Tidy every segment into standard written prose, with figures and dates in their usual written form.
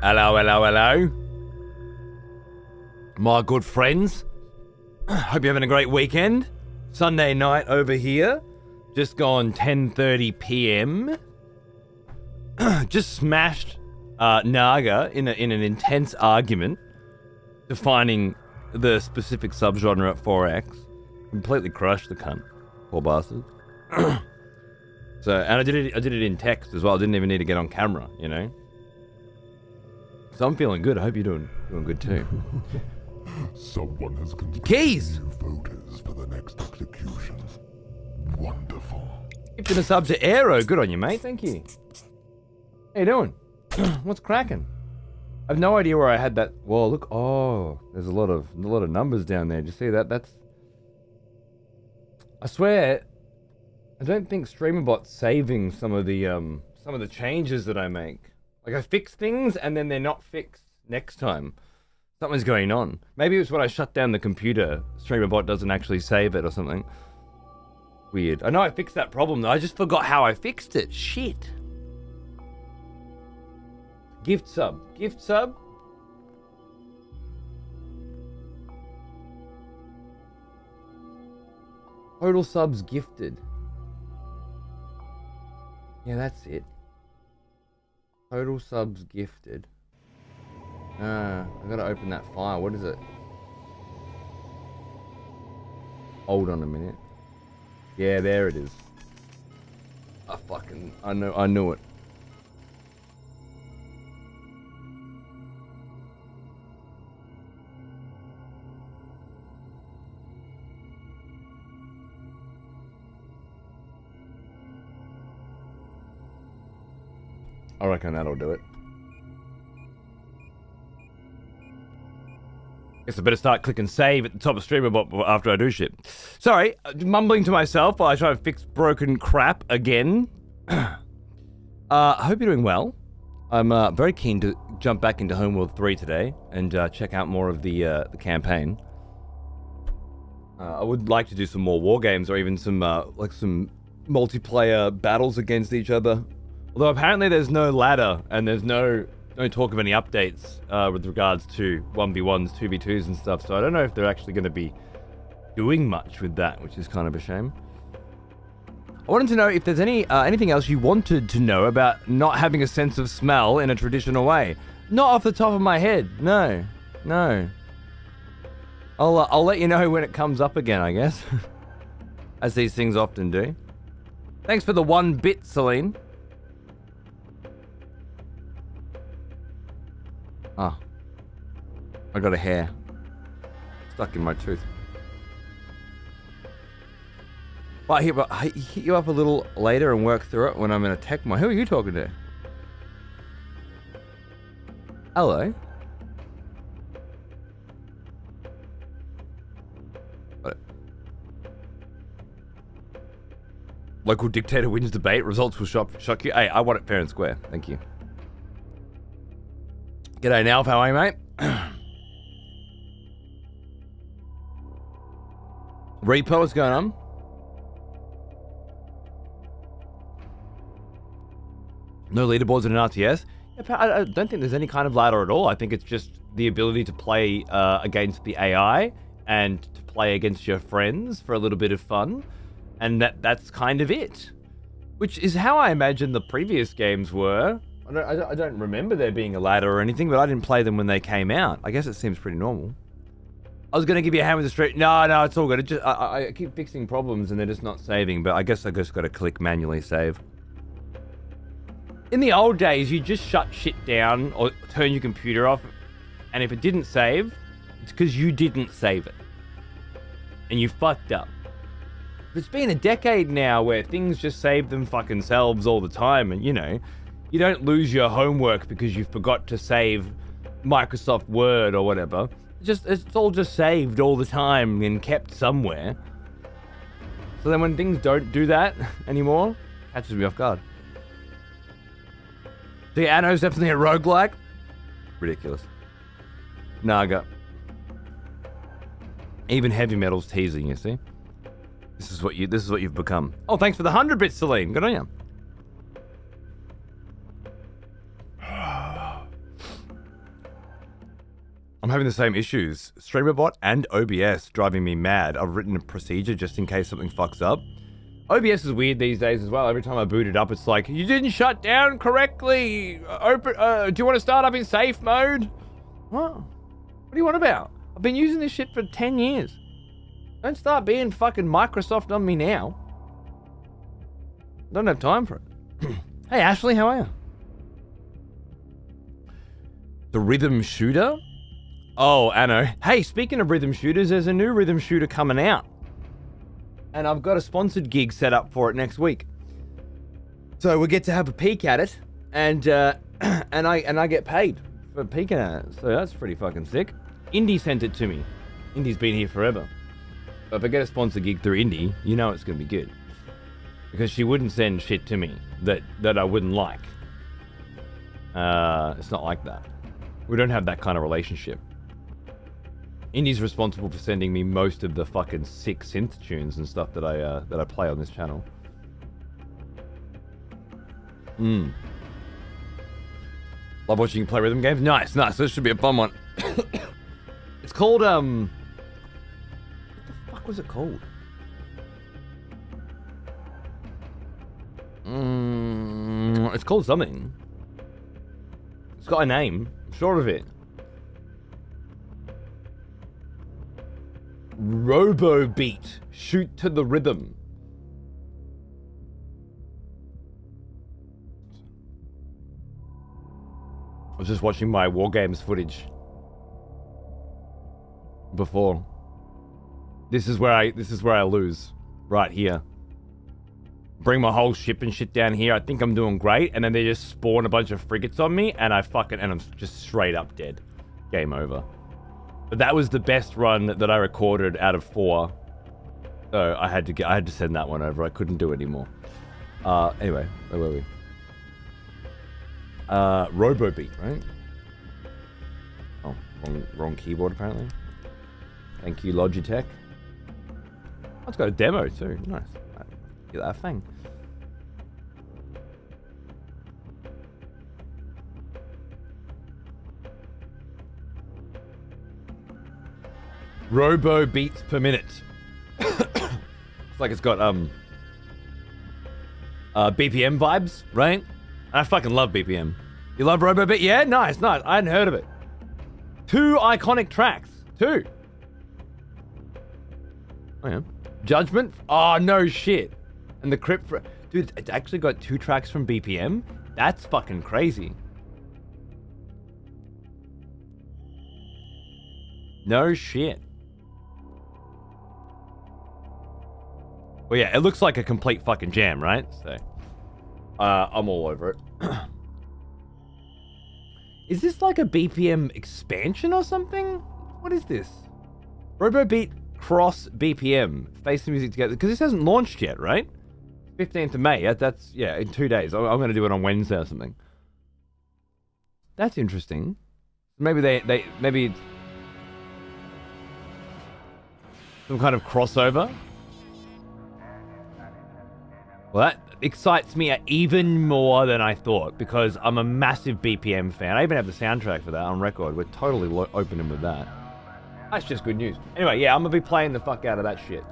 Hello, hello, hello. My good friends. Hope you're having a great weekend. Sunday night over here. Just gone 10:30 p.m. Just smashed Naga in an intense argument defining the specific subgenre at 4X. Completely crushed the cunt. Poor bastard. So, and I did it in text as well. I didn't even need to get on camera, you know. So I'm feeling good. I hope you're doing good too. Someone has Keys! voters for the next execution. Wonderful. Gifted a sub to Aero. Good on you, mate. Thank you. How you doing? What's cracking? I've no idea where I had that. Whoa, look. Oh, there's a lot of numbers down there. Did you see that? That's. I swear, I don't think StreamerBot's saving some of the changes that I make. Like I fix things and then they're not fixed next time. Something's going on. Maybe it was when I shut down the computer. StreamerBot doesn't actually save it or something. Weird. I know I fixed that problem though. I just forgot how I fixed it. Shit. Gift sub. Gift sub. Total subs gifted. Yeah, that's it. Total subs gifted. I gotta open that file. What is it? Hold on a minute. Yeah, there it is. I knew it. I reckon that'll do it. Guess I better start clicking save at the top of StreamerBot after I do shit. Sorry, mumbling to myself while I try to fix broken crap again. I hope you're doing well. I'm very keen to jump back into Homeworld 3 today and check out more of the campaign. I would like to do some more war games or even some some multiplayer battles against each other. Although apparently there's no ladder and there's no talk of any updates with regards to 1v1s, 2v2s and stuff. So I don't know if they're actually going to be doing much with that, which is kind of a shame. I wanted to know if there's anything else you wanted to know about not having a sense of smell in a traditional way. Not off the top of my head. No. I'll let you know when it comes up again, I guess. As these things often do. Thanks for the 1 bit, Celine. Ah, I got a hair stuck in my tooth. Well, I hit you up a little later and work through it when I'm in a tech mode. Who are you talking to? Hello. What? Local dictator wins debate. Results will shock you. Hey, I want it fair and square. Thank you. G'day, Nalf. How are you, mate? Repo, what's going on? No leaderboards in an RTS? I don't think there's any kind of ladder at all. I think it's just the ability to play against the AI and to play against your friends for a little bit of fun. And that's kind of it. Which is how I imagine the previous games were. I don't remember there being a ladder or anything, but I didn't play them when they came out. I guess it seems pretty normal. I was going to give you a hand with the street. No, it's all good. I keep fixing problems and they're just not saving, but I guess got to click manually save. In the old days, you just shut shit down or turn your computer off, and if it didn't save, it's because you didn't save it. And you fucked up. It's been a decade now where things just save them fucking selves all the time, and you know, you don't lose your homework because you forgot to save Microsoft Word or whatever. It's all just saved all the time and kept somewhere. So then when things don't do that anymore, it catches me off guard. So yeah, Anno's definitely a roguelike. Ridiculous. Naga. Even heavy metal's teasing, you see? This is what you've become. Oh, thanks for the 100 bits, Celine. Good on you. I'm having the same issues. StreamerBot and OBS driving me mad. I've written a procedure just in case something fucks up. OBS is weird these days as well. Every time I boot it up, it's like, you didn't shut down correctly. Do you want to start up in safe mode? What? What do you want about? I've been using this shit for 10 years. Don't start being fucking Microsoft on me now. Don't have time for it. Hey, Ashley, how are you? The rhythm shooter? Oh, Anno. Hey, speaking of rhythm shooters, there's a new rhythm shooter coming out. And I've got a sponsored gig set up for it next week. So we get to have a peek at it, and I get paid for peeking at it. So that's pretty fucking sick. Indy sent it to me. Indy's been here forever. But if I get a sponsored gig through Indy, you know it's gonna be good. Because she wouldn't send shit to me that I wouldn't like. It's not like that. We don't have that kind of relationship. Indy's responsible for sending me most of the fucking sick synth tunes and stuff that I play on this channel. Love watching you play rhythm games. Nice. This should be a fun one. It's called what the fuck was it called? It's called something. It's got a name. I'm sure of it. Robo Beat. Shoot to the rhythm. I was just watching my War Games footage before. This is where I lose. Right here. Bring my whole ship and shit down here. I think I'm doing great, and then they just spawn a bunch of frigates on me, and I'm just straight up dead. Game over. But that was the best run that I recorded out of 4. So I had to send that one over. I couldn't do it anymore. Anyway, where were we? Robo Beat, right? Oh, wrong keyboard apparently. Thank you, Logitech. Oh, it's got a demo too. Nice. Get that thing. Robo beats per minute. It's like it's got BPM vibes, right? I fucking love BPM. You love Robo Beat? Yeah, nice. I hadn't heard of it. 2 iconic tracks. 2. Oh yeah. Judgment? Oh no shit. And the Crypt dude, it's actually got 2 tracks from BPM? That's fucking crazy. No shit. Well, yeah, it looks like a complete fucking jam, right? So, I'm all over it. Is this like a BPM expansion or something? What is this? Robobeat Cross BPM. Face the music together. Because this hasn't launched yet, right? 15th of May. That's, yeah, in 2 days. I'm going to do it on Wednesday or something. That's interesting. Maybe maybe some kind of crossover. Well, that excites me even more than I thought, because I'm a massive BPM fan. I even have the soundtrack for that on record. We're totally opening with that. That's just good news. Anyway, yeah, I'm going to be playing the fuck out of that shit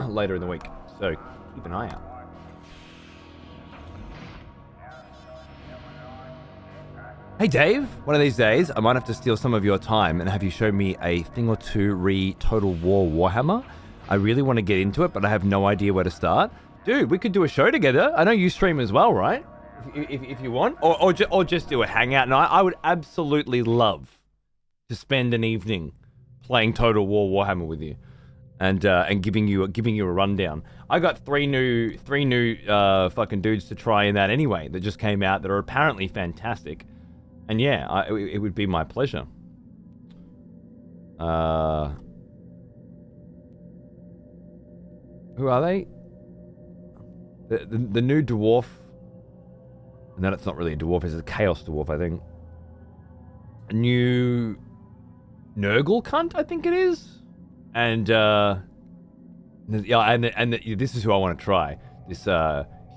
later in the week. So keep an eye out. Hey Dave, one of these days I might have to steal some of your time and have you show me a thing or two re Total War Warhammer. I really want to get into it, but I have no idea where to start. Dude, we could do a show together. I know you stream as well, right? If you want, or just do a hangout night. I would absolutely love to spend an evening playing Total War Warhammer with you, and giving you a rundown. I got three new fucking dudes to try in that anyway that just came out that are apparently fantastic. And yeah, it would be my pleasure. Who are they? The new dwarf. No, that's not really a dwarf. It's a chaos dwarf, I think. A new Nurgle cunt, I think it is. And yeah, and this is who I want to try. This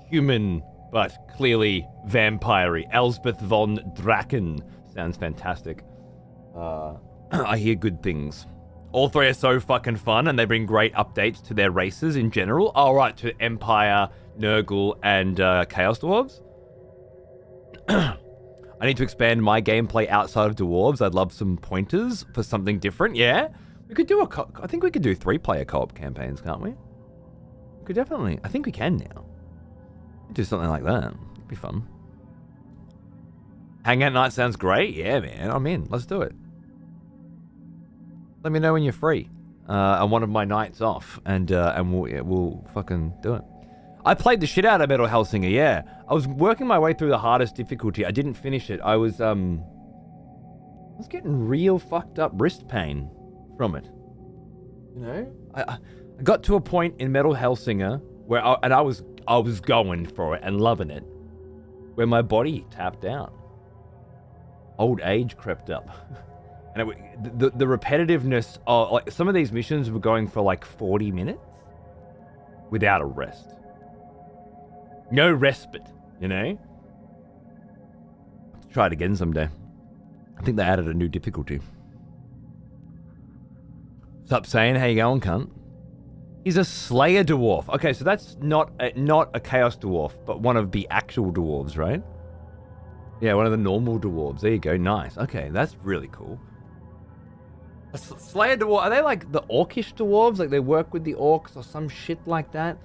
human, but clearly vampire-y. Elsbeth von Draken sounds fantastic. I hear good things. All three are so fucking fun, and they bring great updates to their races in general. All right, to Empire, Nurgle, and Chaos Dwarves. I need to expand my gameplay outside of Dwarves. I'd love some pointers for something different. Yeah, we could do I think we could do 3-player co-op campaigns, can't we? We could definitely. I think we can now. Do something like that. It'd be fun. Hangout night sounds great. Yeah, man. I'm in. Let's do it. Let me know when you're free. On one of my nights off, and we'll fucking do it. I played the shit out of Metal Hellsinger. Yeah, I was working my way through the hardest difficulty. I didn't finish it. I was getting real fucked up wrist pain from it. You know, I got to a point in Metal Hellsinger where I was going for it and loving it, where my body tapped out. Old age crept up. And the repetitiveness of, like, some of these missions were going for like 40 minutes without a rest. No respite, you know? Let's try it again someday. I think they added a new difficulty. What's up, Sane? How you going, cunt? He's a Slayer Dwarf. Okay, so that's not a Chaos Dwarf, but one of the actual dwarves, right? Yeah, one of the normal dwarves. There you go. Nice. Okay, that's really cool. A Slayer Dwarf, are they like the orcish dwarves? Like they work with the orcs or some shit like that?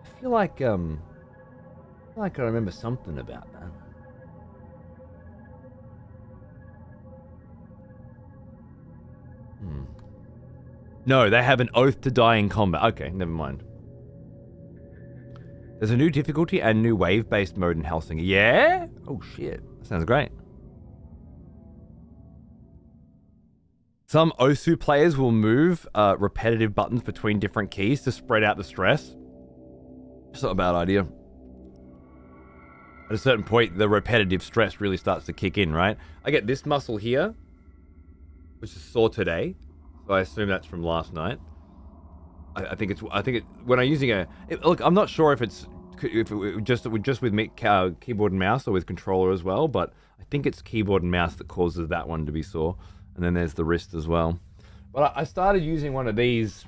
I feel like I remember something about that. No, they have an oath to die in combat. Okay, never mind. There's a new difficulty and new wave-based mode in Hellsinger. Yeah? Oh shit, that sounds great. Some Osu players will move repetitive buttons between different keys to spread out the stress. It's not a bad idea. At a certain point, the repetitive stress really starts to kick in, right? I get this muscle here, which is sore today, so I assume that's from last night. I think when I'm using look, I'm not sure if it just with keyboard and mouse or with controller as well, but I think it's keyboard and mouse that causes that one to be sore. And then there's the wrist as well. But I started using one of these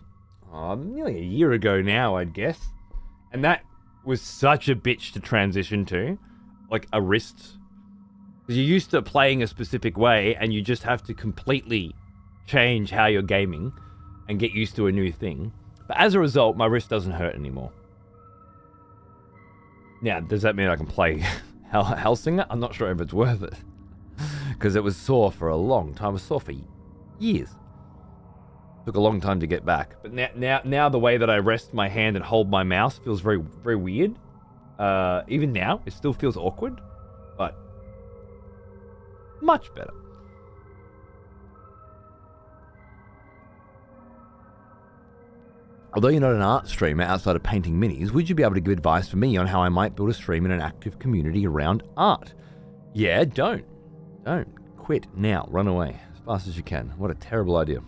nearly a year ago now, I'd guess. And that was such a bitch to transition to. Like a wrist. Because you're used to playing a specific way and you just have to completely change how you're gaming and get used to a new thing. But as a result, my wrist doesn't hurt anymore. Now, does that mean I can play Hellsinger? I'm not sure if it's worth it. Because it was sore for a long time. It was sore for years. Took a long time to get back. But now the way that I rest my hand and hold my mouse feels very, very weird. Even now, it still feels awkward. But much better. Although you're not an art streamer outside of painting minis, would you be able to give advice for me on how I might build a stream in an active community around art? Yeah, don't. Quit now. Run away as fast as you can. What a terrible idea.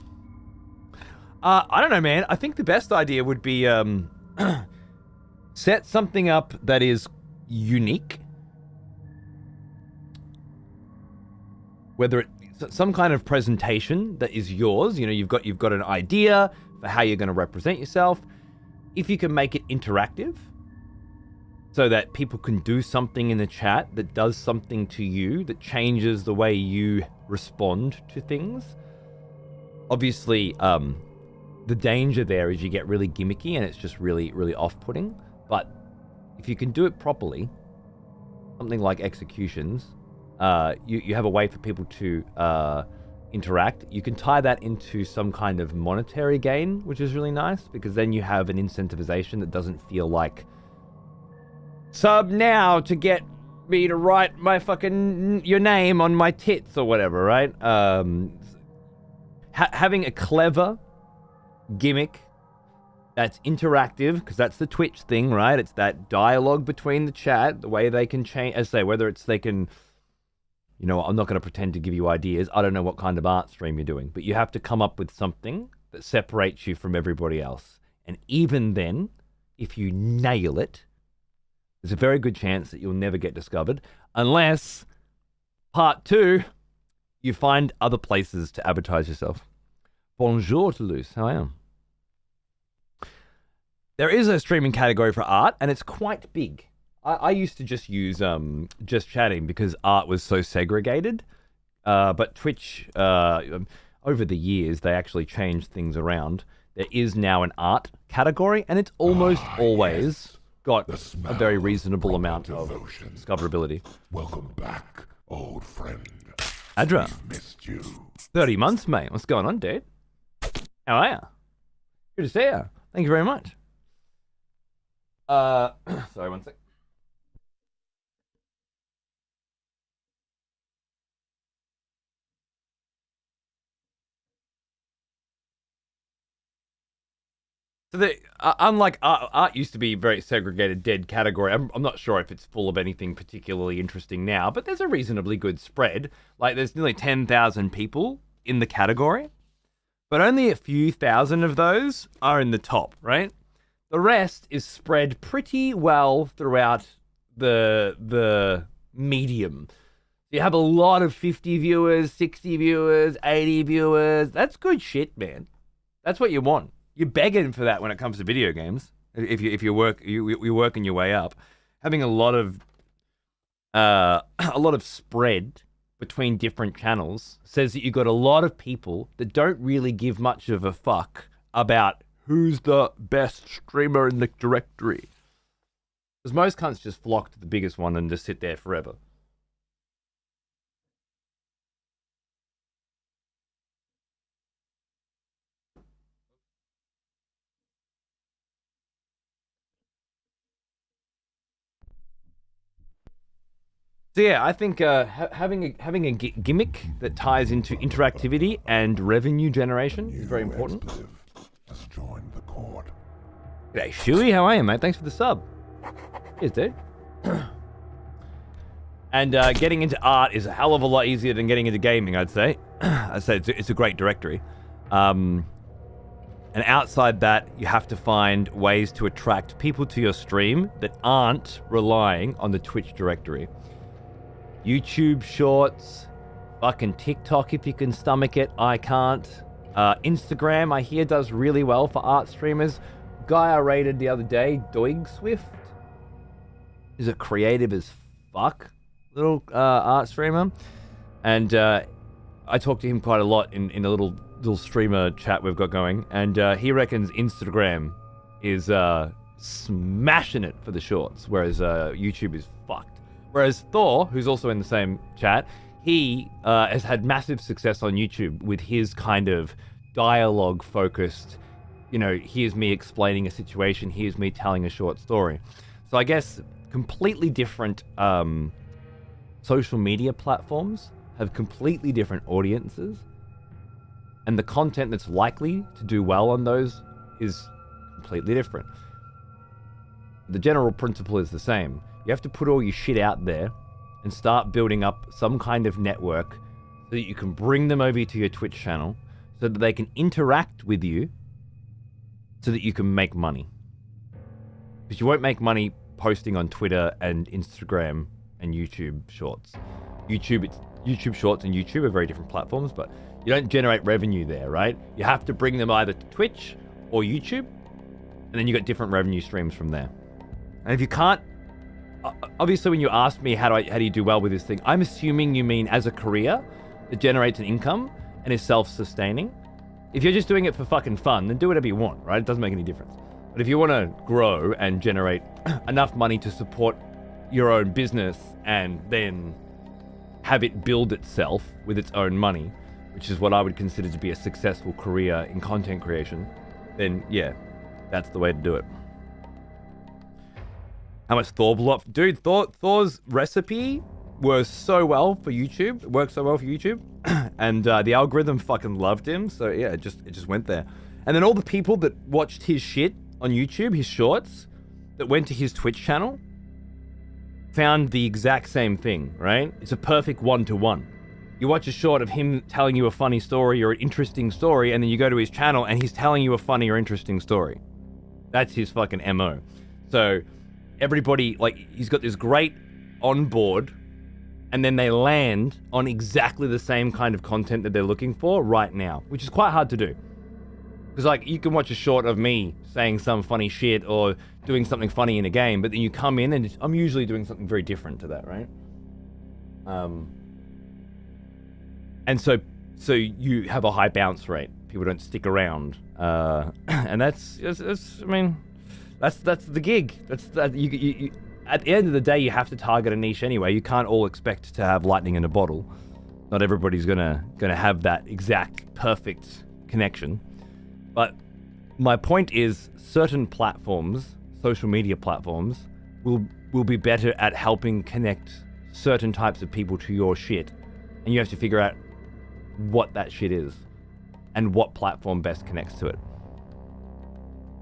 I don't know, man. I think the best idea would be set something up that is unique. Whether it's some kind of presentation that is yours. You know, you've got an idea for how you're going to represent yourself. If you can make it interactive, so that people can do something in the chat that does something to you, that changes the way you respond to things. Obviously, the danger there is you get really gimmicky and it's just really, really off-putting. But if you can do it properly, something like executions, you have a way for people to interact. You can tie that into some kind of monetary gain, which is really nice, because then you have an incentivization that doesn't feel like sub now to get me to write my your name on my tits or whatever, right? Having a clever gimmick that's interactive, because that's the Twitch thing, right? It's that dialogue between the chat, the way they can change, as I say, whether it's they can, you know, I'm not going to pretend to give you ideas. I don't know what kind of art stream you're doing, but you have to come up with something that separates you from everybody else. And even then, if you nail it, there's a very good chance that you'll never get discovered, unless part 2, you find other places to advertise yourself. Bonjour, Toulouse. How are you? There is a streaming category for art, and it's quite big. I used to just use just chatting because art was so segregated. But Twitch, over the years, they actually changed things around. There is now an art category, and it's almost always got a very reasonable amount of discoverability. Welcome back, old friend. Adra, We've missed you. 30 months, mate. What's going on, dude? How are you? Good to see you. Thank you very much. Sorry, one sec. So unlike art used to be a very segregated, dead category. I'm not sure if it's full of anything particularly interesting now, but there's a reasonably good spread. Like, there's nearly 10,000 people in the category, but only a few thousand of those are in the top, right? The rest is spread pretty well throughout the medium. You have a lot of 50 viewers, 60 viewers, 80 viewers. That's good shit, man. That's what you want. You're begging for that when it comes to video games. If you're working your way up, having a lot of spread between different channels says that you've got a lot of people that don't really give much of a fuck about who's the best streamer in the directory. Because most cunts just flock to the biggest one and just sit there forever. So yeah, I think having a gimmick that ties into interactivity and revenue generation is very important. Has joined the court. G'day, Shuey. How are you, mate? Thanks for the sub. Cheers, dude. And getting into art is a hell of a lot easier than getting into gaming, I'd say. It's a great directory. And outside that, you have to find ways to attract people to your stream that aren't relying on the Twitch directory. YouTube Shorts, fucking TikTok if you can stomach it. I can't. Instagram, I hear, does really well for art streamers. Guy I rated the other day, Doig Swift, is a creative as fuck little art streamer, and I talk to him quite a lot in a little streamer chat we've got going, and he reckons Instagram is smashing it for the shorts, whereas YouTube is fucked. Whereas Thor, who's also in the same chat, he has had massive success on YouTube with his kind of dialogue-focused, here's me explaining a situation, here's me telling a short story. So I guess completely different social media platforms have completely different audiences, and the content that's likely to do well on those is completely different. The general principle is the same. You have to put all your shit out there and start building up some kind of network so that you can bring them over to your Twitch channel so that they can interact with you so that you can make money. Because you won't make money posting on Twitter and Instagram and YouTube Shorts. YouTube Shorts and YouTube are very different platforms, but you don't generate revenue there, right? You have to bring them either to Twitch or YouTube, and then you got different revenue streams from there. And if you can't, obviously when you ask me how do you do well with this thing, I'm assuming you mean as a career that generates an income and is self-sustaining. If you're just doing it for fucking fun, then do whatever you want, right? It doesn't make any difference. But if you want to grow and generate enough money to support your own business and then have it build itself with its own money, which is what I would consider to be a successful career in content creation, then yeah, that's the way to do it. How much Thor blew up? Dude, Thor's recipe works so well for YouTube. It works so well for YouTube. And the algorithm fucking loved him. So yeah, it just went there. And then all the people that watched his shit on YouTube, his shorts, that went to his Twitch channel, found the exact same thing, right? It's a perfect one-to-one. You watch a short of him telling you a funny story or an interesting story, and then you go to his channel and he's telling you a funny or interesting story. That's his fucking MO. So everybody, like, he's got this great onboard and then they land on exactly the same kind of content that they're looking for right now, which is quite hard to do. Because, like, you can watch a short of me saying some funny shit or doing something funny in a game, but then you come in and I'm usually doing something very different to that, right? And so you have a high bounce rate. People don't stick around, and that's the gig. You at the end of the day, you have to target a niche anyway. You can't all expect to have lightning in a bottle. Not everybody's gonna have that exact perfect connection. But my point is, certain platforms, social media platforms, will be better at helping connect certain types of people to your shit, and you have to figure out what that shit is and what platform best connects to it.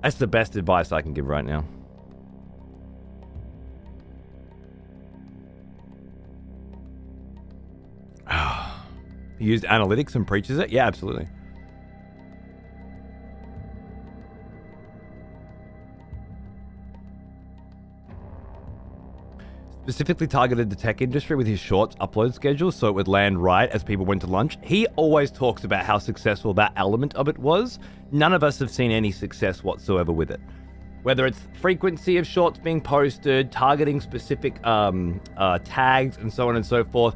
That's the best advice I can give right now. He used analytics and preaches it? Yeah, absolutely. Specifically targeted the tech industry with his shorts upload schedule so it would land right as people went to lunch. He always talks about how successful that element of it was. None of us have seen any success whatsoever with it. Whether it's frequency of shorts being posted, targeting specific tags, and so on and so forth,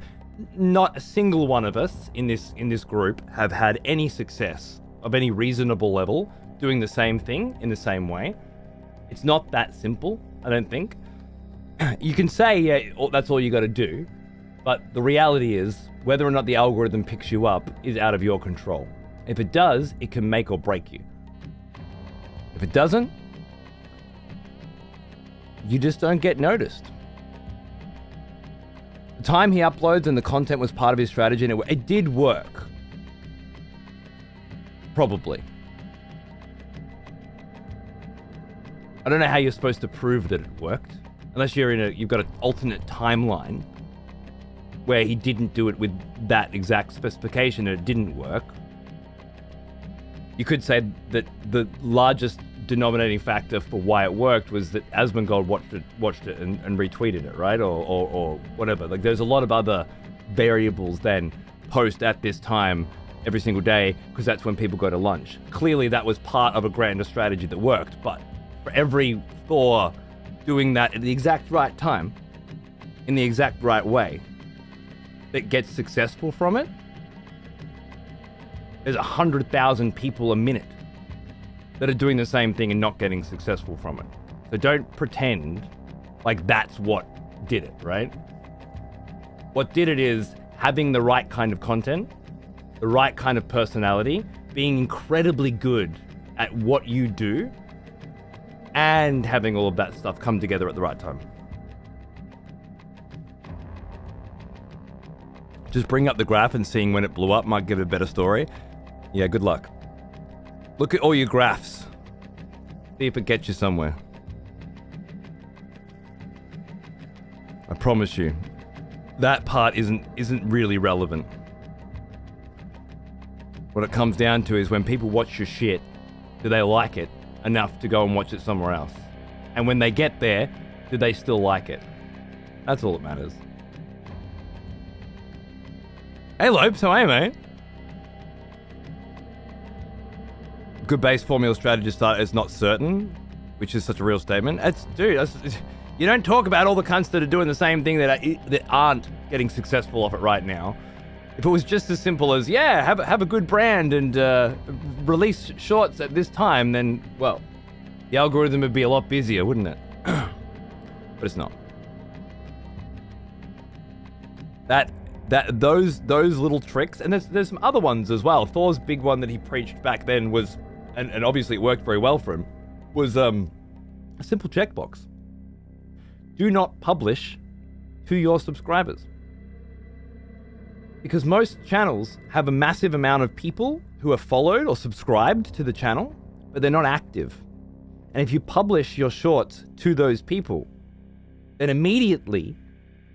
not a single one of us in this group have had any success of any reasonable level doing the same thing in the same way. It's not that simple, I don't think. You can say, yeah, that's all you got to do, but the reality is, whether or not the algorithm picks you up is out of your control. If it does, it can make or break you. If it doesn't, you just don't get noticed. The time he uploads and the content was part of his strategy, and it did work. Probably. I don't know how you're supposed to prove that it worked. Unless you've got an alternate timeline where he didn't do it with that exact specification and it didn't work. You could say that the largest denominating factor for why it worked was that Asmongold watched it and retweeted it, right? Or whatever. Like, there's a lot of other variables than post at this time every single day because that's when people go to lunch. Clearly that was part of a grander strategy that worked, but for every Thor doing that at the exact right time, in the exact right way, that gets successful from it, there's 100,000 people a minute that are doing the same thing and not getting successful from it. So don't pretend like that's what did it, right? What did it is having the right kind of content, the right kind of personality, being incredibly good at what you do, and having all of that stuff come together at the right time. Just bring up the graph and seeing when it blew up might give a better story. Yeah, good luck. Look at all your graphs. See if it gets you somewhere. I promise you, that part isn't really relevant. What it comes down to is when people watch your shit, do they like it enough to go and watch it somewhere else? And when they get there, do they still like it? That's all that matters. Hey Lopes, how are you, mate? Good base formula strategist is not certain, which is such a real statement. You don't talk about all the cunts that are doing the same thing that aren't getting successful off it right now. If it was just as simple as, yeah, have a good brand and release shorts at this time, then, well, the algorithm would be a lot busier, wouldn't it? But it's not. Those little tricks, and there's some other ones as well. Thor's big one that he preached back then was, and obviously it worked very well for him, was a simple checkbox. Do not publish to your subscribers. Because most channels have a massive amount of people who are followed or subscribed to the channel, but they're not active. And if you publish your shorts to those people, then immediately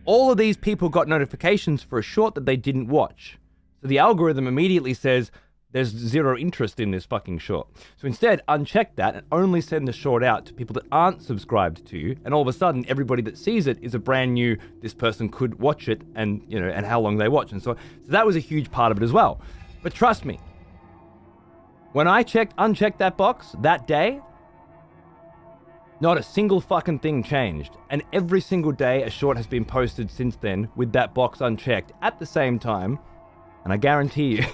all of these people got notifications for a short that they didn't watch. So the algorithm immediately says, there's zero interest in this fucking short. So instead, uncheck that and only send the short out to people that aren't subscribed to you. And all of a sudden, everybody that sees it is a brand new, this person could watch it and, and how long they watch. And so that was a huge part of it as well. But trust me, when I unchecked that box that day, not a single fucking thing changed. And every single day, a short has been posted since then with that box unchecked at the same time. And I guarantee you,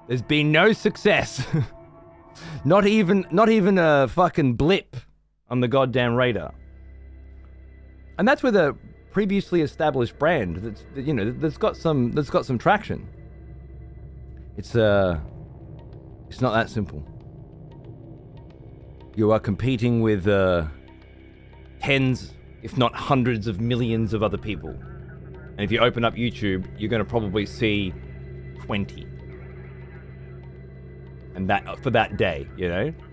there's been no success. not even a fucking blip on the goddamn radar. And that's with a previously established brand that's got some traction. It's not that simple. You are competing with tens, if not hundreds of millions of other people. And if you open up YouTube, you're going to probably see 20. And that for that day,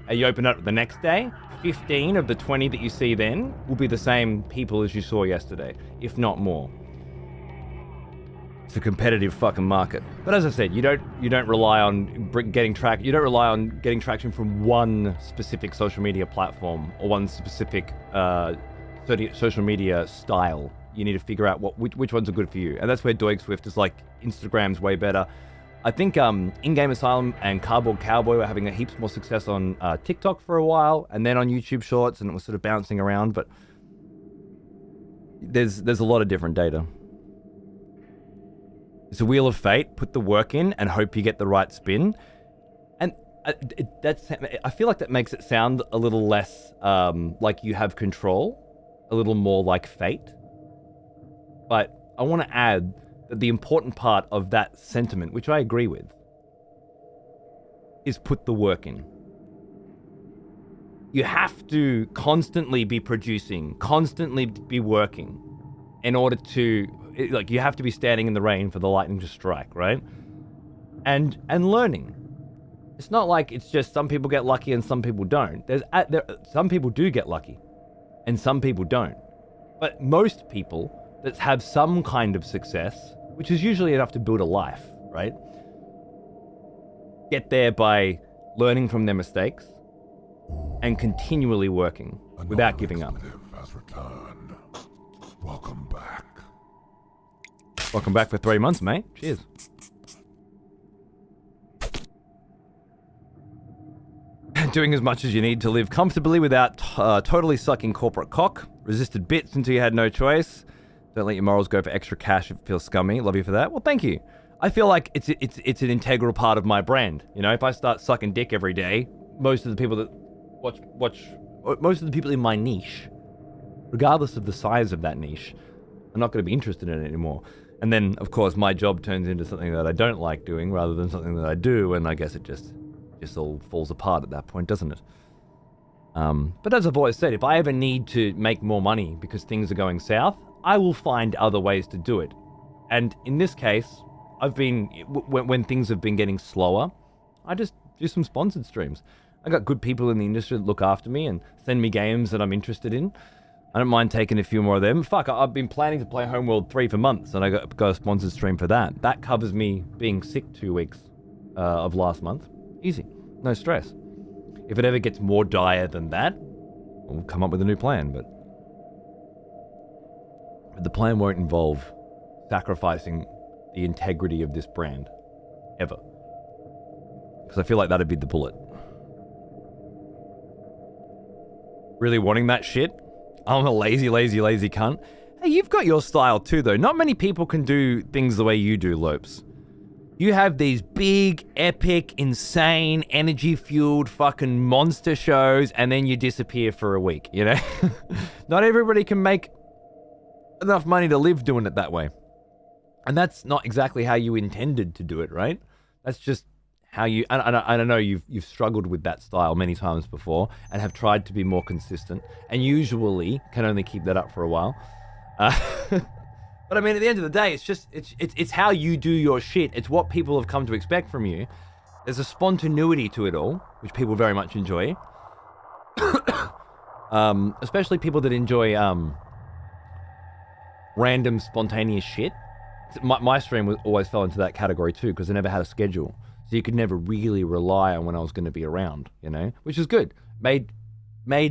And you open up the next day, 15 of the 20 that you see then will be the same people as you saw yesterday, if not more. It's a competitive fucking market. But as I said, you don't rely on getting traction from one specific social media platform or one specific social media style. You need to figure out which ones are good for you. And that's where Doig Swift is like, Instagram's way better. I think In-Game Asylum and Cardboard Cowboy were having a heaps more success on TikTok for a while, and then on YouTube Shorts, and it was sort of bouncing around. But there's a lot of different data. It's a wheel of fate. Put the work in and hope you get the right spin. And I feel like that makes it sound a little less like you have control, a little more like fate. But I want to add that the important part of that sentiment, which I agree with, is put the work in. You have to constantly be producing, constantly be working in order to, you have to be standing in the rain for the lightning to strike, right? And learning. It's not like it's just some people get lucky and some people don't. Some people do get lucky and some people don't. But most people that have some kind of success, which is usually enough to build a life, right? Get there by learning from their mistakes and continually working without giving up. Has returned. Welcome back. Welcome back for 3 months, mate. Cheers. Doing as much as you need to live comfortably without totally sucking corporate cock. Resisted bits until you had no choice. Don't let your morals go for extra cash if it feels scummy. Love you for that. Well, thank you. I feel like it's an integral part of my brand. If I start sucking dick every day, most of the people that most of the people in my niche, regardless of the size of that niche, are not going to be interested in it anymore. And then, of course, my job turns into something that I don't like doing rather than something that I do, and I guess it just all falls apart at that point, doesn't it? But as I've always said, if I ever need to make more money because things are going south, I will find other ways to do it. And in this case, when things have been getting slower, I just do some sponsored streams. I got good people in the industry that look after me and send me games that I'm interested in. I don't mind taking a few more of them. Fuck, I've been planning to play Homeworld 3 for months, and I got a sponsored stream for that. That covers me being sick 2 weeks of last month. Easy. No stress. If it ever gets more dire than that, we'll come up with a new plan, but the plan won't involve sacrificing the integrity of this brand. Ever. Because I feel like that'd be the bullet. Really wanting that shit? I'm a lazy cunt. Hey, you've got your style too, though. Not many people can do things the way you do, Lopes. You have these big, epic, insane, energy-fueled fucking monster shows, and then you disappear for a week, Not everybody can make enough money to live doing it that way. And that's not exactly how you intended to do it, right? That's just how you... And I know you've struggled with that style many times before and have tried to be more consistent, and usually can only keep that up for a while. But I mean, at the end of the day, it's how you do your shit. It's what people have come to expect from you. There's a spontaneity to it all, which people very much enjoy. Especially people that enjoy random, spontaneous shit. My stream always fell into that category too, because I never had a schedule. So you could never really rely on when I was going to be around, you know, which is good. Made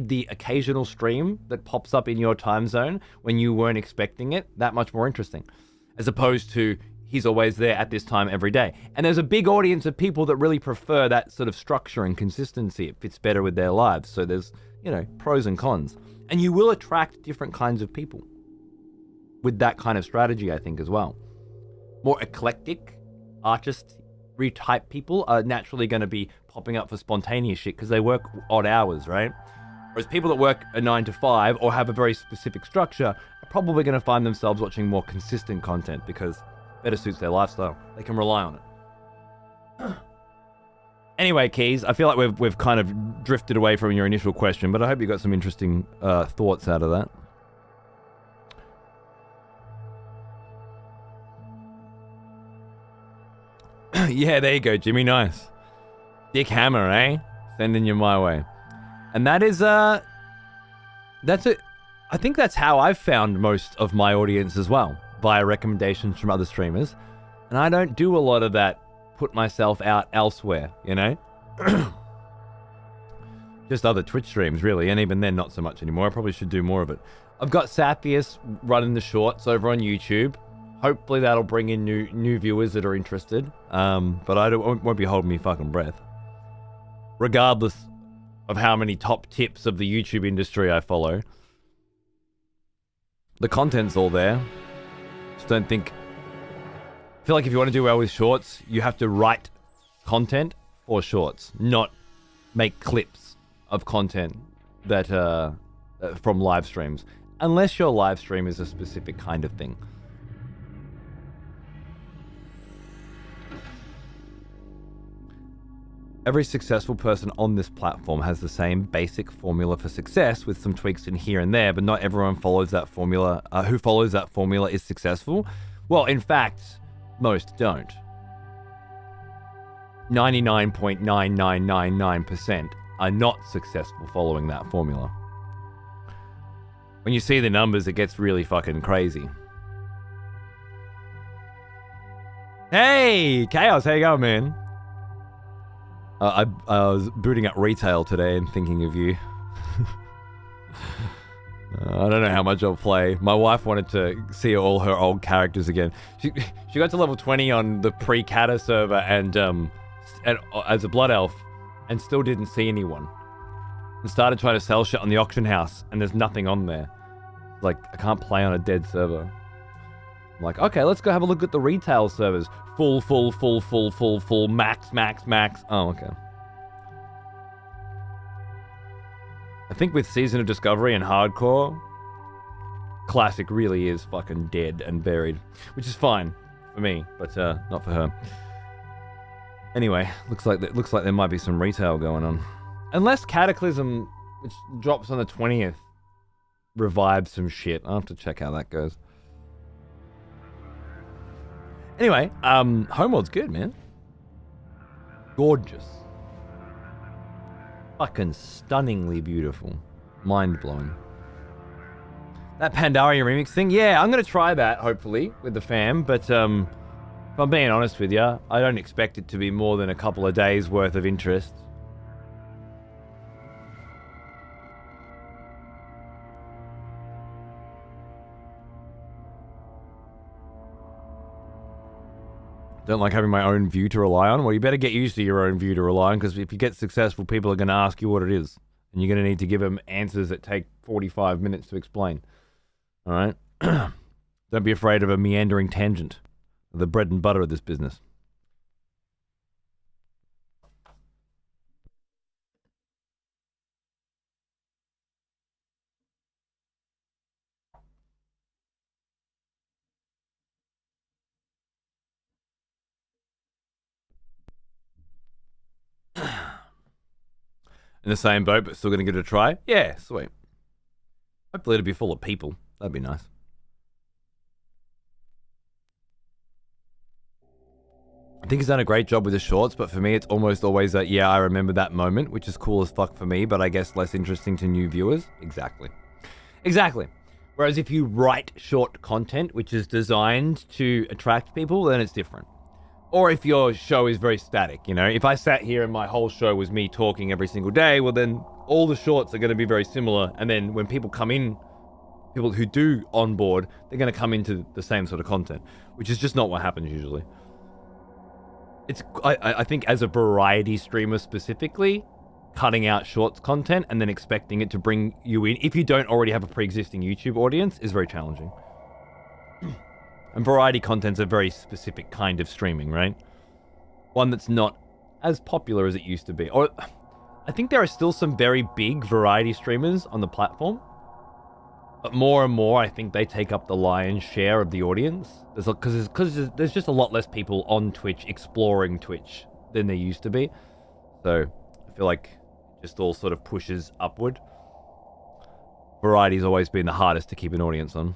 the occasional stream that pops up in your time zone when you weren't expecting it that much more interesting, as opposed to he's always there at this time every day. And there's a big audience of people that really prefer that sort of structure and consistency. It fits better with their lives. So there's, you know, pros and cons. And you will attract different kinds of people with that kind of strategy, I think, as well. More eclectic artist type people are naturally going to be popping up for spontaneous shit because they work odd hours, right? Whereas people that work a 9 to 5 or have a very specific structure are probably going to find themselves watching more consistent content because better suits their lifestyle. They can rely on it. Anyway, Keys, I feel like we've kind of drifted away from your initial question, but I hope you got some interesting thoughts out of that. Yeah, there you go, Jimmy. Nice. Dick Hammer, eh? Sending you my way. And that is, that's it. I think that's how I've found most of my audience as well, via recommendations from other streamers. And I don't do a lot of that, put myself out elsewhere, you know? Just other Twitch streams, really, and even then, not so much anymore. I probably should do more of it. I've got Saphius running the shorts over on YouTube. Hopefully that'll bring in new viewers that are interested. But I won't be holding me fucking breath. Regardless of how many top tips of the YouTube industry I follow. The content's all there. Just don't think... I feel like if you want to do well with shorts, you have to write content for shorts, not make clips of content that from live streams. Unless your live stream is a specific kind of thing. Every successful person on this platform has the same basic formula for success with some tweaks in here and there, but not everyone follows that formula. Who follows that formula is successful. Well, in fact, most don't. 99.9999% are not successful following that formula. When you see the numbers, it gets really fucking crazy. Hey, Chaos, how you going, man? I was booting up retail today and thinking of you. I don't know how much I'll play. My wife wanted to see all her old characters again. She got to level 20 on the pre-Kata server and as a blood elf and still didn't see anyone. And started trying to sell shit on the auction house and there's nothing on there. Like, I can't play on a dead server. I'm like, okay, let's go have a look at the retail servers. Full, max. Oh, okay. I think with Season of Discovery and Hardcore, Classic really is fucking dead and buried. Which is fine for me, but not for her. Anyway, looks like there might be some retail going on. Unless Cataclysm, which drops on the 20th, revives some shit. I'll have to check how that goes. Anyway, Homeworld's good, man. Gorgeous. Fucking stunningly beautiful. Mind-blowing. That Pandaria remix thing, yeah, I'm going to try that, hopefully, with the fam, but if I'm being honest with you, I don't expect it to be more than a couple of days worth of interest. Don't like having my own view to rely on. Well, you better get used to your own view to rely on, because if you get successful, people are going to ask you what it is. And you're going to need to give them answers that take 45 minutes to explain. All right? Don't be afraid of a meandering tangent. The bread and butter of this business. In the same boat, but still going to give it a try? Yeah, sweet. Hopefully it'll be full of people. That'd be nice. I think he's done a great job with the shorts, but for me it's almost always that, yeah, I remember that moment, which is cool as fuck for me, but I guess less interesting to new viewers. Exactly. Whereas if you write short content, which is designed to attract people, then it's different. Or if your show is very static, you know, if I sat here and my whole show was me talking every single day, well then all the shorts are going to be very similar. And then when people come in, people who do onboard, they're going to come into the same sort of content, which is just not what happens usually. I think as a variety streamer specifically, cutting out shorts content and then expecting it to bring you in, if you don't already have a pre-existing YouTube audience, is very challenging. And variety content's a very specific kind of streaming, right? One that's not as popular as it used to be. Or I think there are still some very big variety streamers on the platform. But more and more, I think they take up the lion's share of the audience. Because there's just a lot less people on Twitch exploring Twitch than there used to be. So I feel like it just all sort of pushes upward. Variety's always been the hardest to keep an audience on.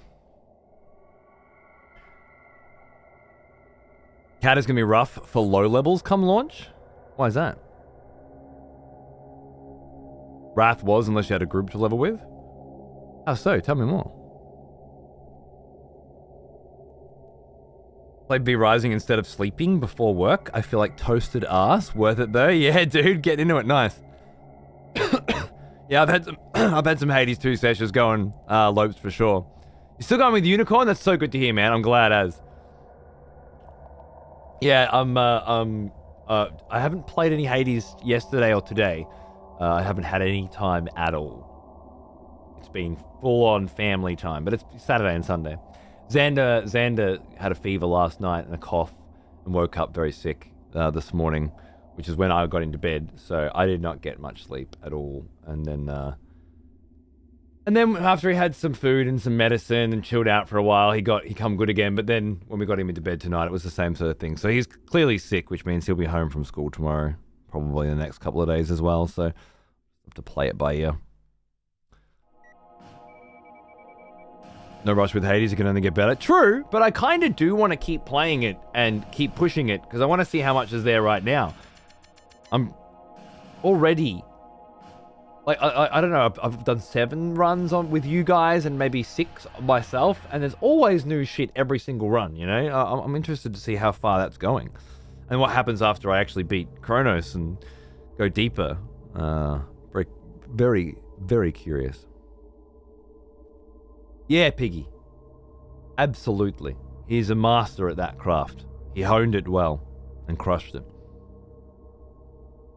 Cat is going to be rough for low levels come launch? Why is that? Wrath was, unless you had a group to level with? How so? Tell me more. Play B Rising instead of sleeping before work. I feel like toasted ass. Worth it though? Yeah, dude, get into it. Nice. Yeah, I've had some Hades 2 sessions going lopes for sure. You still going with Unicorn? That's so good to hear, man. I'm glad as. Yeah, I haven't played any Hades yesterday or today. I haven't had any time at all. It's been full-on family time, but it's Saturday and Sunday. Xander had a fever last night and a cough and woke up very sick this morning, which is when I got into bed. So I did not get much sleep at all. And then after he had some food and some medicine and chilled out for a while, he come good again. But then when we got him into bed tonight, it was the same sort of thing. So he's clearly sick, which means he'll be home from school tomorrow, probably the next couple of days as well. So have to play it by ear. No rush with Hades, you can only get better. True, but I kind of do want to keep playing it and keep pushing it because I want to see how much is there right now. I'm already... Like, I don't know, I've done 7 runs with you guys and maybe 6 myself, and there's always new shit every single run, you know? I'm interested to see how far that's going. And what happens after I actually beat Kronos and go deeper. Very, very, very curious. Yeah, Piggy. Absolutely. He's a master at that craft. He honed it well and crushed it.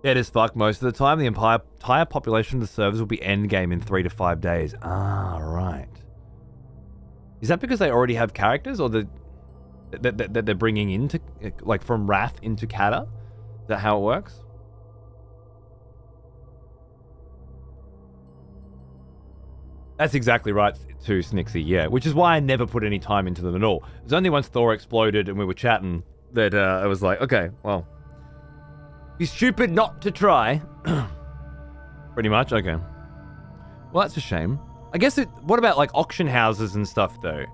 Dead as fuck most of the time. The entire population of the servers will be endgame in 3 to 5 days. Ah, right. Is that because they already have characters, or that they're bringing into, like, from Wrath into Kata? Is that how it works? That's exactly right too, Snixy, yeah. Which is why I never put any time into them at all. It was only once Thor exploded and we were chatting that I was like, okay, well, be stupid not to try. Pretty much, okay. Well, that's a shame. I guess what about like auction houses and stuff though?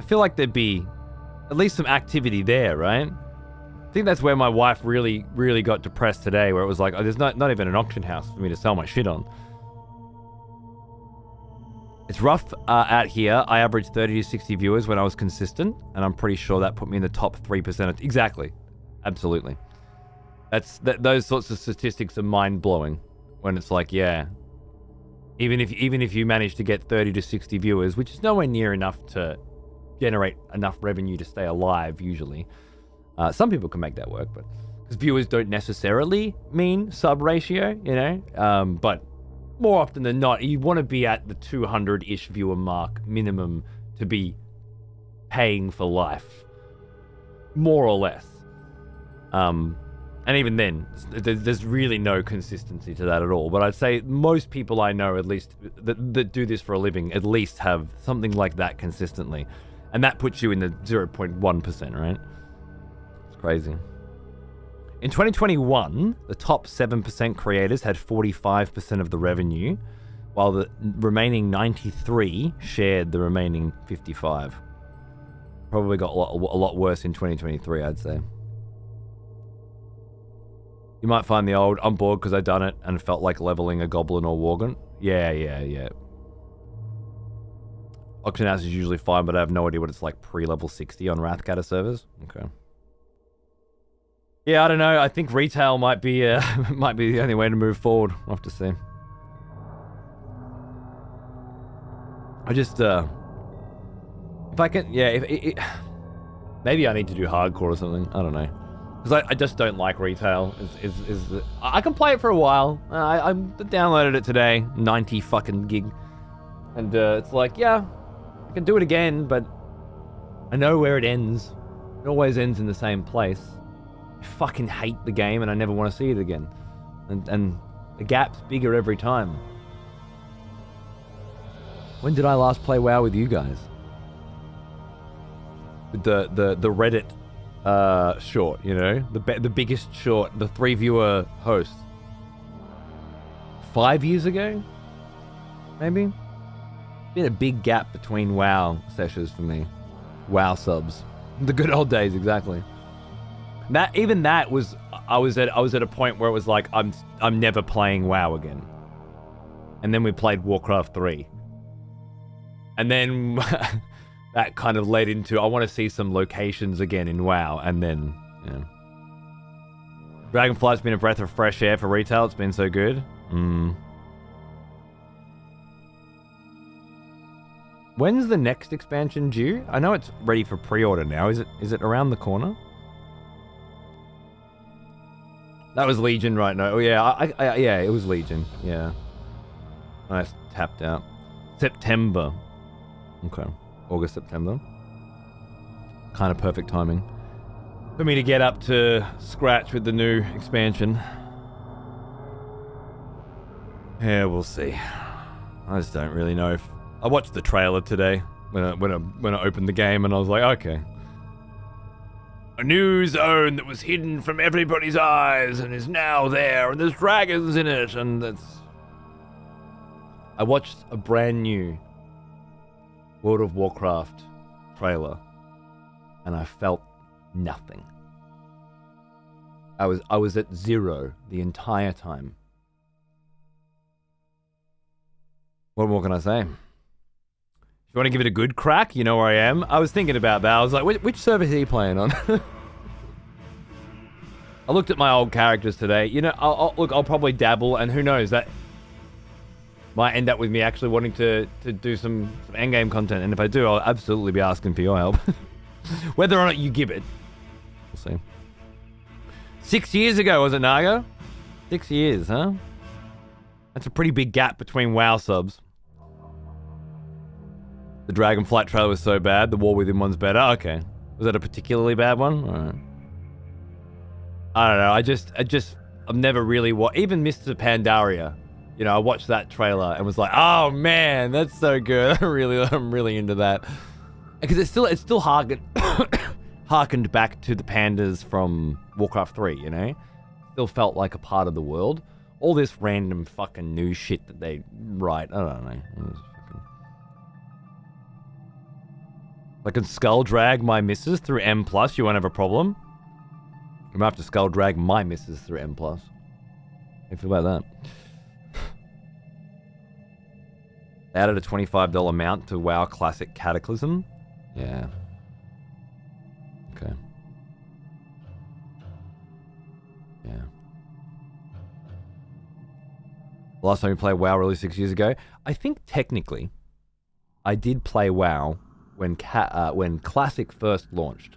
I feel like there'd be at least some activity there, right? I think that's where my wife really, really got depressed today, where it was like, oh, there's not even an auction house for me to sell my shit on. It's rough out here. I averaged 30 to 60 viewers when I was consistent, and I'm pretty sure that put me in the top 3%. Exactly. Absolutely. Those sorts of statistics are mind-blowing when it's like, yeah, even if you manage to get 30 to 60 viewers, which is nowhere near enough to generate enough revenue to stay alive usually. Some people can make that work, but because viewers don't necessarily mean sub ratio, you know, but more often than not, you want to be at the 200-ish viewer mark minimum to be paying for life, more or less. And even then, there's really no consistency to that at all. But I'd say most people I know, at least, that do this for a living, at least have something like that consistently. And that puts you in the 0.1%, right? It's crazy. In 2021, the top 7% creators had 45% of the revenue, while the remaining 93 shared the remaining 55. Probably got a lot worse in 2023, I'd say. You might find the old, I'm bored because I done it and felt like leveling a goblin or worgen. Yeah. Auction house is usually fine, but I have no idea what it's like pre-level 60 on Wrathcatter servers. Okay. Yeah, I don't know. I think retail might be might be the only way to move forward. We'll have to see. I just if I can, yeah, maybe I need to do hardcore or something. I don't know, because I just don't like retail. I can play it for a while. I downloaded it today, 90 fucking gig, and it's like, yeah, I can do it again, but I know where it ends. It always ends in the same place. I fucking hate the game, and I never want to see it again. And the gap's bigger every time. When did I last play WoW with you guys? With the Reddit short, you know, the biggest short, the 3-viewer host. 5 years ago, maybe. Been a big gap between WoW sessions for me. WoW subs, the good old days, exactly. That was I was at a point where it was like I'm never playing WoW again. And then we played Warcraft 3. And then that kind of led into I want to see some locations again in WoW, and then yeah. Dragonflight's been a breath of fresh air for retail. It's been so good. When's the next expansion due? I know it's ready for pre-order now. Is it around the corner? That was Legion right now. Oh yeah, yeah, it was Legion. Yeah. I tapped out. September. Okay. August, September. Kind of perfect timing for me to get up to scratch with the new expansion. Yeah, we'll see. I just don't really know if... I watched the trailer today when I opened the game, and I was like, okay. A new zone that was hidden from everybody's eyes and is now there, and there's dragons in it, and that's... I watched a brand new World of Warcraft trailer, and I felt nothing. I was at 0 the entire time. What more can I say? If you want to give it a good crack, you know where I am. I was thinking about that. I was like, which server is he playing on? I looked at my old characters today. You know, I'll probably dabble, and who knows, that might end up with me actually wanting to do some endgame content. And if I do, I'll absolutely be asking for your help. Whether or not you give it, we'll see. 6 years ago, was it, Naga? 6 years, huh? That's a pretty big gap between WoW subs. The Dragonflight trailer was so bad, the War Within one's better. Okay. Was that a particularly bad one? Alright. I don't know. I've never really even Mr. Pandaria. You know, I watched that trailer and was like, oh man, that's so good. I'm really into that. Because it's still harkened back to the pandas from Warcraft 3, you know? Still felt like a part of the world. All this random fucking new shit that they write, I don't know. I can skull drag my missus through M+, you won't have a problem. I'm gonna have to skull drag my missus through M+. How do you feel about that? Added a $25 mount to WoW Classic Cataclysm. Yeah. Okay. Yeah. The last time we played WoW really 6 years ago. I think technically, I did play WoW when Classic first launched.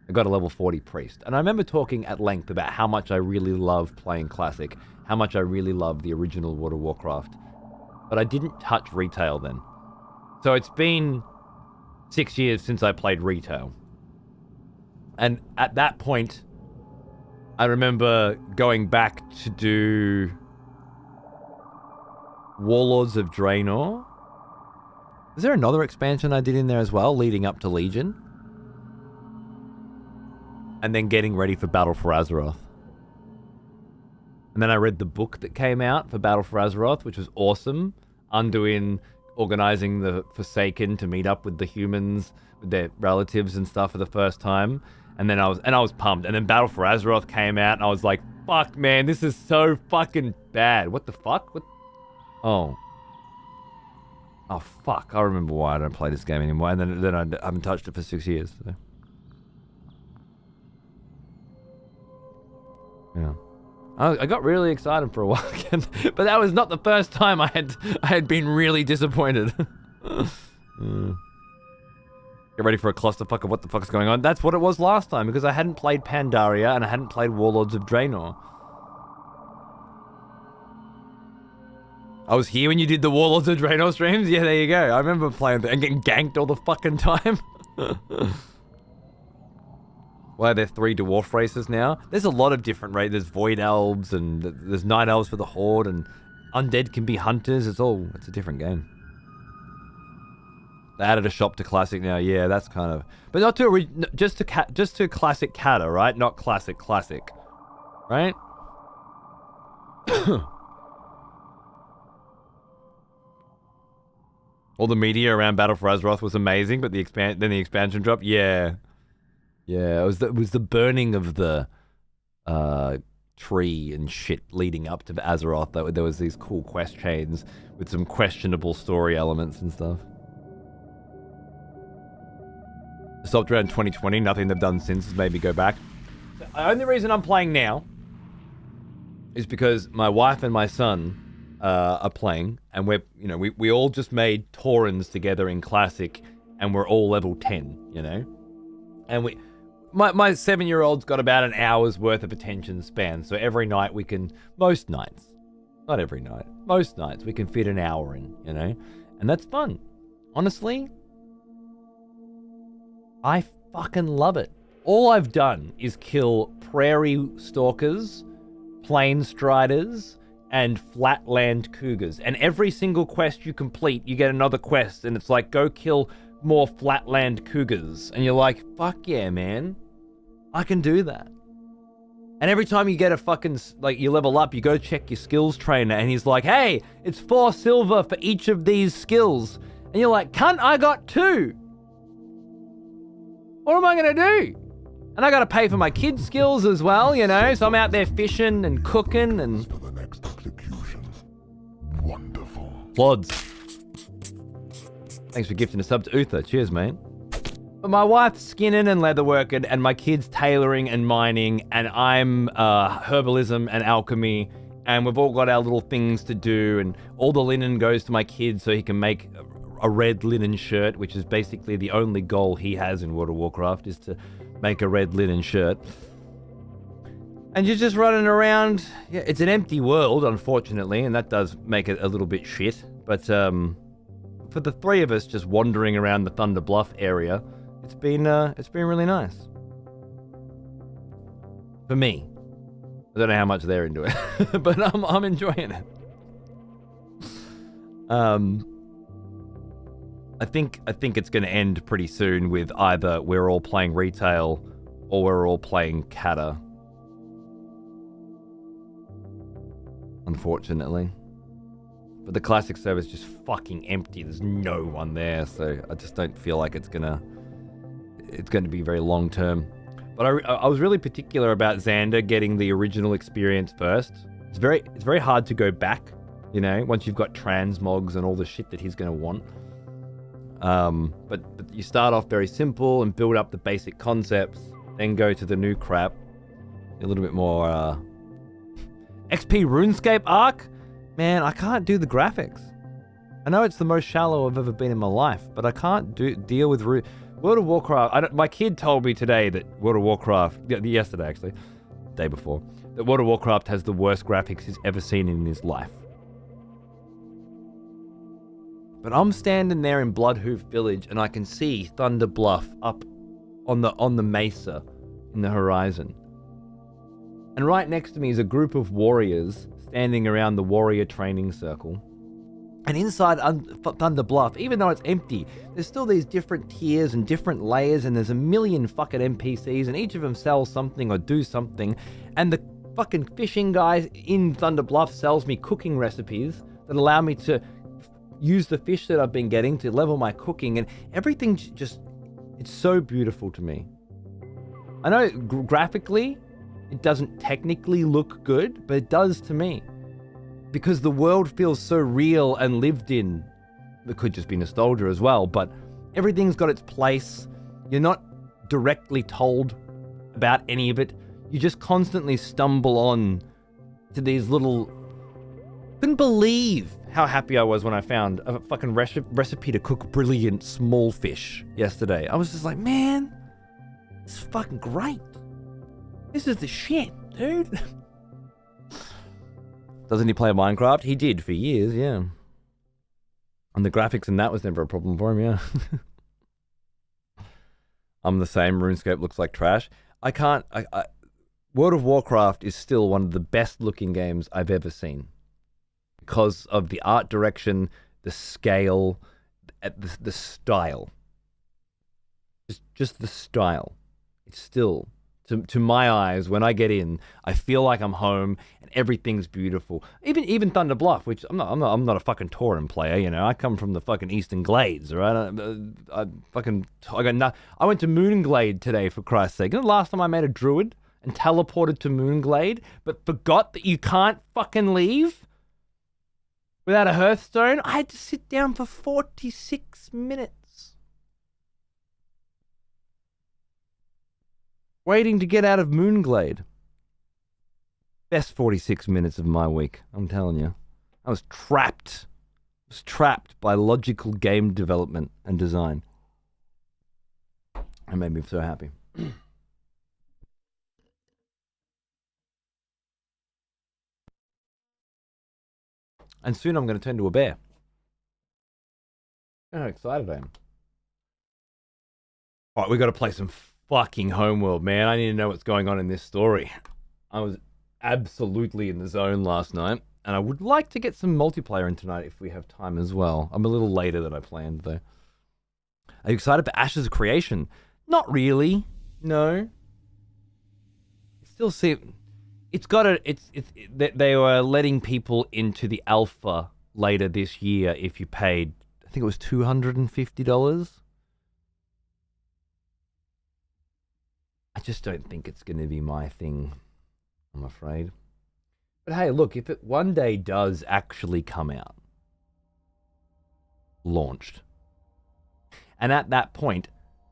I got a level 40 priest. And I remember talking at length about how much I really love playing Classic, how much I really love the original World of Warcraft. But I didn't touch retail then. So it's been 6 years since I played retail. And at that point, I remember going back to do Warlords of Draenor. Is there another expansion I did in there as well, leading up to Legion? And then getting ready for Battle for Azeroth. And then I read the book that came out for Battle for Azeroth, which was awesome. Undoing, organizing the Forsaken to meet up with the humans, with their relatives and stuff for the first time. And then I was pumped. And then Battle for Azeroth came out, and I was like, fuck, man, this is so fucking bad. What the fuck? What? Oh. Oh, fuck. I remember why I don't play this game anymore. And then I haven't touched it for 6 years. So. Yeah. I got really excited for a while again. But that was not the first time I had been really disappointed. Get ready for a clusterfuck of what the fuck's going on. That's what it was last time, because I hadn't played Pandaria and I hadn't played Warlords of Draenor. I was here when you did the Warlords of Draenor streams? Yeah, there you go. I remember playing and getting ganked all the fucking time. Why are there 3 dwarf races now? There's a lot of different races. There's Void Elves and there's Night Elves for the Horde and Undead can be Hunters. It's a different game. They added a shop to Classic now. Yeah, that's kind of... But not to... Just to Classic Kata, right? Not Classic. Right? All the media around Battle for Azeroth was amazing, but then the expansion dropped. Yeah. Yeah, it was the burning of the tree and shit leading up to Azeroth. There was these cool quest chains with some questionable story elements and stuff. Stopped around 2020. Nothing they've done since has made me go back. The only reason I'm playing now is because my wife and my son are playing, and we all just made Taurens together in Classic, and we're all level 10, and my 7-year-old's got about an hour's worth of attention span, so every night most nights, not every night, most nights we can fit an hour in, and that's fun. Honestly, I fucking love it. All I've done is kill prairie stalkers, plain striders, and flatland cougars. And every single quest you complete, you get another quest, and it's like, go kill more flatland cougars. And you're like, fuck yeah, man. I can do that. And every time you get a fucking, you level up, you go check your skills trainer, and he's like, hey, it's 4 silver for each of these skills. And you're like, cunt, I got 2. What am I gonna do? And I gotta pay for my kids' skills as well, so I'm out there fishing and cooking and... For the next execution. Wonderful. Plods. Thanks for gifting a sub to Uther. Cheers, mate. But my wife's skinning and leatherworking, and my kids tailoring and mining, and I'm herbalism and alchemy, and we've all got our little things to do, and all the linen goes to my kid so he can make a red linen shirt, which is basically the only goal he has in World of Warcraft, is to make a red linen shirt. And you're just running around. Yeah, it's an empty world, unfortunately, and that does make it a little bit shit. But for the 3 of us just wandering around the Thunder Bluff area, it's been really nice. For me. I don't know how much they're into it, but I'm enjoying it. I think it's going to end pretty soon with either we're all playing retail or we're all playing Kata. Unfortunately. But the Classic server is just fucking empty. There's no one there, so I just don't feel like it's going to be very long term. But I was really particular about Xander getting the original experience first. It's very hard to go back, once you've got transmogs and all the shit that he's going to want. But you start off very simple and build up the basic concepts, then go to the new crap. A little bit more, XP RuneScape Arc? Man, I can't do the graphics. I know it's the most shallow I've ever been in my life, but I can't deal with World of Warcraft. My kid told me today that World of Warcraft, yesterday actually, day before, that World of Warcraft has the worst graphics he's ever seen in his life. But I'm standing there in Bloodhoof Village and I can see Thunder Bluff up on the mesa in the horizon. And right next to me is a group of warriors standing around the warrior training circle. And inside Thunder Bluff, even though it's empty, there's still these different tiers and different layers, and there's a million fucking NPCs, and each of them sells something or do something. And the fucking fishing guy in Thunder Bluff sells me cooking recipes that allow me to use the fish that I've been getting to level my cooking, and everything it's so beautiful to me. I know graphically it doesn't technically look good, but it does to me. Because the world feels so real and lived in. It could just be nostalgia as well, but everything's got its place. You're not directly told about any of it. You just constantly stumble on to these little... Couldn't believe how happy I was when I found a fucking recipe to cook brilliant small fish yesterday. I was just like, man, this is fucking great. This is the shit, dude. Doesn't he play Minecraft? He did for years, yeah. And the graphics in that was never a problem for him, yeah. I'm the same. RuneScape looks like trash. World of Warcraft is still one of the best looking games I've ever seen. Because of the art direction, the scale, the style. Just the style. It's still... To my eyes, when I get in, I feel like I'm home and everything's beautiful. Even Thunder Bluff, which I'm not a fucking Tauren player, you know. I come from the fucking Eastern Glades, right? I went to Moonglade today, for Christ's sake. And the last time I made a druid and teleported to Moonglade, but forgot that you can't fucking leave without a Hearthstone, I had to sit down for 46 minutes. Waiting to get out of Moonglade. Best 46 minutes of my week, I'm telling you. I was trapped. I was trapped by logical game development and design. It made me so happy. And soon I'm going to turn to a bear. How excited I am. Alright, we got to play some fucking Homeworld, man. I need to know what's going on in this story. I was absolutely in the zone last night, and I would like to get some multiplayer in tonight if we have time as well. I'm a little later than I planned, though. Are you excited for Ashes of Creation? Not really. No. Still see... It's got a... They were letting people into the alpha later this year if you paid, I think it was $250. I just don't think it's going to be my thing, I'm afraid. But hey, look, if it one day does actually come out, launched, and at that point,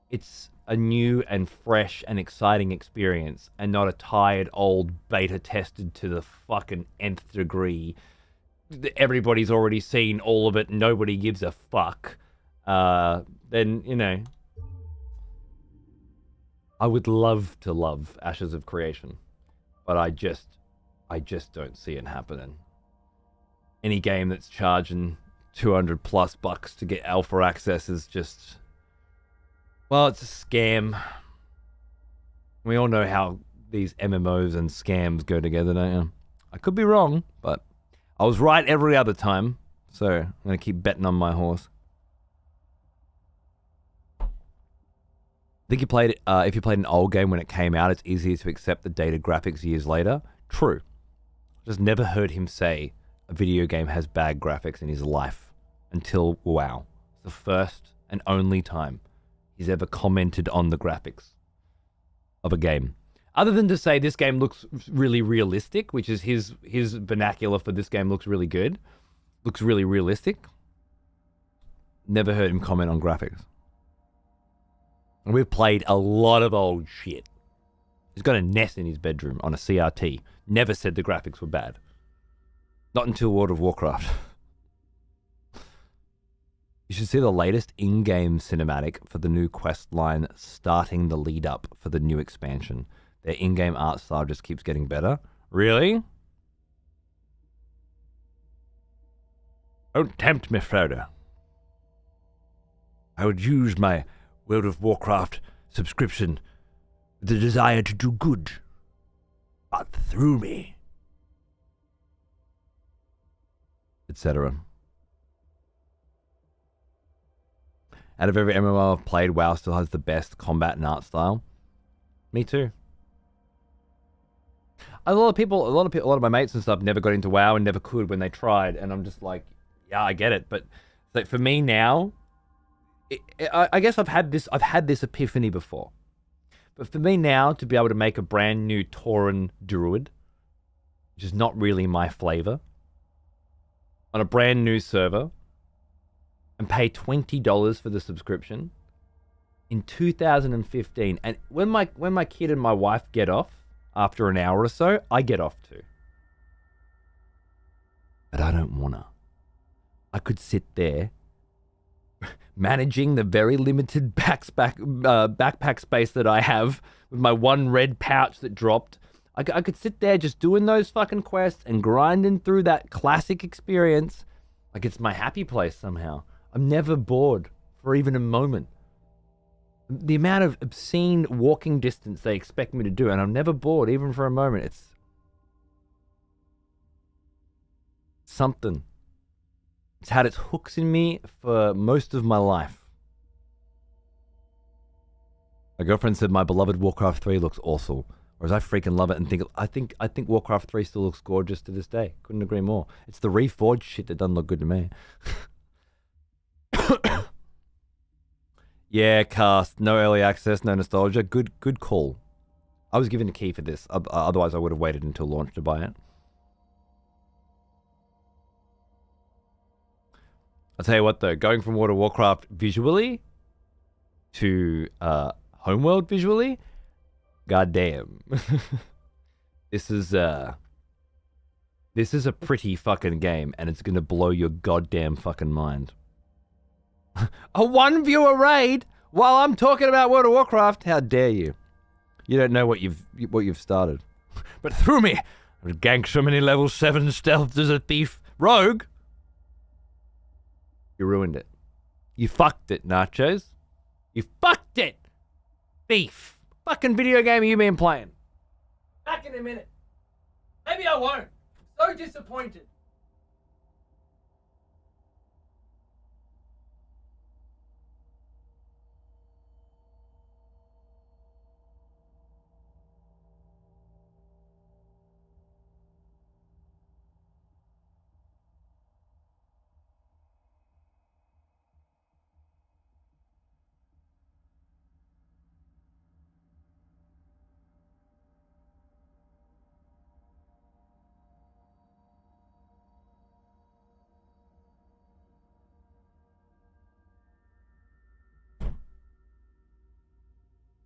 it's a new and fresh and exciting experience and not a tired old beta tested to the fucking nth degree. Everybody's already seen all of it, nobody gives a fuck. Then, you know... I would love to love Ashes of Creation, but I just don't see it happening. Any game that's charging $200+ to get alpha access is just, well, it's a scam. We all know how these MMOs and scams go together, don't you? I could be wrong, but I was right every other time, so I'm gonna keep betting on my horse. I think if you played an old game when it came out, it's easier to accept the dated graphics years later. True. Just never heard him say a video game has bad graphics in his life until WoW. It's the first and only time he's ever commented on the graphics of a game. Other than to say this game looks really realistic, which is his vernacular for this game looks really good. Looks really realistic. Never heard him comment on graphics. And we've played a lot of old shit. He's got a NES in his bedroom on a CRT. Never said the graphics were bad. Not until World of Warcraft. You should see the latest in-game cinematic for the new quest line starting the lead up for the new expansion. Their in-game art style just keeps getting better. Really? Don't tempt me, Frodo. I would use my World of Warcraft subscription with the desire to do good, but through me, etc. Out of every MMO I've played, WoW still has the best combat and art style. Me too. A lot of my mates and stuff never got into WoW and never could when they tried, and I'm just like, yeah, I get it, but like for me now. I guess I've had this epiphany before. But for me now, to be able to make a brand new Tauren druid, which is not really my flavor, on a brand new server, and pay $20 for the subscription in 2015. And when my kid and my wife get off after an hour or so, I get off too. But I don't wanna. I could sit there managing the very limited backpack space that I have with my one red pouch that dropped. I could sit there just doing those fucking quests and grinding through that classic experience like it's my happy place somehow. I'm never bored for even a moment. The amount of obscene walking distance they expect me to do, and I'm never bored even for a moment. It's something. It's had its hooks in me for most of my life. My girlfriend said my beloved Warcraft 3 looks awesome. Whereas I freaking love it and I think Warcraft 3 still looks gorgeous to this day. Couldn't agree more. It's the reforged shit that doesn't look good to me. Yeah, cast. No early access, no nostalgia. Good call. I was given a key for this. Otherwise, I would have waited until launch to buy it. I'll tell you what, though. Going from World of Warcraft visually to Homeworld visually, goddamn. This is a pretty fucking game, and it's gonna blow your goddamn fucking mind. A one viewer raid while I'm talking about World of Warcraft? How dare you? You don't know what you've started. But through me, I ganked so many level 7 stealths as a thief rogue. You ruined it. You fucked it, Nachos. You fucked it, thief. Fucking video game you been playing? Back in a minute. Maybe I won't. So disappointed.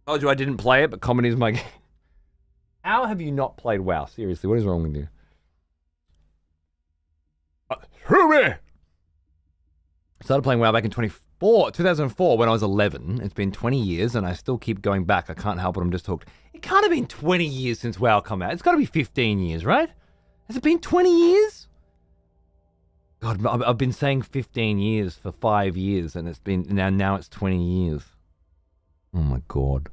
Told you I didn't play it, but comedy's my game. How have you not played WoW? Seriously, what is wrong with you? Screw me! I started playing WoW back in 2004 when I was 11. It's been 20 years and I still keep going back. I can't help it, I'm just hooked. It can't have been 20 years since WoW come out. It's got to be 15 years, right? Has it been 20 years? God, I've been saying 15 years for 5 years and it's been now it's 20 years. Oh my God.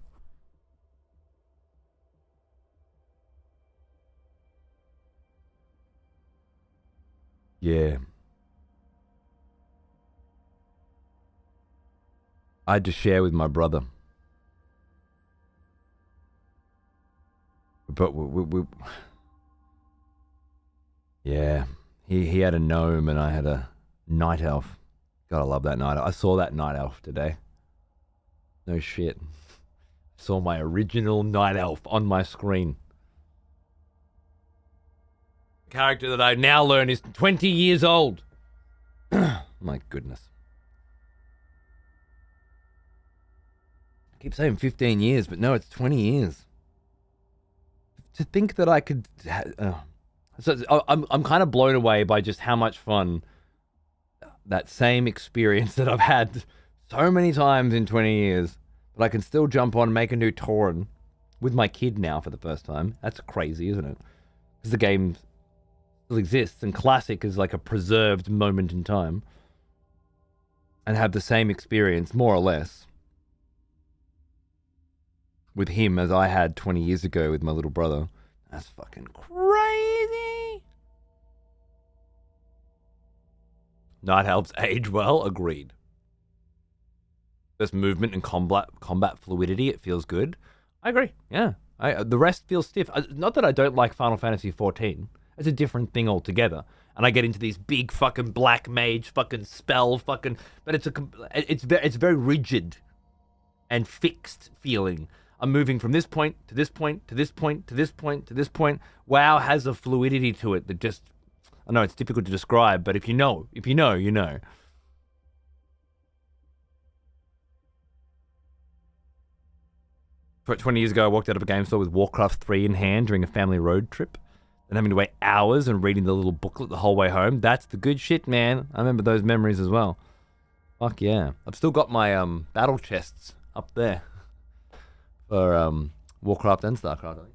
Yeah. I had to share with my brother. But yeah, he had a gnome and I had a night elf. God, I love that night elf. I saw that night elf today. No shit. Saw my original night elf on my screen. The character that I now learn is 20 years old. My goodness. I keep saying 15 years, but no, it's 20 years. To think that I could... I'm kind of blown away by just how much fun that same experience that I've had so many times in 20 years, but I can still jump on and make a new Tauren with my kid now for the first time. That's crazy, isn't it? Because the game still exists, and Classic is like a preserved moment in time, and have the same experience, more or less, with him as I had 20 years ago with my little brother. That's fucking crazy. Night elves age well, agreed. There's movement and combat fluidity, it feels good. I agree, yeah. The rest feels stiff. Not that I don't like Final Fantasy 14. It's a different thing altogether. And I get into these big fucking black mage fucking spell fucking... But it's very rigid and fixed feeling. I'm moving from this point to this point to this point to this point to this point. WoW has a fluidity to it that just... I know it's difficult to describe, but if you know, you know. 20 years ago, I walked out of a game store with Warcraft 3 in hand during a family road trip. And having to wait hours and reading the little booklet the whole way home. That's the good shit, man. I remember those memories as well. Fuck yeah. I've still got my battle chests up there. For Warcraft and StarCraft, I think.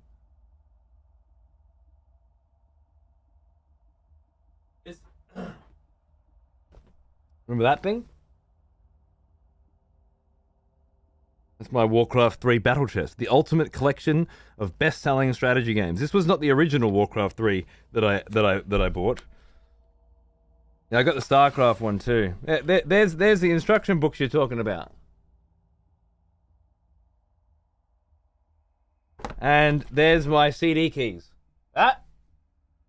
Remember that thing? That's my Warcraft 3 battle chest, the ultimate collection of best-selling strategy games. This was not the original Warcraft 3 that I bought. Yeah, I got the StarCraft one too. There's the instruction books you're talking about. And there's my CD keys. Ah!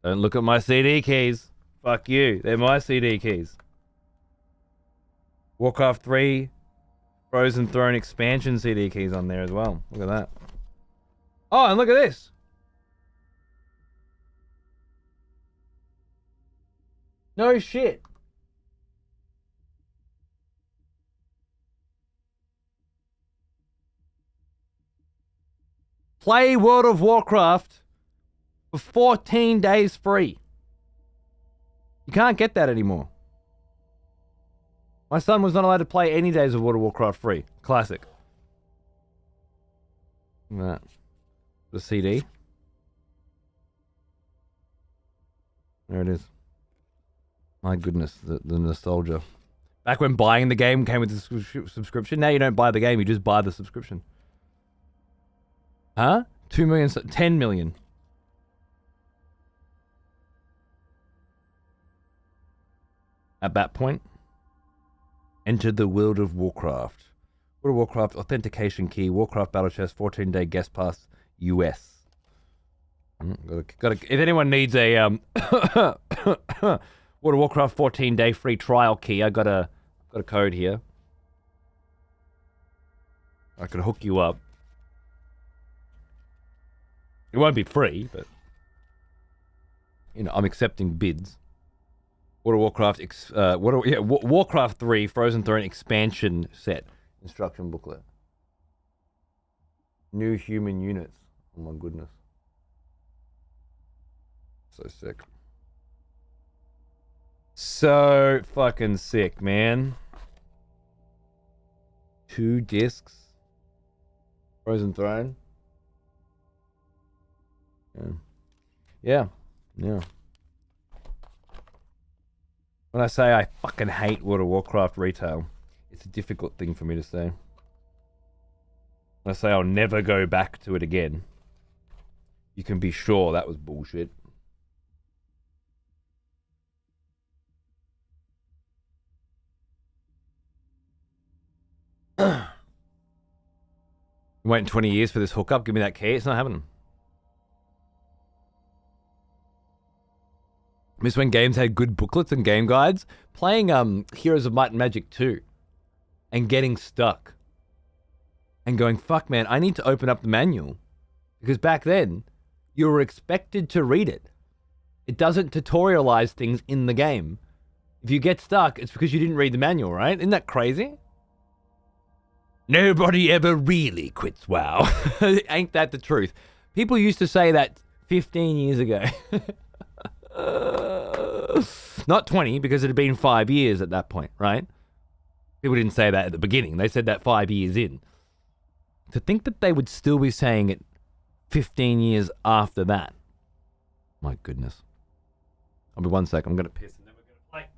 Don't look at my CD keys. Fuck you. They're my CD keys. Warcraft 3 Frozen Throne expansion CD keys on there as well. Look at that. Oh, and look at this. No shit. Play World of Warcraft for 14 days free. You can't get that anymore. My son was not allowed to play any days of World of Warcraft free. Classic. That. The CD. There it is. My goodness, the nostalgia. Back when buying the game came with the subscription. Now you don't buy the game, you just buy the subscription. Huh? 2 million, 10 million. At that point, enter the world of Warcraft. World of Warcraft authentication key, Warcraft Battle Chest, 14-day guest pass, US. If anyone needs a World of Warcraft 14-day free trial key, I got a code here. I could hook you up. It won't be free, but you know, I'm accepting bids. World of Warcraft, Warcraft 3 Frozen Throne expansion set instruction booklet. New human units. Oh my goodness. So sick. So fucking sick, man. 2 discs. Frozen Throne. Yeah. When I say I fucking hate World of Warcraft retail, it's a difficult thing for me to say. When I say I'll never go back to it again, you can be sure that was bullshit. Waiting 20 years for this hookup, give me that key, it's not happening. Miss when games had good booklets and game guides. Playing Heroes of Might and Magic 2 and getting stuck and going, fuck man, I need to open up the manual. Because back then, you were expected to read it. It doesn't tutorialize things in the game. If you get stuck, it's because you didn't read the manual, right? Isn't that crazy? Nobody ever really quits WoW. Ain't that the truth? People used to say that 15 years ago. Not 20, because it had been 5 years at that point, right? People didn't say that at the beginning. They said that 5 years in. To think that they would still be saying it 15 years after that. My goodness. I'll be 1 sec. I'm going to piss and then we're going to play.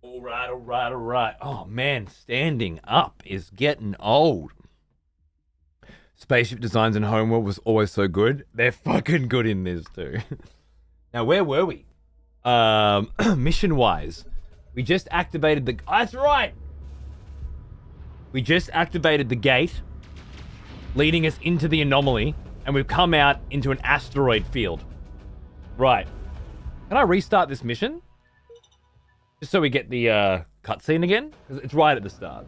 All right. Oh, man, standing up is getting old. Spaceship designs in Homeworld was always so good. They're fucking good in this, too. Now, where were we? Mission-wise. We just activated the... Oh, that's right! We just activated the gate, leading us into the anomaly, and we've come out into an asteroid field. Right. Can I restart this mission? Just so we get the cutscene again? Because it's right at the start.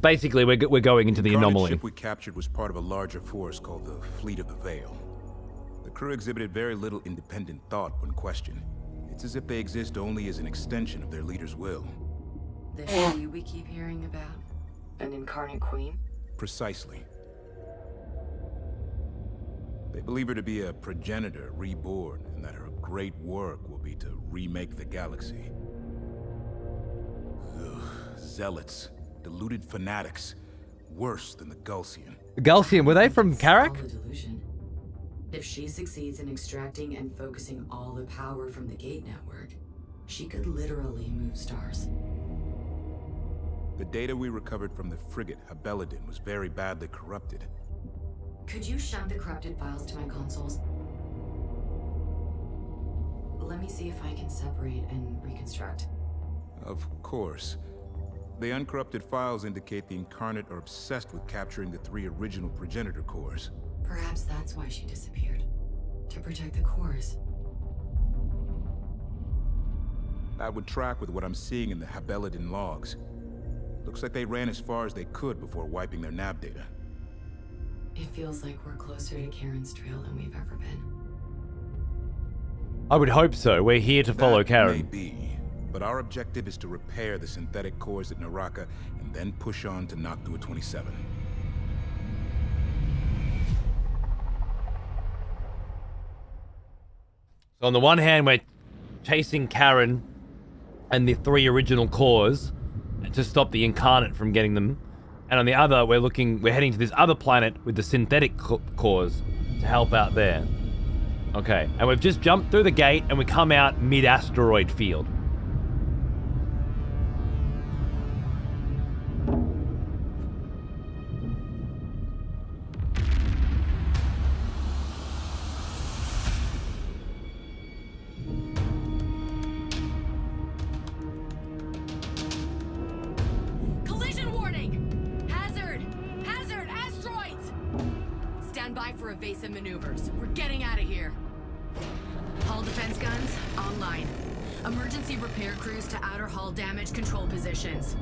Basically, we're going into the anomaly. The ship we captured was part of a larger force called the Fleet of the Veil. The crew exhibited very little independent thought when questioned. It's as if they exist only as an extension of their leader's will. The she we keep hearing about? An incarnate queen? Precisely. They believe her to be a progenitor reborn, and that her great work will be to remake the galaxy. Ugh, zealots. Deluded fanatics, worse than the Gulsian. The Gulsian, were they from Karak? All a delusion. If she succeeds in extracting and focusing all the power from the Gate Network, she could literally move stars. The data we recovered from the frigate Habeladin was very badly corrupted. Could you shunt the corrupted files to my consoles? Let me see if I can separate and reconstruct. Of course. The uncorrupted files indicate the Incarnate are obsessed with capturing the 3 original progenitor cores. Perhaps that's why she disappeared. To protect the cores. That would track with what I'm seeing in the Habeladin logs. Looks like they ran as far as they could before wiping their nav data. It feels like we're closer to Karen's trail than we've ever been. I would hope so. We're here to follow Karen. May be, but our objective is to repair the synthetic cores at Naraka and then push on to Noctua 27. So on the one hand, we're chasing Karen and the 3 original cores to stop the Incarnate from getting them. And on the other, we're heading to this other planet with the synthetic cores to help out there. Okay, and we've just jumped through the gate and we come out mid-asteroid field. Collision warning! Hazard, asteroids! Stand by for evasive maneuvers. We're getting out of here. Hull defense guns online. Emergency repair crews to outer hull damage control positions.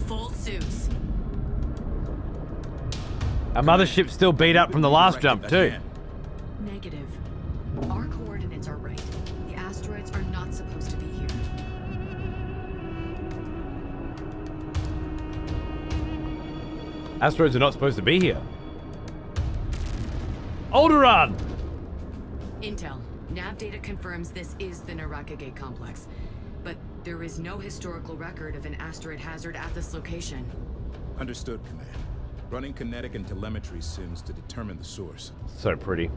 Full suits. Our mothership's still beat up from the last jump too. Negative. Our coordinates are right. The asteroids are not supposed to be here. Asteroids are not supposed to be here. Alderaan! Intel. Nav data confirms this is the Naraka Gate complex. But there is no historical record of an asteroid hazard at this location. Understood, Command. Running kinetic and telemetry sims to determine the source. So pretty.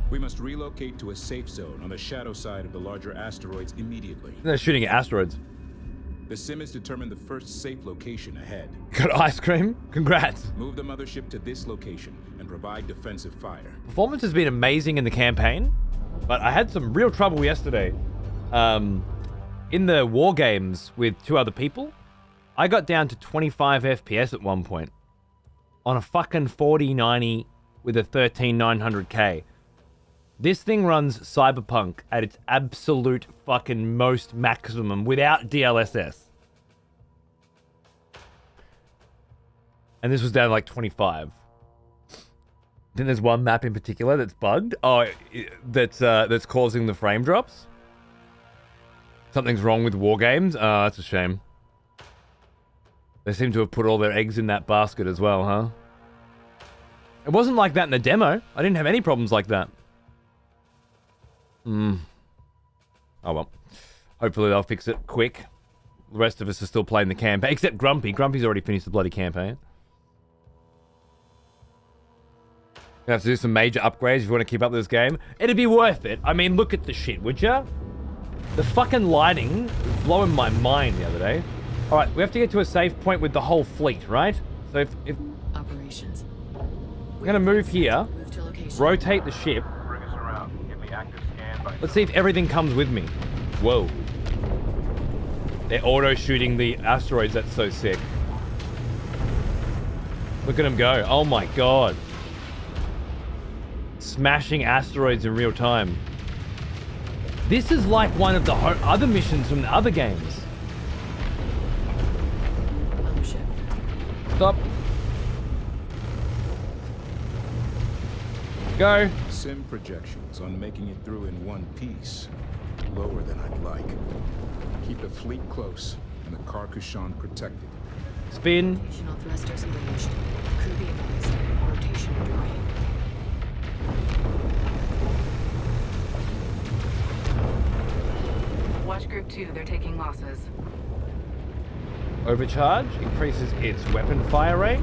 We must relocate to a safe zone on the shadow side of the larger asteroids immediately. They're shooting at asteroids. The sim has determined the first safe location ahead. Got ice cream? Congrats. Move the mothership to this location and provide defensive fire. Performance has been amazing in the campaign, but I had some real trouble yesterday. In the war games with 2 other people, I got down to 25 FPS at one point on a fucking 4090 with a 13900K. This thing runs Cyberpunk at its absolute fucking most maximum without DLSS. And this was down to like 25. I think there's one map in particular that's bugged. Oh, that's causing the frame drops. Something's wrong with war games. Oh, that's a shame. They seem to have put all their eggs in that basket as well, huh? It wasn't like that in the demo. I didn't have any problems like that. Oh well. Hopefully they'll fix it quick. The rest of us are still playing the campaign. Except Grumpy. Grumpy's already finished the bloody campaign. You have to do some major upgrades if you want to keep up with this game. It'd be worth it. I mean, look at the shit, would ya? The fucking lighting was blowing my mind the other day. Alright, we have to get to a safe point with the whole fleet, right? So So if Operations. I'm gonna move here, Move to location. rotate the ship. Bring us around. Give me active scan by... Let's see if everything comes with me. Whoa. They're auto-shooting the asteroids. That's so sick. Look at them go. Oh my god. Smashing asteroids in real time. This is like one of the other missions from the other games. Mothership. Stop. Go. Sim projections on making it through in one piece. Lower than I'd like. Keep the fleet close and the Carcasson protected. Spin. Rotational thrusters engaged. Crew be advised. Rotation underway. Watch Group 2. They're taking losses. Overcharge increases its weapon fire rate.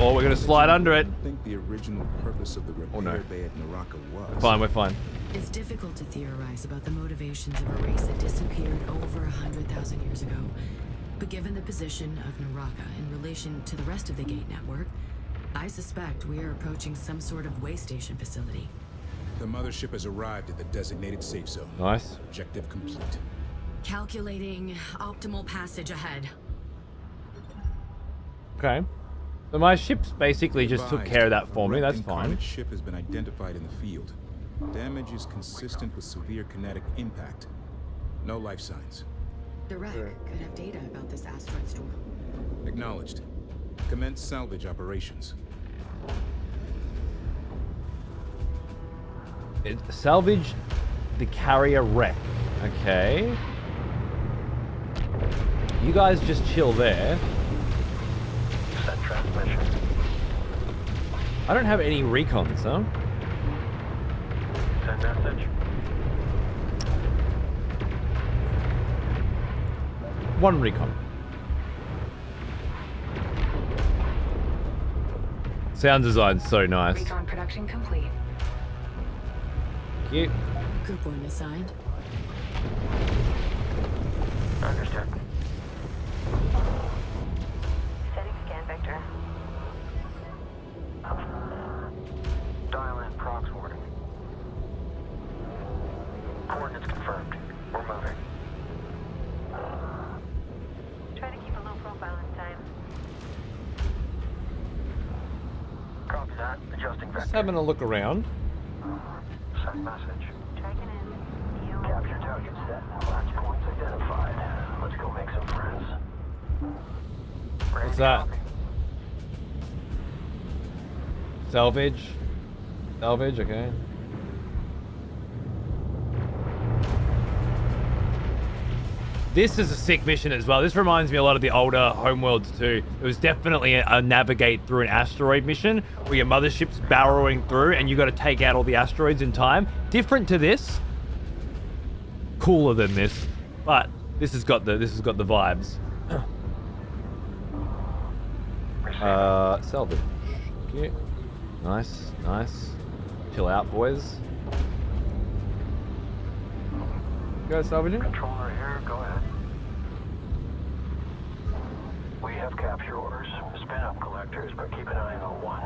Oh, we're gonna slide under it. I think the original purpose of the repair no. bay at Naraka was... Fine, we're fine. It's difficult to theorize about the motivations of a race that disappeared over 100,000 years ago. But given the position of Naraka in relation to the rest of the Gate network, I suspect we are approaching some sort of way station facility. The mothership has arrived at the designated safe zone. Nice. Objective complete. Calculating optimal passage ahead. Okay. So my ship's basically just took care of that for me. That's fine. Incarnate ship has been identified in the field. Damage is consistent with severe kinetic impact. No life signs. The wreck could have data about this asteroid storm. Acknowledged. Commence salvage operations. Salvage the carrier wreck. Okay. You guys just chill there. Send transmission. I don't have any recons, huh? Send message. One recon. Sound design's so nice. Recon production complete. Cute. Group 1 assigned. Understood. Setting scan vector. Dial in prox warning. Coordinates confirmed. We're moving. Try to keep a low profile this time. Copy that. Adjusting Just vector. having a look around. Send message. Tracking in. You. Capture target set. Launch points identified. Let's go make some friends. Ready What's to that? copy. Salvage. Salvage, okay. This is a sick mission as well. This reminds me a lot of the older Homeworlds too. It was definitely a navigate through an asteroid mission where your mothership's barreling through and you got to take out all the asteroids in time. Different to this. Cooler than this, but this has got the vibes. Salvage. Cute. Nice, nice. Chill out, boys. Go salvaging. Controller here, go ahead. We have capture orders. Spin up collectors, but keep an eye on one.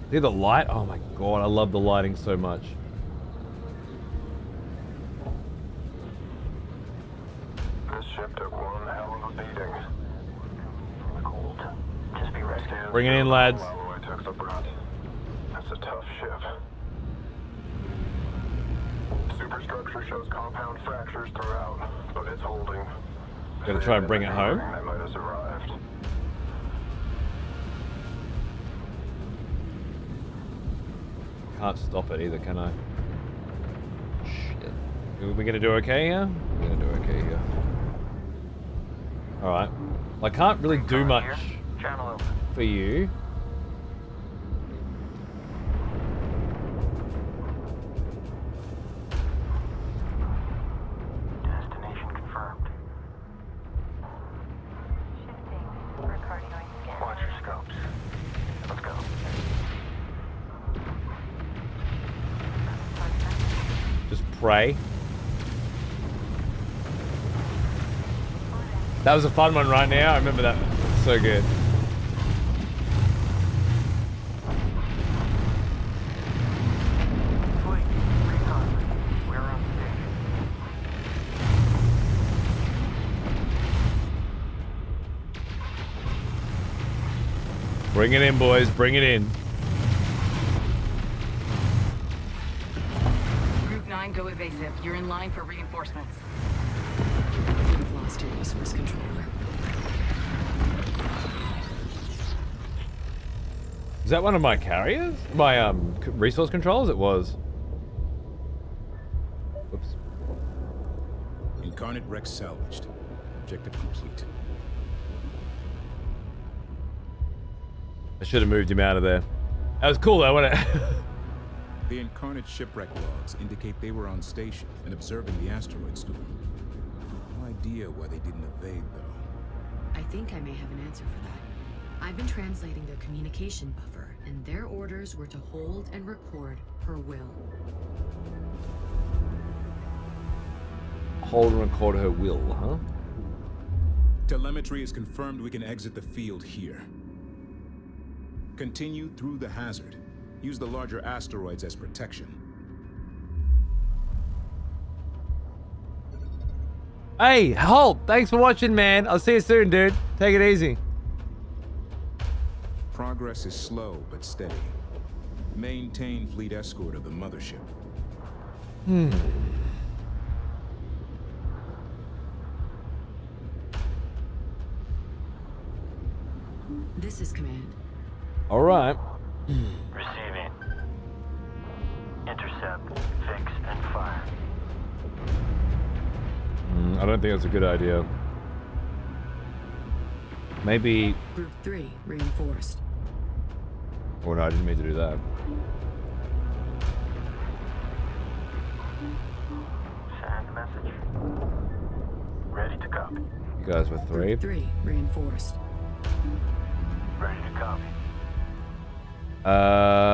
See the light? Oh my god, I love the lighting so much. This ship took one hell of a beating. From the cold. Just be ready. Bring it in, lads. Alloway took the brunt. That's a tough ship. Superstructure shows compound fractures throughout, but it's holding. Gonna try and bring it home. That might have survived. Can't stop it either, can I? Shit. Are we gonna do okay here? We're gonna do okay here. Alright. I can't really do much Channel open. for you. Destination confirmed. Shifting. Recordioid scan. Watch your scopes. Let's go. Just pray. That was a fun one right now. I remember that. So good. Fleet, recon. We're on station. Bring it in, boys. Bring it in. Group 9, go evasive. You're in line for reinforcements. You've lost your resource controller. Is that one of my carriers? My resource controls? It was. Whoops. Incarnate Rex salvaged. Objective complete. I should have moved him out of there. That was cool though, wasn't it? The Incarnate shipwreck logs indicate they were on station and observing the asteroid storm. No idea why they didn't evade, though. I think I may have an answer for that. I've been translating their communication buffer, and their orders were to hold and record her will. Hold and record her will, huh? Telemetry has confirmed we can exit the field here. Continue through the hazard. Use the larger asteroids as protection. Hey, Holt, thanks for watching, man. I'll see you soon, dude. Take it easy. Progress is slow but steady. Maintain fleet escort of the mothership. This is command. All right. Receiving. Intercept, fix, and fire. I don't think that's a good idea. Maybe. Group 3, reinforced. Oh no, I didn't mean to do that. Send message. Ready to copy. You guys were 3. Group 3, reinforced. Ready to copy.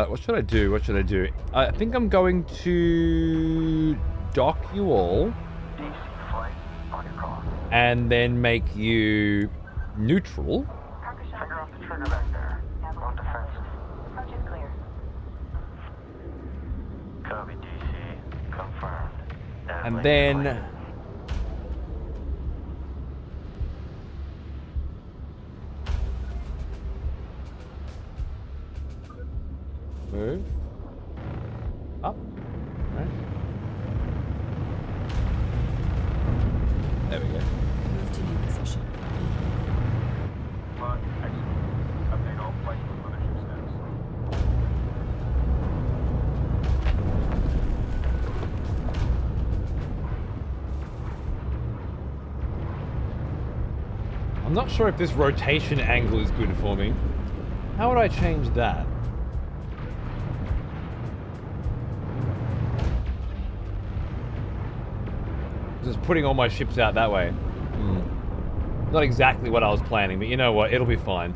What should I do? What should I do? I think I'm going to dock you all DC flight on your call. and then make you neutral. Figure off the trigger back there. On defensive. Approach is clear. Copy DC. Confirmed. And laser then flight. move up. Right. There we go. Move to new position. Log, excellent. Update all flights with mothership status. I'm not sure if this rotation angle is good for me. How would I change that? Just putting all my ships out that way. Not exactly what I was planning, but you know what? It'll be fine.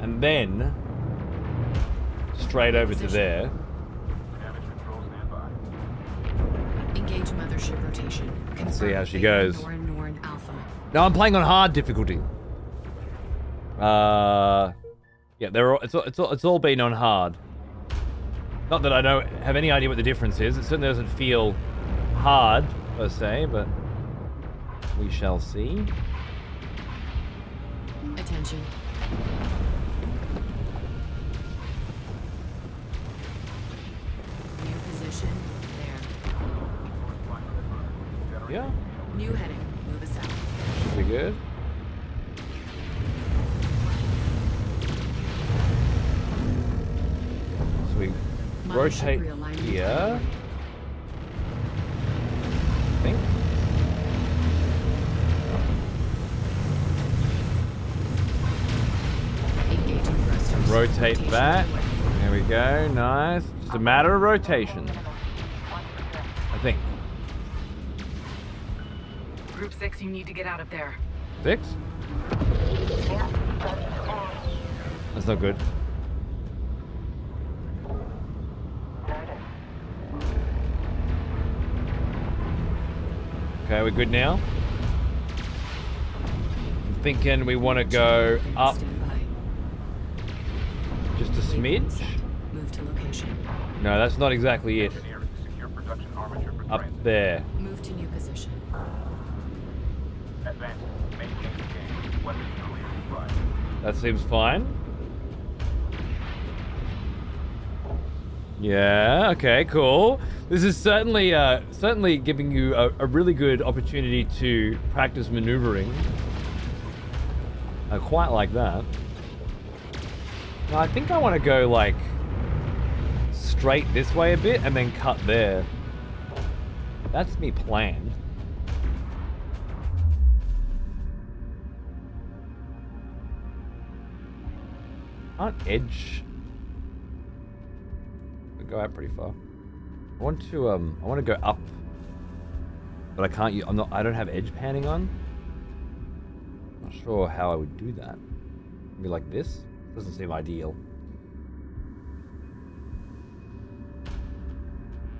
And then straight over to there. Damage control standby. Engage mothership rotation. Let's see how she Confirm goes. Norn Alpha. No, I'm playing on hard difficulty. Yeah, it's all been on hard. Not that I don't have any idea what the difference is. It certainly doesn't feel hard per se, but we shall see. Attention. New position. There. Yeah, New heading. Move us out. should be good. So we rotate realignment here. I think. Engaging thrusters. Rotate Rotation that. underway. There we go. Nice. Just a matter of rotation, I think. Group 6, you need to get out of there. 6? That's not good. Okay, we're good now. thinking we want to go up Standby. just a Waypoint smidge. set. Move to location. No, that's not exactly it. Secure production armature for Up there. Move to new position. Advance. Maintain the game. Weapons clear. That seems fine. Yeah, okay, cool. This is certainly certainly giving you a really good opportunity to practice maneuvering. I quite like that. Now, I think I want to go like straight this way a bit and then cut there. That's me plan. Can't edge. Go out pretty far. I want to go up, but I can't. I don't have edge panning on. Not sure how I would do that. Maybe like this. Doesn't seem ideal.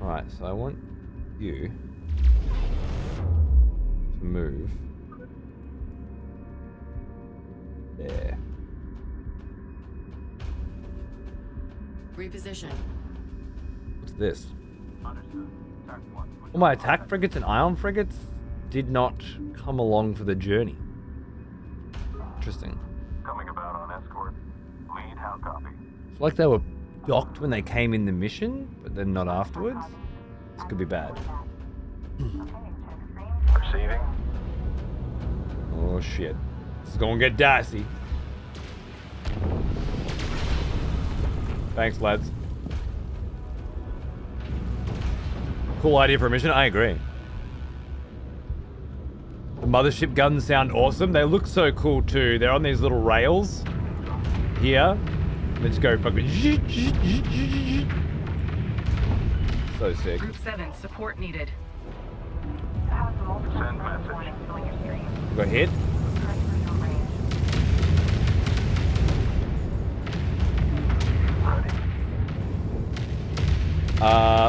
All right, so I want you to move there. Reposition. What's this? Well, my attack frigates and ion frigates did not come along for the journey. Interesting. Coming about on escort. Lead, how copy? It's like they were docked when they came in the mission, but then not afterwards. This could be bad. Receiving. Oh shit. This is gonna get dicey. Thanks, lads. Cool idea for a mission, I agree. The mothership guns sound awesome. They look so cool too. They're on these little rails here. Let's go fucking. So sick. Group 7, support needed. Send message. Got hit. Ready.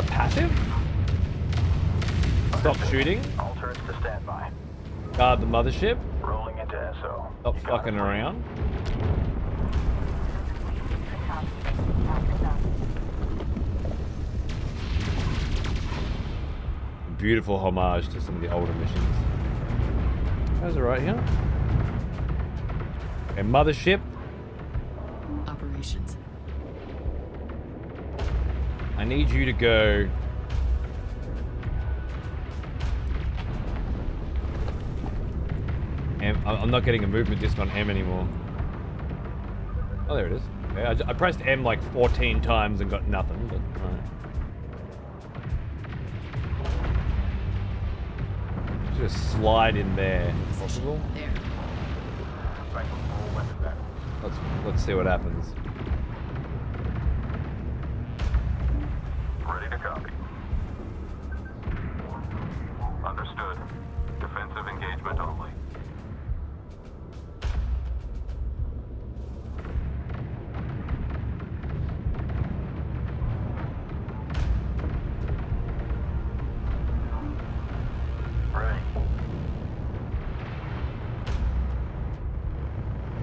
Passive? Stop shooting. All turrets to standby. Guard the mothership. Rolling into SO. Stop fucking around. Beautiful homage to some of the older missions. How's it right here? Okay, mothership. Operations. I need you to go. I'm not getting a movement disc on M anymore. Oh, there it is. Okay, I pressed M like 14 times and got nothing, but alright. Just slide in there if possible. There. Let's see what happens. Ready to copy. Understood. Defensive engagement only. Ready.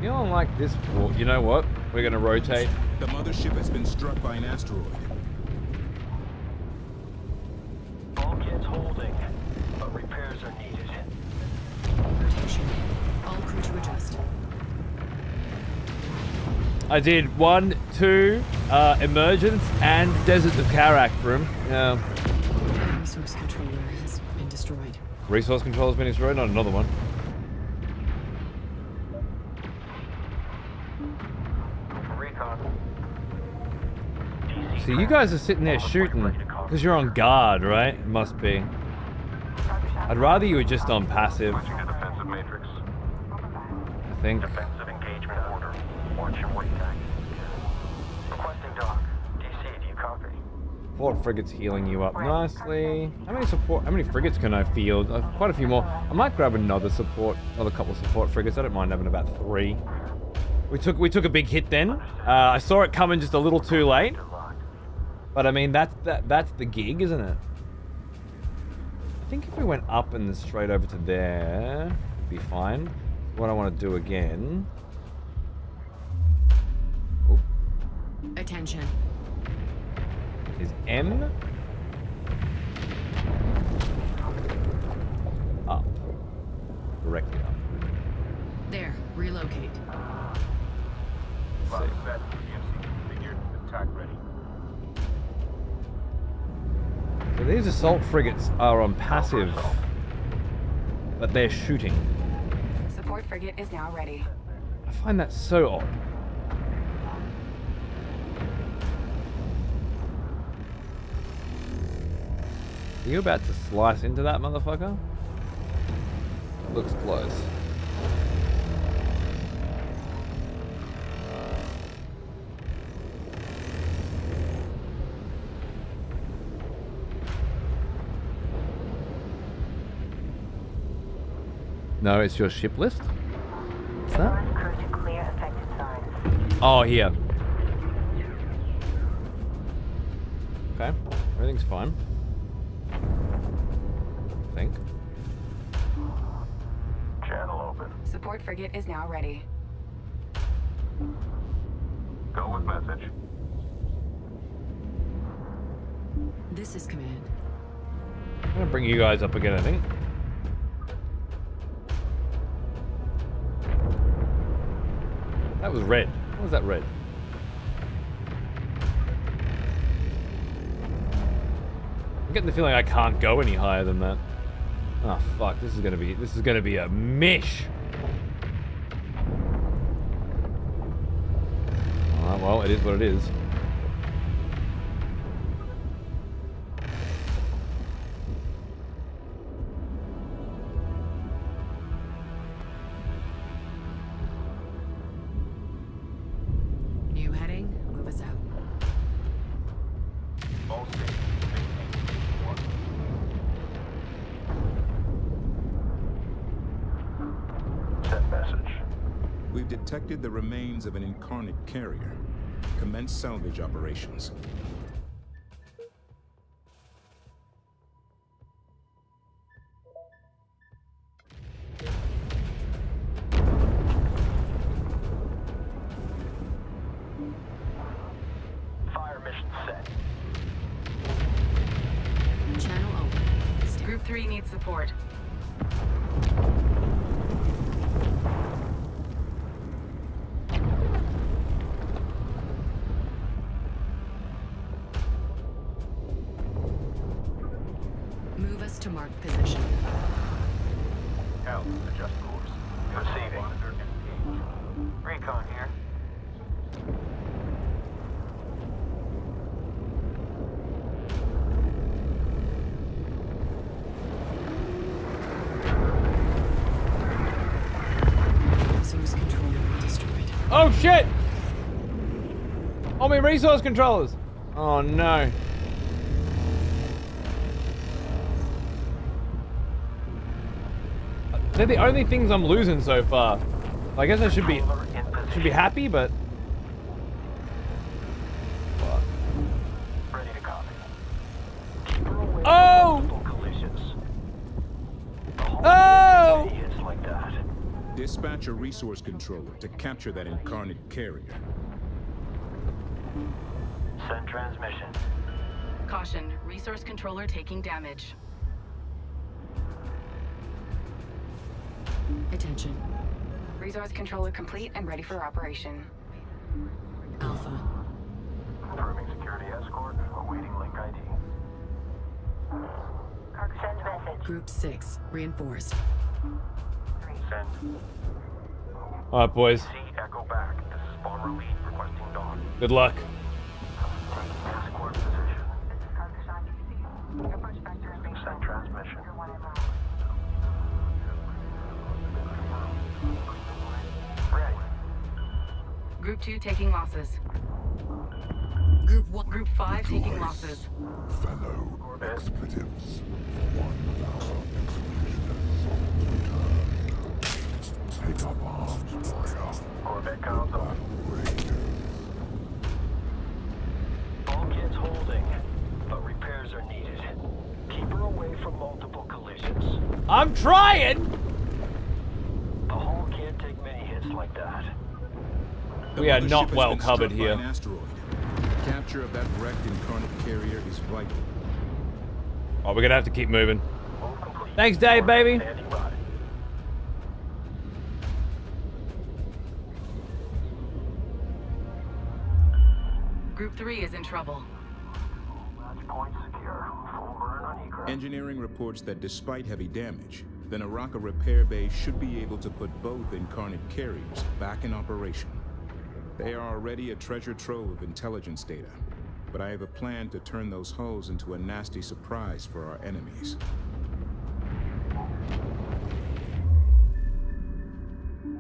You don't like this. Well, you know what? We're gonna rotate. The mothership has been struck by an asteroid. Bulkheads holding, but repairs are needed. Rotation. All crew to adjust. I did 1, 2, emergence and Desert of Karak room. Yeah. Resource controller has been destroyed. Resource control has been destroyed. Not another one. Recon. See, you guys are sitting there shooting because you're on guard, right? It must be. I'd rather you were just on passive. Switching to defensive matrix. I think. Defensive engagement order. Watch your weight tank. Requesting dock. DC, do you copy? Support frigates healing you up nicely. How many frigates can I field? Quite a few more. I might grab another couple of support frigates. I don't mind having about 3. We took a big hit then. I saw it coming just a little too late. But I mean, that's the gig, isn't it? I think if we went up and then straight over to there, it'd be fine. what I want to do again. Attention. Is M up. Directly up. There, relocate. Let's see. That EMC configured. Attack ready. So these assault frigates are on passive, but they're shooting. Support frigate is now ready. I find that so odd. Are you about to slice into that motherfucker? Looks close. No, it's your ship list? What's that? Advise crew to clear affected zones. Oh, here. Okay, everything's fine. I think. Channel open. Support frigate is now ready. Go with message. This is command. I'm gonna bring you guys up again, I think. That was red. What was that red? I'm getting the feeling I can't go any higher than that. Oh fuck, this is gonna be a mish. Oh, well, it is what it is. New heading, move us out. All stations maintain one. Send message. We've detected the remains of an incarnate carrier. Commence salvage operations. Fire mission set. Channel open. Group 3 needs support. Move us to marked position. Out. Adjust course. Receiving. Monitor engage. Recon here. Source controller destroyed. Oh shit! Oh, my resource controllers! Oh no. They're the only things I'm losing so far. I guess I should be happy, but fuck. Ready to copy. Keep her away Oh! from multiple collisions. The whole Oh! city is like that. Dispatch a resource controller to capture that incarnate carrier. Send transmission. Caution, resource controller taking damage. Attention. Resource controller complete and ready for operation. Alpha. Confirming security escort. Awaiting link ID. Send message. Group 6, reinforced. Send. Alright, boys. See echo back. This is bomber lead requesting dawn. Good luck. Taking escort position. This is Karkashan UC. Approach vector is being Send transmission. You're 1 mile. Ready. Group 2 taking losses. Group 1. Group 5 taking losses. Fellow expletives. One of our expeditioners returned. Take up arms, warrior. Corvette comms on. Raiders. Bulkhead's holding, but repairs are needed. Keep her away from multiple collisions. I'm trying! The hull can't that. The We are mothership not has well been covered struck by here. an asteroid. Capture of that wrecked incarnate carrier is vital. Oh, we're gonna have to keep moving. Move complete. Thanks, Dave, baby. Standing by. Group 3 is in trouble. Launch point secure. Full burn on egress. Engineering reports that despite heavy damage, the Naraka repair bay should be able to put both incarnate carriers back in operation. They are already a treasure trove of intelligence data, but I have a plan to turn those hulls into a nasty surprise for our enemies.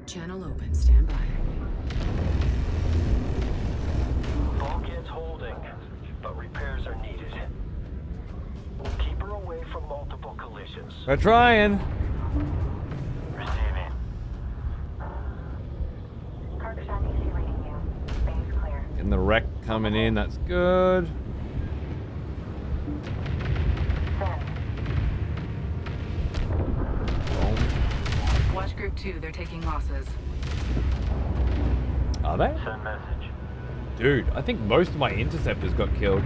Channel open. Stand by. Bulkhead's holding, but repairs are needed. Keep her away from multiple collisions. We're trying. Receiving. Karkashan EC reading you. Base clear. Getting the wreck coming in. That's good. Send. Watch Group 2, they're taking losses. Are they? Send message. Dude, I think most of my interceptors got killed.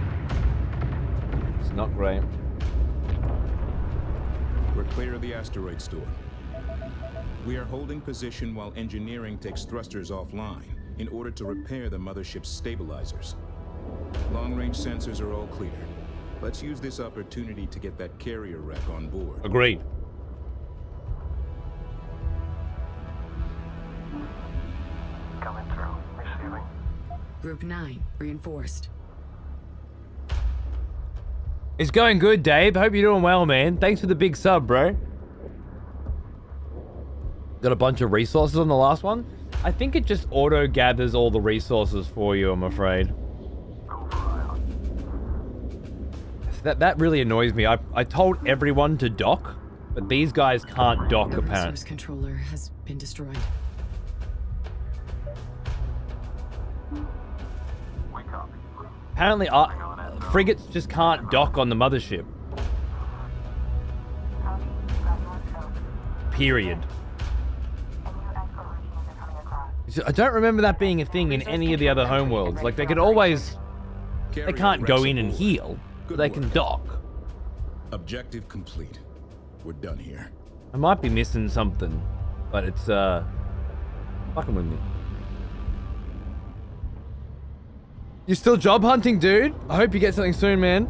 It's not great. We're clear of the asteroid store. We are holding position while engineering takes thrusters offline in order to repair the mothership's stabilizers. Long-range sensors are all clear. Let's use this opportunity to get that carrier wreck on board. Agreed. Coming through. Receiving. Group 9 reinforced. It's going good, Dave. Hope you're doing well, man. Thanks for the big sub, bro. Got a bunch of resources on the last one. I think it just auto-gathers all the resources for you, I'm afraid. That really annoys me. I told everyone to dock, but these guys can't dock, The apparently. resource controller has been destroyed. We copy. Apparently, frigates just can't dock on the mothership. Copy. Gradual scope. Period. And new explorations are coming across. I don't remember that being a thing in any of the other homeworlds. Like, they could always... They Carrier can't go wrecks in and aboard. heal, but Good they can work. dock. Objective complete. We're done here. I might be missing something, but it's, fucking with me. You still job hunting, dude? I hope you get something soon, man.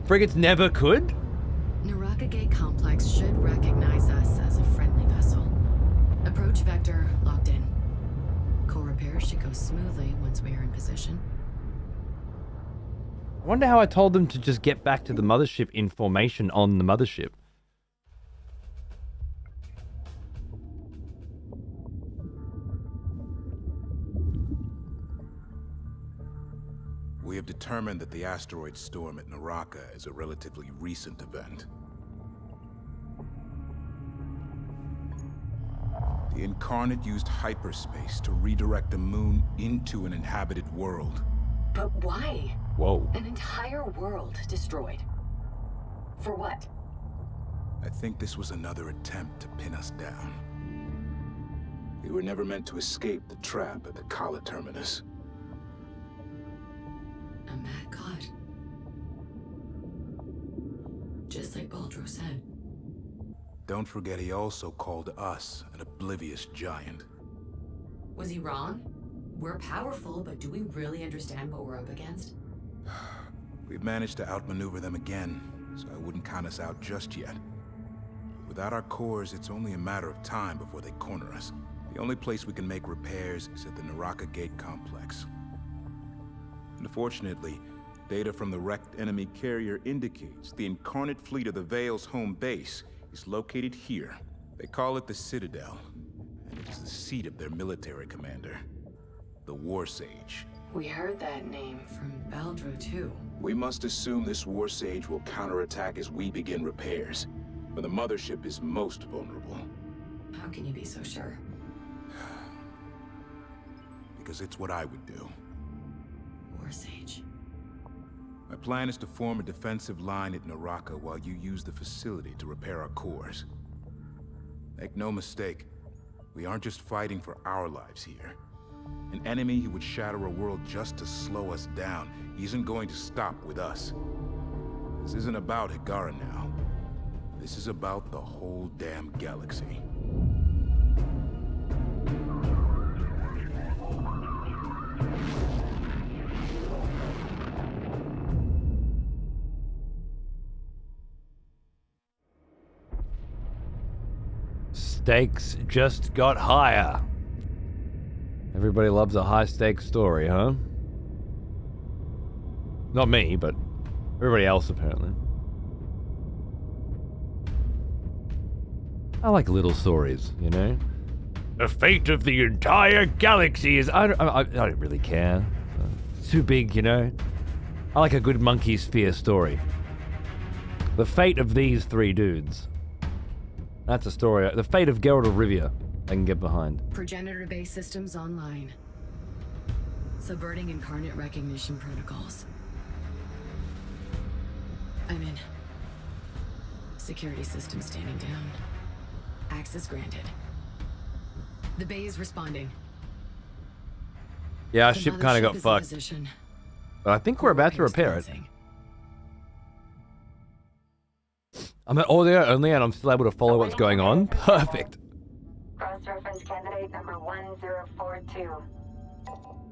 Frigates never could? Naraka Gate Complex should recognize us as a friendly vessel. Approach vector locked in. Core repair should go smoothly once we are in position. I wonder how I told them to just get back to the mothership in formation on the mothership. We have determined that the asteroid storm at Naraka is a relatively recent event. The Incarnate used hyperspace to redirect the moon into an inhabited world. But why? Whoa. An entire world destroyed. For what? I think this was another attempt to pin us down. We were never meant to escape the trap at the Kala terminus. A mad god. Just like Baldro said. Don't forget he also called us an oblivious giant. Was he wrong? We're powerful, but do we really understand what we're up against? We've managed to outmaneuver them again, so I wouldn't count us out just yet. Without our cores, it's only a matter of time before they corner us. The only place we can make repairs is at the Naraka Gate complex. Unfortunately, data from the wrecked enemy carrier indicates the Incarnate fleet of the Veil's home base is located here. They call it the Citadel, and it is the seat of their military commander, the War Sage. We heard that name. From Baldro, too. We must assume this War Sage will counterattack as we begin repairs, but the mothership is most vulnerable. How can you be so sure? Because it's what I would do. War Sage. My plan is to form a defensive line at Naraka while you use the facility to repair our cores. Make no mistake, We aren't just fighting for our lives here. An enemy who would shatter a world just to slow us down isn't going to stop with us. This isn't about Higara now. This is about the whole damn galaxy. Stakes just got higher. Everybody loves a high-stakes story, huh? Not me, but everybody else, apparently. I like little stories, you know? The fate of the entire galaxy is... I don't really care. It's too big, you know? I like a good monkey sphere story. The fate of these three dudes. That's a story. The fate of Geralt of Rivia, I can get behind. Progenitor-based systems online. Subverting incarnate recognition protocols. I'm in. Security system standing down. Access granted. The bay is responding. Yeah, our The ship kind of mothership got is in fucked. position. But I think we're about to repair it. I'm at audio only and I'm still able to follow what's going on. Perfect. Cross-reference candidate number 1042.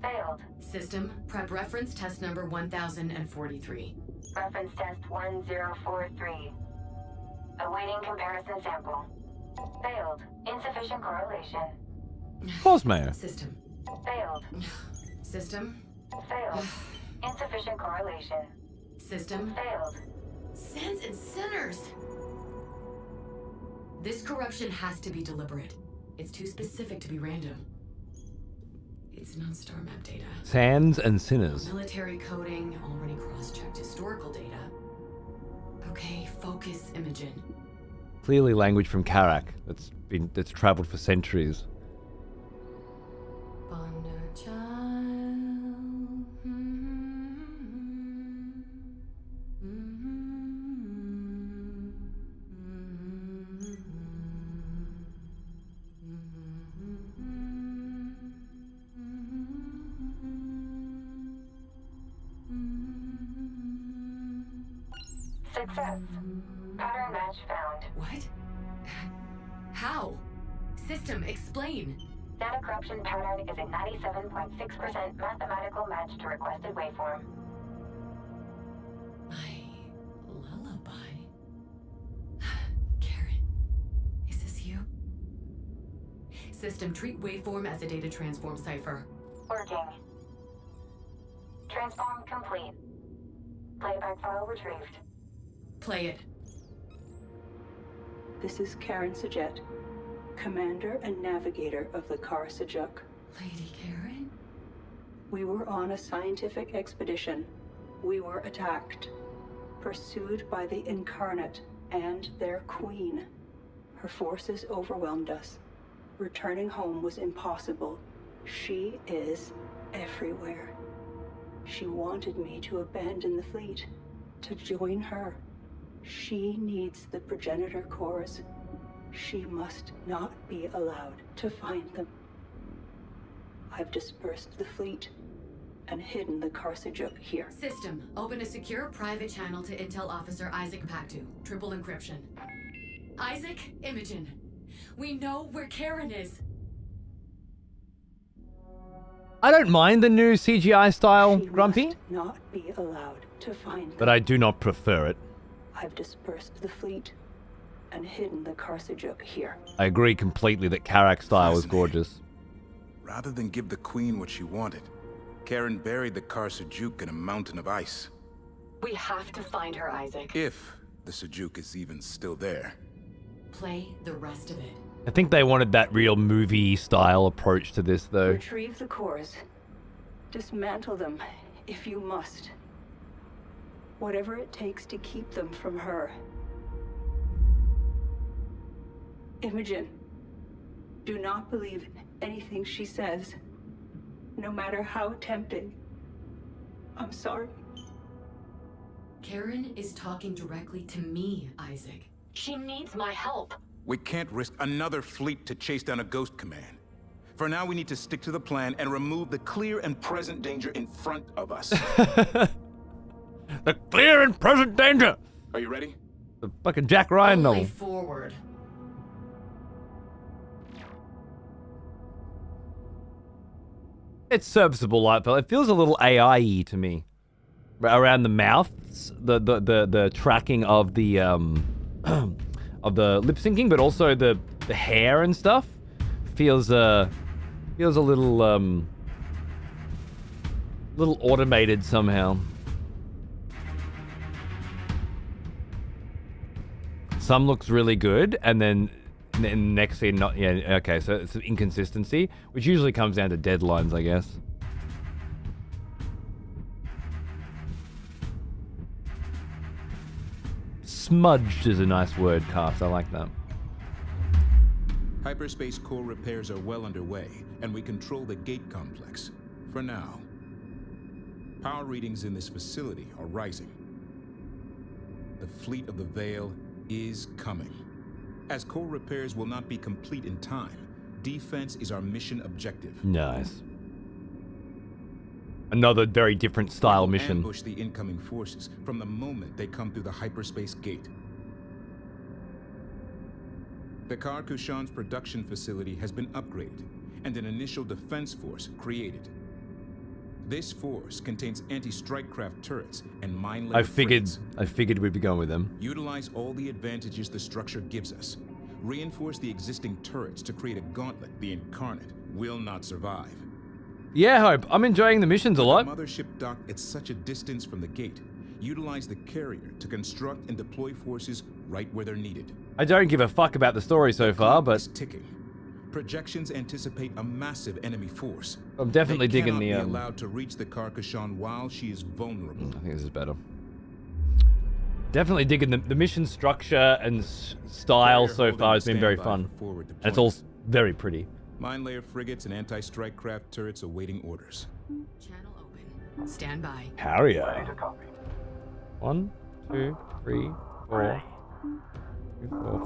Failed. System, prep reference test number 1043. Reference test 1043. Awaiting comparison sample. Failed. Insufficient correlation. Of course, Mayor. System. Failed. System. Failed. Insufficient correlation. System. Failed. Sins and sinners! This corruption has to be deliberate. It's too specific to be random. It's non-star map data. Sands and sinners. Military coding, already cross-checked historical data. Okay, focus, Imogen. Clearly language from Karak that's traveled for centuries. Bonder child. Success. Pattern match found. What? How? System, explain. Data corruption pattern is a 97.6% mathematical match to requested waveform. My lullaby. Karen, is this you? System, treat waveform as a data transform cipher. Working. Transform complete. Playback file retrieved. Play it. This is Karen Sajet, Commander and Navigator of the Kar Sajuk. Lady Karen? We were on a scientific expedition. We were attacked, pursued by the Incarnate and their queen. Her forces overwhelmed us. Returning home was impossible. She is everywhere. She wanted me to abandon the fleet, to join her. She needs the progenitor cores. She must not be allowed to find them. I've dispersed the fleet and hidden the Kar Sajuk here. System, open a secure private channel to Intel Officer Isaac Pactu. Triple encryption. Isaac, Imogen. We know where Karen is. I don't mind the new CGI style, She Grumpy, must not be allowed to find them. but I do not prefer it. I've dispersed the fleet and hidden the Kar Sajuk here. I agree completely that Karak's style was gorgeous. Rather than give the Queen what she wanted, Karen buried the Kar Sajuk in a mountain of ice. We have to find her, Isaac. If the Sajuk is even still there. Play the rest of it. I think they wanted that real movie style approach to this, though. Retrieve the cores. Dismantle them, if you must. Whatever it takes to keep them from her. Imogen, do not believe anything she says, no matter how tempting. I'm sorry. Karen is talking directly to me, Isaac. She needs my help. We can't risk another fleet to chase down a ghost command. For now, we need to stick to the plan and remove the clear and present danger in front of us. The clear and present danger. Are you ready? The fucking Jack Ryan Only novel. forward. It's serviceable light fella. It feels a little AI-y to me. Around the mouths, the tracking of the of the lip syncing, but also the hair and stuff feels a little little automated somehow. Some looks really good, and then next scene not. Yeah, okay, so it's an inconsistency, which usually comes down to deadlines, I guess. Smudged is a nice word, Carps. I like that. Hyperspace core repairs are well underway, and we control the gate complex. For now. Power readings in this facility are rising. The fleet of the Veil is coming. As core repairs will not be complete in time, defense is our mission objective. Nice. Another very different style We'll mission. ambush the incoming forces from the moment they come through the hyperspace gate. The Kar Kushan's production facility has been upgraded, and an initial defense force created. This force contains anti-strike craft turrets and mine-layer frigates. I figured we'd be going with them. Utilize all the advantages the structure gives us. Reinforce the existing turrets to create a gauntlet the Incarnate will not survive. Yeah, Hope. I'm enjoying the missions a lot. The mothership docked at such a distance from the gate. Utilize the carrier to construct and deploy forces right where they're needed. I don't give a fuck about the story so far, Clock is but ticking. Projections anticipate a massive enemy force. I'm definitely They digging cannot the. be allowed to reach the Kar Kushan while she is vulnerable. I think this is better. Definitely digging the mission structure and style Carrier so holding far has been very standby fun. for forward And it's all deployment. very pretty. Mine layer frigates and anti-strike craft turrets awaiting orders. Channel open. Stand by. Ready Harrier. to copy. 1, 2, 3, 4,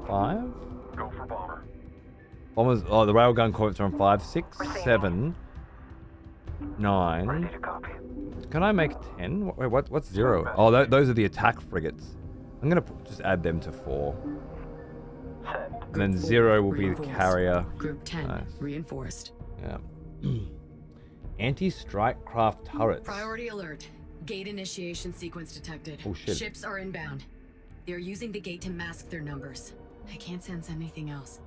5. Go for bomber. Bombers. Oh, the railgun quotes are on 5, 6, 7, 9. Ready to copy. Can I make 10? Wait, what's 0? Oh, those are the attack frigates. I'm gonna just add them to 4. Send. And then Group 0 4, will be the reinforced. carrier. Group 10 Nice. reinforced. Yeah. Anti-strike craft turrets. Priority alert. Gate initiation sequence detected. Oh, shit. Ships are inbound. They're using the gate to mask their numbers. I can't sense anything else.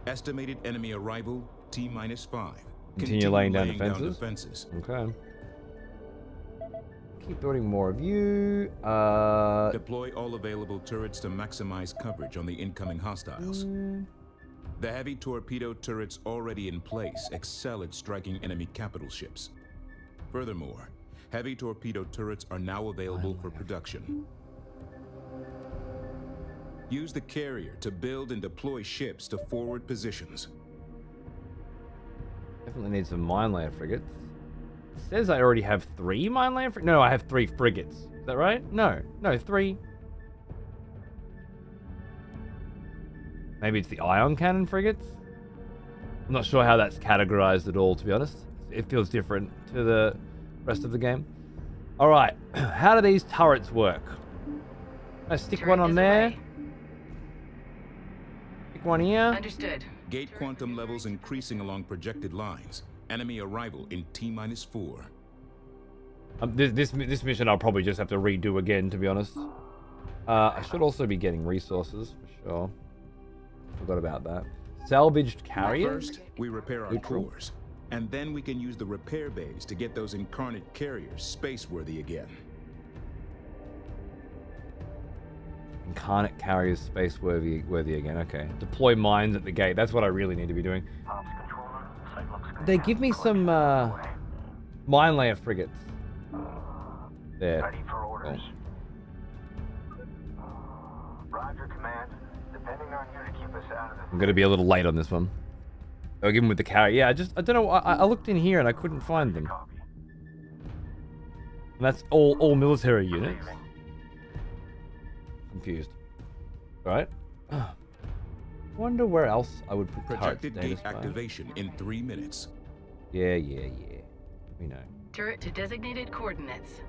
Estimated enemy arrival T-5. Continue laying down defenses. defenses? Okay. Keep building more of you. Deploy all available turrets to maximize coverage on the incoming hostiles. The heavy torpedo turrets already in place excel at striking enemy capital ships. Furthermore, heavy torpedo turrets are now available for production. Use the carrier to build and deploy ships to forward positions. Definitely need some mine layer frigates. It says I already have 3 mine layer frigates. No, I have 3 frigates. Is that right? No, 3. Maybe it's the ion cannon frigates? I'm not sure how that's categorized at all, to be honest. It feels different to the rest of the game. Alright, how do these turrets work? I stick one on there. Stick one here. Understood. Gate quantum levels increasing along projected lines. Enemy arrival in T-4. This mission I'll probably just have to redo again, to be honest. I should also be getting resources, for sure. Forgot about that. Salvaged carriers? First, we repair our Neutral. cores, and then we can use the repair bays to get those Incarnate carriers space-worthy again. Incarnate carriers space worthy again. Okay. Deploy mines at the gate. That's what I really need to be doing. Ops controller. Site looks good. They give me some mine layer frigates. There. Ready for orders. Roger, command. Depending on you to keep us out of I'm gonna be a little late on this one. I'll give them with the carrier. Yeah, I don't know. I looked in here and I couldn't find them. copy. And that's all military units. Confused. Right? Wonder where else I would put turret Projected status gate bar. activation in 3 minutes. Yeah. We know. Turret to designated coordinates.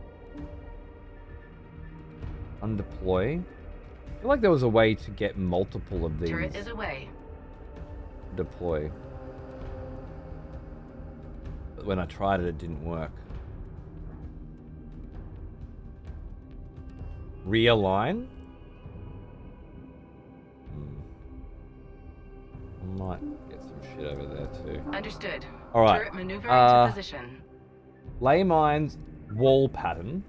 Undeploy. I feel like there was a way to get multiple of these. Turret is away. Deploy. But when I tried it, it didn't work. Realign? I might get some shit over there too. Understood. All right. Turret maneuver into position. Ley mines, wall pattern.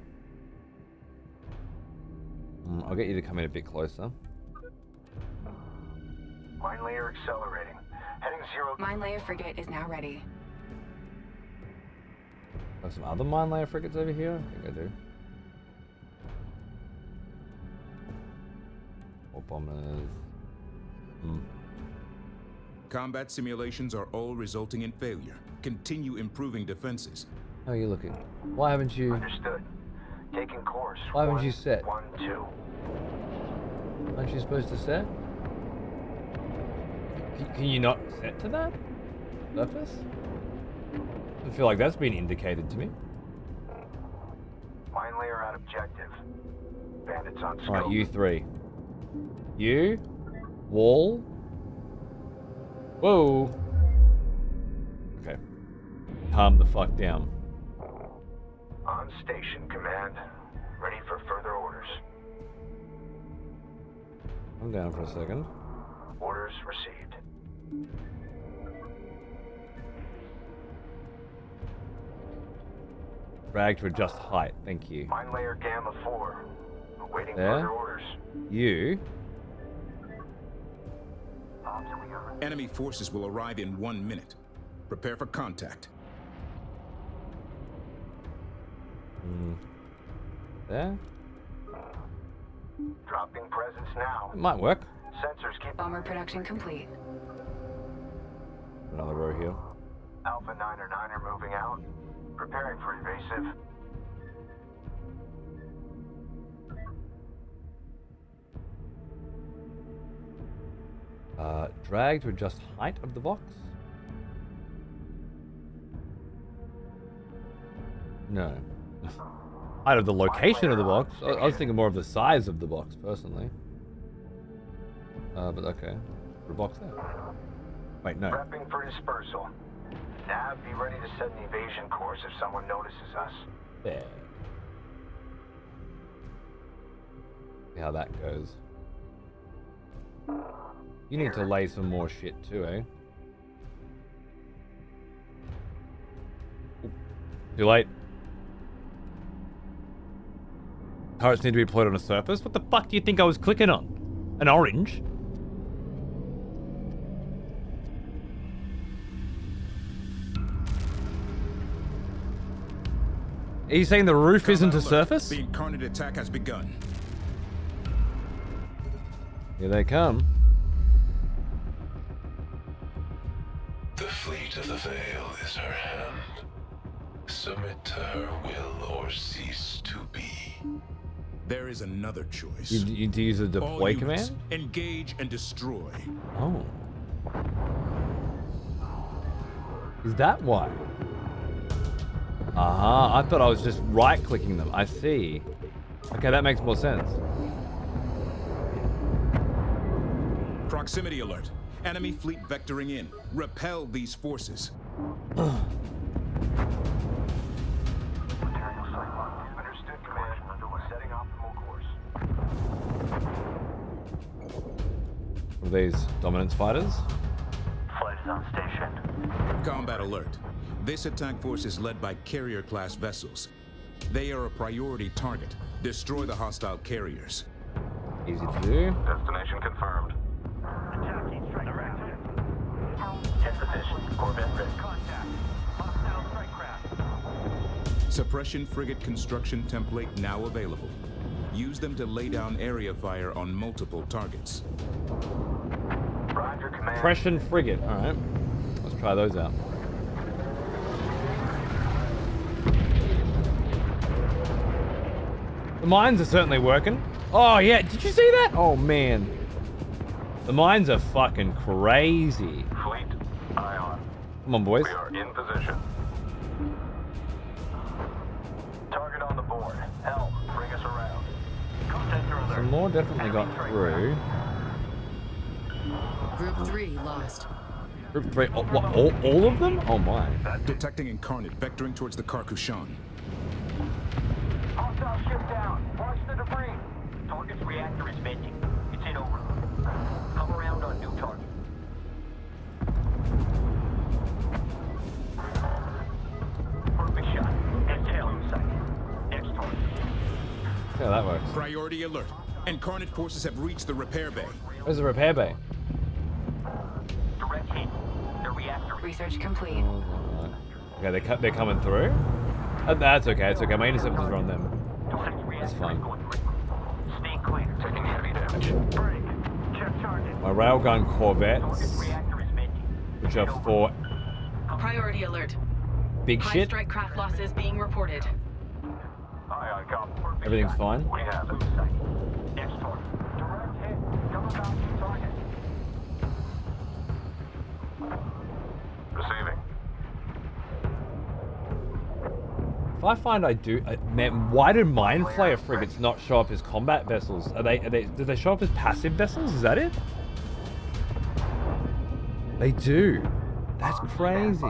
I'll get you to come in a bit closer. Mine layer accelerating. Heading 0. Mine layer frigate is now ready. Have some other mine layer frigates over here? I think I do. Or bombers. Combat simulations are all resulting in failure. Continue improving defenses. How are you looking? Why haven't you... Understood. Taking course. Why haven't you set? 1, 2. Aren't you supposed to set? Can you not set to that? Surface? I feel like that's been indicated to me. Mine layer at objective. Bandits on scope. Alright, you three. You. Wall. Whoa. Okay. Calm the fuck down. On station, command. Ready for further orders. I'm down for a second. Orders received. Drag to adjust height. Thank you. Mine layer Gamma 4. Awaiting There. further orders. You. Enemy forces will arrive in 1 minute. Prepare for contact. There. Dropping presence now. It might work. Sensors keep. Bomber production complete. Another row here. Alpha 9er moving out. Preparing for evasive. Drag to adjust height of the box. No. Height of the location of the box. I was thinking more of the size of the box, personally. But okay. The box there. Wait, no. Prepping for dispersal. Nav, be ready to set an evasion course if someone notices us. There. See how that goes. You need to lay some more shit too, eh? Oop. Too late. Turrets need to be deployed on a surface? What the fuck do you think I was clicking on? An orange? Are you saying the roof isn't a surface? The Incarnate attack has begun. Here they come. The fleet of the Veil is her hand. Submit to her will or cease to be. There is another choice. You need to use a All deploy units, command? engage and destroy. Oh. Is that why? I thought I was just right-clicking them. I see. Okay, that makes more sense. Proximity alert. Enemy fleet vectoring in. Repel these forces. Material sight line. Understood, command. Setting optimal course. Are these dominance fighters? Flight is on station. Combat alert. This attack force is led by carrier-class vessels. They are a priority target. Destroy the hostile carriers. Easy to do. Destination confirmed. Attacking strike directed. In position. Corvette ready. Contact. Hostile strike craft. Suppression frigate construction template now available. Use them to lay down area fire on multiple targets. Roger, command. Suppression frigate. Alright. Let's try those out. The mines are certainly working. Oh, yeah. Did you see that? Oh, man. The mines are fucking crazy. Fleet, eye on. Come on, boys. We are in position. Target on the board. Helm, bring us around. Contact alert. Some more definitely got through. Group 3 lost. Group 3, oh, what, all of them? Oh my. Detecting Incarnate, vectoring towards the Carcushan. Hostile ship down. Watch the debris. Target's reactor is venting. It's in overload. Come around on new target. Perfect shot. Exhale in sight. Next target. See how that works. Priority alert. Incarnate forces have reached the repair bay. Where's the repair bay? Direct hit. The reactor. Research complete. Okay, they're coming through. That's okay. It's okay. My interceptors are on them. That's fine. Stay clear. Taking heavy damage. Break. Check target. My railgun corvettes, Reactor is venting. which are for Priority alert. big High shit. strike craft losses being reported. Aye, aye, copy. Perfect Everything's shot. fine. We have it. Next target. Direct hit. Come about to target. Receiving. If I find I do, man, why do mine flayer frigates not show up as combat vessels? Do they show up as passive vessels? Is that it? They do. That's crazy.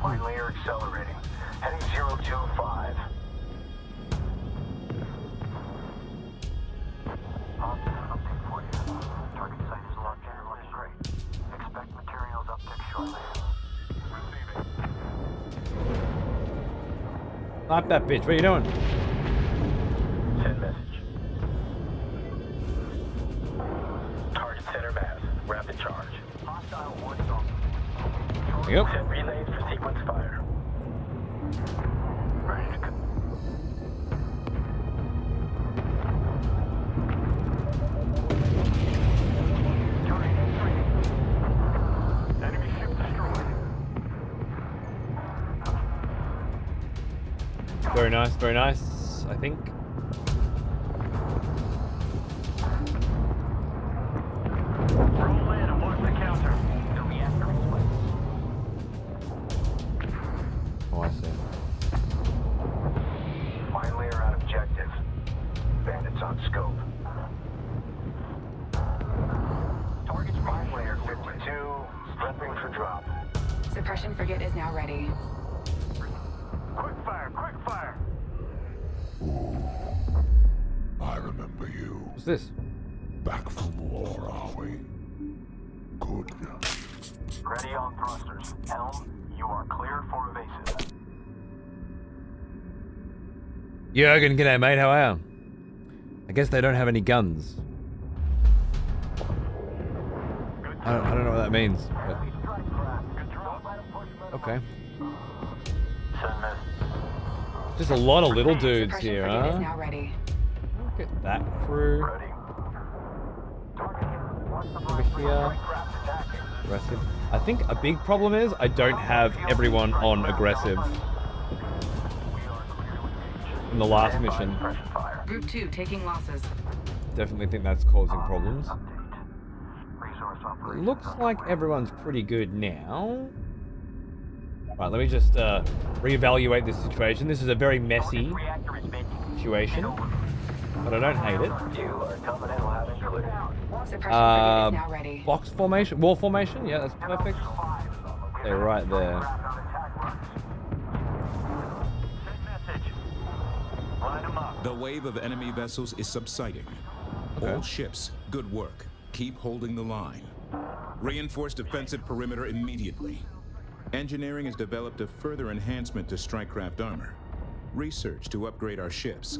Mine layer accelerating. Heading 025. Update for you. Target site is locked in and running great. Expect materials uptick shortly. Receiving. Snipe that bitch. What are you doing? Send message. Target center mass. Rapid charge. Hostile warning off. There you go. Set relays for sequence fire. Ready to go. Target entry. Enemy ship destroyed. Very nice. Very nice. I think. Roll in and watch the counter. The reactor is split. Oh, I see. Mine layer out objective. Bandits on scope. Target's mine layer 52. Prepping for drop. Suppression frigate is now ready. Quick fire! Quick fire! I remember you. What's this? Back from war, are we? Good. Ready on thrusters. Helm, you are clear for evasive. Jurgen, g'day mate, how are you? I guess they don't have any guns. I don't know what that means, but okay. Send message. Just a lot of little dudes Suppression here, frigate is huh? now ready. Look at that crew Ready. Target here. Watch the over here. craft attacking. Aggressive. I think a big problem is I don't have everyone on aggressive in the last mission. Suppression fire. Group 2 taking losses. Definitely think that's causing problems. Update. Resource It operation. looks like everyone's pretty good now. Right, let me just reevaluate this situation. This is a very messy Reactor is venting. situation, but I don't hate it. You are coming in loud and clear. Suppression frigate is now ready. Box formation, wall formation, yeah, that's perfect. They're right there. Send message. Line 'em up. The wave of enemy vessels is subsiding. Okay. All ships, good work. Keep holding the line. Reinforce defensive perimeter immediately. Engineering has developed a further enhancement to strike-craft armor. Research to upgrade our ships.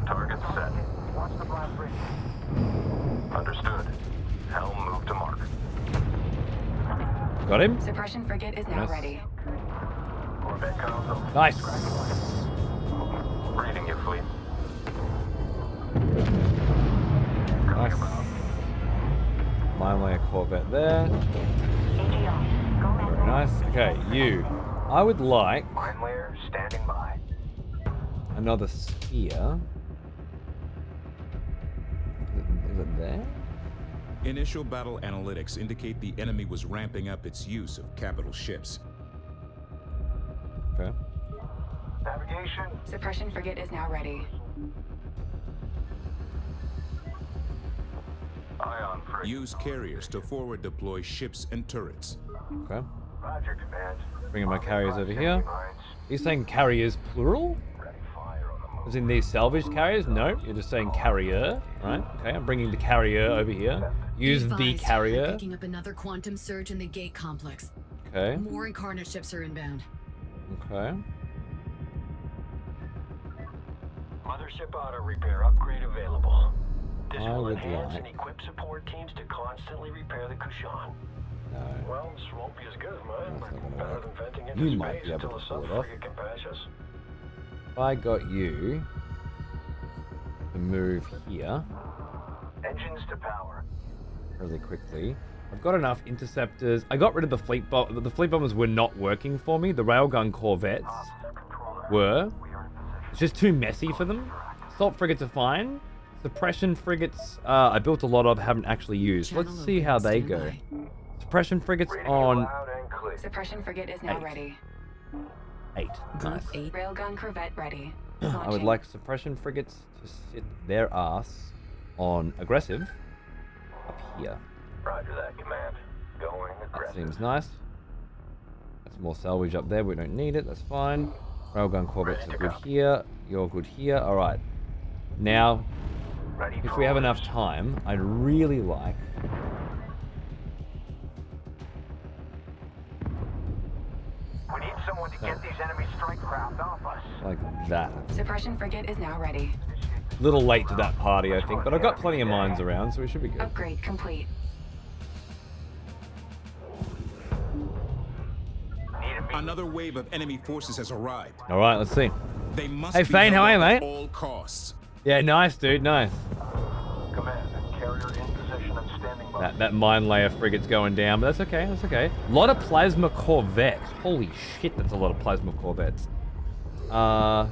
Target set. Watch the blast radius. Understood. Helm move to mark. Got him? Suppression frigate is now Nice. ready. Corvette console. Nice. Reading you, fleet. Nice. Mine layer Corvette there. Very nice. Okay, you. I would like Mine layer standing by. another sphere. there. Initial battle analytics indicate the enemy was ramping up its use of capital ships. Okay. Navigation. Suppression frigate is now ready. Ion frigate. Use carriers to forward deploy ships and turrets. Okay. Roger, command. Bringing my carriers over here. You're saying carriers plural? Ready fire on the move. As in these salvage carriers? No, you're just saying carrier, right? Okay, I'm bringing the carrier over here. Use Be the advised, carrier. Picking up another quantum surge in the gate complex. Okay, More Incarnate ships are inbound. okay. Mothership auto repair upgrade available. This I will would enhance like- and equip support teams to constantly repair the Kushan. No. Well, this won't be as good as mine, That's not gonna but better work. than venting into You space might be able until to the pull it off. sub-frigate can pass us. If I got you to move here Engines to power. really quickly. I've got enough interceptors. I got rid of the fleet bomb. The fleet bombers were not working for me. The railgun corvettes were. It's just too messy for them. Assault frigates are fine. Suppression frigates, I built a lot of, haven't actually used. Let's Channel see open, how they stand go. by. Suppression frigates Reading you on loud and clear. Suppression frigate is now 8. ready. 8. Group Nice. 8. Railgun corvette ready. I would Launching. like suppression frigates to sit their ass on aggressive up here. Roger that, command. Going That aggressive. seems nice. That's more salvage up there. We don't need it. That's fine. Railgun corvettes are good here. You're good here. All right. Now, Ready if for we have enough orders. time, I'd really like We need someone to get these enemy strike craft off us. like that. Suppression frigate is now ready. Little late to that party, I think, but I've got plenty of mines around, so we should be good. Upgrade complete. Need a Another wave of enemy forces has arrived. All right, let's see. They must Hey, be Fane, how held are you, up at mate? all costs. Yeah, nice, dude, nice. command. Carrier in position and standing by. That mine layer frigate's going down, but that's okay, that's okay. A lot of plasma corvettes. Holy shit, that's a lot of plasma corvettes. I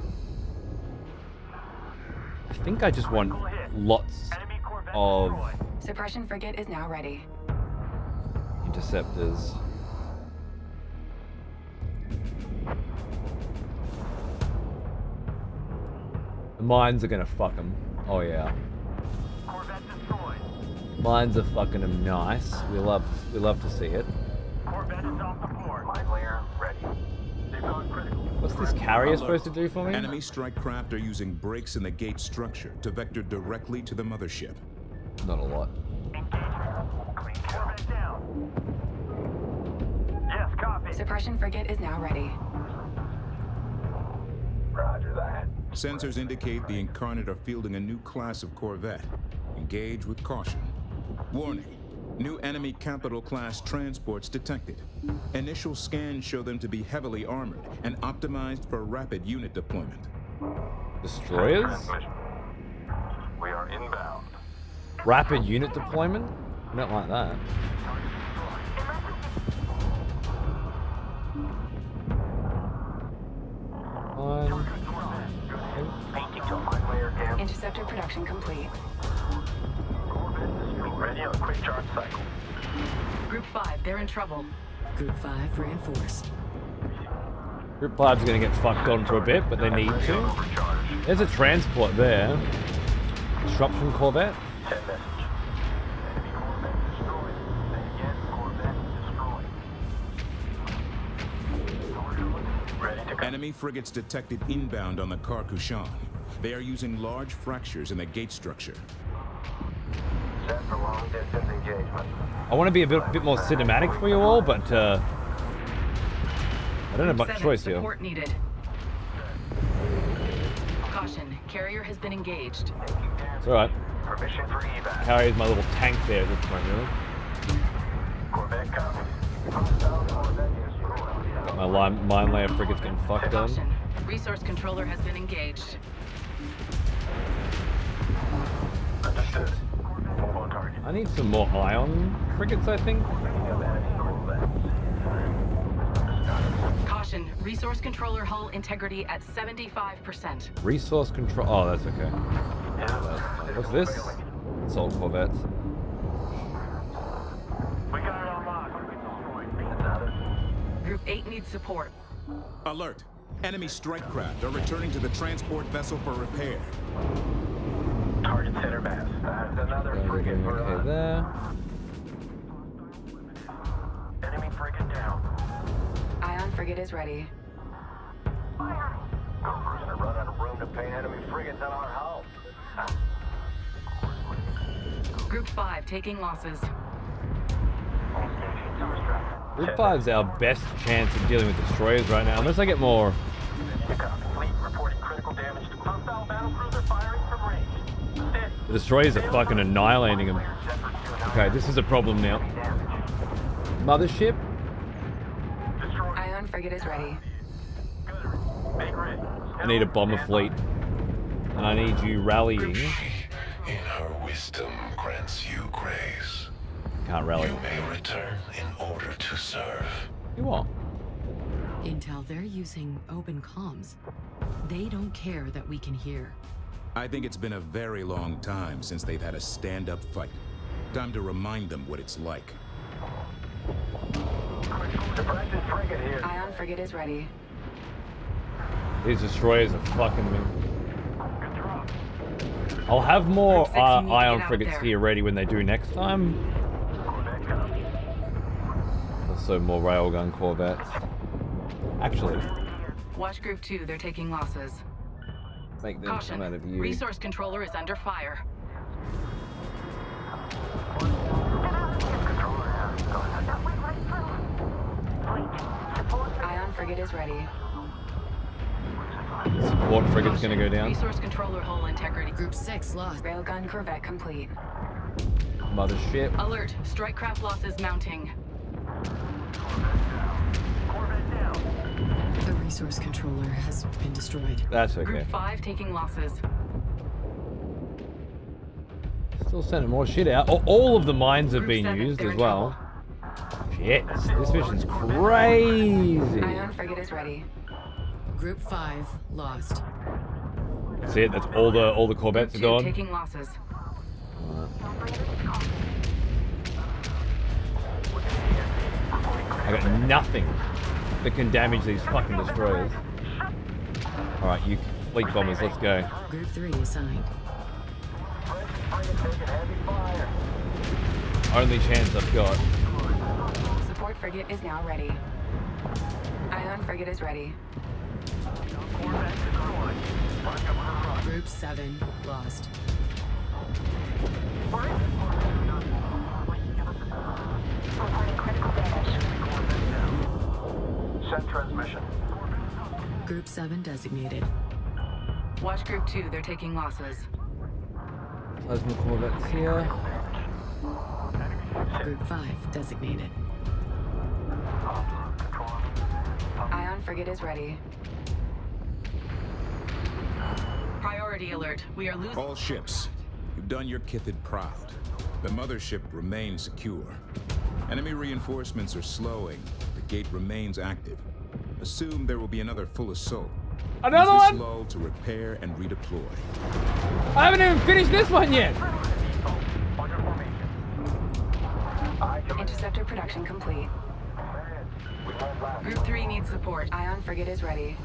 think I just want lots Enemy corvette of destroyed. Suppression frigate is now ready. interceptors. The mines are gonna fuck them. Oh yeah. Corvette destroyed. Mines are fucking them nice. We love to see it. Corvette is off the board. Mine layer ready. They've gone critical. What's this carrier supposed to do for me? Enemy strike craft are using brakes in the gate structure to vector directly to the mothership. Not a lot. Engagement. Clean Corvette down. Yes, copy. Suppression frigate is now ready. Roger that. Sensors indicate the Incarnate are fielding a new class of corvette. Engage with caution. Warning. New enemy capital class transports detected. Initial scans show them to be heavily armored and optimized for rapid unit deployment. Destroyers? Transmission. We are inbound. Rapid unit deployment? I don't like that. Fine. Painting to mine layer down. Interceptor production complete. Corvette destroyed. Ready on a quick charge cycle. Group 5, they're in trouble. Group 5 reinforced. Group 5's gonna get fucked on for a bit, but they need Ready on to. overcharge. There's a transport there. Disruption corvette. Send message. Enemy Corvette destroyed. Say again, Corvette destroyed. Ready to go. Enemy frigates detected inbound on the Kushan. They are using large fractures in the gate structure. Set for long distance engagement. I want to be a bit more cinematic for you all, but I don't have Group much 7, choice here. support needed. Caution, carrier has been engaged. It's alright. Permission for evac. Carries my little tank there at this point, really. Corvette copy. Hostile Corvette destroyed. My mine layer frigate's getting fucked on. Caution, resource controller has been engaged. Understood. Move on target. I need some more ion frigates, I think. Caution, resource controller hull integrity at 75%. Resource control. Oh, that's okay. What's this? Assault corvettes. We got it on lock. Group 8 needs support. Alert! Enemy strike craft are returning to the transport vessel for repair. Target center mass. That's another We're frigate doing for okay us. there. Enemy frigate down. Ion frigate is ready. We're gonna run out of room to paint enemy frigates on our hull. Group 5 taking losses. Group 5's our best chance of dealing with destroyers right now, unless I get more. Fleet reporting critical damage to hostile battlecruiser firing from range. Steady. The destroyers are fucking annihilating them. Okay, this is a problem now. Mothership? Ion frigate is ready. Big ready. I need a bomber fleet. And I need you rallying. In her wisdom grants you grace. Can't rally. You may return in order to serve. You are. Intel, they're using open comms. They don't care that we can hear. I think it's been a very long time since they've had a stand-up fight. Time to remind them what it's like. Suppression frigate here. Ion frigate is ready. These destroyers are fucking me. Good drop. I'll have more Group 6, you need to ion get out frigates there. here ready when they do next time. Corvette coming. Also more railgun corvettes. Actually, Watch Group 2, they're taking losses. make them Caution, come out of you. resource controller is under fire. Ion frigate is ready. Support frigate's gonna go down. Resource controller hull integrity. Group 6 lost. Railgun corvette complete. Mothership. Alert, strike craft losses mounting. Corvette down. The resource controller has been destroyed. That's okay. Group 5 taking losses. Still sending more shit out. Oh, all of the mines have Group been 7, used they're as in well. Shit, this mission's crazy. Ion frigate is ready. Group 5 lost. That's it. That's all the corvettes are Group 2 gone. taking losses. I got nothing that can damage these fucking destroyers. All right, you fleet bombers, let's go. Group 3 assigned. Frigate taking heavy fire. Only chance I've got. Support frigate is now ready. Ion frigate is ready. Corvette destroyed. Mark up on the run. Group 7 lost. Reporting critical damage. Send transmission. Group 7 designated. Watch Group 2, they're taking losses. Plasma corvettes here. Group 5 designated. Ion frigate is ready. Priority alert, we are losing. All ships, you've done your Kithid proud. The mothership remains secure. Enemy reinforcements are slowing. The gate remains active. Assume there will be another full assault. Another Use this one? lull to repair and redeploy. I haven't even finished this one yet. On your formation. I command. Interceptor production complete. We won't last. Group 3 needs support. Ion frigate is ready.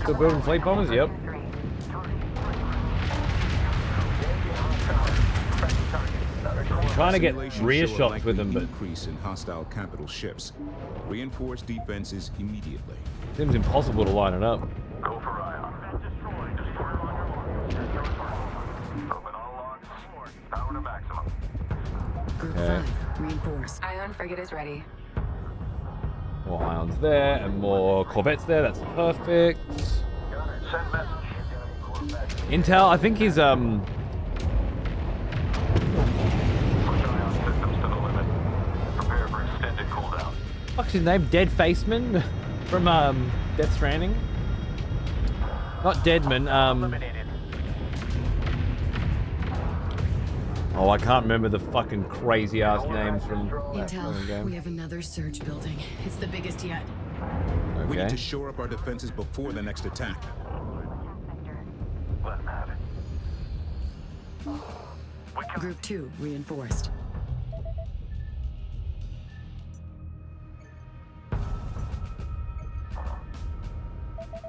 Still building fleet bombers? Yep. Trying to get Simulations rear show a shots with likely them, but increase in hostile capital ships. Reinforce defenses immediately. seems impossible to line it up. Go for Ion. Destroyed. Destroyer on your mark. Open all logs. Power to maximum. Group Okay. 5 reinforced. Ion frigate is ready. More ions there and more corvettes there. That's perfect. Send message. Intel, I think he's Push Ion systems to the limit. Prepare for extended cooldown. what's his name? Dead Faceman from Death Stranding. Not Deadman. Eliminated. Oh, I can't remember the fucking crazy ass names from that fucking Intel, game. we have another surge building. It's the biggest yet. We need Okay. to shore up our defenses before the next attack. done that. Group 2 reinforced.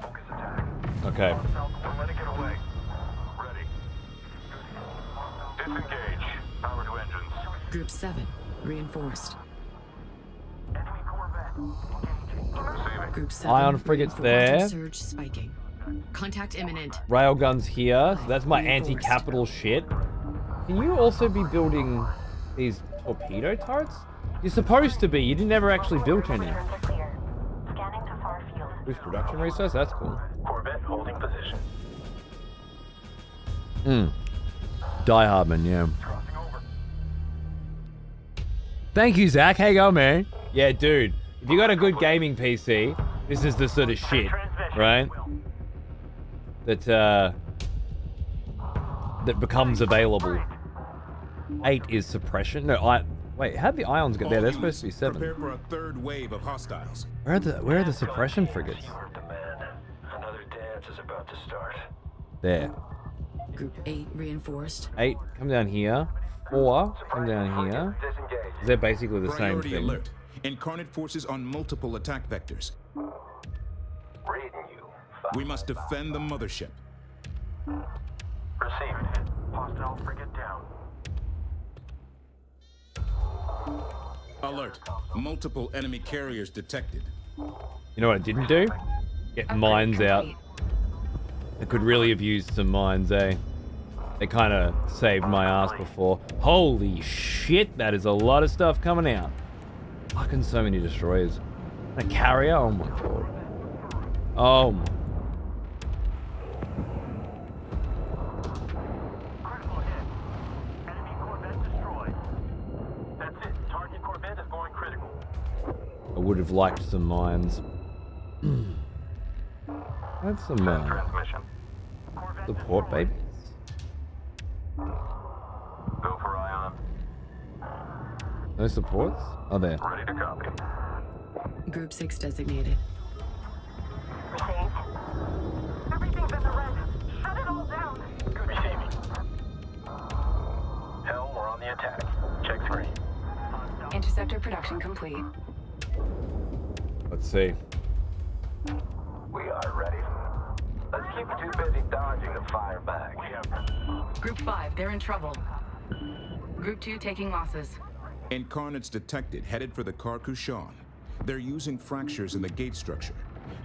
Focus attack. Okay. Don't let it get away. Ready. Disengage. Power to engines. Group 7 reinforced. Enemy Corvette. Engaging. Receiving. Group 7 Ion frigates reinforced. there. Surge spiking. Contact imminent. Railguns here. So that's my anti-capital shit. Can you also be building these torpedo turrets? You're supposed to be. You didn't ever actually build any. Turns are clear. Scanning to far field. Boost production resource? That's cool. Corvette holding position. Die Hardman, yeah. Crossing over. Thank you, Zach. How you going, man? Yeah, dude. If you got a good gaming PC, this is the sort of shit, right? That becomes available. 8 is suppression. No, wait. How'd the ions get there? They're supposed to be 7. Prepare for a third wave of hostiles. Where are the suppression frigates? You heard the man. Another dance is about to start. There. Group 8 reinforced. 8, come down here. 4, come down here. Disengage. They're basically the same Priority thing. alert. Incarnate forces on multiple attack vectors. Reading you. We must defend the mothership. Received. Hostile frigate down. Alert. Multiple enemy carriers detected. You know what I didn't do? Get mines out. I could really have used some mines, eh? They kind of saved my ass before. Holy shit, that is a lot of stuff coming out. Fucking so many destroyers. A carrier? Oh my god. Oh my. Critical hit. Enemy Corvette destroyed. That's it. Target Corvette is going critical. I would have liked some mines. Have some Transmission. Corvette support babies. Go for ion. No supports? Oh, there. Ready to copy. Group 6 designated. Received. Everything's in the red. Shut it all down. Good receiving. Helm, we're on the attack. Check screen. Interceptor production complete. Let's see. We are ready. Let's keep you too busy dodging to fire back. We have Group 5, they're in trouble. Group 2 taking losses. Incarnates detected, headed for the Carcouchon. They're using fractures in the gate structure.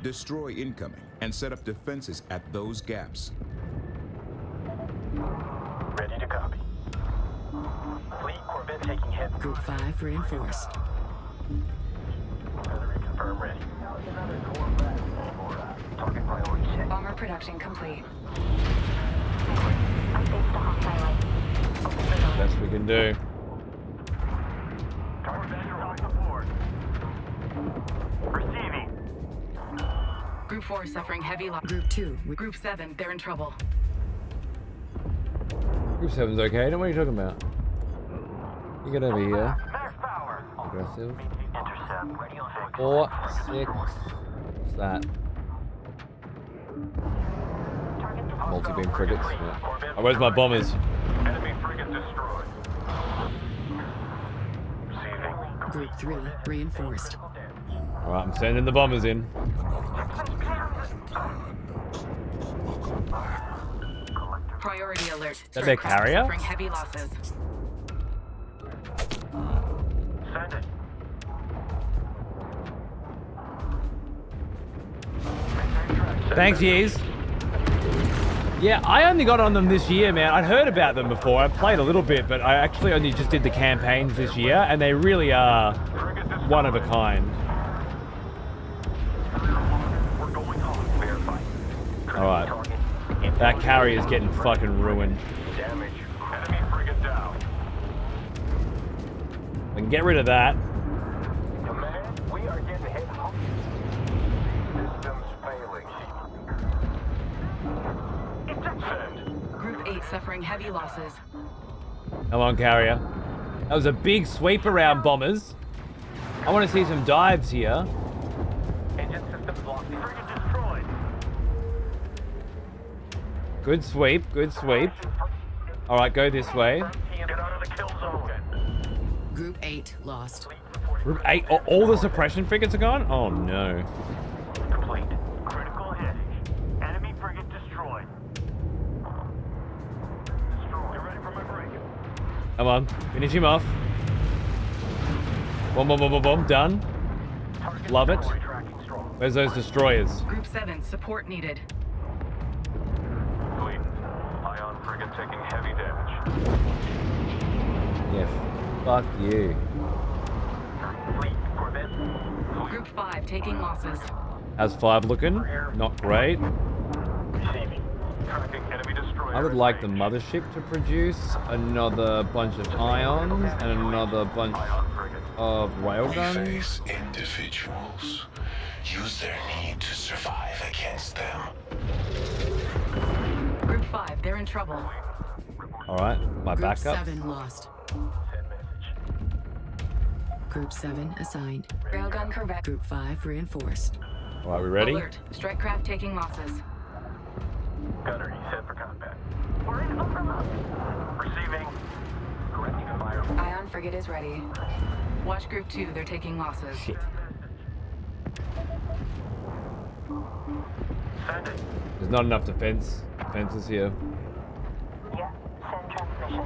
Destroy incoming and set up defenses at those gaps. ready to copy. Fleet Corvette taking hit. Group 5 reinforced. Battery confirm ready. Another Corvette. Target priority check. Bomber production complete. I faced a hostile light. Open the door. Best we can do. Corvette are on the board. Receiving. Group 4 suffering heavy loss. Group 2. Group 7, they're in trouble. Group 7's okay. Don't what are you talking about? You get over here. Max power. Aggressive. Intercept. Ready on 4, 6. What's that? Multi-beam frigates. Yeah. Oh, where's my bombers? Enemy frigate destroyed. Receiving. Group 3 reinforced. Alright, I'm sending the bombers in. Priority alert. That their Aircraft carrier? Suffering heavy losses. Send it. Thanks, Yeez. Yeah, I only got on them this year, man. I'd heard about them before. I played a little bit, but I actually only just did the campaigns this year, and they really are one of a kind. We're going home. Verify. Alright. That carrier's getting fucking ruined. Damage. Enemy frigate down. I can get rid of that. Command, we are getting hit hard. Systems failing. Send. Group 8 suffering heavy losses. Come on, carrier. That was a big sweep around bombers. I want to see some dives here. Engine systems locked. Frigate destroyed. Good sweep, good sweep. All right, go this way. Get out of the kill zone. Group 8 lost. Group 8, all the suppression frigates are gone? Oh no. Complete. Critical hit. Enemy frigate destroyed. You're ready for my break. Come on, finish him off. Boom, boom, boom, boom, boom, done. Love it. Where's those destroyers? Group 7, support needed. Fleet. Ion frigate taking heavy damage. Yeah, fuck you. Fleet. Corvette. Group 5, taking losses. How's 5 looking? Not great. Receiving. Tracking enemy destroyer. I would like the mothership to produce another bunch of ions and another bunch of We railguns. face individuals. Use their need to survive against them. Group 5, they're in trouble. Alright, my Group backup. 7 lost. Group 7 assigned. Railgun corvette. Group 5 reinforced. Alright, we ready? Alert. Strike craft taking losses. Gunner, he's set for combat. We're in overload. Receiving. Correcting fire. Ion frigate is ready. Watch Group 2, they're taking losses. Shit. Send it. There's not enough defenses here. Yeah, send transmission.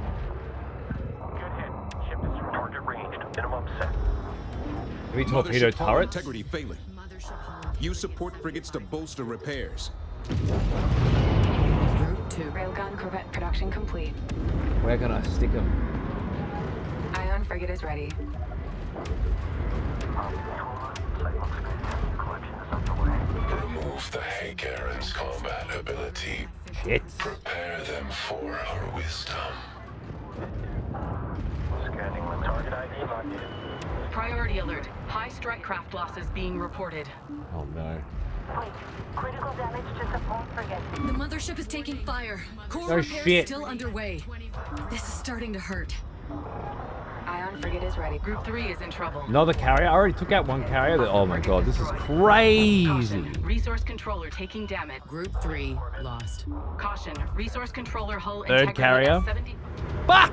Good hit. Ship is target ranged. Minimum set. Heavy torpedo Mothership hull turrets? integrity failing. Mothership hull. Use support frigates to bolster repairs. Group 2. Railgun corvette production complete. Where can I stick them? Ion frigate is ready. Remove the Hagaran's combat ability. Shit. Prepare them for her wisdom. Scanning the target ID locked in. Priority alert. High strike craft losses being reported. Oh no. Wait, critical damage to support frigate. The mothership is taking fire. Core Oh, repairs shit. still underway. This is starting to hurt. Ion frigate is ready. Group 3 is in trouble. Another carrier? I already took out one carrier. Oh my god, this is crazy. Caution. Resource controller taking damage. Group 3 lost. Caution. Resource controller hull Third integrity carrier. at 70. Fuck!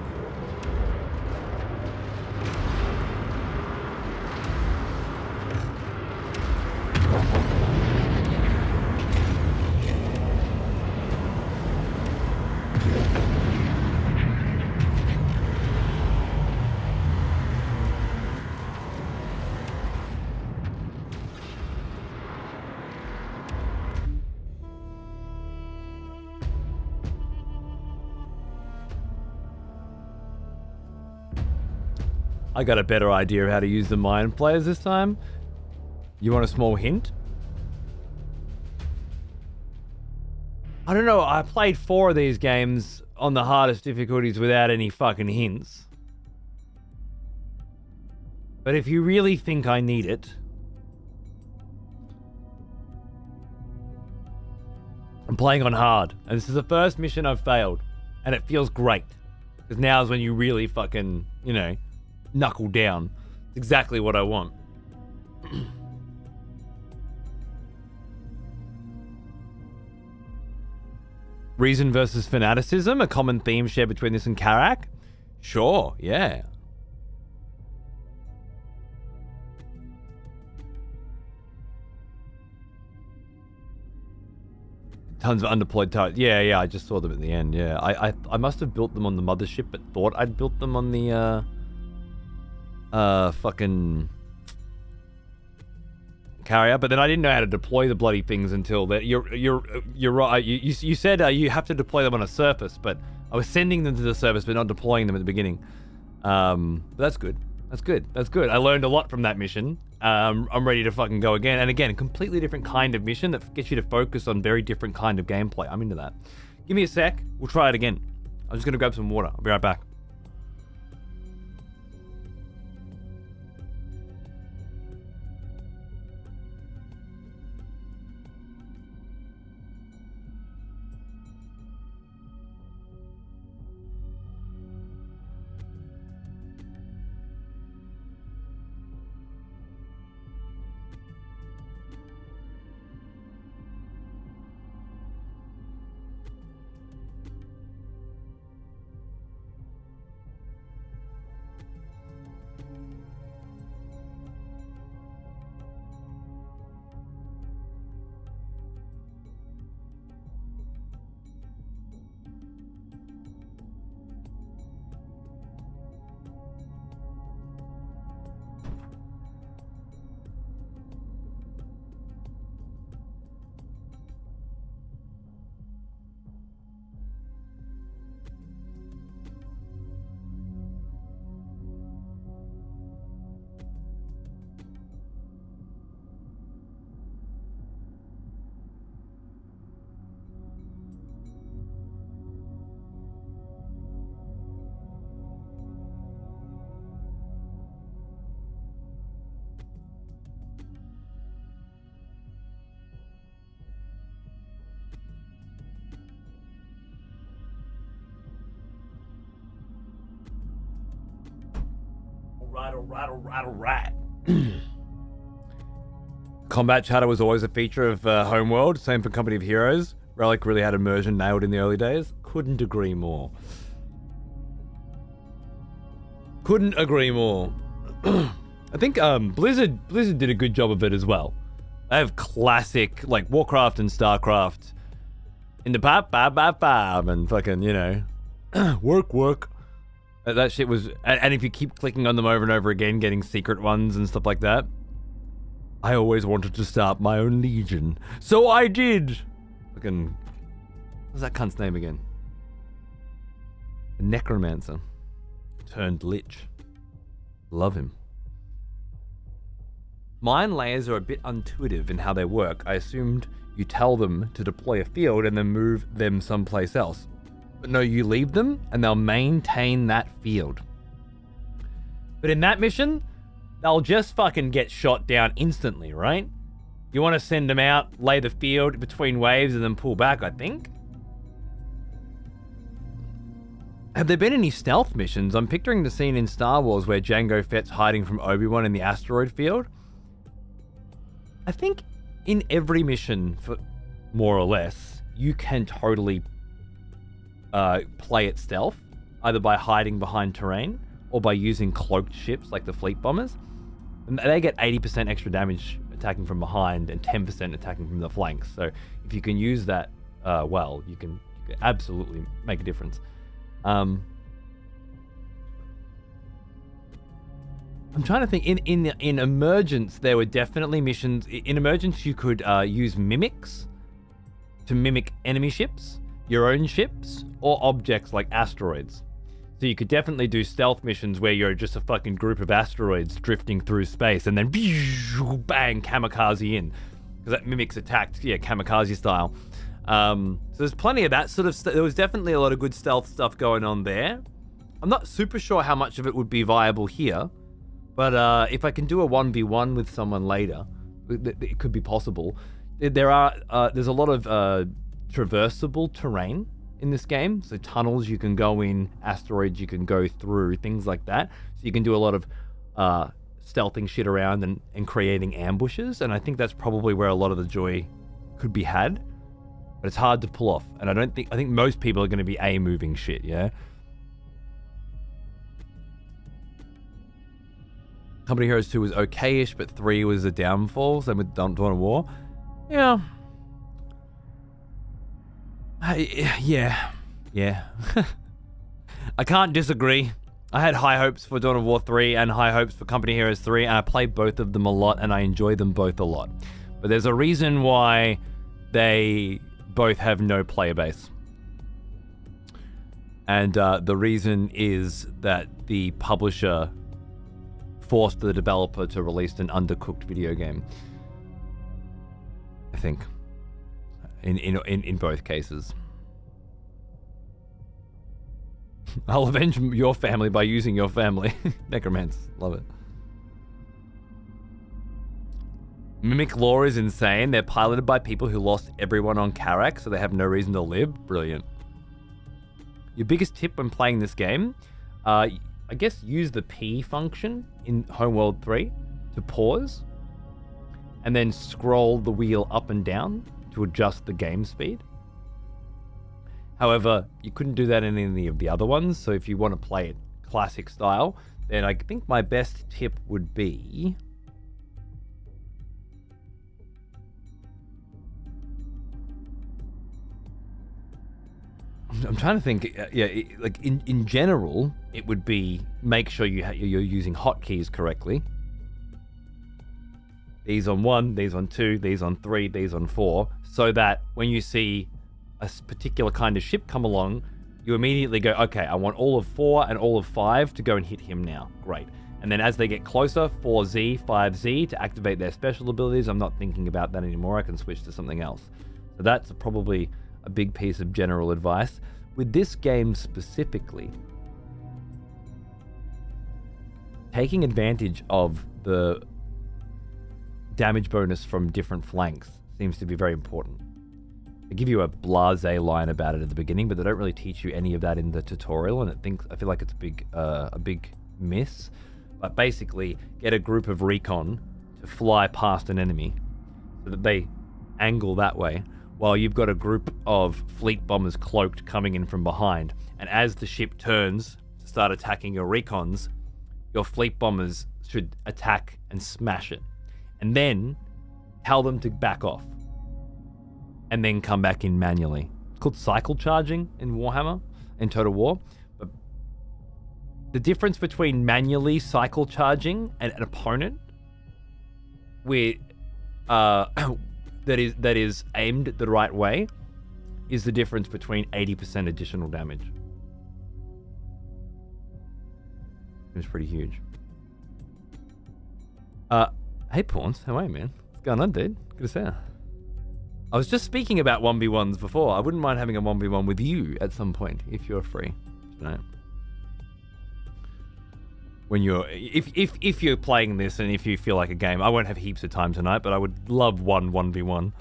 I got a better idea of how to use the mind players this time. You want a small hint? I don't know, I played 4 of these games on the hardest difficulties without any fucking hints. But if you really think I need it, I'm playing on hard. And this is the first mission I've failed. And it feels great. Because now is when you really fucking, you know, knuckle down. It's exactly what I want. Reason versus fanaticism, a common theme shared between this and Karak? Sure, yeah. Tons of undeployed turrets. Yeah, I just saw them at the end, yeah. I must have built them on the mothership, but thought I'd built them on the, fucking carrier, but then I didn't know how to deploy the bloody things until that. You're right. You said you have to deploy them on a surface, but I was sending them to the surface, but not deploying them at the beginning. But that's good. That's good. I learned a lot from that mission. I'm ready to fucking go again. And again, a completely different kind of mission that gets you to focus on very different kind of gameplay. I'm into that. Give me a sec. We'll try it again. I'm just gonna grab some water. I'll be right back. Alright. Combat chatter was always a feature of Homeworld. Same for Company of Heroes. Relic really had immersion nailed in the early days. Couldn't agree more. Couldn't agree more. I think Blizzard did a good job of it as well. They have classic like Warcraft and Starcraft in the pop and fucking, you know, work. That shit was, and if you keep clicking on them over and over again, getting secret ones and stuff like that. I always wanted to start my own legion, so I did. Fucking, what's that cunt's name again? The Necromancer turned Lich. Love him. Mine layers are a bit intuitive in how they work. I assumed you tell them to deploy a field and then move them someplace else. But no, you leave them and they'll maintain that field. But in that mission, they'll just fucking get shot down instantly, right? You want to send them out, lay the field between waves and then pull back, I think. Have there been any stealth missions? I'm picturing the scene in Star Wars where Jango Fett's hiding from Obi-Wan in the asteroid field. I think in every mission, for more or less, you can totally play it stealth, either by hiding behind terrain or by using cloaked ships like the fleet bombers. And they get 80% extra damage attacking from behind and 10% attacking from the flanks. So if you can use that well, you can absolutely make a difference. I'm trying to think. In Emergence, there were definitely missions. In Emergence, you could use mimics to mimic enemy ships, your own ships, or objects like asteroids. So you could definitely do stealth missions where you're just a fucking group of asteroids drifting through space and then bang, kamikaze in. Because that mimics attacked, kamikaze style. So there's plenty of that sort of stuff. There was definitely a lot of good stealth stuff going on there. I'm not super sure how much of it would be viable here. But if I can do a 1v1 with someone later, it could be possible. There's a lot of traversable terrain in this game. So tunnels you can go in, asteroids you can go through, things like that. So you can do a lot of stealthing shit around and creating ambushes. And I think that's probably where a lot of the joy could be had. But it's hard to pull off. And I think most people are going to be moving shit, yeah? Company Heroes 2 was okay-ish, but 3 was a downfall. Same with Dawn of War. Yeah. Yeah. I can't disagree. I had high hopes for Dawn of War 3 and high hopes for Company Heroes 3, and I played both of them a lot, and I enjoy them both a lot. But there's a reason why they both have no player base. And the reason is that the publisher forced the developer to release an undercooked video game. I think. In both cases. I'll avenge your family by using your family. Necromance. Love it. Mimic lore is insane. They're piloted by people who lost everyone on Karak, so they have no reason to live. Brilliant. Your biggest tip when playing this game, I guess use the P function in Homeworld 3 to pause, and then scroll the wheel up and down to adjust the game speed. However, you couldn't do that in any of the other ones, so if you want to play it classic style, then I think my best tip would be... I'm trying to think, like in general, it would be make sure you're using hotkeys correctly. These on 1, these on 2, these on 3, these on 4, so that when you see a particular kind of ship come along, you immediately go, okay, I want all of 4 and all of 5 to go and hit him now. Great. And then as they get closer, 4Z, 5Z to activate their special abilities. I'm not thinking about that anymore. I can switch to something else. So that's probably a big piece of general advice. With this game specifically, taking advantage of the damage bonus from different flanks seems to be very important. They give you a blasé line about it at the beginning, but they don't really teach you any of that in the tutorial, and I feel like it's a big miss. but basically get a group of recon to fly past an enemy so that they angle that way, while you've got a group of fleet bombers cloaked coming in from behind. And as the ship turns to start attacking your recons, your fleet bombers should attack and smash it. And then tell them to back off. And then come back in manually. It's called cycle charging in Warhammer, in Total War. But the difference between manually cycle charging and an opponent with that is aimed the right way is the difference between 80% additional damage. It's pretty huge. Hey Pawns, how are you, man? What's going on, dude? Good to see you. I was just speaking about 1v1s before. I wouldn't mind having a 1v1 with you at some point if you're free tonight. When you're if you're playing this and if you feel like a game, I won't have heaps of time tonight, but I would love 1v1.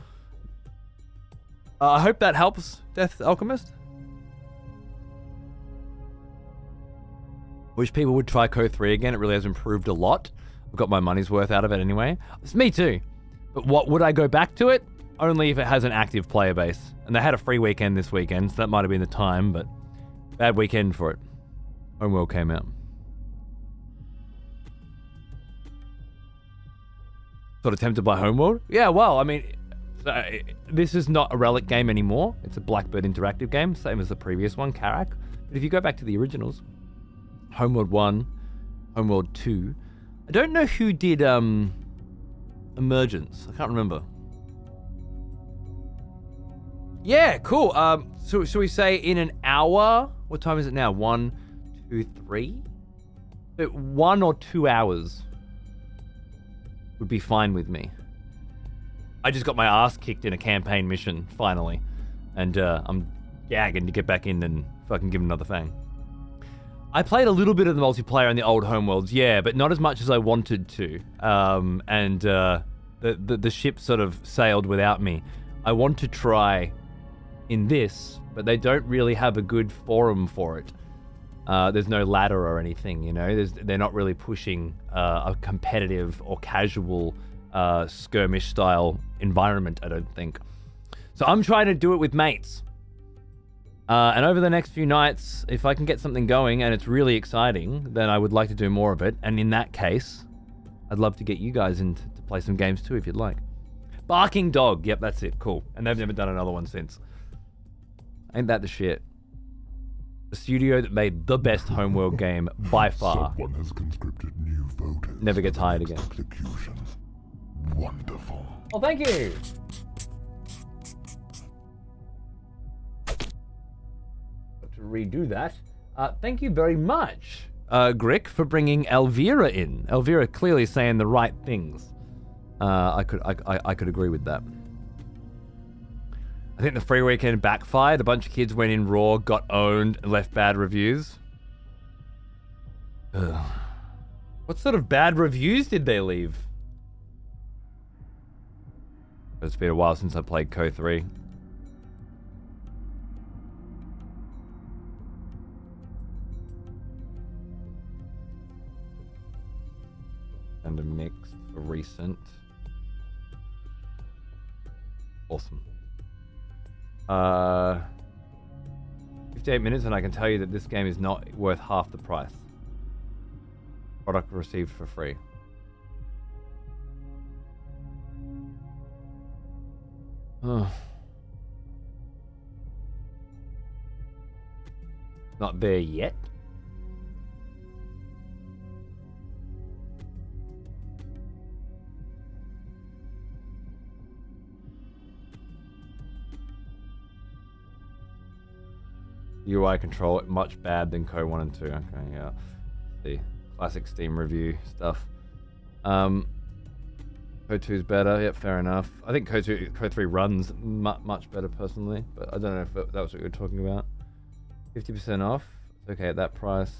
I hope that helps, Death Alchemist. Wish people would try Co 3 again. It really has improved a lot. I've got my money's worth out of it anyway. It's me too. But what would I go back to it? Only if it has an active player base. And they had a free weekend this weekend, so that might have been the time, but bad weekend for it. Homeworld came out. Sort of tempted by Homeworld? Yeah, well, I mean, this is not a Relic game anymore. It's a Blackbird interactive game, same as the previous one, Karak. But if you go back to the originals, Homeworld 1, Homeworld 2, I don't know who did Emergence. I can't remember. Yeah, cool. So should we say in an hour? What time is it now? 1, 2, 3? 1 or 2 hours would be fine with me. I just got my ass kicked in a campaign mission, finally. And I'm gagging to get back in and fucking give another fang. I played a little bit of the multiplayer in the old Homeworlds, yeah, but not as much as I wanted to. The ship sort of sailed without me. I want to try in this, but they don't really have a good forum for it. There's no ladder or anything, you know. They're not really pushing a competitive or casual skirmish style environment, I don't think. So I'm trying to do it with mates. And over the next few nights, if I can get something going and it's really exciting, then I would like to do more of it. And in that case, I'd love to get you guys in to play some games too, if you'd like. Barking Dog. Yep, that's it. Cool. And they've never done another one since. Ain't that the shit? The studio that made the best Homeworld game by far. Someone has conscripted new voters. Never gets hired again. Execution. Wonderful. Oh, thank you. To redo that. Thank you very much, Grick, for bringing Elvira in. Elvira clearly saying the right things. I could agree with that. I think the free weekend backfired. A bunch of kids went in raw, got owned, and left bad reviews. Ugh. What sort of bad reviews did they leave? It's been a while since I played Co 3. And a mixed for recent. Awesome. 58 minutes and I can tell you that this game is not worth half the price. Product received for free. Not there yet. UI control much bad than Co 1 and 2. Okay, yeah. See, classic Steam review stuff. Co 2 is better. Yep, fair enough. I think Co 3 runs much better personally, but I don't know if that was what you were talking about. 50% off. It's okay at that price.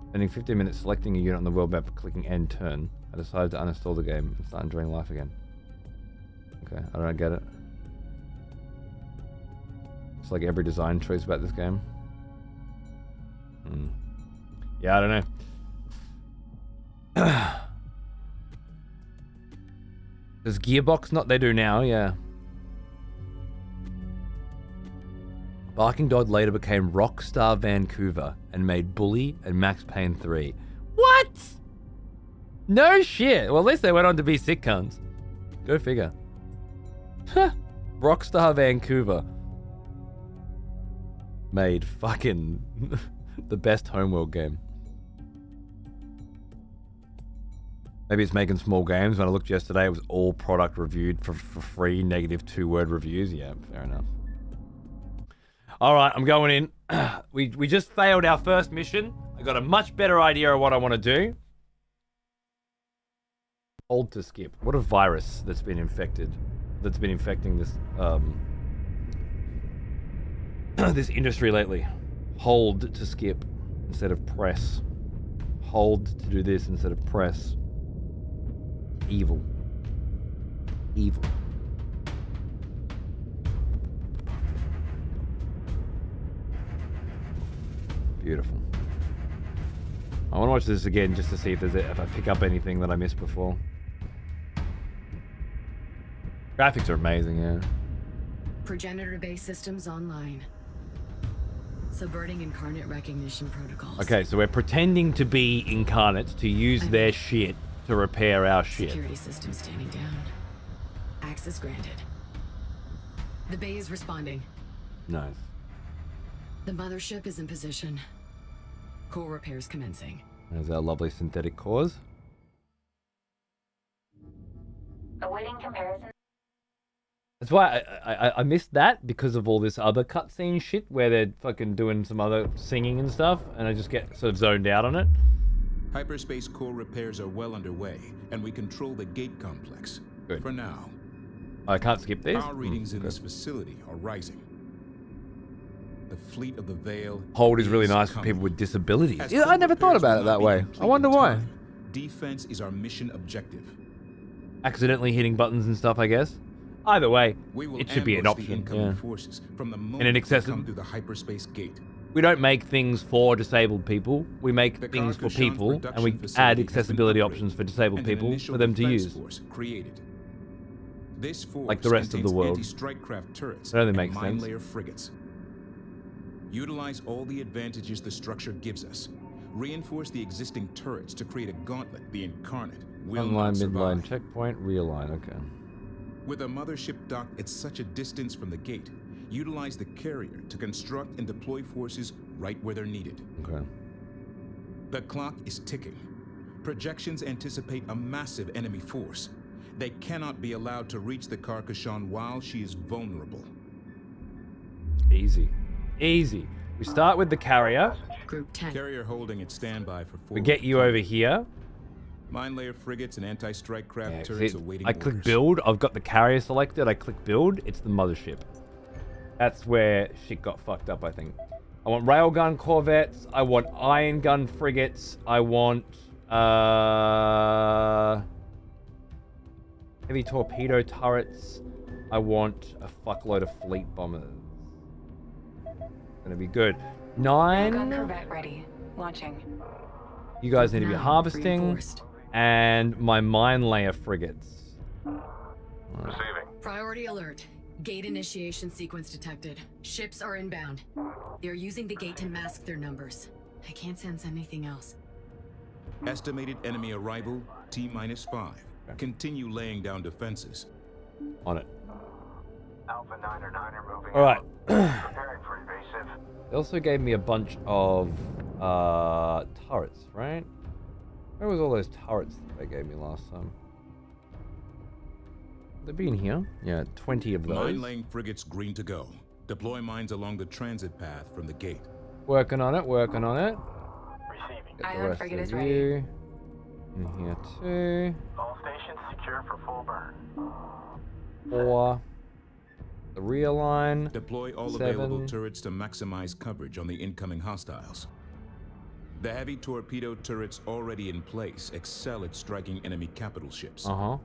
Spending 15 minutes selecting a unit on the world map, clicking end turn. I decided to uninstall the game and start enjoying life again. Okay, I don't get it. It's like every design choice about this game. Yeah, I don't know. Does Gearbox not? They do now, yeah. Barking Dog later became Rockstar Vancouver and made Bully and Max Payne 3. What? No shit. Well, at least they went on to be sick cunts. Go figure. Rockstar Vancouver made fucking the best Homeworld game. Maybe it's making small games. When I looked yesterday, it was all product reviewed for free, negative 2-word reviews. Yeah, fair enough. All right, I'm going in. We just failed our first mission. I got a much better idea of what I want to do. Hold to skip. What a virus that's been infecting this this industry lately. Hold to skip instead of press. Hold to do this instead of press. Evil. Evil. Beautiful. I want to watch this again just to see if I pick up anything that I missed before. Graphics are amazing, yeah. Progenitor-based systems online. Subverting incarnate recognition protocols. Okay, so we're pretending to be incarnates to use their shit to repair our shit. Security system standing down. Access granted. The bay is responding. Nice. The mothership is in position. Core repairs commencing. There's our lovely synthetic cores. Awaiting comparison. That's why I missed that because of all this other cutscene shit where they're fucking doing some other singing and stuff, and I just get sort of zoned out on it. Hyperspace core repairs are well underway, and we control the gate complex. Good. For now. I can't skip these. Our readings in this facility are rising. The fleet of the Veil. Hold is really nice for people with disabilities. Yeah, I never thought about it that way. I wonder why. Defense is our mission objective. Accidentally hitting buttons and stuff, I guess. Either way, it should be an ambush the option. incoming Yeah. forces from the moment And an they accessible. come through the hyperspace gate. We don't make things for disabled people. We make The things for Carcassonne people, and we production add facility has been accessibility upgraded, options for disabled and an people initial for them to defense use. force created. This force Like the rest of the contains world. anti-strike craft turrets That only and makes mine sense. layer frigates. Utilize all the advantages the structure gives us. Reinforce the existing turrets to create a gauntlet the Incarnate will Online, not midline, survive. checkpoint, realign. Okay. With a mothership docked at such a distance from the gate, utilize the carrier to construct and deploy forces right where they're needed. Okay. The clock is ticking. Projections anticipate a massive enemy force. They cannot be allowed to reach the Carcassonne while she is vulnerable. Easy. Easy. We start with the carrier. Group 10. Carrier holding at standby for We get you over here. Mine layer frigates and anti-strike craft Yeah, turrets see, awaiting I click orders. build. I've got the carrier selected. I click build. It's the mothership. That's where shit got fucked up, I think. I want railgun corvettes. I want iron gun frigates. I want heavy torpedo turrets. I want a fuckload of fleet bombers. Gonna be good. Gun 9. corvette ready. Launching. You guys need to be 9, harvesting. reinforced. And my mine layer frigates. Receiving. Priority alert. Gate initiation sequence detected. Ships are inbound. They're using the gate to mask their numbers. I can't sense anything else. Estimated enemy arrival, T-5. Continue laying down defenses. On it. Alpha 9er moving. All right. Preparing for evasive. They also gave me a bunch of turrets, right? Where was all those turrets that they gave me last time? They've been here. Yeah, 20 of those. Mine-laying frigates green to go. Deploy mines along the transit path from the gate. Working on it, working on it. Receiving. Get the Ion rest frigate of is ready. you. In here too. All stations secure for full burn. 4. The rear line. Deploy all 7. available turrets to maximize coverage on the incoming hostiles. The heavy torpedo turrets already in place excel at striking enemy capital ships. Uh-huh.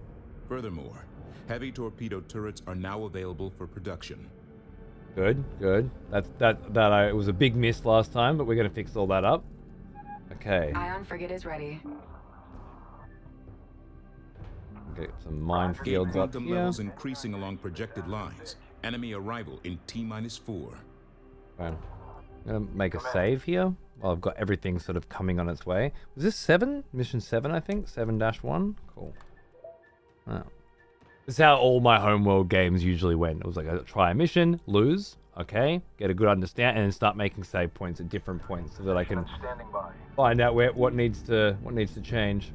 Furthermore, heavy torpedo turrets are now available for production. Good, good. It was a big miss last time, but we're gonna fix all that up. Okay. Ion frigate is ready. Get some minefields up Quantum here. levels increasing along projected lines. Enemy arrival in T-4. Fine. I'm gonna make a save here. Well, I've got everything sort of coming on its way. Was this 7? Mission 7, I think? 7-1? Cool. Oh. This is how all my Homeworld games usually went. It was like, I try a mission, lose, okay, get a good understand, and then start making save points at different points so that I can find out what needs to change.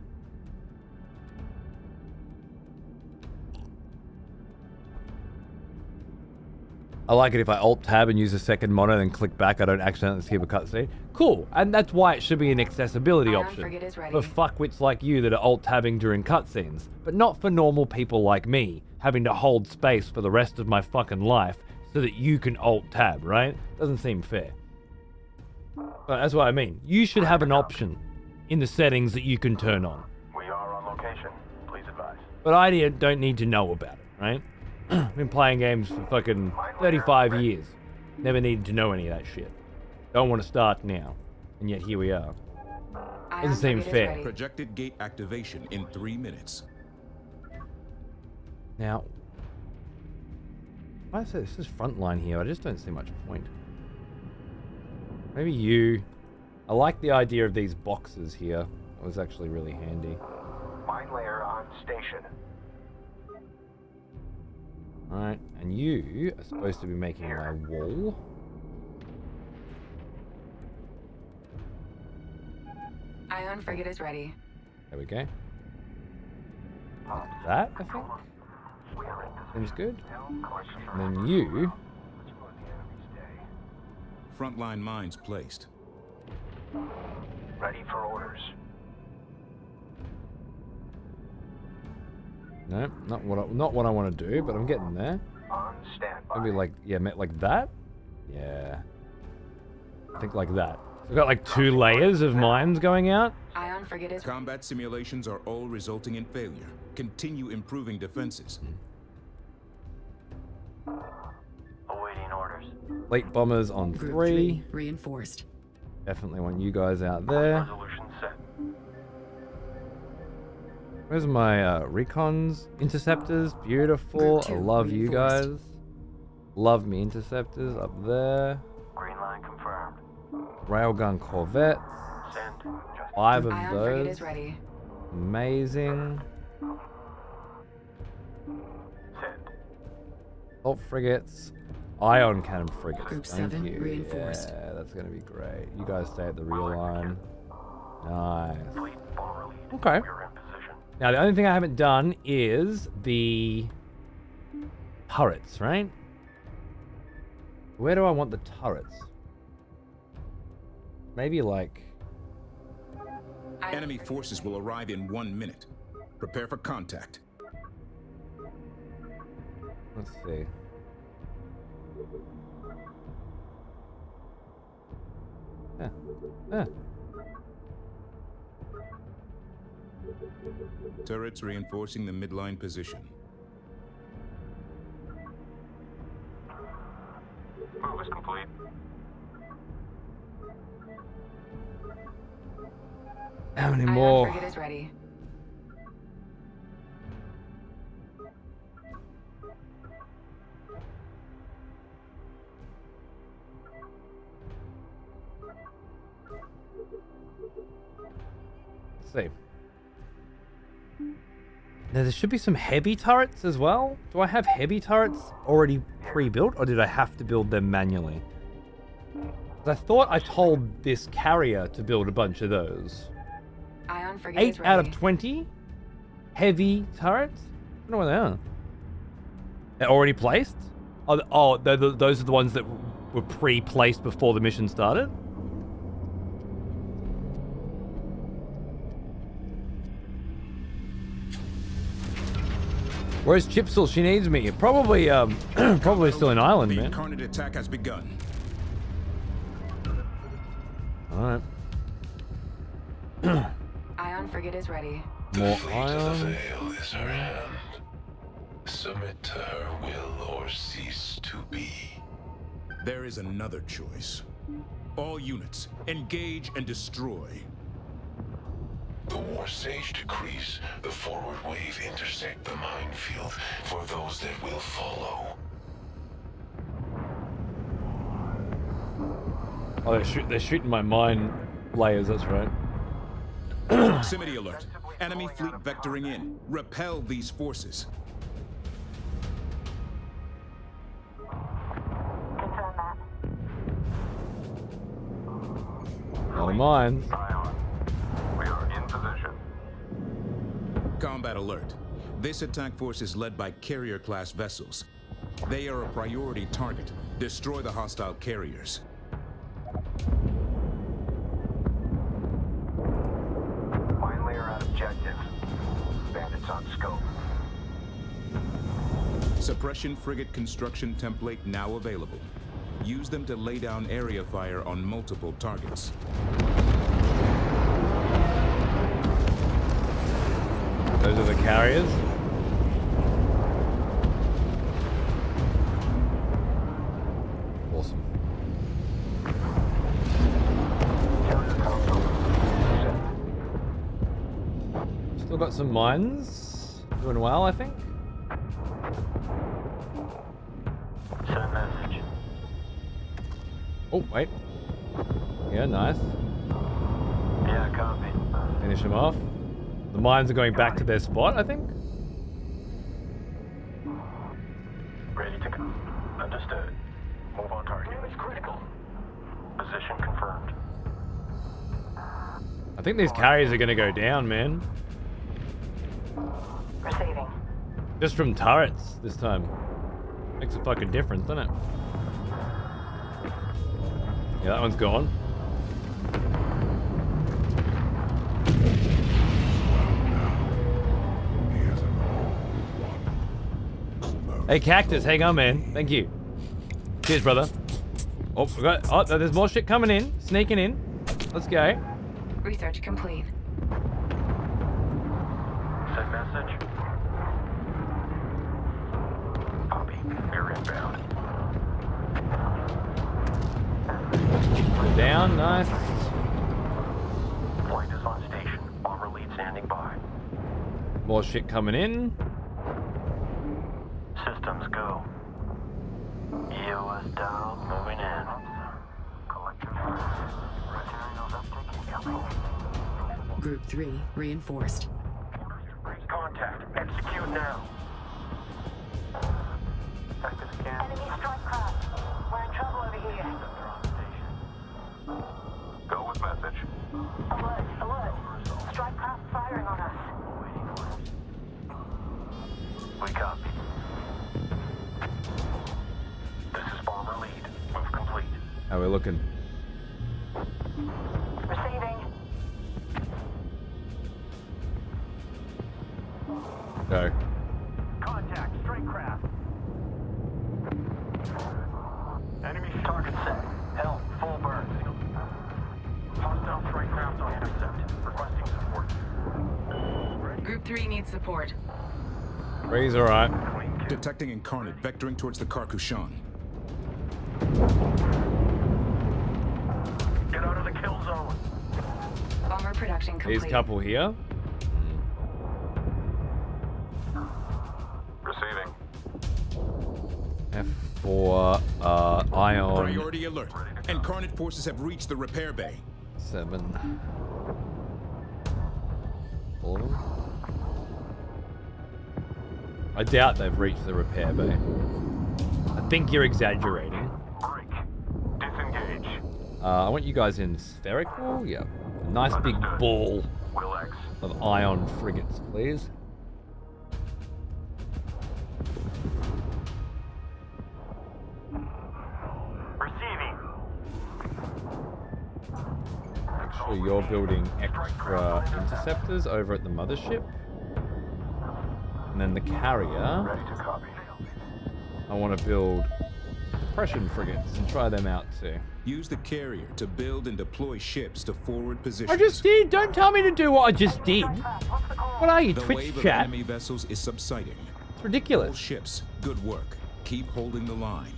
I like it if I Alt-Tab and use a second monitor and click back, I don't accidentally skip a cutscene. Cool, and that's why it should be an accessibility option for fuckwits like you that are Alt-Tabbing during cutscenes, but not for normal people like me, having to hold space for the rest of my fucking life so that you can Alt-Tab, right? Doesn't seem fair. But that's what I mean. You should have an option in the settings that you can turn on. We are on location. Please advise. But I don't need to know about it, right? I've been playing games for fucking 35 years. Never needed to know any of that shit. Don't want to start now. And yet here we are. Doesn't seem fair. Projected gate activation in 3 minutes. Now, I say this is frontline here. I just don't see much point. Maybe you. I like the idea of these boxes here. It was actually really handy. Mine layer on station. Alright, and you are supposed to be making my wall. Ion frigate is ready. There we go. Like that, I think. Seems good. And then you. Frontline mines placed. Ready for orders. No, not what I want to do, but I'm getting there. On standby. Maybe like, yeah, like that? Yeah. I think like that. We've got like 2 layers of mines going out. Ion frigate is Combat simulations are all resulting in failure. Continue improving defenses. Awaiting orders. Late bombers on Group 3. reinforced. Definitely want you guys out there. Resolution set. Where's my recons? Interceptors, beautiful. Group I 2 love you reinforced. guys. Love me interceptors up there. Green line confirmed. Railgun corvettes. Send. 5 of Ion frigate those. is ready. Amazing. Send. Assault frigates. Ion cannon frigates. Group Thank 7 you. reinforced. Yeah, that's gonna be great. You guys stay at the rear line. Nice. Fleet bomber relieved. Okay. We're in position. Now the only thing I haven't done is the turrets, right? Where do I want the turrets? Maybe like... Enemy forces will arrive in 1 minute. Prepare for contact. Let's see. Yeah. Turrets reinforcing the midline position. Move is complete. How many Ion more? frigate is ready. Let's see. Now there should be some heavy turrets as well. Do I have heavy turrets already pre-built, or did I have to build them manually? 'Cause I thought I told this carrier to build a bunch of those. Ion frigate 8 is ready. out of 20 heavy turrets? I don't know where they are. They're already placed? Those are the ones that were pre-placed before the mission started? Where's Chipsel? She needs me. Probably, probably still in Ireland, The man. incarnate attack has begun. Alright. Ion frigate is ready. The More fleet iron. of the veil is her hand. Submit to her will or cease to be. There is another choice. All units, engage and destroy. The war sage decrees the forward wave intersect the minefield for those that will follow. Oh, they're shooting my mine layers, that's right. Proximity alert. Enemy fleet vectoring in. Repel these forces. Confirm that. Lot of mines. We are in position. Combat alert. This attack force is led by carrier-class vessels. They are a priority target. Destroy the hostile carriers. Mine layer out objective. Bandits on scope. Suppression frigate construction template now available. Use them to lay down area fire on multiple targets. Those are the carriers. Awesome. Still got some mines. Doing well, I think. Send message. Oh, wait. Yeah, nice. Yeah, copy. Finish them off. The mines are going back to their spot, I think. Ready to go. Understood. Move on target. Damage critical. Position confirmed. I think these carriers are going to go down, man. Receiving. Just from turrets this time. Makes a fucking difference, doesn't it? Yeah, that one's gone. Hey, Cactus, hang on, man. Thank you. Cheers, brother. Oh, we got. Oh, there's more shit coming in. Sneaking in. Let's go. Research complete. Send message. Copy. You're inbound. Down, nice. Flight is on station. Bomber lead standing by. More shit coming in. Systems go. EOS down, moving in. Group 3 reinforced. Contact. Execute now. Active scan. Enemy strike craft. We're in trouble over here. Go with message. Alert, alert. Strike craft firing on us. We copy. This is bomber lead. Move complete. How we looking? Receiving. Go. Contact. Strike craft. Enemy target set. Hell, full burn. Hostile strike craft on intercept. Requesting support. Group 3 needs support. Ray's alright. Detecting Incarnate vectoring towards the Carcushan. Get out of the kill zone. Bomber production complete. These couple here. Receiving. F4 ion Priority alert. Incarnate forces have reached the repair bay. 7. 4. I doubt they've reached the repair bay. I think you're exaggerating. Break. Disengage. I want you guys in spherical. Yeah. A nice big Understood. ball Will X. of ion frigates, please. Receiving. Make sure you're building extra interceptors over at the mothership. And then the carrier, Ready to copy. I want to build suppression frigates and try them out too. Use the carrier to build and deploy ships to forward positions. I just did! Don't tell me to do what I just did! What are you, The Twitch wave of chat? enemy vessels is subsiding. It's All ridiculous. ships, good work. Keep holding the line.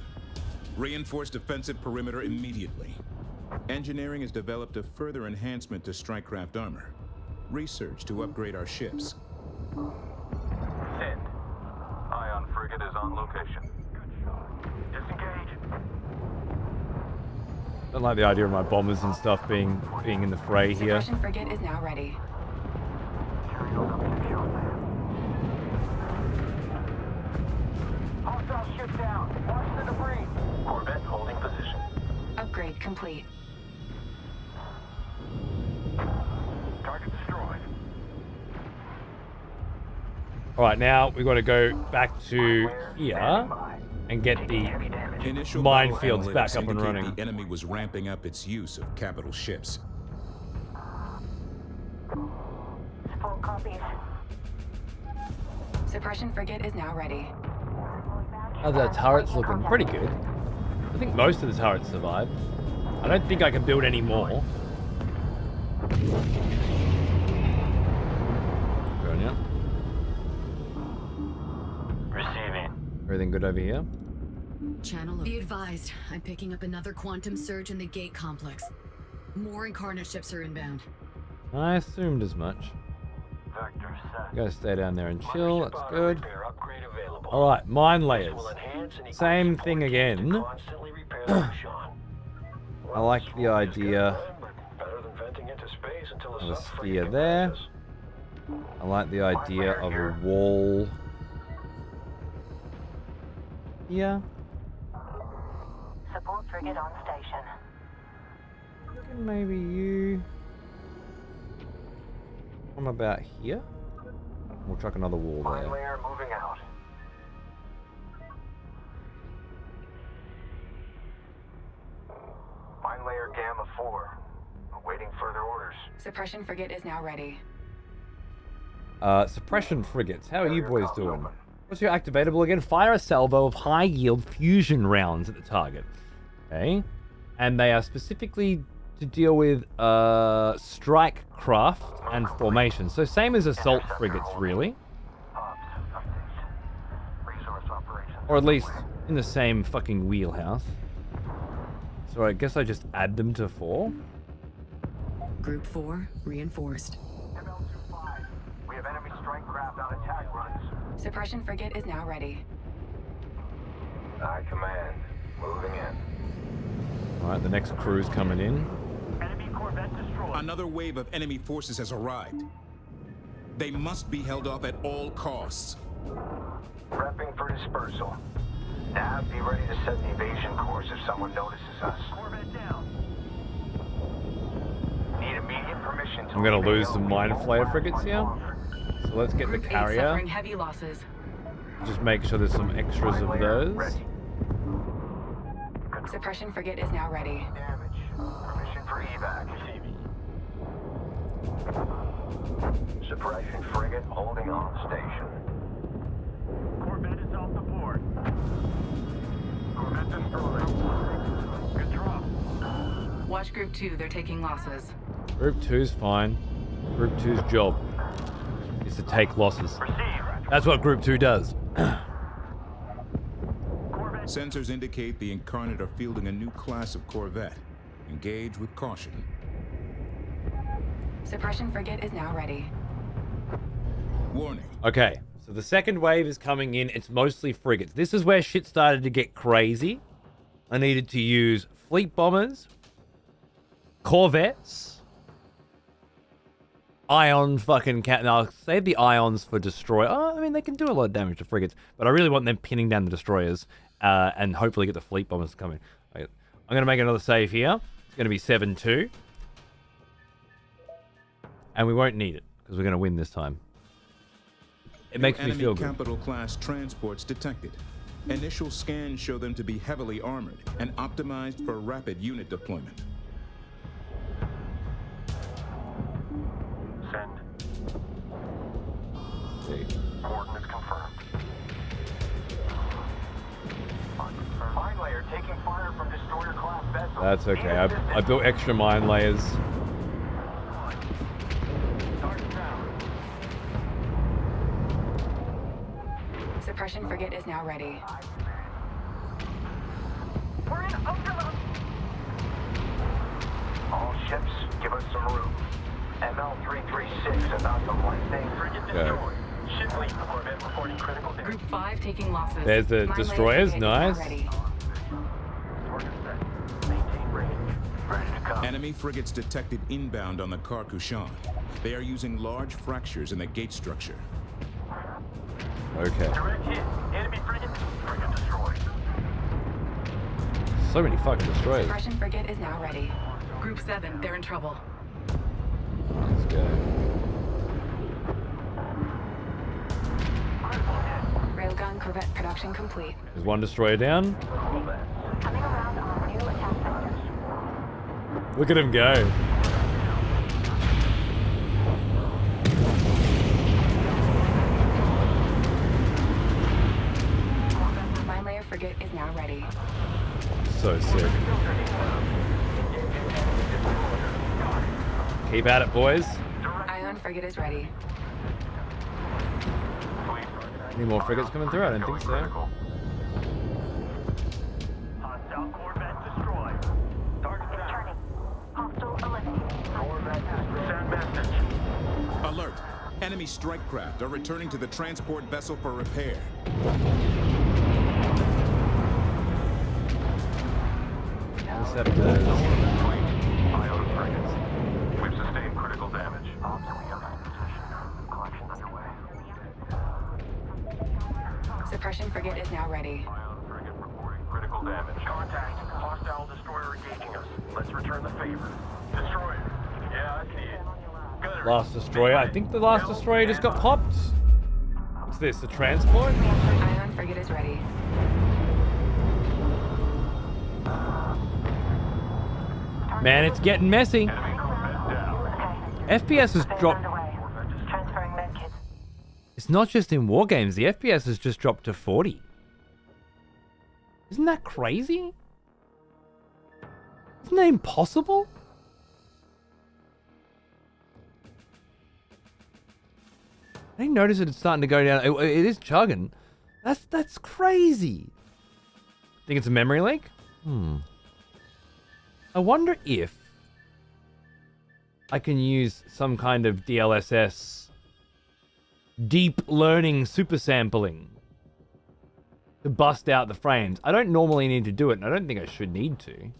Reinforce defensive perimeter immediately. Engineering has developed a further enhancement to strike-craft armor. Research to upgrade our ships. Send. Ion frigate is on location. Disengage. Don't like the idea of my bombers and stuff being in the fray here. Suppression frigate is now ready. Hostile ship down. Watch the debris. Corvette holding position. Upgrade complete. Target destroyed. All right, now we've got to go back to here and get the Initial minefields battle back analytics up and indicate running. The enemy was ramping up its use of capital ships. Full copies. Suppression frigate is now ready. How's our turrets looking? Pretty good. I think most of the turrets survived. I don't think I can build any more. Going out. Receiving. Everything good over here? Channel. Be advised, I'm picking up another quantum surge in the gate complex. More Incarnate ships are inbound. I assumed as much. Vector set. You gotta stay down there and chill. That's good. Repair upgrade available. All right, mine This layers. will enhance and Same equip thing support teams to again. constantly repair the Lucian. I like the idea Better than venting into space until of a sub-frigate sphere can there. pass us. I like the idea of a wall. Yeah. Support frigate on station. Maybe you come about here. We'll chuck another wall Mine there. layer moving out. Mine layer Gamma 4. Awaiting further orders. Suppression frigate is now ready. Suppression frigates. How are you boys doing? What's your activatable again? Fire a salvo of high-yield fusion rounds at the target. Okay. And they are specifically to deal with strike craft and formation. So same as assault frigates, really. Ops update. Resource operations. Or at least in the same fucking wheelhouse. So I guess I just add them to 4. Group 4, reinforced. ML25. We have enemy strike craft on attack runs. Suppression frigate is now ready. I command. Moving in. Alright, the next crew's coming in. Enemy Corvette destroyed. Another wave of enemy forces has arrived. They must be held off at all costs. Prepping for dispersal. Nav, be ready to set the evasion course if someone notices us. Corvette down. Need immediate permission to I'm gonna leave lose AO some mine flare frigates here. So let's get the Group 8 carrier. suffering heavy losses. Just make sure there's some extras of those. Ready. Suppression frigate is now ready. Damage. Permission for evac. Receiving. Suppression frigate holding on station. Corvette is off the board. Corvette destroyed. Good draw. Watch Group 2, they're taking losses. Group 2's fine. Group 2's job is to take losses. Receive. That's what Group 2 does. Sensors indicate the Incarnate are fielding a new class of Corvette. Engage with caution. Suppression frigate is now ready. Warning. Okay, so the second wave is coming in. It's mostly frigates. This is where shit started to get crazy. I needed to use fleet bombers, corvettes, ion fucking cat. Now, I'll save the ions for destroyer. Oh, I mean, they can do a lot of damage to frigates, but I really want them pinning down the destroyers and hopefully get the fleet bombers coming. I'm going to make another save here. It's going to be 7-2. And we won't need it because we're going to win this time. It makes me feel good. Capital class transports detected. Initial scans show them to be heavily armored and optimized for rapid unit deployment. Send. See. Coordinates confirmed. Mine layer taking fire from destroyer class vessels. That's okay. I built extra mine layers. Target down. Suppression frigate is now ready. We're in overload. All ships, give us some room. ML336 about to lightning. Frigate destroyed. Ship lead Corvette reporting critical damage. Group 5 taking losses. There's the My destroyers. laser frigate is now Nice. ready. Target set. Maintain range. Ready to come. Enemy frigates detected inbound on the Carcushan. They are using large fractures in the gate structure. Okay. Direct hit. Enemy frigate. Frigate destroyed. So many fucking destroyers. Suppression frigate is now ready. Group 7, they're in trouble. Let's go. Railgun corvette production complete. There's one destroyer down. Coming around on new attack vectors. Look at him go. Mine layer frigate is now ready. So sick. Keep at it, boys. Ion frigate is ready. Any more frigates coming through? I don't think so. Hostile Corvette destroyed. Target Returning. Hostile eliminated. Corvette destroyed. Send message. Alert! Enemy strike craft are returning to the transport vessel for repair. Interceptors. Ion frigates. We've sustained critical damage. Ops, we have in position. Collection underway. Suppression frigate is now ready. Ion frigate reporting critical damage. Contact. Hostile destroyer engaging us. Let's return the favor. Destroyer. Yeah, I see it. Gunner. Last destroyer. I think the last destroyer just got popped. What's this? The transport? Ion frigate is ready. Man, it's getting messy. Enemy Corvette down. FPS has dropped. Underway. Transferring medkits. It's not just in war games. The FPS has just dropped to 40. Isn't that crazy? Isn't that impossible? I didn't notice it's starting to go down. It is chugging. That's crazy. Think it's a memory leak? I wonder if I can use some kind of DLSS deep learning super sampling to bust out the frames. I don't normally need to do it, and I don't think I should need to.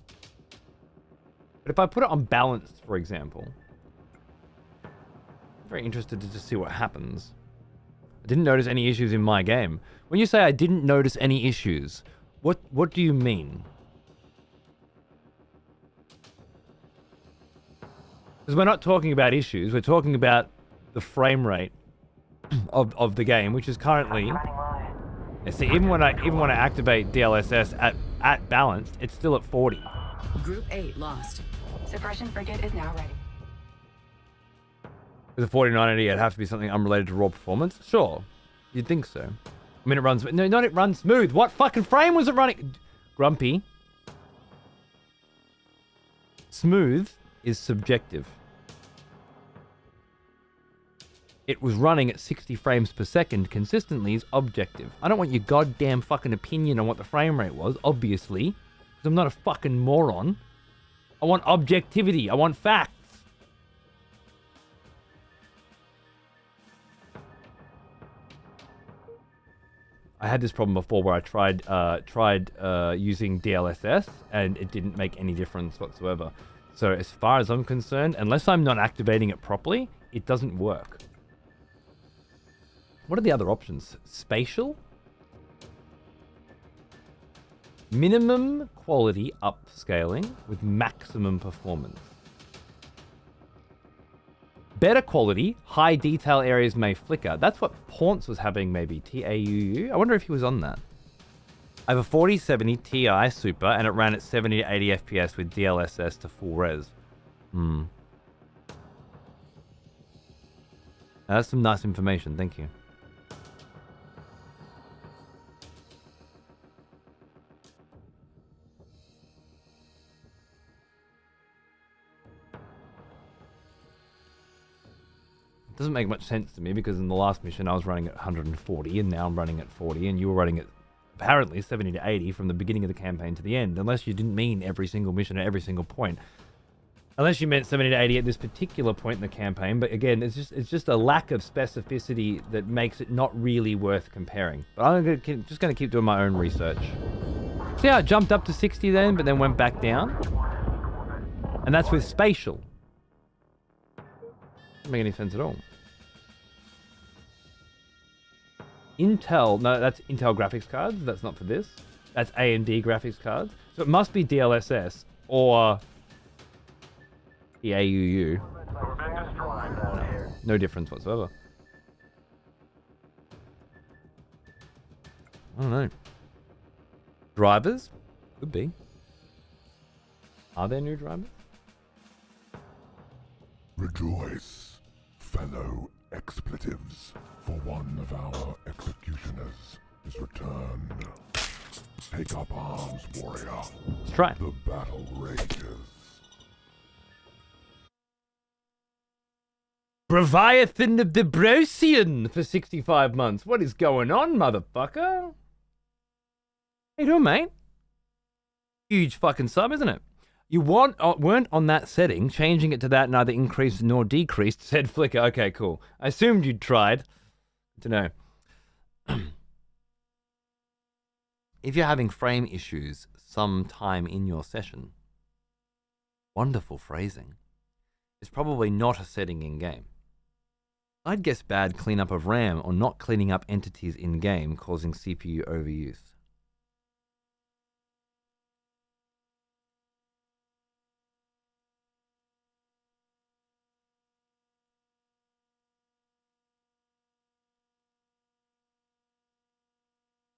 But if I put it on balanced, for example, I'm very interested to just see what happens. I didn't notice any issues in my game. When you say I didn't notice any issues, what do you mean? Because we're not talking about issues, we're talking about the frame rate of the game, which is currently. Running low. Yeah, see, even when I activate DLSS at balanced, it's still at 40. Group 8 lost. Suppression frigate is now ready. With a 4090, it'd have to be something unrelated to raw performance. Sure, you'd think so. I mean, it runs. No, not it runs smooth. What fucking frame was it running? Grumpy. Smooth is subjective. It was running at 60 frames per second consistently is objective. I don't want your goddamn fucking opinion on what the frame rate was, obviously. Because I'm not a fucking moron. I want objectivity. I want facts. I had this problem before where I tried using DLSS and it didn't make any difference whatsoever. So as far as I'm concerned, unless I'm not activating it properly, it doesn't work. What are the other options? Spatial? Minimum quality upscaling with maximum performance. Better quality, high detail areas may flicker. That's what Paunce was having, maybe. TAUU? I wonder if he was on that. I have a 4070 Ti Super and it ran at 70 to 80 FPS with DLSS to full res. That's some nice information, thank you. Doesn't make much sense to me because in the last mission I was running at 140 and now I'm running at 40 and you were running at apparently 70 to 80 from the beginning of the campaign to the end, unless you didn't mean every single mission at every single point. Unless you meant 70 to 80 at this particular point in the campaign, but again, it's just a lack of specificity that makes it not really worth comparing. But I'm just going to keep doing my own research. See how it jumped up to 60 then, but then went back down? And that's with spatial. Doesn't make any sense at all. Intel, no, that's Intel graphics cards. That's not for this. That's AMD graphics cards. So it must be DLSS or the AUU. No difference whatsoever. I don't know. Drivers? Could be. Are there new drivers? Rejoice, fellow expletives, for one of our executioners is returned. Take up arms, warrior. Let's try. The battle rages. Leviathan of the Brosian for 65 months. What is going on, motherfucker? How you doing, mate? Huge fucking sub, isn't it? You weren't on that setting. Changing it to that neither increased nor decreased, said Flicker. Okay, cool. I assumed you'd tried. Good to know. If you're having frame issues sometime in your session, wonderful phrasing. It's probably not a setting in-game. I'd guess bad cleanup of RAM or not cleaning up entities in-game causing CPU overuse.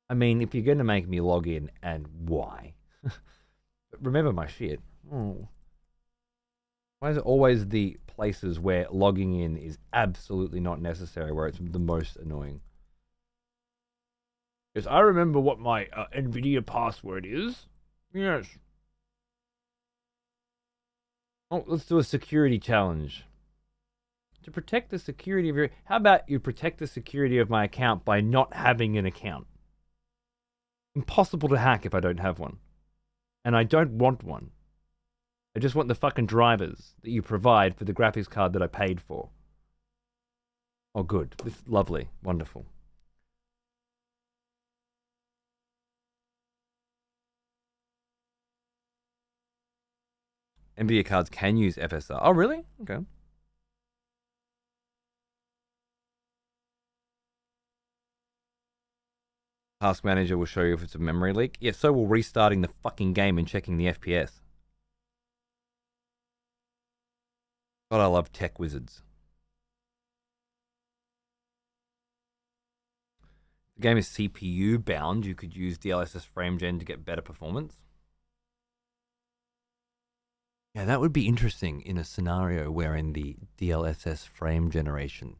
I mean, if you're going to make me log in, and why? Remember my shit. Oh. Why is it always the places where logging in is absolutely not necessary, where it's the most annoying? Because I remember what my NVIDIA password is. Yes. Oh, let's do a security challenge. To protect the security of your... How about you protect the security of my account by not having an account? Impossible to hack if I don't have one. And I don't want one. I just want the fucking drivers that you provide for the graphics card that I paid for. Oh, good. This is lovely. Wonderful. NVIDIA cards can use FSR. Oh, really? Okay. Task Manager will show you if it's a memory leak. Yeah, so will restarting the fucking game and checking the FPS. God, I love tech wizards. The game is CPU bound. You could use DLSS frame gen to get better performance. Yeah, that would be interesting in a scenario wherein the DLSS frame generation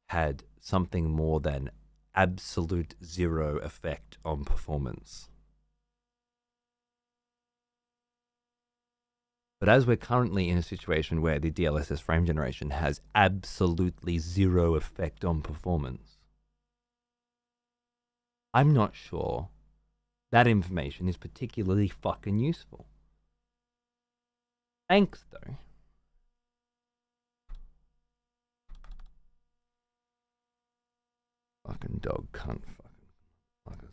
had something more than absolute zero effect on performance. But as we're currently in a situation where the DLSS frame generation has absolutely zero effect on performance, I'm not sure that information is particularly fucking useful. Thanks, though. Fucking dog cunt, fucking fuckers.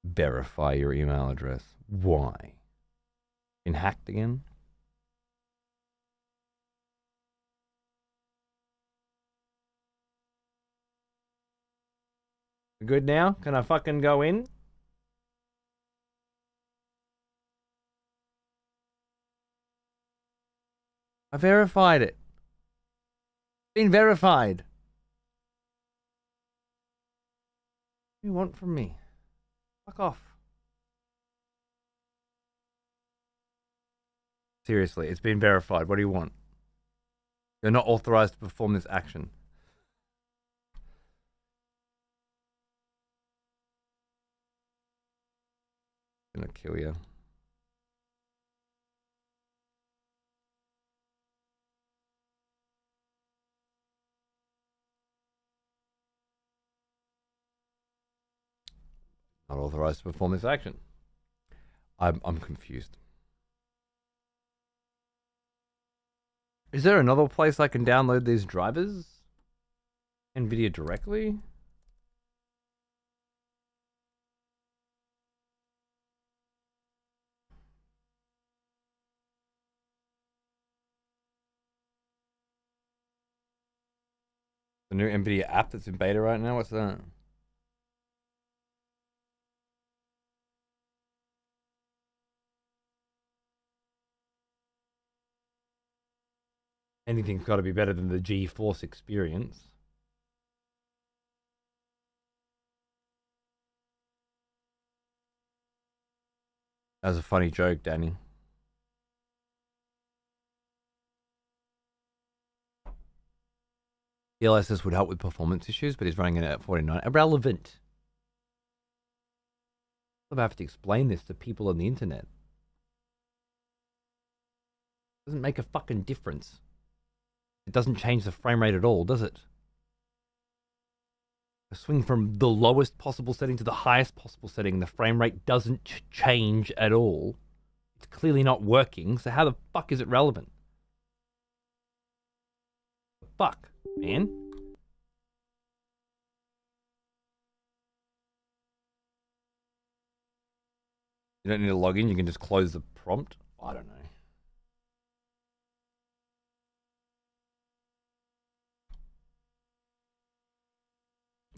Verify your email address. Why? Been hacked again? We good now? Can I fucking go in? I verified it. Been verified. What do you want from me? Fuck off. Seriously, it's been verified. What do you want? You're not authorized to perform this action. I'm gonna kill you. Not authorized to perform this action. I'm confused. Is there another place I can download these drivers? NVIDIA directly? The new NVIDIA app that's in beta right now? What's that? Anything's got to be better than the GeForce experience. That was a funny joke, Danny. DLSS would help with performance issues, but he's running it at 49. Irrelevant. I have to explain this to people on the internet. Doesn't make a fucking difference. It doesn't change the frame rate at all, does it? A swing from the lowest possible setting to the highest possible setting, the frame rate doesn't change at all. It's clearly not working, so how the fuck is it relevant? Fuck, man. You don't need to log in, you can just close the prompt. I don't know.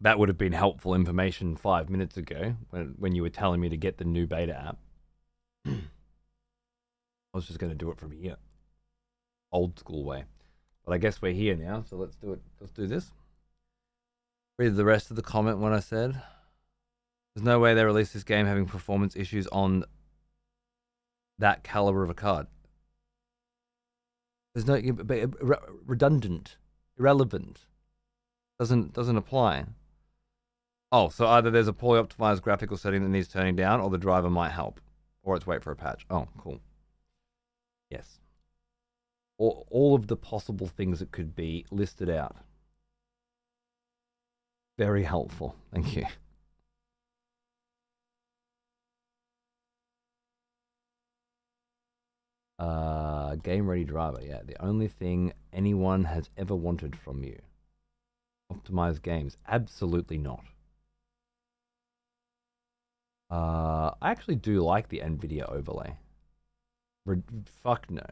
That would have been helpful information 5 minutes ago when you were telling me to get the new beta app. I was just going to do it from here. Old school way. But I guess we're here now, so let's do it. Let's do this. Read the rest of the comment when I said. There's no way they released this game having performance issues on that caliber of a card. There's no redundant, irrelevant. Doesn't apply. Oh, so either there's a poorly optimized graphical setting that needs turning down, or the driver might help, or it's wait for a patch. Oh, cool. Yes. All of the possible things that could be listed out. Very helpful. Thank you. Game ready driver. Yeah, the only thing anyone has ever wanted from you. Optimized games. Absolutely not. I actually do like the NVIDIA overlay. Fuck no.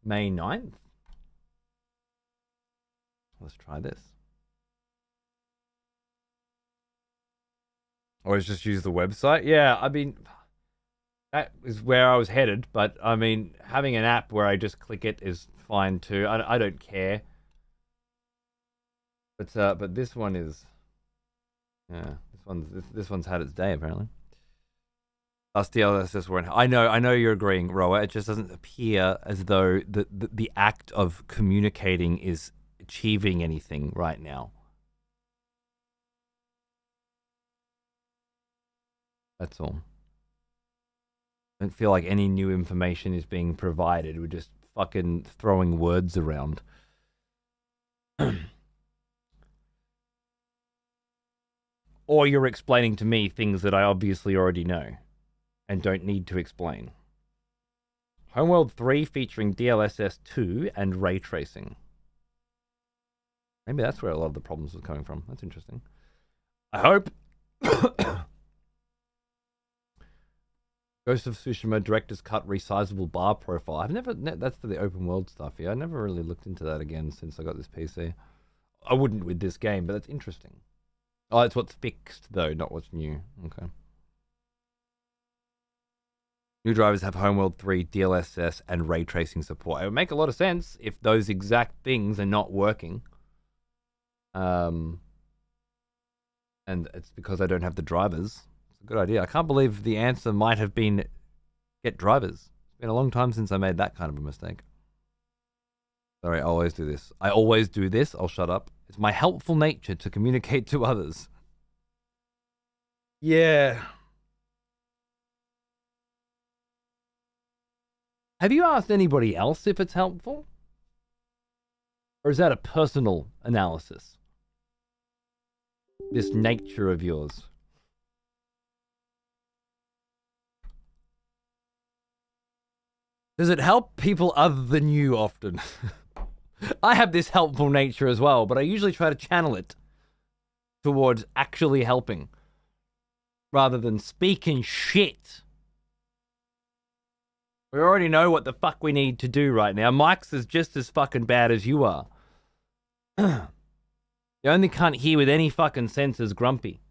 May 9th? Let's try this. Or just use the website? Yeah, I mean, that is where I was headed, but I mean, having an app where I just click it is fine too. I don't care. But this one is, yeah, this one's had its day apparently. Us DLSS weren't. I know you're agreeing, Roa. It just doesn't appear as though the act of communicating is achieving anything right now. That's all. I don't feel like any new information is being provided. We're just fucking throwing words around. Or you're explaining to me things that I obviously already know and don't need to explain. Homeworld 3 featuring DLSS 2 and ray tracing. Maybe that's where a lot of the problems are coming from. That's interesting. I hope. Ghost of Tsushima Director's Cut resizable bar profile. That's for the open world stuff, yeah. I never really looked into that again since I got this PC. I wouldn't with this game, but that's interesting. Oh, it's what's fixed, though, not what's new. Okay. New drivers have Homeworld 3, DLSS, and ray tracing support. It would make a lot of sense if those exact things are not working. And it's because I don't have the drivers. It's a good idea. I can't believe the answer might have been get drivers. It's been a long time since I made that kind of a mistake. Sorry, I always do this. I'll shut up. It's my helpful nature to communicate to others. Yeah. Have you asked anybody else if it's helpful? Or is that a personal analysis? This nature of yours. Does it help people other than you often? I have this helpful nature as well, but I usually try to channel it towards actually helping rather than speaking shit. We already know what the fuck we need to do right now. Mike's is just as fucking bad as you are. The only cunt here with any fucking sense is Grumpy.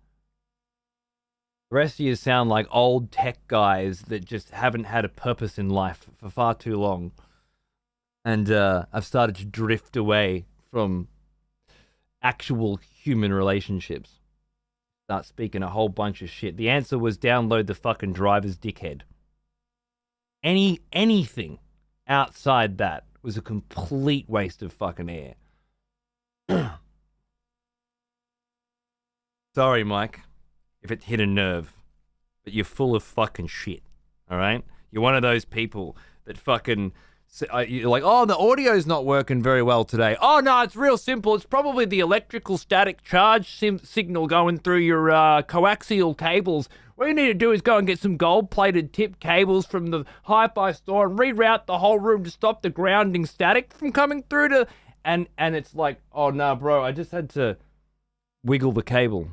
The rest of you sound like old tech guys that just haven't had a purpose in life for far too long. And I've started to drift away from actual human relationships. Start speaking a whole bunch of shit. The answer was download the fucking driver's dickhead. Anything outside that was a complete waste of fucking air. Sorry, Mike, if it hit a nerve, but you're full of fucking shit, all right? You're one of those people that fucking, you're like, oh, the audio's not working very well today. Oh, no, it's real simple. It's probably the electrical static charge signal going through your coaxial cables. What you need to do is go and get some gold-plated tip cables from the hi-fi store and reroute the whole room to stop the grounding static from coming through to... And it's like, oh, no, bro, I just had to wiggle the cable.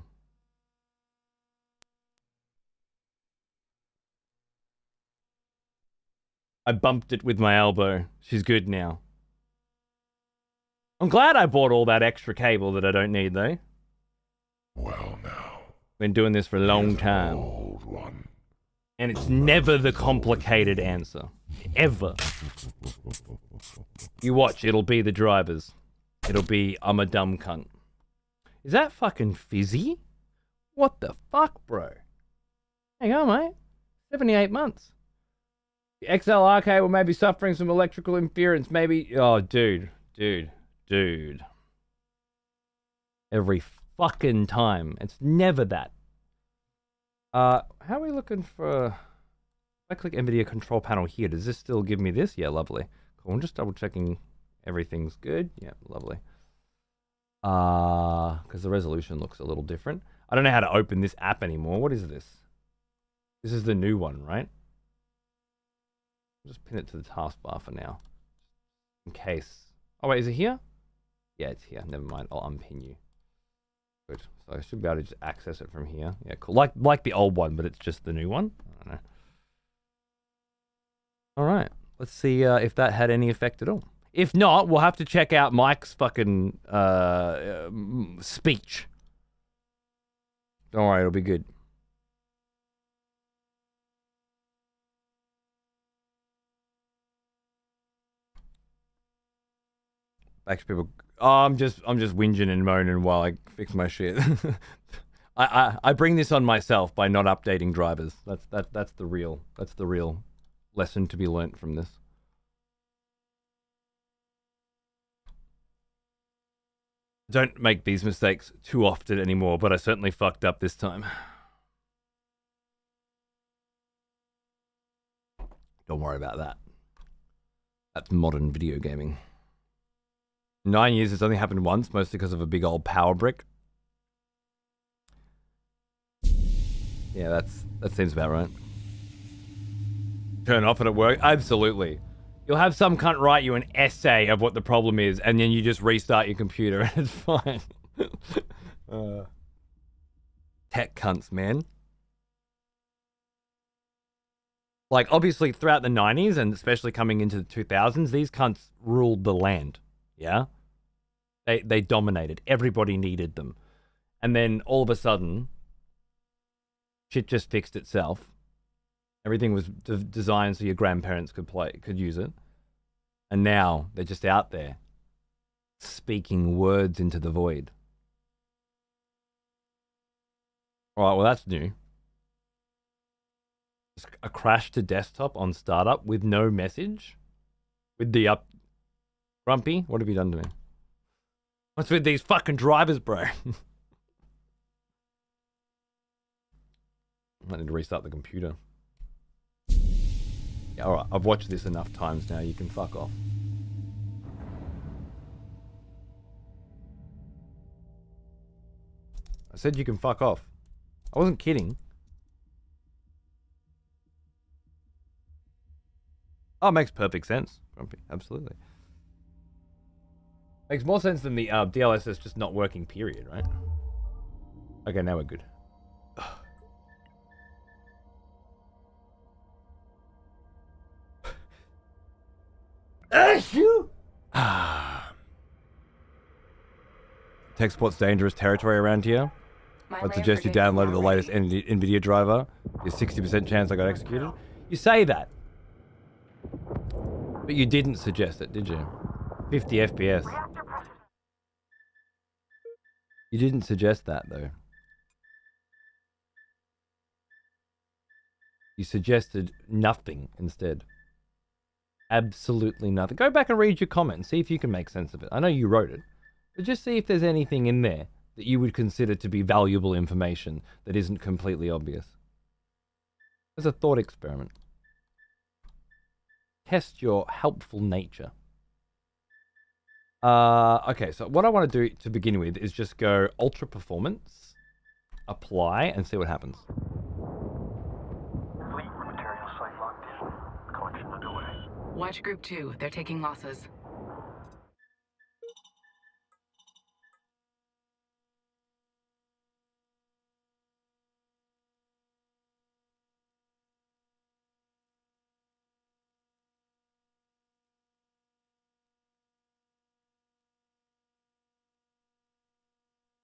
I bumped it with my elbow. She's good now. I'm glad I bought all that extra cable that I don't need, though. Well, now. Been doing this for a long time. Old one. And it's never the complicated answer. Ever. You watch, it'll be the drivers. It'll be, I'm a dumb cunt. Is that fucking fizzy? What the fuck, bro? Hang on, mate. 78 months. The XLR cable may be suffering some electrical interference. Maybe... Oh, dude. Every fucking time. It's never that. How are we looking for... If I click NVIDIA control panel here, does this still give me this? Yeah, lovely. Cool, I'm just double checking everything's good. Yeah, lovely. Because the resolution looks a little different. I don't know how to open this app anymore. What is this? This is the new one, right? I'll just pin it to the taskbar for now. In case... Oh, wait, is it here? Yeah, it's here. Never mind. I'll unpin you. Good. So I should be able to just access it from here. Yeah, cool. Like the old one, but it's just the new one. I don't know. All right. Let's see if that had any effect at all. If not, we'll have to check out Mike's fucking speech. Don't worry, it'll be good. Back to people. Oh, I'm just whinging and moaning while I fix my shit. I bring this on myself by not updating drivers. That's the real lesson to be learnt from this. Don't make these mistakes too often anymore, but I certainly fucked up this time. Don't worry about that. That's modern video gaming. 9 years, it's only happened once, mostly because of a big old power brick. Yeah, that seems about right. Turn off and it works? Absolutely. You'll have some cunt write you an essay of what the problem is, and then you just restart your computer and it's fine. Tech cunts, man. Like, obviously, throughout the 90s, and especially coming into the 2000s, these cunts ruled the land. Yeah? They dominated. Everybody needed them. And then, all of a sudden, shit just fixed itself. Everything was designed so your grandparents could use it. And now, they're just out there, speaking words into the void. Alright, well, that's new. A crash to desktop on startup with no message? With the Grumpy, what have you done to me? What's with these fucking drivers, bro? I need to restart the computer. Yeah, alright, I've watched this enough times now, you can fuck off. I said you can fuck off. I wasn't kidding. Oh, it makes perfect sense, Grumpy. Absolutely. Makes more sense than the DLSS just not working, period, right? Okay, now we're good. Tech support's dangerous territory around here. I'd suggest you download the latest NVIDIA driver. There's 60% chance I got executed. You say that. But you didn't suggest it, did you? 50 FPS. You didn't suggest that, though. You suggested nothing instead. Absolutely nothing. Go back and read your comment and see if you can make sense of it. I know you wrote it, but just see if there's anything in there that you would consider to be valuable information that isn't completely obvious. As a thought experiment. Test your helpful nature. Okay, so what I want to do to begin with is just go ultra performance, apply, and see what happens. Fleet material site locked in. Collection underway. Watch Group 2. They're taking losses.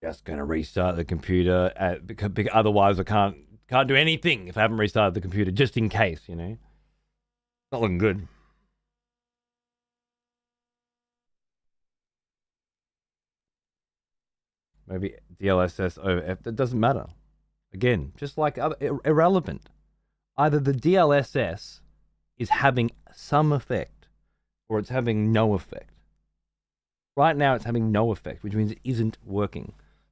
Just gonna restart the computer because otherwise I can't do anything if I haven't restarted the computer, just in case, you know. Not looking good. Maybe DLSS over F. That doesn't matter. Again, just like other irrelevant. Either the DLSS is having some effect, or it's having no effect. Right now, it's having no effect, which means it isn't working.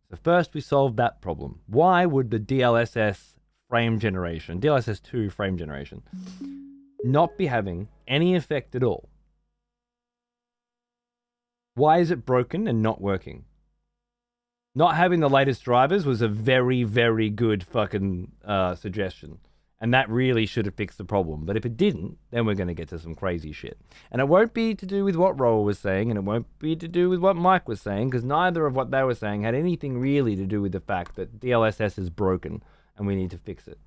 So first, we solved that problem. Why would the DLSS frame generation, DLSS2 frame generation, not be having any effect at all? Why is it broken and not working? Not having the latest drivers was a very, very good fucking suggestion. And that really should have fixed the problem. But if it didn't, then we're going to get to some crazy shit. And it won't be to do with what Roll was saying, and it won't be to do with what Mike was saying, because neither of what they were saying had anything really to do with the fact that DLSS is broken, and we need to fix it.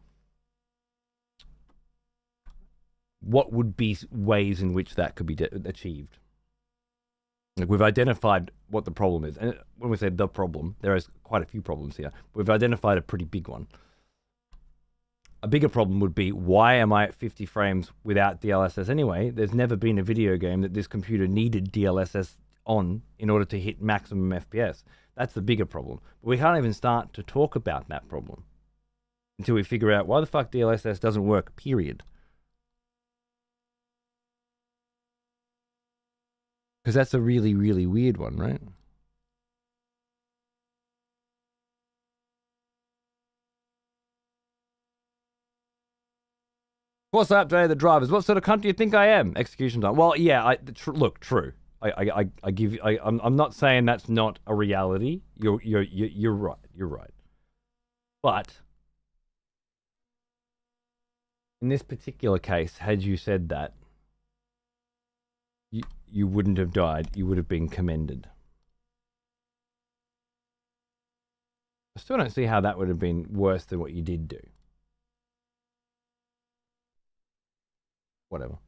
What would be ways in which that could be achieved? Like, we've identified what the problem is. And when we say the problem, there is quite a few problems here. We've identified a pretty big one. A bigger problem would be, why am I at 50 frames without DLSS anyway? There's never been a video game that this computer needed DLSS on in order to hit maximum FPS. That's the bigger problem. But we can't even start to talk about that problem until we figure out why the fuck DLSS doesn't work, period. Because that's a really, really weird one, right? Of course, I updated the drivers. What sort of cunt do you think I am? Execution time. Well, yeah. Look, true. I give you. I'm not saying that's not a reality. You're right. You're right. But in this particular case, had you said that, you wouldn't have died. You would have been commended. I still don't see how that would have been worse than what you did do. Whatever.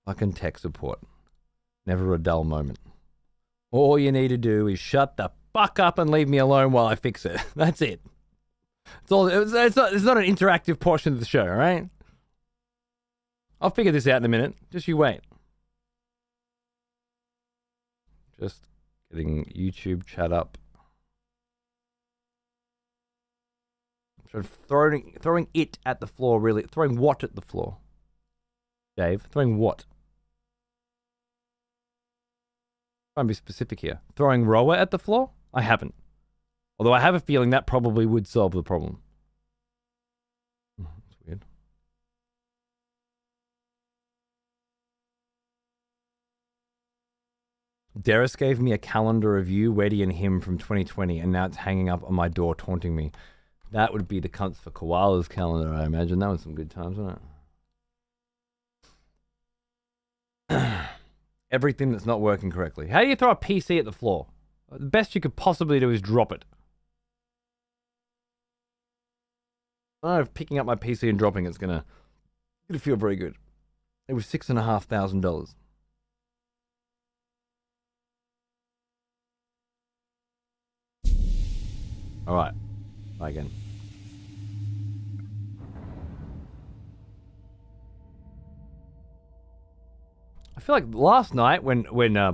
Fucking tech support. Never a dull moment. All you need to do is shut the fuck up and leave me alone while I fix it. That's it. It's all. It's not an interactive portion of the show, all right? I'll figure this out in a minute. Just you wait. Just getting YouTube chat up. So throwing it at the floor, really. Throwing what at the floor? Dave, throwing what? Try and be specific here. Throwing Roa at the floor? I haven't. Although I have a feeling that probably would solve the problem. That's weird. Deris gave me a calendar review, Weddy and him from 2020, and now it's hanging up on my door, taunting me. That would be the Cunts for Koalas calendar, I imagine. That was some good times, wasn't it? Everything that's not working correctly. How do you throw a PC at the floor? The best you could possibly do is drop it. I don't know if picking up my PC and dropping it's gonna feel very good. It was $6,500. All right, try again. I feel like last night when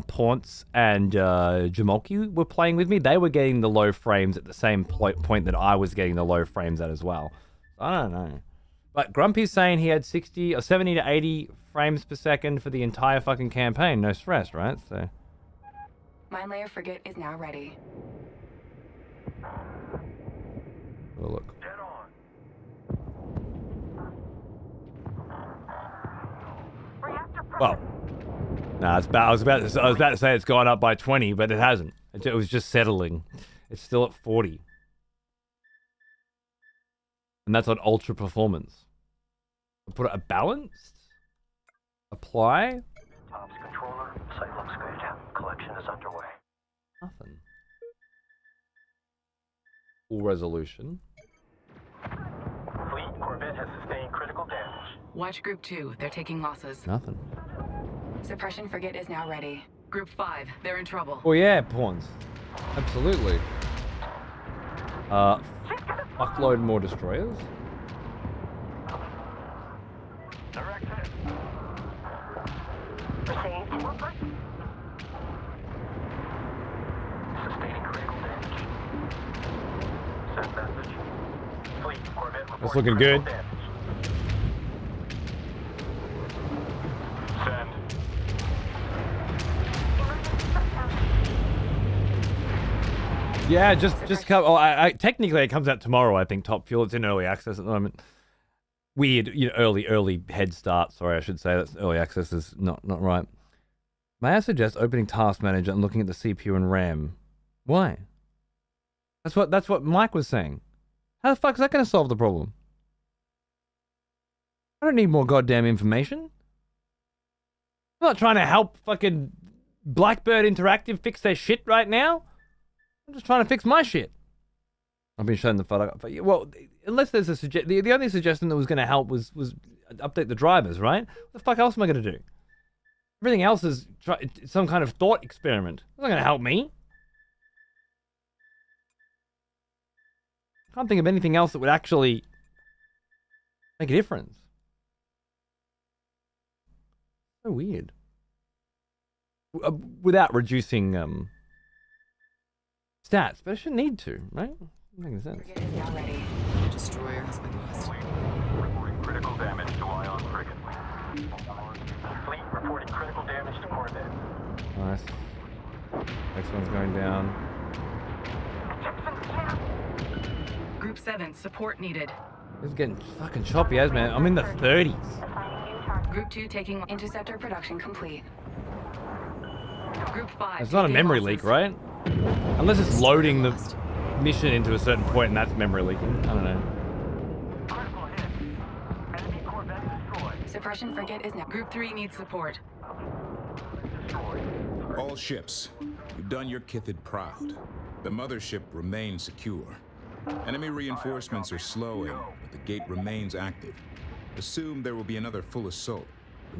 Paunce and Jamolki were playing with me, they were getting the low frames at the same point that I was getting the low frames at as well. I don't know. But Grumpy's saying he had 60 or 70 to 80 frames per second for the entire fucking campaign. No stress, right? So. Mine layer frigate is now ready. Have a look. Well, no, it's bad. I was about to say it's gone up by 20, but it hasn't. It was just settling. It's still at 40, and that's on ultra performance. I'll put it at balanced. Apply. Tops controller, site looks good. Collection is underway. Nothing. Full resolution. Fleet Corvette has sustained critical damage. Watch Group 2. They're taking losses. Nothing. Suppression frigate is now ready. Group 5. They're in trouble. Oh yeah, pawns. Absolutely. Fuckload more destroyers. Direct hit. Received. Sustaining critical damage. Send message. Fleet Corvette reporting That's looking critical good. damage. Send. Yeah, just come. Oh, I technically it comes out tomorrow. I think Top Fuel. It's in early access at the moment. Weird, early head start. Sorry, I should say that's early access is not right. May I suggest opening Task Manager and looking at the CPU and RAM? Why? That's what Mike was saying. How the fuck is that going to solve the problem? I don't need more goddamn information. I'm not trying to help fucking Blackbird Interactive fix their shit right now. I'm just trying to fix my shit. I've been showing the photo. Well, unless there's a the only suggestion that was going to help was update the drivers, right? What the fuck else am I going to do? Everything else is some kind of thought experiment. It's not going to help me. Can't think of anything else that would actually make a difference. So weird. Without reducing stats, but I shouldn't need to, right? Doesn't make sense. Frigate is now ready. The destroyer has been lost. Reporting critical damage to Ion frigate. Fleet reporting critical damage to Corvette. Nice. Next one's going down. Group 7. Support needed. This is getting fucking choppy as man. I'm in the 30s. Assigning new target. Group 2 taking interceptor production complete. Group 5. It's not a taking memory losses. leak, right? Unless it's loading the mission into a certain point and that's memory leaking. I don't know. Critical hit. Enemy Corvette destroyed. Suppression frigate is now. Group 3 needs support. Destroyed. All ships, you've done your Kithid proud. The mothership remains secure. Enemy reinforcements are slowing, but the gate remains active. Assume there will be another full assault.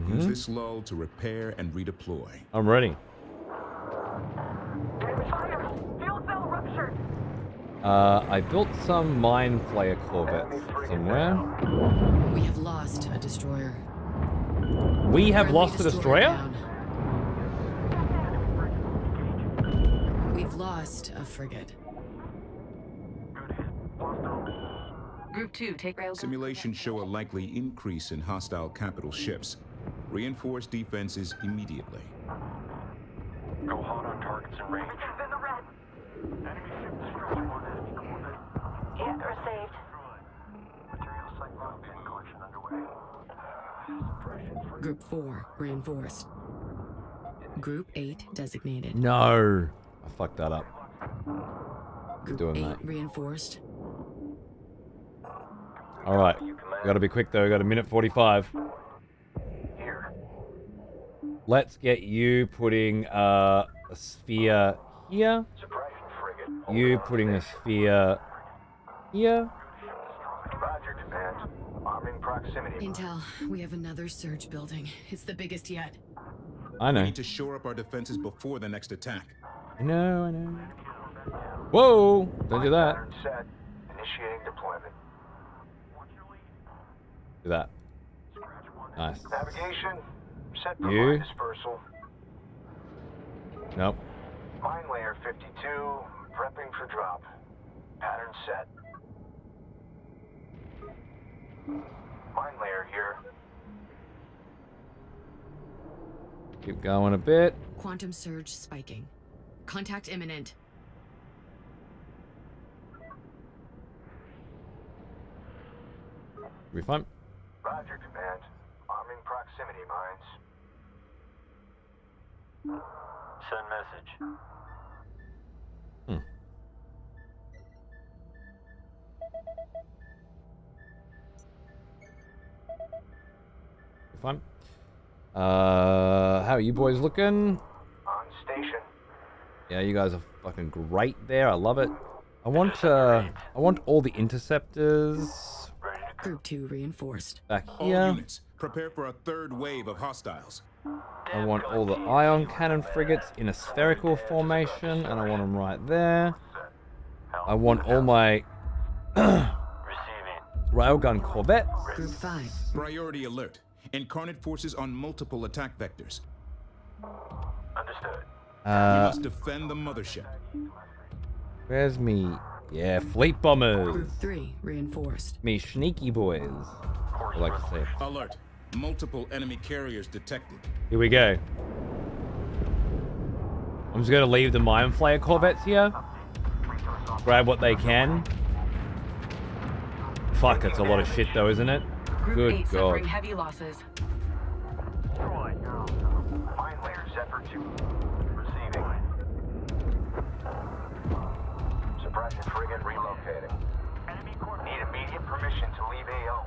Use this lull to repair and redeploy. I'm ready. Fire! Fuel cell ruptured! I built some Mine Flayer Corvettes somewhere. We have lost a destroyer. We have Friendly lost a destroyer? down. We've lost a frigate. Group 2 take rail. Simulations show a likely increase in hostile capital ships. Reinforce defenses immediately. Go hot on targets and range. In the red! Enemy ship destroyed. One enemy Corvette. Hit received. Material site move and collection underway. Suppression for Group 4 reinforced. Group 8 designated. No. I fucked that up. Group Doing 8 that. reinforced. All right. We gotta be quick though. We got 1:45. Here. Let's get you putting a sphere here. Suppression frigate. You putting a sphere here. Roger, command. Arming proximity. Intel, we have another surge building. It's the biggest yet. I We know. need to shore up our defenses before the next attack. I know. Whoa! Don't do that. Pattern set. Initiating deployment. Do that. Nice. Navigation. Set for You? mine dispersal. Nope. Mine layer 52. Prepping for drop. Pattern set. Mine layer here. Keep going a bit. Quantum surge spiking. Contact imminent. We fine? Roger, command. Arming proximity mines. Send message. We fine? How are you boys looking? On station. Yeah, you guys are fucking great there. I love it. I want all the interceptors Group 2 reinforced. back All here. units, prepare for a third wave of hostiles. I want all the ion cannon frigates in a spherical formation, and I want them right there. I want all my Receiving. railgun corvettes. Group 5. Priority alert. Incarnate forces on multiple attack vectors. Understood. We must defend the mothership. Where's me? Yeah, fleet bombers. Group 3 reinforced. Me sneaky boys. I like to say. Alert. Multiple enemy carriers detected. Here we go. I'm just gonna leave the mine flayer corvettes here. Grab what they can. Fuck, it's a lot of shit though, isn't it? Group Good 8 God. suffering heavy losses. Mine layer Zephyr 2. Receiving. Suppression frigate relocating. Need immediate permission to leave AO.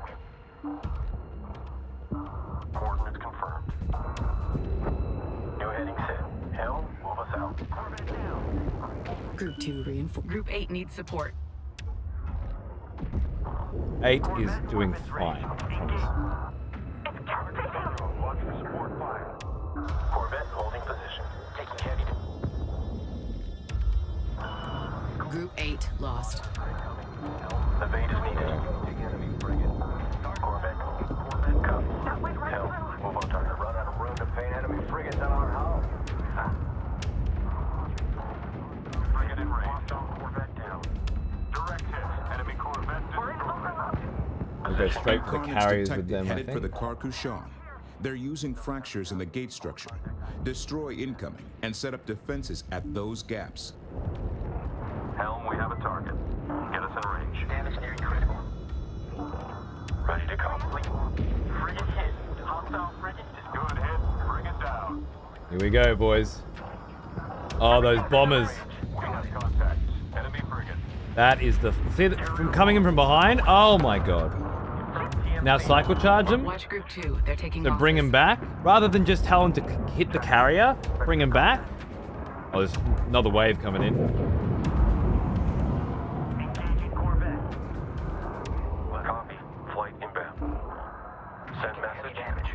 Coordinates confirmed. New heading set. Helm, move us out. Group 2 reinforced. Group 8 needs support. 8 is doing fine. I promise. Watch for support fire. Corvette holding position. Taking heavy. Group 8 lost. Evade is needed. Enemy frigate. Corvette copy. Helm, move on target. Run out of room to paint enemy frigates on our hull. Frigate in range. Corvette down. Direct hit. Enemy corvette destroyed. We'll go straight for the Incarnates carriers with detected them, I headed for the think. Carcushan. They're using fractures in the gate structure. Destroy incoming and set up defenses at those gaps. Helm, we have a target. Get us in range. Damage nearing critical. Ready to complete. Frigate hit. Hostile frigate is good hit. Frigate down. Here we go, boys. Oh, those bombers. We have contacts. Enemy frigate. That is the... See, from coming in from behind? Oh my god. Now cycle charge them. Watch Group 2. They're taking So losses. bring him back. Rather than just tell him to hit the carrier, bring him back. Oh, there's another wave coming in. Engaging Corvette. Copy. Flight inbound. Send message. Damage.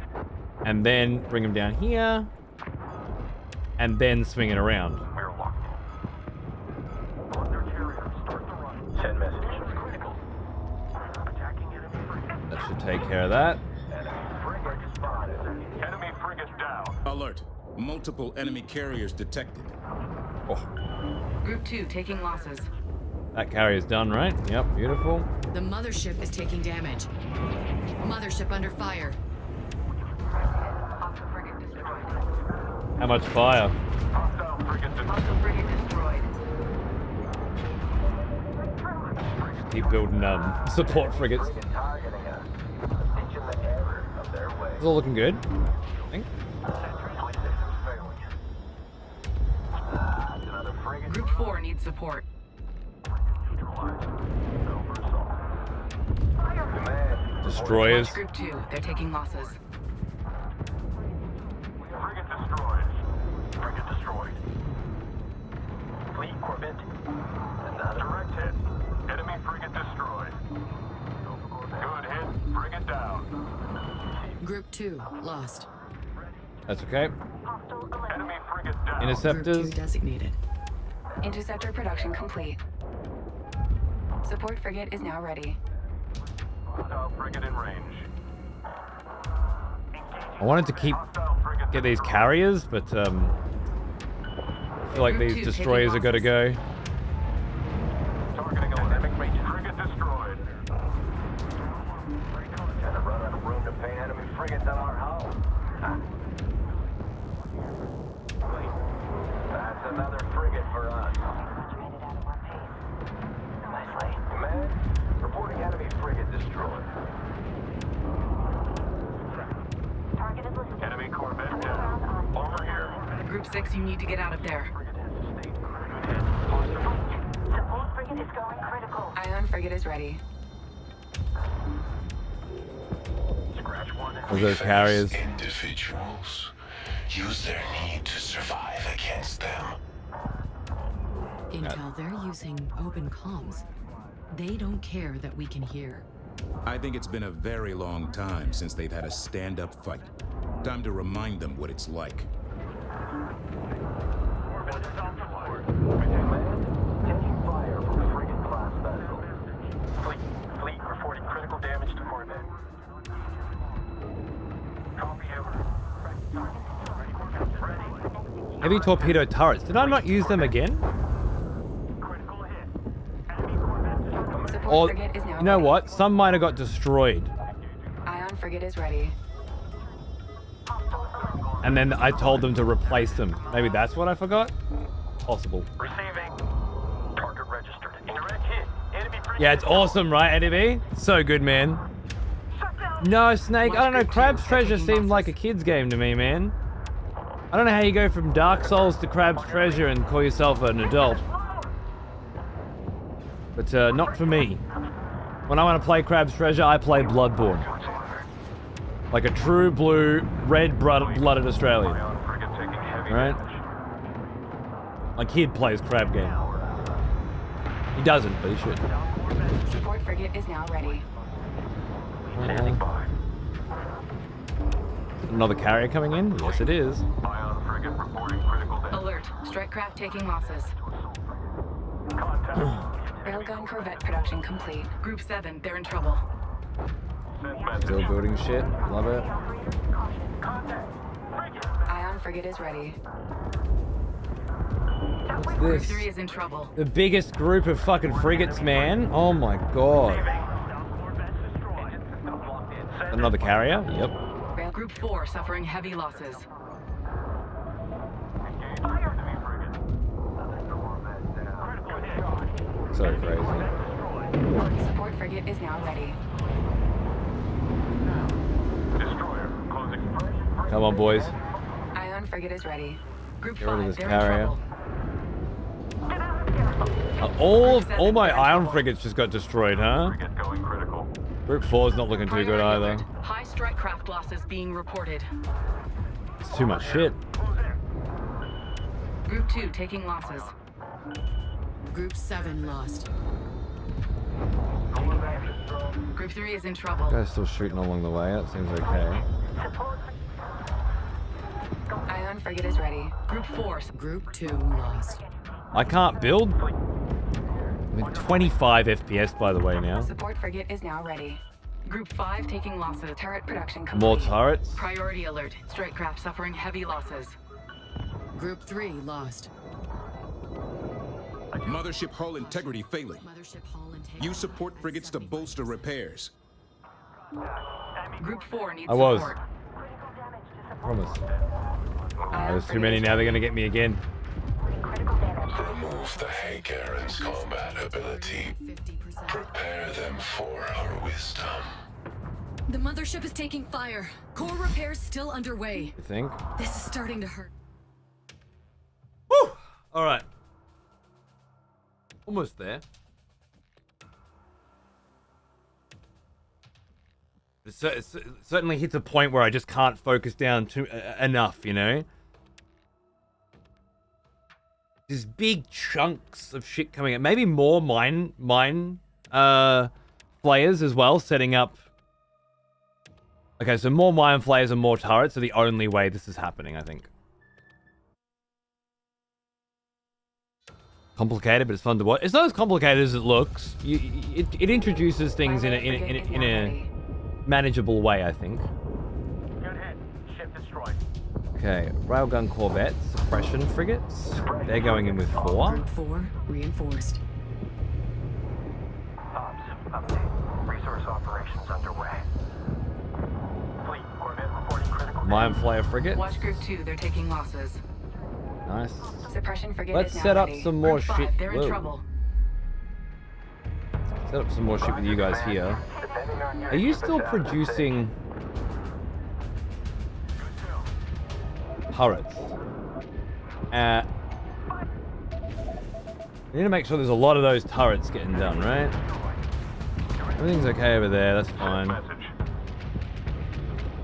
And then bring him down here. And then swing it around. We're locked in. On their carrier. Start the run. Send message. Critical. Attacking enemy frigate. That should take care of that. Enemy frigate spotted. Enemy frigate down. Alert. Multiple enemy carriers detected. Oh, Group 2 taking losses. that carrier's done, right? Yep, beautiful. The mothership is taking damage. Mothership under fire. Hostile frigate destroyed. How much fire? Hostile frigate Hostile frigate destroyed. Keep building support frigates. targeting us. Stitching the error of their way. It's all looking good, I think. Sentry systems failing. Group 4 needs support. Destroyers. Watch Group 2. They're taking losses. Frigate destroyed. Frigate destroyed. Fleet Corvette. Direct hit. Enemy frigate destroyed. Good hit. Frigate down. Group 2 lost. That's okay. Enemy frigate down. Group 2 Interceptors. designated. Interceptor production complete. Support frigate is now ready. Hostile frigate in range. I wanted to get these carriers, but I feel like these destroyers are gotta go. Targeting enemy frigate destroyed. Gonna run out of room to paint enemy frigates on our hull. That's another frigate for us. Command, reporting enemy frigate destroyed. Enemy corvette down. Over here. Group 6, you need to get out of there. Support frigate is going critical. Ion frigate is ready. Scratch one. Are those carriers? Individuals use their need to survive against them. Intel, they're using open comms. They don't care that we can hear. I think it's been a very long time since they've had a stand-up fight. Time to remind them what it's like. Taking fire from a frigate-class vessel. Fleet reporting critical damage to Corvette. Copy over. Heavy torpedo turrets. Did I not use them again? Critical hit. Enemy Corvette destroyed. Support Or, frigate is now you know ready. what? Some might have got destroyed. Ion frigate is ready. And then I told them to replace them. Maybe that's what I forgot? Possible. Receiving. Target registered. Indirect hit. Enemy frigate. Yeah, it's awesome, right, Eddie? So good, man. Shut down. No, Snake, I don't know. Group 2, Crab's Treasure taking seemed like a losses. kid's game to me, man. I don't know how you go from Dark Souls to Crab's Treasure and call yourself an adult. But not for me. When I want to play Crab's Treasure, I play Bloodborne. Like a true blue, red-blooded Australian. Ion frigate taking heavy Right? damage. My kid plays Crab game. He doesn't, but he should. Support frigate is now ready. Standing by. Another carrier coming in? Yes, it is. Ion frigate reporting critical damage. Alert. Strike craft taking losses. Contact. Railgun corvette production complete. Group 7, they're in trouble. Send message. Still building shit. Love it. Contact. Frigate. Ion frigate is ready. What's Group this? 3 is in trouble. The biggest group of fucking frigates, man. Oh my god. Another carrier? Yep. Group 4 suffering heavy losses. So crazy. Support frigate is now ready. Destroyer closing. Come on, boys. Ion frigate is ready. Group Get rid of 5, this they're carrier. in trouble. All my iron frigates just got destroyed, huh? Frigate going critical. Group 4's not looking too good Priority either. alert. High strike craft losses being reported. It's too much shit. Group 2 taking losses. Group 7 lost. Group 3 is in trouble. Guys still shooting along the way. That seems okay. Ion frigate is ready. Group 4. Group 2 lost. I can't build. I'm at 25 FPS, by the way, now. Support frigate is now ready. Group 5 taking losses. Turret production complete. More turrets. Priority alert. Strike craft suffering heavy losses. Group 3 lost. Mothership hull integrity failing. Mothership hull integrity. Use support frigates to bolster repairs. Group 4 needs I was. support. Promise. Ion There's too frigate many is now. They're ready. gonna get me again. Remove the Hagaren's combat ability. 50%. Prepare them for her wisdom. The mothership is taking fire. Core repairs still underway. You think? This is starting to hurt. Woo! All right. Almost there. It certainly hits a point where I just can't focus down enough, you know? There's big chunks of shit coming out. Maybe more mine flayers as well, setting up. Okay, so more mine flayers and more turrets are the only way this is happening, I think. Complicated, but it's fun to watch. It's not as complicated as it looks. It introduces things in a manageable way, I think. Good hit. Ship destroyed. Okay, railgun corvettes, suppression frigates. They're going in with 4. Group 4 reinforced. Ops, update. Resource operations underway. Fleet, Corvette reporting critical. Mine flayer frigates. Watch Group 2, they're taking losses. Nice. Suppression frigate Let's is now set up ready. some more Group 5, shit. they're in Whoa. trouble. Set up some more shit with you guys here. Depending on your Are you ship still attack, producing turrets? I need to make sure there's a lot of those turrets getting done, right? Everything's okay over there, that's fine.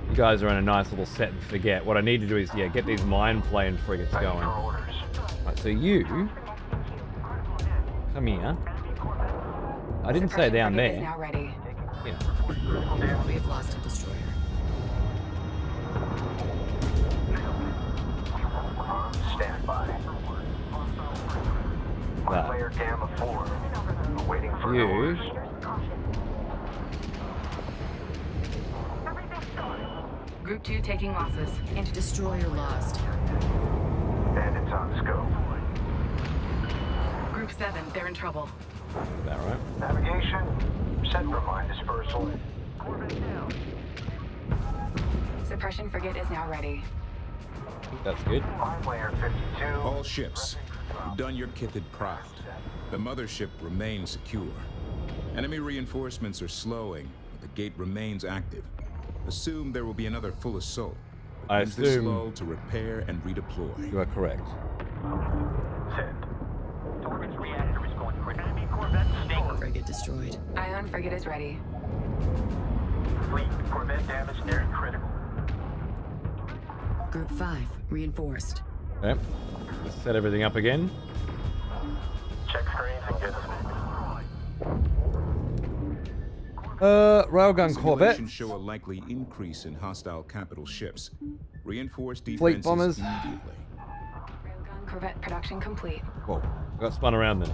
You guys are on a nice little set and forget. What I need to do is, yeah, get these mine flaying frigates going. Right, so you come here. I didn't say Suppression down frigate is there. now ready. Yeah. We have lost a destroyer. Stand by. That. Player Gamma 4. Waiting for You. orders. Group 2 taking losses. And destroyer lost. Bandits on scope. Group 7, they're in trouble. Is that right? Navigation. Set for mine dispersal. Suppression frigate is now ready. I think that's good. Mine layer 52. All ships, you've done your kithid proud. The mothership remains secure. Enemy reinforcements are slowing, but the gate remains active. Assume there will be another full assault. I Use this assume- lull to repair and redeploy. You are correct. Send. Orbit's reactor is going critical. Enemy Corvette Stinger. Frigate destroyed. Ion frigate is ready. Fleet. Corvette damage nearing critical. Group 5 reinforced. Okay. Let's set everything up again. Check screens and get us. Railgun corvette. Simulations show a likely increase in hostile capital ships. Reinforce Fleet defenses bombers. immediately. Railgun corvette production complete. Whoa. I got spun around then.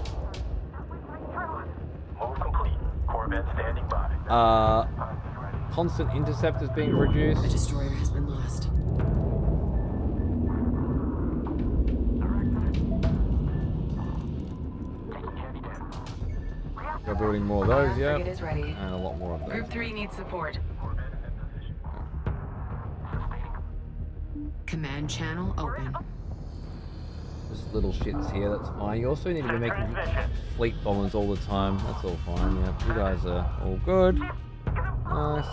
Move complete. Corvette standing by. Constant interceptors being A produced. destroyer has been lost. We're building more of those, Ion yeah. frigate is ready. And a lot more of those. Group 3 needs support. Command channel open. Just little shits here, that's fine. You also need to be making fleet bombers all the time. That's all fine, yeah. You guys are all good. Nice.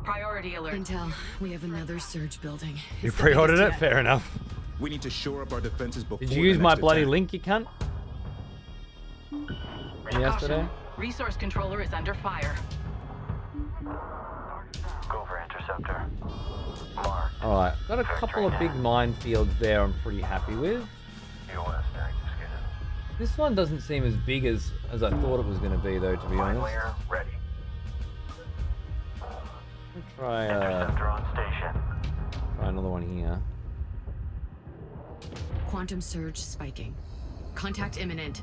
Priority alert. Intel, we have another surge building. You It's the pre-ordered biggest it? yet. Fair enough. We need to shore up our defenses before Did you use the my next bloody attack. link, you cunt? Yesterday? Caution. Resource controller is under fire. Go for interceptor. Mark. Alright, got a couple of big minefields there I'm pretty happy with. US active scanner. This one doesn't seem as big as I thought it was going to be, though, to be Mine honest. layer ready. Let's try, Interceptor on station. try another one here. Quantum surge spiking. Contact imminent.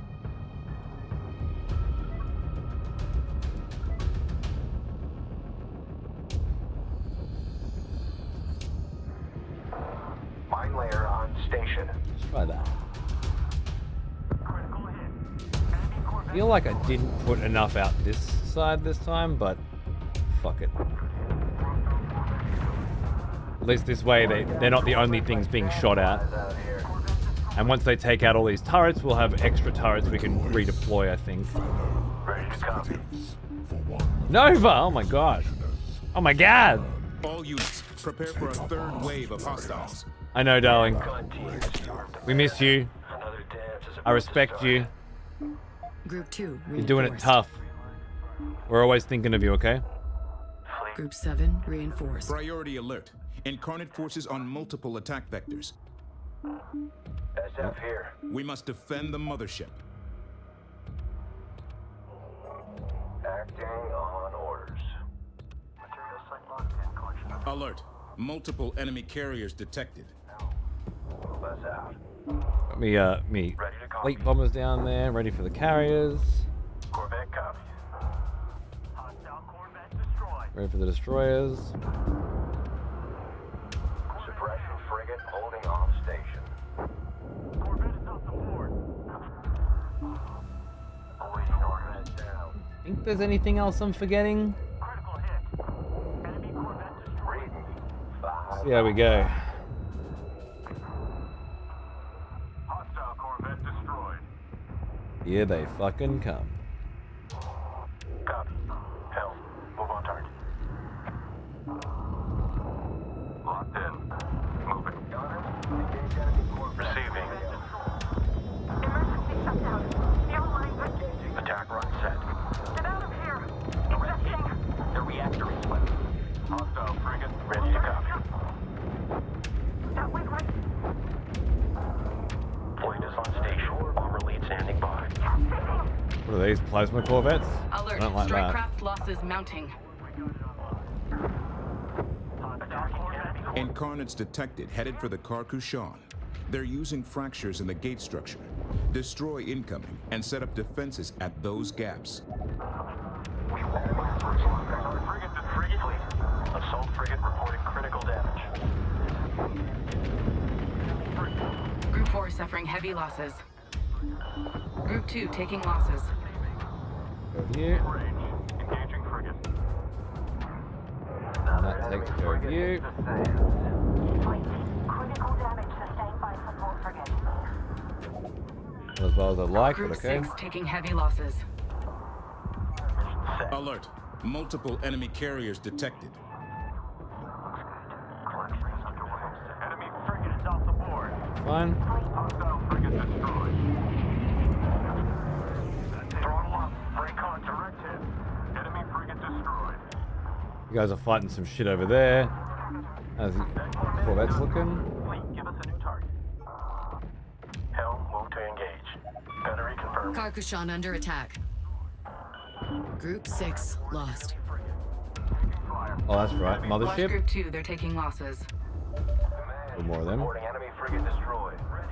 Mine layer on station. Let's try that. I feel like I didn't put enough out this side this time, but fuck it. At least this way they're not the only things being shot at. Out here. And once they take out all these turrets, we'll have extra turrets we can redeploy, I think. Ready to copy. For one. Nova! Oh my god. Oh my god! All units, prepare for a third wave of hostiles. I know, darling. Gun team. We miss you. Another dance is I respect you. Group 2 You're doing it reinforced. tough. We're always thinking of you, okay? Group 7 reinforced. Priority alert. Incarnate forces on multiple attack vectors. SF here. We must defend the mothership. Acting on orders. Material site locked in, collection. Alert. Multiple enemy carriers detected. Move us out. Got me, Ready to copy. fleet bombers down there, ready for the carriers. Corvette copies. Hostile Corvette destroyed. Ready for the destroyers. Suppression frigate holding off station. Corvette is off the board. Awaiting orders down. Think there's anything else I'm forgetting? Critical hit. Enemy Corvette destroyed. See how we go. Hostile Corvette destroyed. Here they fucking come. Copy. Helm. Move on target. Locked in. Moving. Engage enemy Corvette. Receiving. Emergency shutdown. The online Attack run set. Get out of here. Exiting. The reactor is swept. Hostile frigate ready to copy. Wait. Fleet is on station. Bomber lead standing by. What are these, plasma corvettes? I Alert. don't like Strike that. craft losses mounting. Incarnates detected, headed for the Carcushan. They're using fractures in the gate structure. Destroy incoming and set up defenses at those gaps. Frigate fleet. Assault frigate reporting critical damage. Group 4 suffering heavy losses. Group 2 taking losses. Over here. Engaging frigate. And that takes care of you. Critical damage sustained by support frigate. Not as well as I'd like, Group but okay. 6 taking heavy losses. Alert. Multiple enemy carriers detected. Enemy frigate is off the board. Fine. Hostile frigate destroyed. Throttle up. Recon direct hit. Enemy frigate destroyed. You guys are fighting some shit over there. How's the corvettes looking? Fleet, give us a new target. Helm, move to engage. Gunnery confirmed. Carcushan under attack. Group 6 lost. Oh, that's right. Watch Mothership. Group 2, they're taking losses. One more of them. Reporting enemy frigate destroyed. Ready.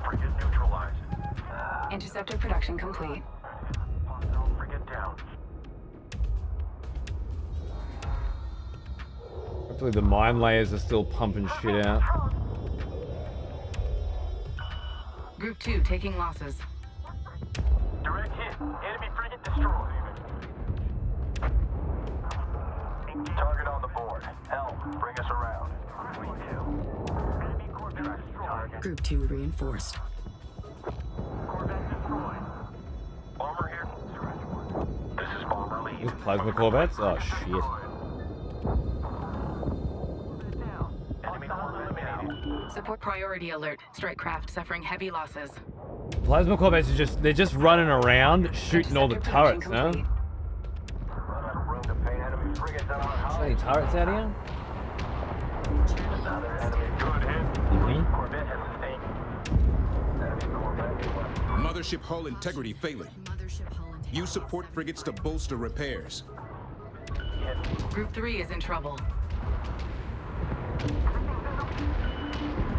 Frigate neutralized. Interceptor production complete. Hostile frigate down. Hopefully the mine layers are still pumping shit out. Group 2 taking losses. Direct hit. Enemy frigate destroyed. Target on the board. Helm, bring us around. Enemy Corvette destroyed. Group 2 reinforced. Corvette destroyed. Bomber here. This is Bomber lead. These plasma corvettes? Oh shit. Enemy Corvette eliminated. Support priority alert. Strike craft suffering heavy losses. Plasma corvettes are they're just running around shooting all the Interceptor turrets, production huh? complete. Run out of room to paint enemy frigates on So many turrets out here? Another enemy. Good hit. Mhm. Corvette has sustained. Enemy Corvette left. Mothership hull integrity failing. Mothership hull intact. Use support frigates to bolster repairs. Group 3 is in trouble.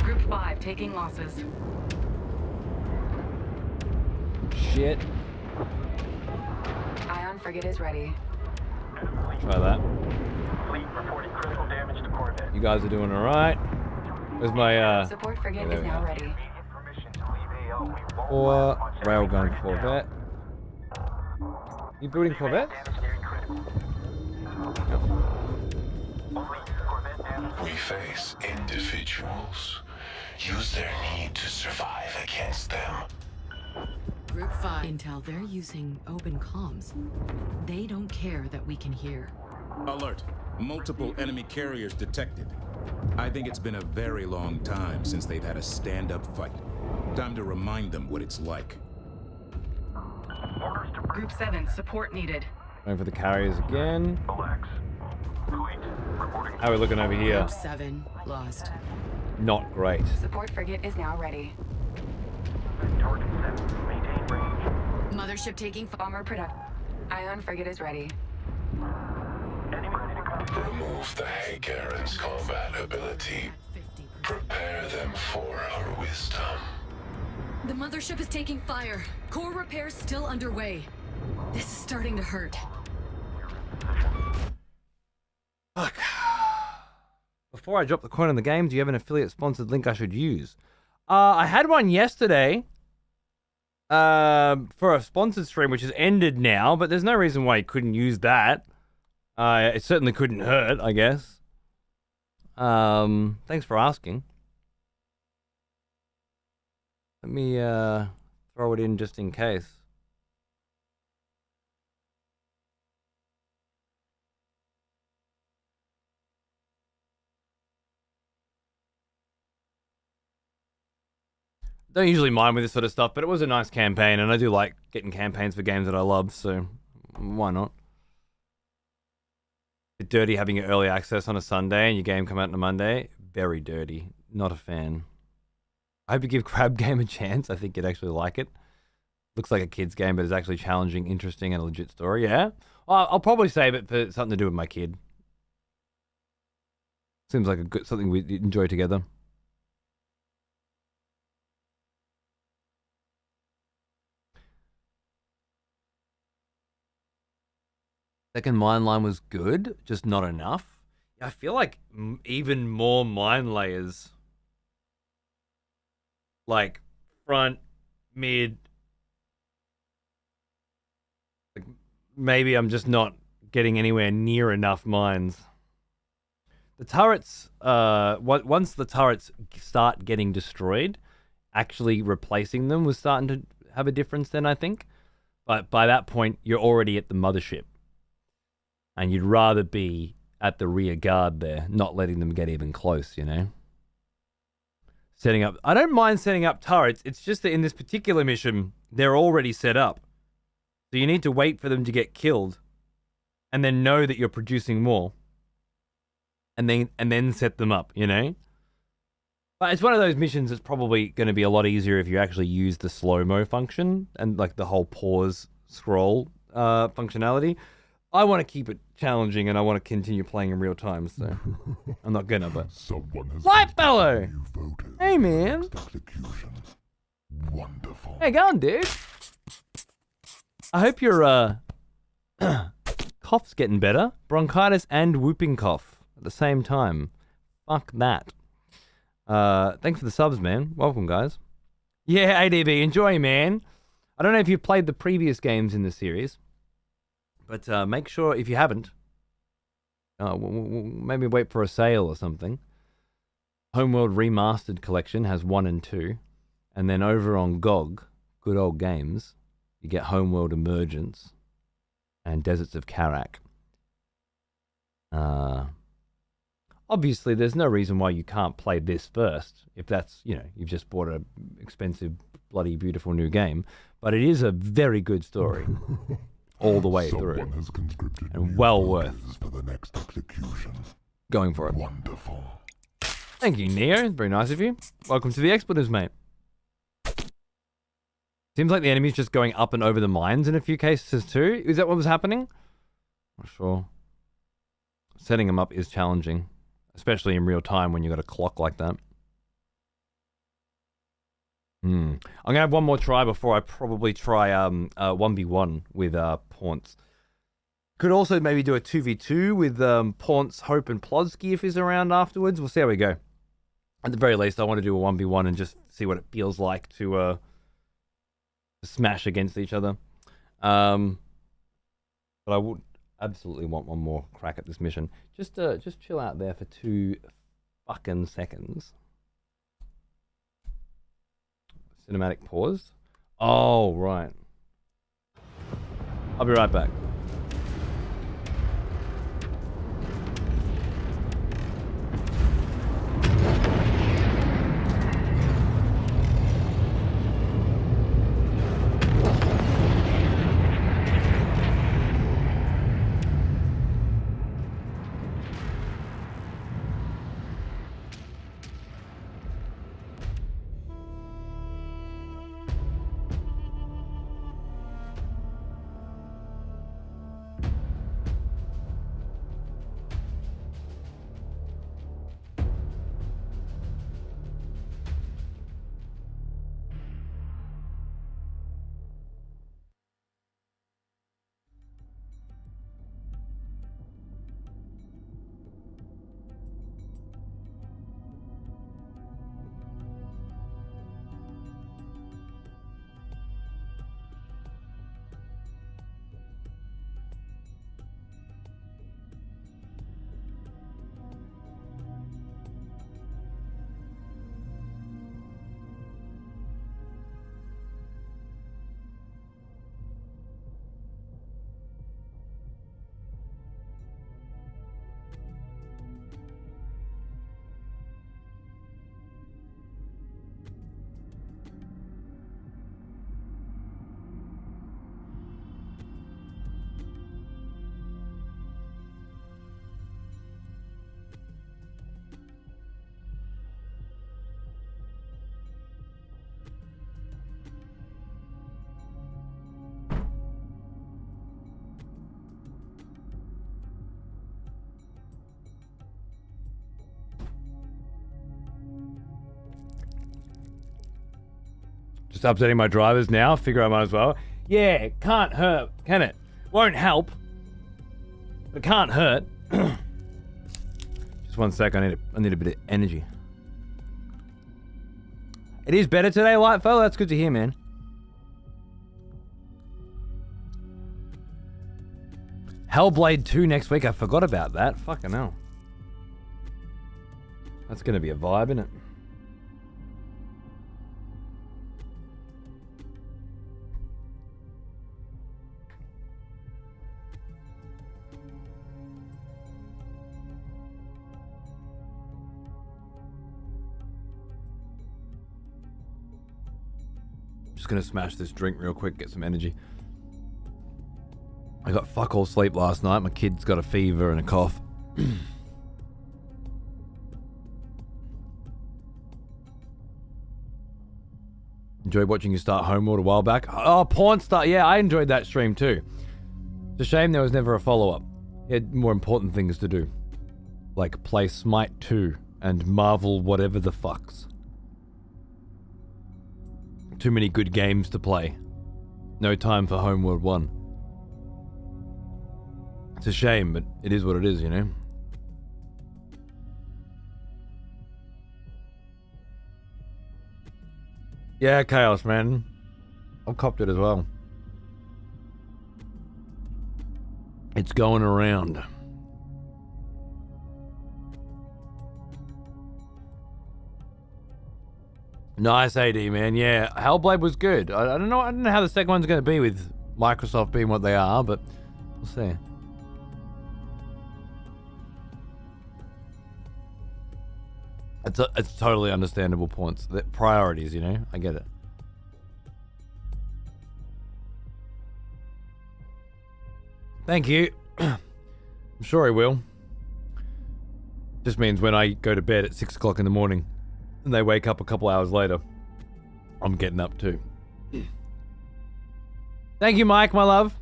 Group 5 taking losses. Shit. Ion frigate is ready. Try that. Fleet reporting critical damage to Corvette. You guys are doing alright. Where's my Support frigate there is we now are. ready. Permission to leave AO. We won't or fire much enemy railgun frigate corvette? You building corvettes? Damage nearing critical. Yep. Fleet, Corvette damage. We face individuals. Use their need to survive against them. Group 5 intel, they're using open comms. They don't care that we can hear. Alert. Multiple enemy carriers detected. I think it's been a very long time since they've had a stand-up fight. Time to remind them what it's like. Order Group 7, support needed. Going for the carriers again. Relax. Fleet, reporting. How are we looking over here? Group 7, lost. Not great. Support frigate is now ready. Target set. Maintain range. Mothership taking Bomber product. Ion frigate is ready. Enemy ready to come. Remove the Hagaren's combat ability. at 50%. Prepare them for her wisdom. The mothership is taking fire. Core repairs still underway. This is starting to hurt. Fuck. Before I drop the coin on the game, do you have an affiliate sponsored link I should use? I had one yesterday for a sponsored stream, which has ended now, but there's no reason why you couldn't use that. It certainly couldn't hurt, I guess. Thanks for asking. Let me throw it in just in case. Don't usually mind with this sort of stuff, but it was a nice campaign, and I do like getting campaigns for games that I love, so why not? Bit dirty having your early access on a Sunday and your game come out on a Monday. Very dirty. Not a fan. I hope you give Crab Game a chance. I think you'd actually like it. Looks like a kid's game, but it's actually challenging, interesting, and a legit story. Yeah? Well, I'll probably save it for something to do with my kid. Seems like something we enjoy together. Second mine line was good, just not enough. I feel like even more mine layers, like front, mid. Like maybe I'm just not getting anywhere near enough mines. The turrets, once the turrets start getting destroyed, actually replacing them was starting to have a difference then, I think. But by that point, you're already at the mothership. And you'd rather be at the rear guard there, not letting them get even close, you know? Setting up... I don't mind setting up turrets. It's just that in this particular mission, they're already set up. So you need to wait for them to get killed. And then know that you're producing more. And then set them up, you know? But it's one of those missions that's probably going to be a lot easier if you actually use the slow-mo function. And like the whole pause scroll functionality. I want to keep it challenging, and I want to continue playing in real time, so I'm not gonna, but... Someone has Light Bellow! new voters Hey, man. for execution. Wonderful. How you going, dude? I hope your, cough's getting better. Bronchitis and whooping cough at the same time. Fuck that. Thanks for the subs, man. Welcome, guys. Yeah, ADB, enjoy, man. I don't know if you've played the previous games in the series. But make sure, if you haven't, maybe wait for a sale or something. Homeworld Remastered Collection has 1 and 2. And then over on GOG, Good Old Games, you get Homeworld Emergence and Deserts of Karak. Obviously, there's no reason why you can't play this first. If that's, you've just bought an expensive, bloody, beautiful new game. But it is a very good story. All the way through. Has conscripted and well worth for the next execution. Going for it. Wonderful. Thank you, Neo. Very nice of you. Welcome to the expletives, mate. Seems like the enemy's just going up and over the mines in a few cases too. Is that what was happening? Not sure. Setting them up is challenging, especially in real time when you've got a clock like that. I'm gonna have one more try before I probably try 1v1 with Paunce. Could also maybe do a 2v2 with Paunce, Hope, and Plodsky if he's around afterwards. We'll see how we go. At the very least, I want to do a 1v1 and just see what it feels like to smash against each other. But I would absolutely want one more crack at this mission. Just chill out there for 2 fucking seconds. Cinematic pause. Oh, right. I'll be right back. Just updating my drivers now. Figure I might as well. Yeah, can't hurt, can it? Won't help. But it can't hurt. Just 1 sec. I need a bit of energy. It is better today, Lightfell. That's good to hear, man. Hellblade 2 next week. I forgot about that. Fucking hell. That's going to be a vibe, isn't it? Just going to smash this drink real quick, get some energy. I got fuck all sleep last night. My kid's got a fever and a cough. Enjoyed watching you start Homeworld a while back. Oh, Porn Star. Yeah, I enjoyed that stream too. It's a shame there was never a follow-up. He had more important things to do. Like play Smite 2 and Marvel whatever the fucks. Too many good games to play. No time for Homeworld 1. It's a shame, but it is what it is, you know? Yeah, Chaos, man. I've copped it as well. It's going around. Nice AD, man. Yeah, Hellblade was good. I don't know how the second one's going to be with Microsoft being what they are, but we'll see. It's totally understandable points. The priorities, you know? I get it. Thank you. I'm sure I will. Just means when I go to bed at 6 o'clock in the morning and they wake up a couple hours later, I'm getting up too. Thank you, Mike, my love.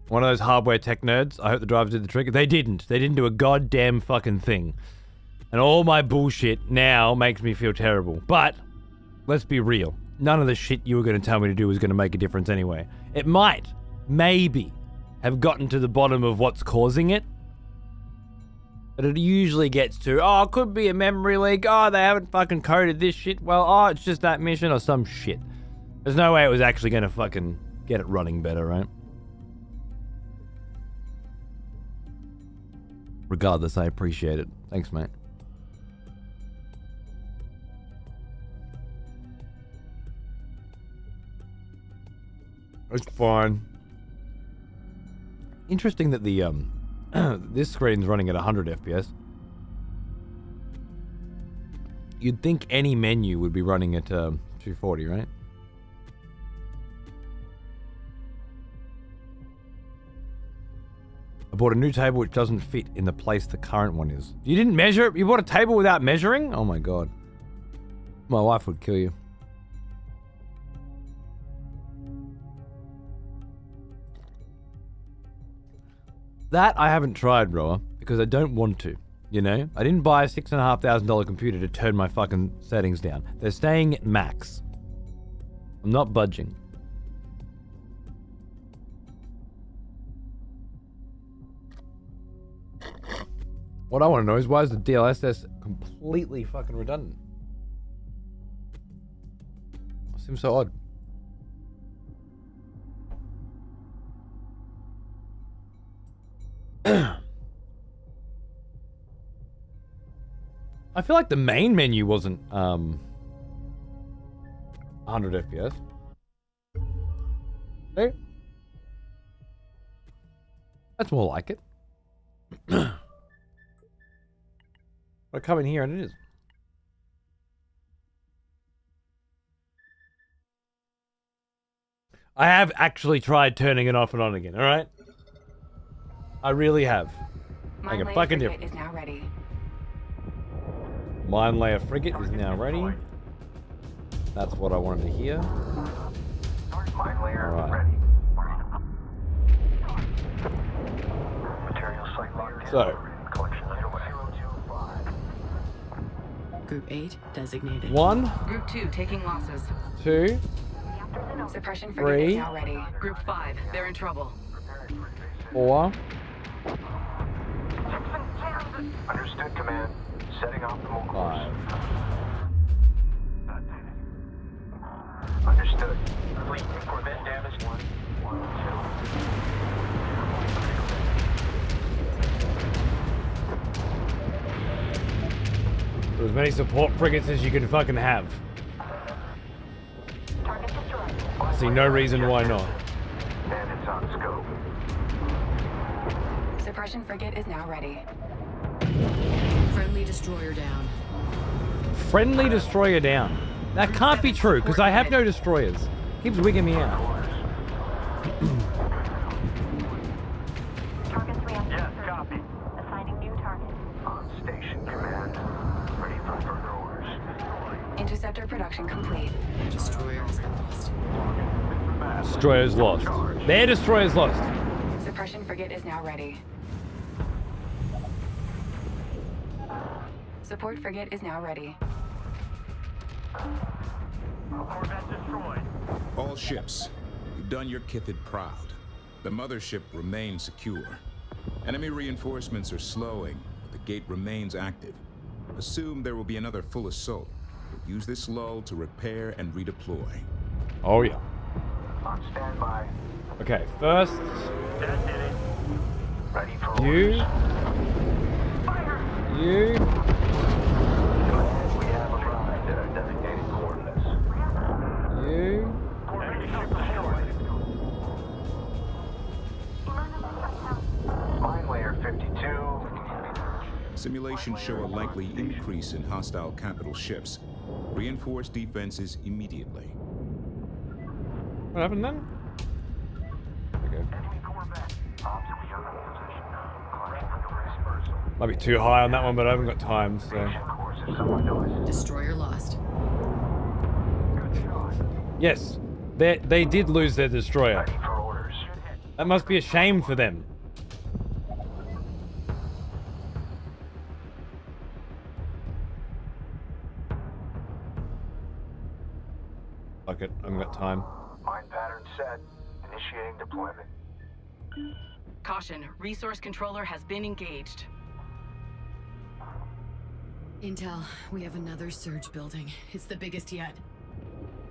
One of those hardware tech nerds. I hope the drivers did the trick. They didn't. They didn't do a goddamn fucking thing. And all my bullshit now makes me feel terrible. But, let's be real. None of the shit you were going to tell me to do was going to make a difference anyway. It might, maybe, have gotten to the bottom of what's causing it. But it usually gets to, oh, it could be a memory leak. Oh, they haven't fucking coded this shit. Well, oh, it's just that mission or some shit. There's no way it was actually going to fucking get it running better, right? Regardless, I appreciate it. Thanks, mate. It's fine. Interesting that the this screen's running at 100 FPS. You'd think any menu would be running at 240, right? I bought a new table which doesn't fit in the place the current one is. You didn't measure it? You bought a table without measuring? Oh my god. My wife would kill you. That I haven't tried, Roa, because I don't want to, you know? I didn't buy a $6,500 computer to turn my fucking settings down. They're staying at max. I'm not budging. What I want to know is why is the DLSS completely fucking redundant? It seems so odd. I feel like the main menu wasn't 100 FPS. Hey. That's more like it. I come in here and it is. I have actually tried turning it off and on again, alright? I really have. Make a fucking difference. Is now ready. Mine layer frigate is now ready. That's what I wanted to hear. Mine layer Alright. ready. Material site locked in. So. Collection underway. 025. Group 8 designated. 1, Group 2 taking losses. 2, Suppression frigate is 3, now ready. Group 5, they're in trouble. 4, Understood, Command. Setting optimal course. 5. Understood. Fleet and Corvette damaged. 1, 2. As many support frigates as you can fucking have. I see no reason why not. Bandits on scope. Suppression frigate is now ready. Friendly destroyer down. Friendly destroyer down. That can't be true, because I have no destroyers. Keeps wigging me out. Yes, copy. Assigning new target. On station, Command. Ready for further orders. Interceptor production complete. Destroyer is lost. Destroyer's lost. Their destroyer's lost. Suppression frigate is now ready. Support frigate is now ready. Corvette destroyed. All ships, you've done your Kithid proud. The mothership remains secure. Enemy reinforcements are slowing, but the gate remains active. Assume there will be another full assault. Use this lull to repair and redeploy. Oh yeah. On standby. Okay, first, That did it. Ready for you, orders. Fire! you, Command, we have arrived at our designated coordinates. you. Enemy ship destroyed. Mine layer 52. Simulations show a likely increase in hostile capital ships. Reinforce defenses immediately. What happened then? Okay. Enemy Corvette. Ops in position. Calling for dispersal. Might be too high on that one, but I haven't got time, so. Course is somewhat noise. Destroyer lost. Good shot. Yes, they did lose their destroyer. Ready for orders. That must be a shame for them. Fuck it, I haven't got time. Mine pattern set. Initiating deployment. Caution, resource controller has been engaged. Intel, we have another surge building. It's the biggest yet.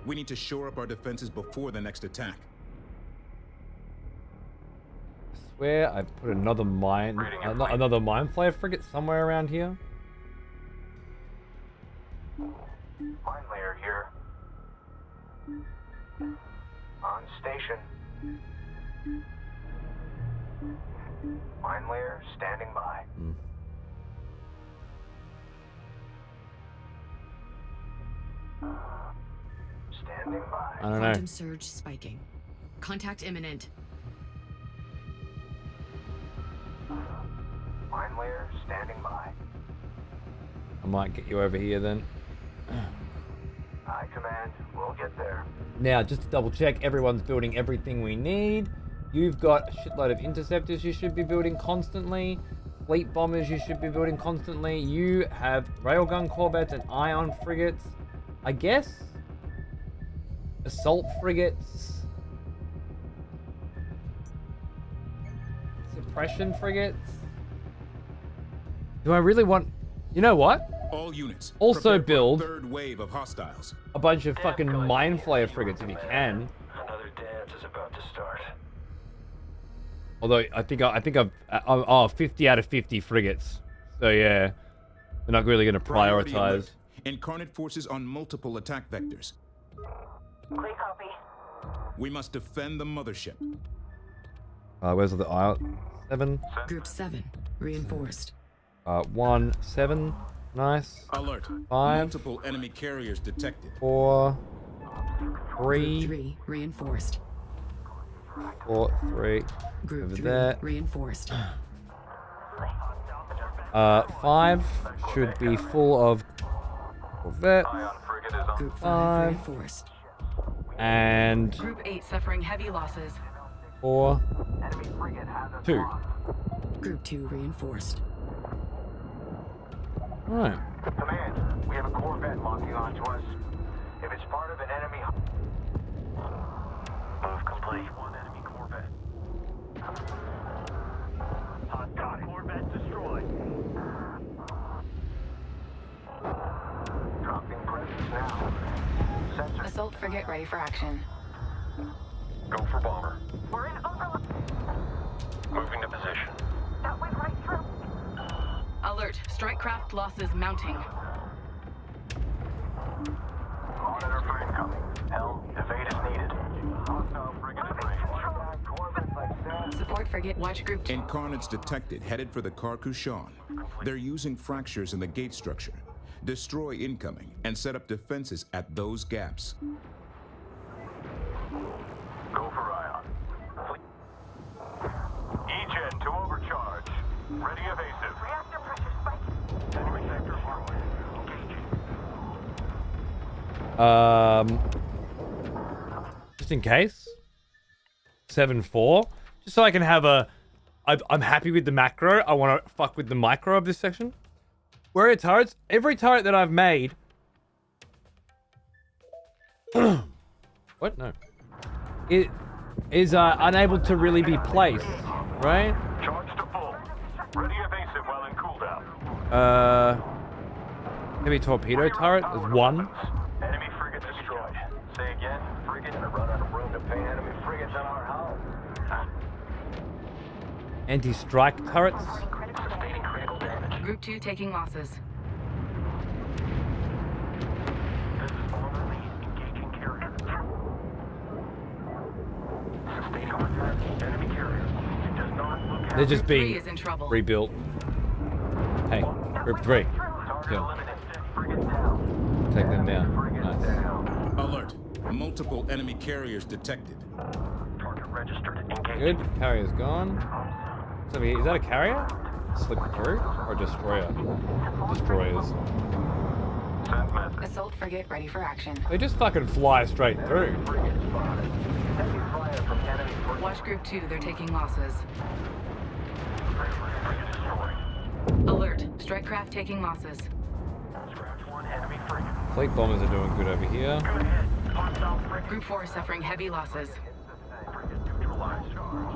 We need to shore up our defenses before the next attack. I swear I put another mine flare frigate somewhere around here. Mine layer here. On station. Mine layer standing by. Standing by. I don't know. Quantum surge spiking. Contact imminent. Mine layer standing by. I might get you over here then. I command. We'll get there. Now, just to double check, everyone's building everything we need. You've got a shitload of interceptors you should be building constantly. Fleet bombers you should be building constantly. You have railgun corvettes and ion frigates. I guess? Assault frigates. Suppression frigates. Do I really want... You know what? All units. Also prepare for a build third wave of hostiles. a bunch of fucking mine flare frigates if you can. Another dance is about to start. Although I think I'm 50 out of 50 frigates. So yeah, we're not really going to Priority prioritize. alert. Incarnate forces on multiple attack vectors. Clear copy. We must defend the mothership. Where's the aisle? 7. Group 7, reinforced. 1, 7. Nice. Alert. 5. Multiple enemy carriers detected. 4. Group 3. 3, reinforced. 4, 3. Group Over 3, there. reinforced. 5 should be full of corvette. Ion frigate is on. Group 5, 5. reinforced. And Group 8 suffering heavy losses. 4. Enemy frigate has us 2. locked. Group 2, reinforced. Right. Command, we have a corvette locking onto us. If it's part of an enemy... Move complete. One enemy Corvette. Hostile Corvette destroyed. Dropping presence now. Sensor. Assault frigate ready for action. Go for bomber. We're in overload. Moving to position. That went right through. Alert. Strike craft losses mounting. Monitor for incoming. Helm, evade is needed. Hostile frigate in range. Support frigate. Watch group 2. Incarnates detected, headed for the Carcouchon. They're using fractures in the gate structure. Destroy incoming and set up defenses at those gaps. Go for ion. E-gen to overcharge. Ready evasive. Reactor pressure spike. Enemy sector destroyed. Engaging. Just in case. 7-4. Just so I can have a... I'm happy with the macro. I want to fuck with the micro of this section. Where are turrets? Every turret that I've made... What? No. It is unable to really be placed, right? Charge to full. Ready evasive while in cooldown. Heavy torpedo turret is 1. Enemy frigate destroyed. Say again. Frigate gonna run out of room to pay enemy frigates on our hull. Anti-strike turrets. Sustaining critical damage. Group 2 taking losses. This is bomber lead. Engaging carrier. Sustaining contact. Enemy carrier. It does not look at They're just Group 3 being is in trouble. rebuilt. Hey, group 3. target Yeah. eliminated. Frigate down. Take them down. Frigate Nice. down. Alert. Multiple enemy carriers detected. Target registered. Engaging. Good. Carrier's gone. So is that a carrier? Slip through? Or a destroyer? Destroyers. Send message. Assault frigate ready for action. They just fucking fly straight through. Frigate spotted. Heavy fire from enemy frigate. Watch group 2. They're taking losses. Frigate destroyed. Alert. Strike craft taking losses. Scratch one enemy frigate. Fleet bombers are doing good over here. Good hit. Hostile frigate. Group 4 is suffering heavy losses. Frigate neutralized. Charge.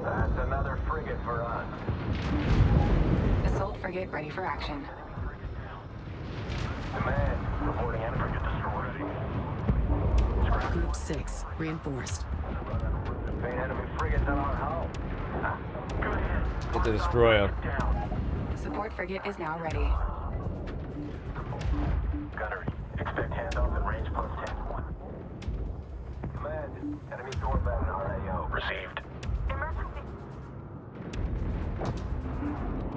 That's another frigate for us. Assault frigate ready for action. Command. Reporting enemy frigate destroyed. Group 6, reinforced. Pay enemy frigates on our hull. Good hit. Get the destroyer. Down. Support frigate is now ready. Gunnery. Expect handoff at range plus 10. Command. Enemy Corvette and RAO. Received. Emergency.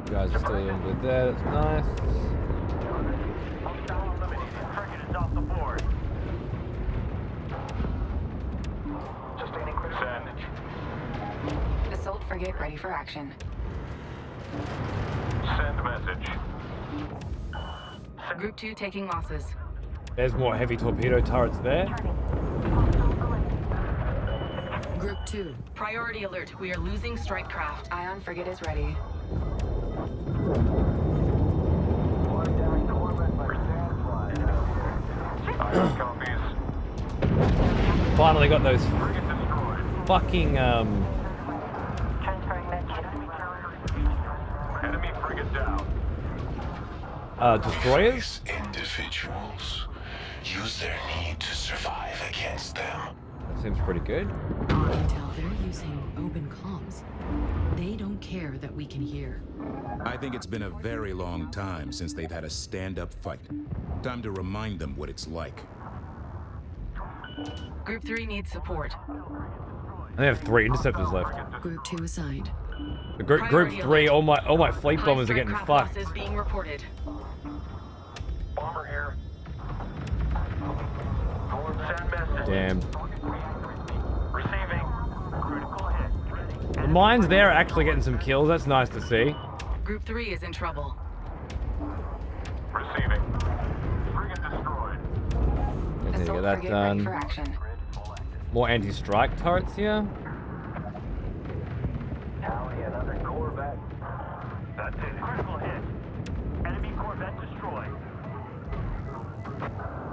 You guys are still doing good there. That's nice. Hostile eliminated. Frigate is off the board. Sustaining critical damage. Assault frigate ready for action. Send message. Group 2 taking losses. There's more heavy torpedo turrets there. Group 2, Priority alert. We are losing strike craft. Ion frigate is ready. Copies. Finally got those Frigate destroyed. fucking Transferring medkit. Enemy frigate down. destroyers. These individuals use their need to survive against them. That seems pretty good. intel, they're using open comms. They don't care that we can hear. I think it's been a very long time since they've had a stand-up fight. Time to remind them what it's like. Group 3 needs support. They have 3 interceptors left. Group 2 assigned. The group Priority 3, alert. all my fleet High bombers are strike getting craft fucked. losses being reported. Bomber here. Send message. Damn. Receiving. Critical hit. The mines there are actually getting some kills. That's nice to see. Group 3 is in trouble. Receiving. Frigate destroyed. Just need to Assault get that frigate ready for done. action. More anti-strike turrets here. Tally another Corvette. That's it. Critical hit. Enemy Corvette destroyed.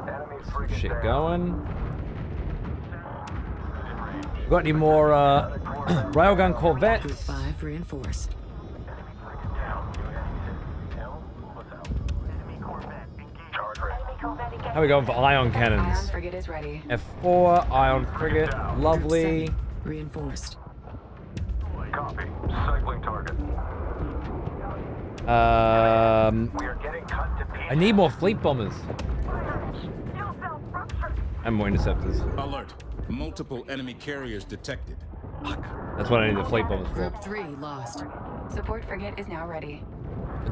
Enemy frigate Shit down. going. Got any more railgun Group corvettes? 5 reinforced. How are we going for ion Ion cannons? frigate is ready. F4, ion frigate, lovely. Group 7 reinforced. Copy. Cycling target. I We are getting cut to pieces. need more fleet bombers. And more interceptors. Alert. Multiple enemy carriers detected. That's what I need the fleet bombers for. Group 3 lost. Support frigate is now ready.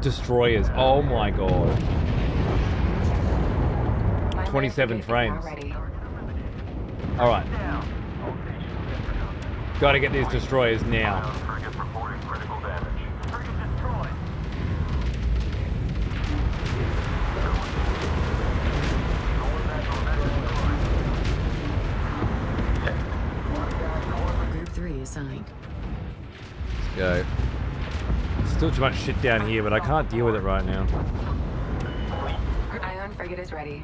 Destroyers, oh my god. Mine 27 frigate is now frames. ready. Alright. Gotta get these destroyers now. Frigate reporting critical damage. Frigate destroyed. Group 3 assigned. Let's go. Still too much shit down here, but I can't deal with it right now. Ion frigate is ready.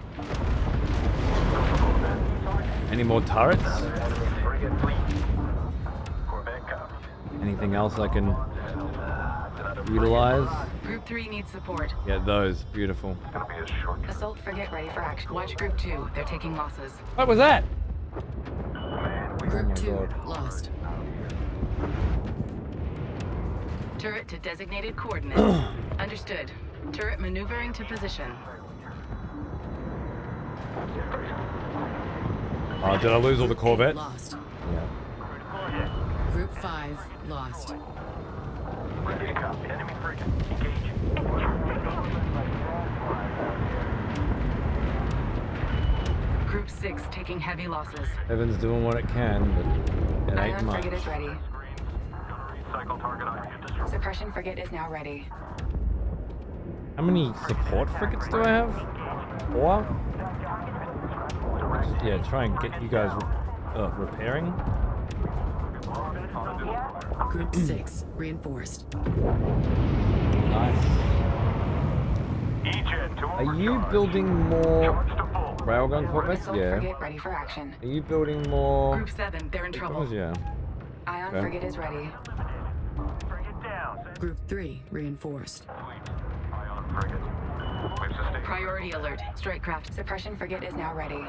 Any more turrets? Frigate fleet. Corvette copies. Anything else I can utilize? Group 3 needs support. Yeah, those. Beautiful. Gonna be a short. Assault frigate ready for action. Watch Group 2. They're taking losses. What was that? Group my 2 God. lost. Turret to designated coordinates. Understood. Turret maneuvering to position. Did I lose all the corvettes? Lost. Yeah. Group 5 lost. Ready to copy. Enemy frigate. Engage. Group 6 taking heavy losses. Heaven's doing what it can, but it ain't Ion much. frigate is ready. Cycle target on destroy. Suppression frigate is now ready. How many support frigates do I have? 4? Yeah, try and get you guys repairing. Group 6 reinforced. Nice. E-Gen to Are you overcharge. building more Charge to full. railgun corvettes? Assault Yeah. frigate ready for action. Are you building more? Group 7, they're in trouble. Yeah. Ion Okay. frigate is ready. Frigate down. Group 3 reinforced. Ion frigate. We've sustained. Priority alert. Strike craft. Suppression frigate is now ready.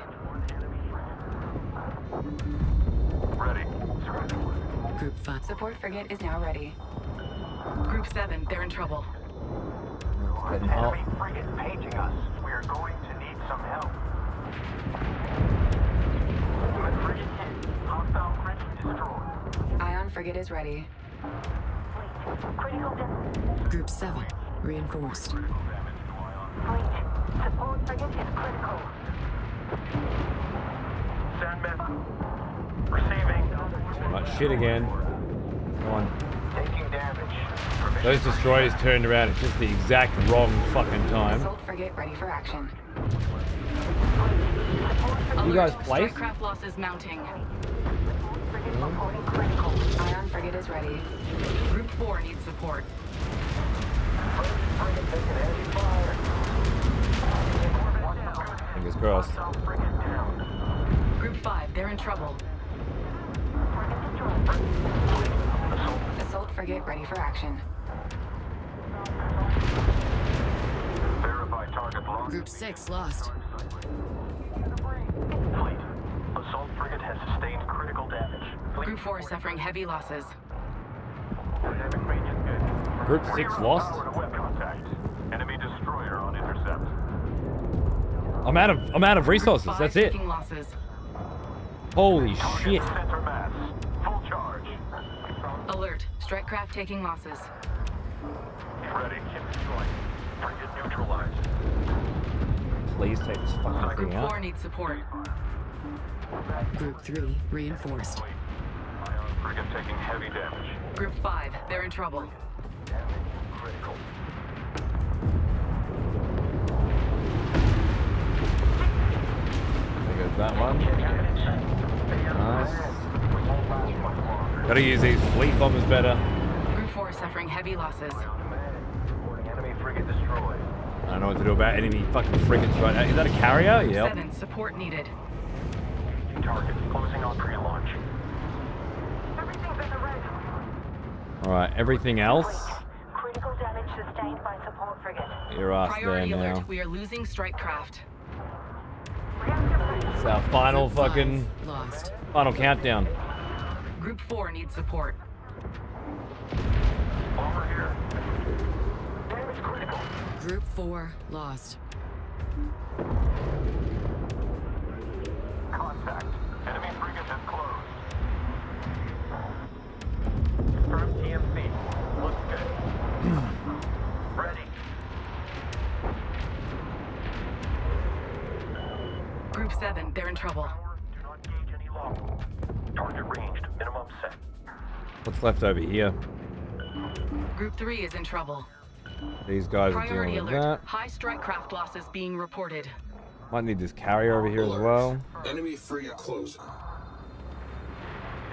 Ready. Group 5. Support frigate is now ready. Group 7, they're in trouble. Getting hot. Enemy frigate paging us. We are going to need some help. Frigate hit. Hostile frigate destroyed. Ion frigate is ready. Group 7 reinforced. Support frigate is critical. Sandman. Receiving. Too much shit again. Come on. Taking damage. Those destroyers turned around at just the exact wrong fucking time. Assault frigate ready for action. You guys Alert. place? Strike craft losses mounting. Ion frigate is ready. Group 4 needs support. Fingers crossed. Group 5, they're in trouble. Assault frigate ready for action. Verify target lost. Group 6 lost. Fleet. Assault frigate has sustained critical damage. Group 4 suffering heavy losses. Dynamic range engaged. Group 6 lost. Power to web contact. Enemy destroyer on intercept. I'm out of resources. Group 5 That's it. taking losses. Holy Target shit. center mass. Full charge. Alert. Strike craft taking losses. Ready. Destroy. Frigate neutralized. Please take this fucking Group thing out. 4 needs support. Group 3 reinforced. Ion frigate taking heavy damage. Group 5, they're in trouble. Critical. There goes that one. Nice. Gotta use these fleet bombers better. Group 4 suffering heavy losses. Enemy frigate destroyed. I don't know what to do about enemy fucking frigates right now. Is that a carrier? Group Yep. 7, support needed. Target closing on pre-launch. Alright, everything else. Critical damage sustained by support frigate. Your ass there Priority now. alert. We are losing strike craft. It's our final fucking Lost. final countdown. Group 4 needs support. Over here. Damage critical. Group 4 lost. Contact. Enemy frigate has closed. Confirm TMC. Looks good. Ready. Group 7, they're in trouble. Do not engage any longer. Target ranged. Minimum set. What's left over here? Group 3 is in trouble. These guys are Priority dealing with alert. that. High strike craft losses being reported. Might need this carrier over here as well. Enemy frigate closing.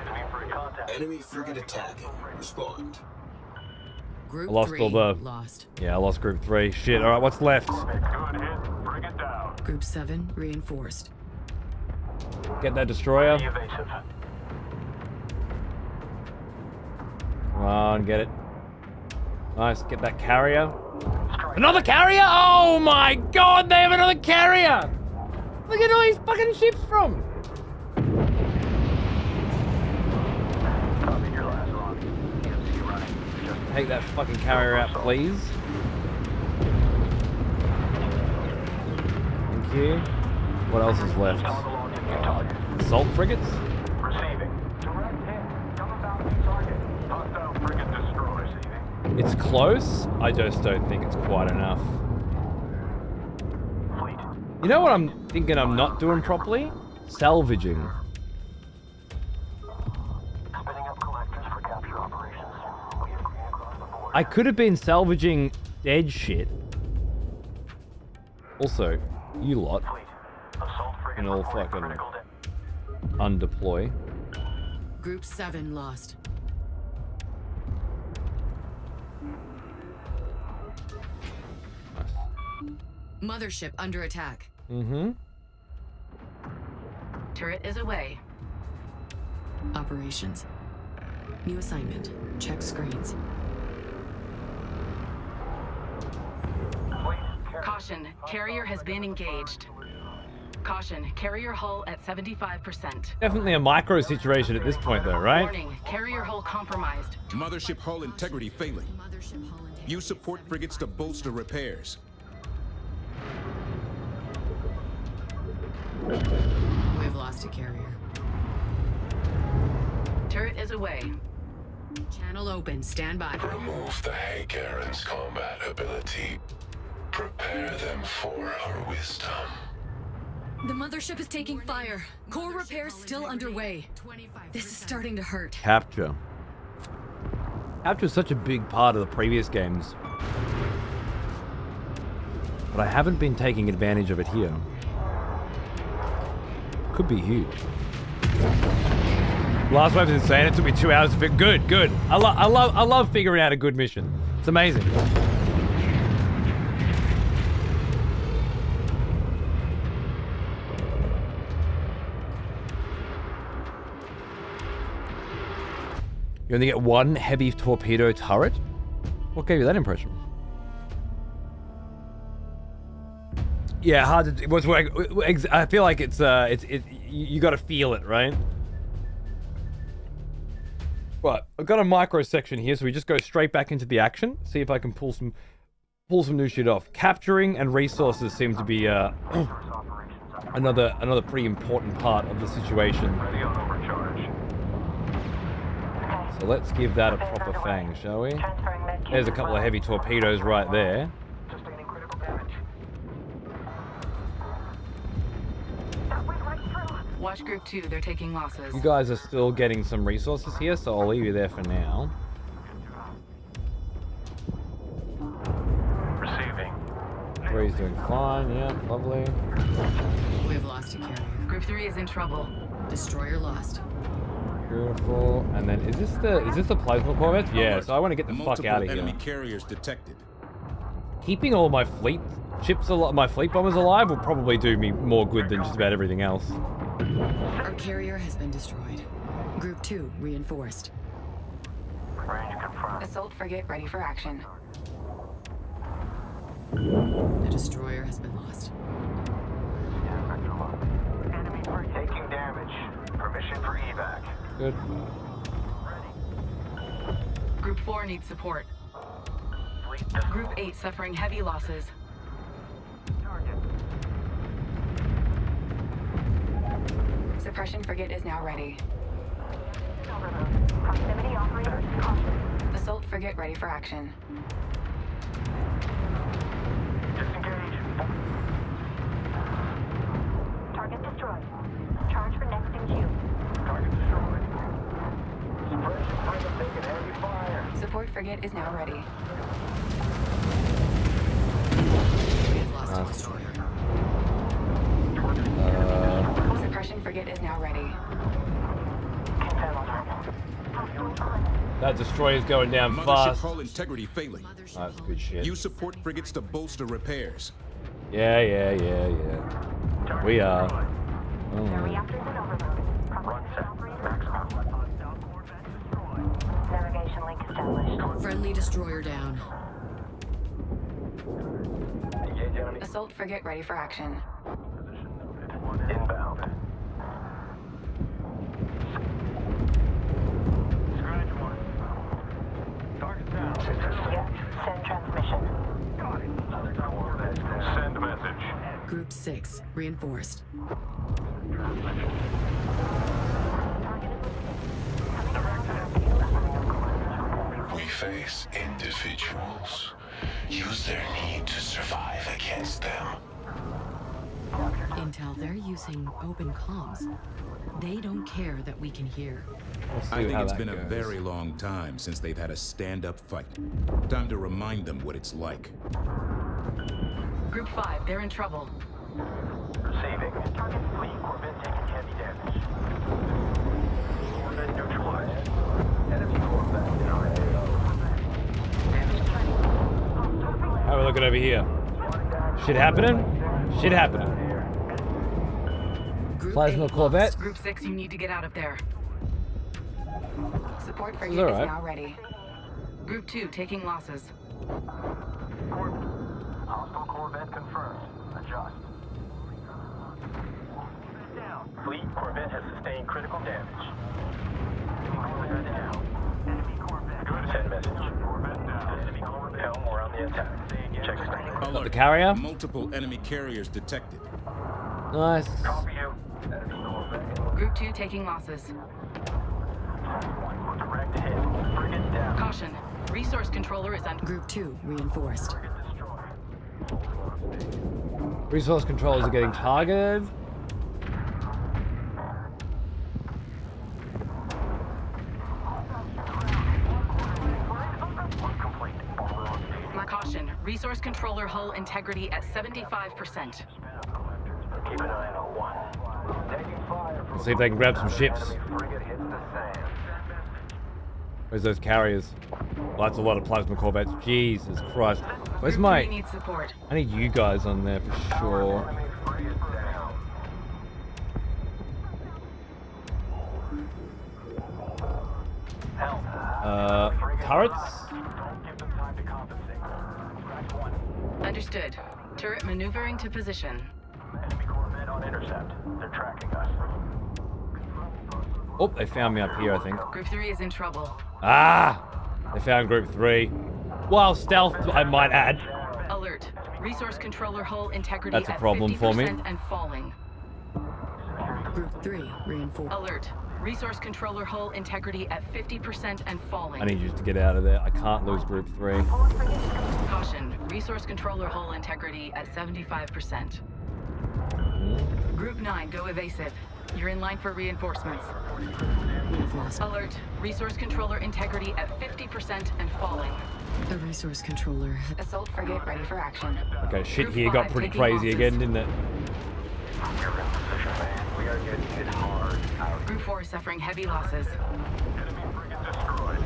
Enemy frigate. Contact. Enemy frigate attacking. Respond. Group I lost 3 all the- lost. Yeah, I lost group 3. Shit, alright, what's left? Good hit. Frigate down. Group 7 reinforced. Get that destroyer. Be evasive. Come on, get it. Nice, get that carrier. Strike. Another carrier? Oh my god, they have another carrier! Look at all these fucking ships from! Copy your last one. TMC running. Just Take that fucking carrier out, please. Thank you. What else is left? along in your target. Assault frigates? Receiving. Direct hit. Come about to target. Hostile frigate destroyed. Receiving. It's close. I just don't think it's quite enough. Fleet. You know what I'm thinking I'm not doing properly? Salvaging. Spinning up collectors for capture operations. We agree across the board. I could have been salvaging dead shit. Also, you lot Fleet. Assault frigate can all reporting fucking critical damage. undeploy. Group 7 lost. Mothership under attack. Mm-hmm. Turret is away. Operations. New assignment. Check screens. Fleet. Caution, carrier has been engaged. Caution, carrier hull at 75%. Definitely a micro situation at this point though, right? Warning, carrier hull compromised. Mothership hull integrity failing. Mothership hull integrity. Use support frigates to bolster repairs. We've lost a carrier. Turret is away. Channel open. Stand by. Remove the Hagaren's combat ability. Prepare them for her wisdom. The mothership is taking fire. Core repairs still underway. This is starting to hurt. Capture. Capture is such a big part of the previous games. But I haven't been taking advantage of it here. Could be huge. Last wave's insane. It took me 2 hours to pick. Good, good. I love figuring out a good mission. It's amazing. You only get one heavy torpedo turret? What gave you that impression? Yeah, hard to. It was. I feel like it's. You got to feel it, right? Right. I've got a micro section here, so we just go straight back into the action. See if I can pull some new shit off. Capturing and resources seem to be another pretty important part of the situation. Ready on overcharge. So let's give that a proper fang, shall we? Transferring med kit There's a as couple well. of heavy torpedoes right there. Sustaining critical damage. That went right through. Watch group 2, they're taking losses. You guys are still getting some resources here, so I'll leave you there for now. Receiving. Three's doing fine, yeah, lovely. We've lost a carrier. Group 3 is in trouble. Destroyer lost. Beautiful. And then is this the plasma corvette? Yeah, so I want to get the fuck Multiple out of here. enemy carriers detected. Keeping all my fleet ships alive, my fleet bombers alive will probably do me more good than just about everything else. Our carrier has been destroyed. Group 2 reinforced. Range confirmed. Assault frigate ready for action. The destroyer has been lost. Enemy taking damage. Permission for evac. Good. Group 4 needs support. Fleet Group 8 suffering heavy losses. target. Suppression frigate is now ready. Proximity operators, caution. Assault frigate ready for action. Disengage. Target destroyed. Charge for next in queue. Target destroyed. Suppression frigate taking heavy fire. Support frigate is now ready. We have lost a destroyer. Suppression frigate is now ready. That destroyer's going down Mothership fast. hull integrity failing. That's good shit. Use support frigates to bolster repairs. Yeah. We are. The Oh. reactors in overload. Run set. Maximum. Navigation link established. Friendly destroyer down. Engage enemy. Assault frigate ready for action. Inbound. Scratch one. Target down. Yes, send transmission. Got it. Send message. Group 6 reinforced. We face individuals. Use their need to survive against them. Intel, they're using open comms. They don't care that we can hear. We'll see I think how it's that been a goes. very long time since they've had a stand-up fight. Time to remind them what it's like. Group 5, they're in trouble. Receiving. Target fleet Corvette taking heavy damage. Corvette neutralized. Enemy Corvette in our AO. How are we looking over here? Shit happening? Shit happening. Group Plasma 8 Corvette? lost. Group 6, you need to get out of there. Support frigate all is right. now ready. Group 2 taking losses. Hostile Corvette confirmed. Adjust. Fleet Corvette has sustained critical damage. Corvette down. Enemy Corvette. Good. Send message. Corvette down. Enemy Corvette. Helm, we're on the attack. Check station. Alert. The carrier? Multiple enemy carriers detected. Nice. Copy you. Enemy Corvette. Group 2 taking losses. Direct hit. Frigate down. Caution. Resource controller is under. Group 2 reinforced. Resource controllers are getting targeted. Caution. Resource controller hull integrity at 75%. Keep an eye on one. Taking fire from Let's see if they can grab some ships. enemy frigate hits the sand. Where's those carriers? Well, that's a lot of plasma corvettes. Jesus Christ. Where's Group my... 3 needs support. I need you guys on there for sure. Enemy frigate down. Help. Turrets? Don't give them time to compensate. Scratch one. Understood. Turret maneuvering to position. Enemy Corvette on intercept. They're tracking us. Oh, they found me up here, I think. Group 3 is in trouble. Ah! They found group 3. While stealth, I might add. Alert. Resource controller hull integrity That's a at problem 50% for me. and falling. Group 3 reinforced. Alert. Resource controller hull integrity at 50% and falling. I need you to get out of there. I can't lose group 3. Caution. Resource controller hull integrity at 75%. Group 9, go evasive. You're in line for reinforcements. We've lost. Alert. Resource controller integrity at 50% and falling. The resource controller had... Assault frigate ready for action. Okay, shit Group here got 5 pretty taking crazy losses. again, didn't it? We're in position, man. We are getting hit hard. Out. Group 4 suffering heavy losses. Enemy frigate destroyed.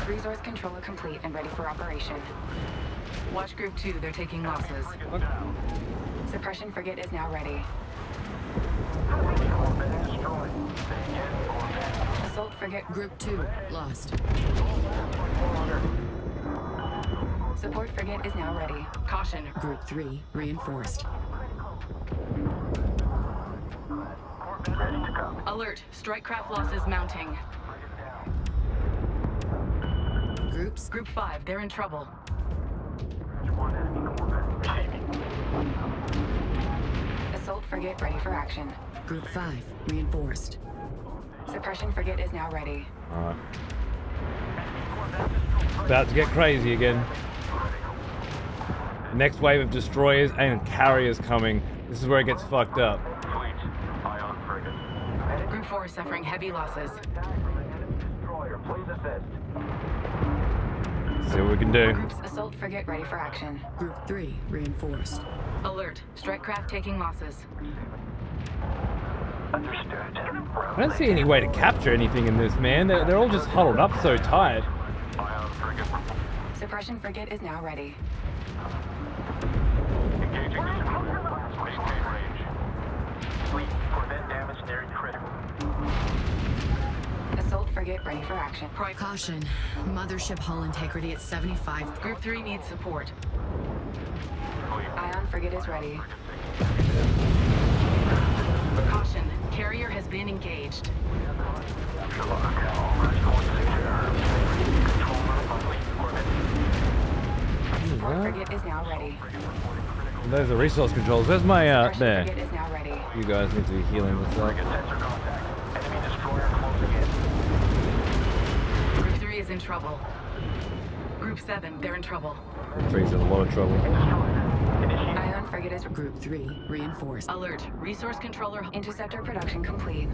Resource controller complete and ready for operation. Watch Group 2, they're taking losses. Suppression frigate is now ready. Corvette destroyed. Say again, Corvette. Assault frigate Group 2 lost. Support frigate is now ready. Caution. Group 3 reinforced. Ready to go. Alert. Strike craft losses mounting. Groups. Group 5, they're in trouble. One enemy corvette. Receiving. Assault frigate ready for action. Group 5 reinforced. Suppression frigate is now ready. Alright. About to get crazy again. Next wave of destroyers and carriers coming. This is where it gets fucked up. Fleet. Ion frigate. Group 4 is suffering heavy losses. Destroyer, please assist. See what we can do. Group's assault frigate ready for action. Group 3 reinforced. Alert. Strike craft taking losses. Understood. I don't see any way to capture anything in this, man. They're all just huddled up so tight. Ion frigate. Suppression frigate is now ready. Engaging destroyer. Maintain range. Fleet. Corvette damage nearing critical. Assault frigate ready for action. Caution. Mothership hull integrity at 75. Group 3 needs support. Ion frigate is ready. Caution. Carrier has been engaged. Support frigate is now ready. There's the resource controls. There's my, Suppression there. frigate is now ready. You guys need to be healing this up. Sensor contact. Enemy destroyer closing in. Group 3 is in trouble. Group 7, they're in trouble. Three's in a lot of trouble. Ion frigate is Group 3 reinforced. Alert. Resource controller. interceptor production complete.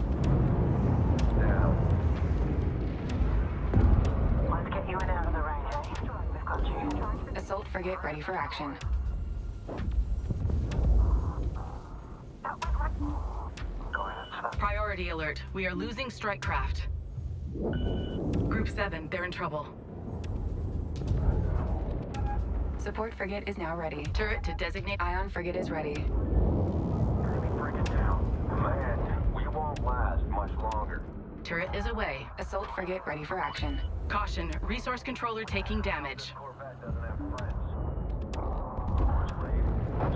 Let's get you in out of the rain. We've got you. Assault frigate ready for action. Priority alert. We are losing strike craft. Group 7, they're in trouble. Support frigate is now ready. Turret to designate. Ion frigate is ready. Enemy frigate down. Man, we won't last much longer. Turret is away. Assault frigate ready for action. Caution. Resource controller taking damage. Corvette doesn't have friends.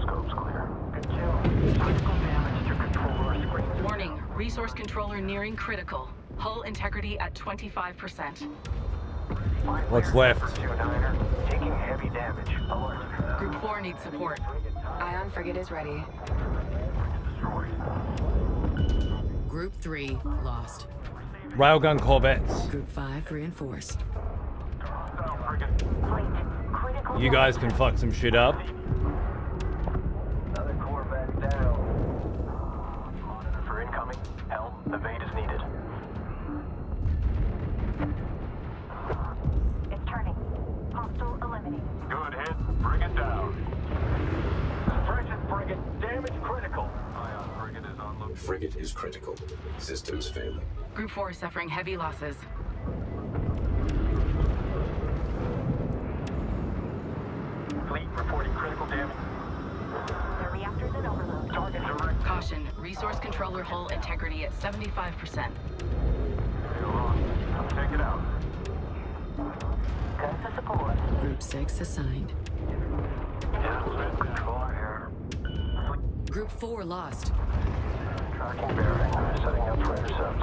Scope's clear. Good kill. Critical damage to controller screens. Warning. Resource controller nearing critical. Hull integrity at 25%. What's left? 29er, taking heavy damage. Alert. Group 4 needs support. Ion frigate is ready. Destroyed. Group 3 lost. Railgun corvettes. Group 5 reinforced. Hostile frigate. Fleet. Critical. You guys can fuck some shit up. Another corvette down. Monitor for incoming. Helm, evade is needed. It's turning. Hostile eliminated. Good hit. Frigate down. Suppression frigate. Damage critical. Ion frigate is on look. Frigate is critical. Systems failing. Group 4 is suffering heavy losses. Fleet reporting critical damage. The reactor's in overload. Target direct. Caution. Resource controller hull integrity at 75%. Take it out. Good for support. Group 6 assigned. Control here. Group 4 lost. Tracking bearing. Setting up for intercept.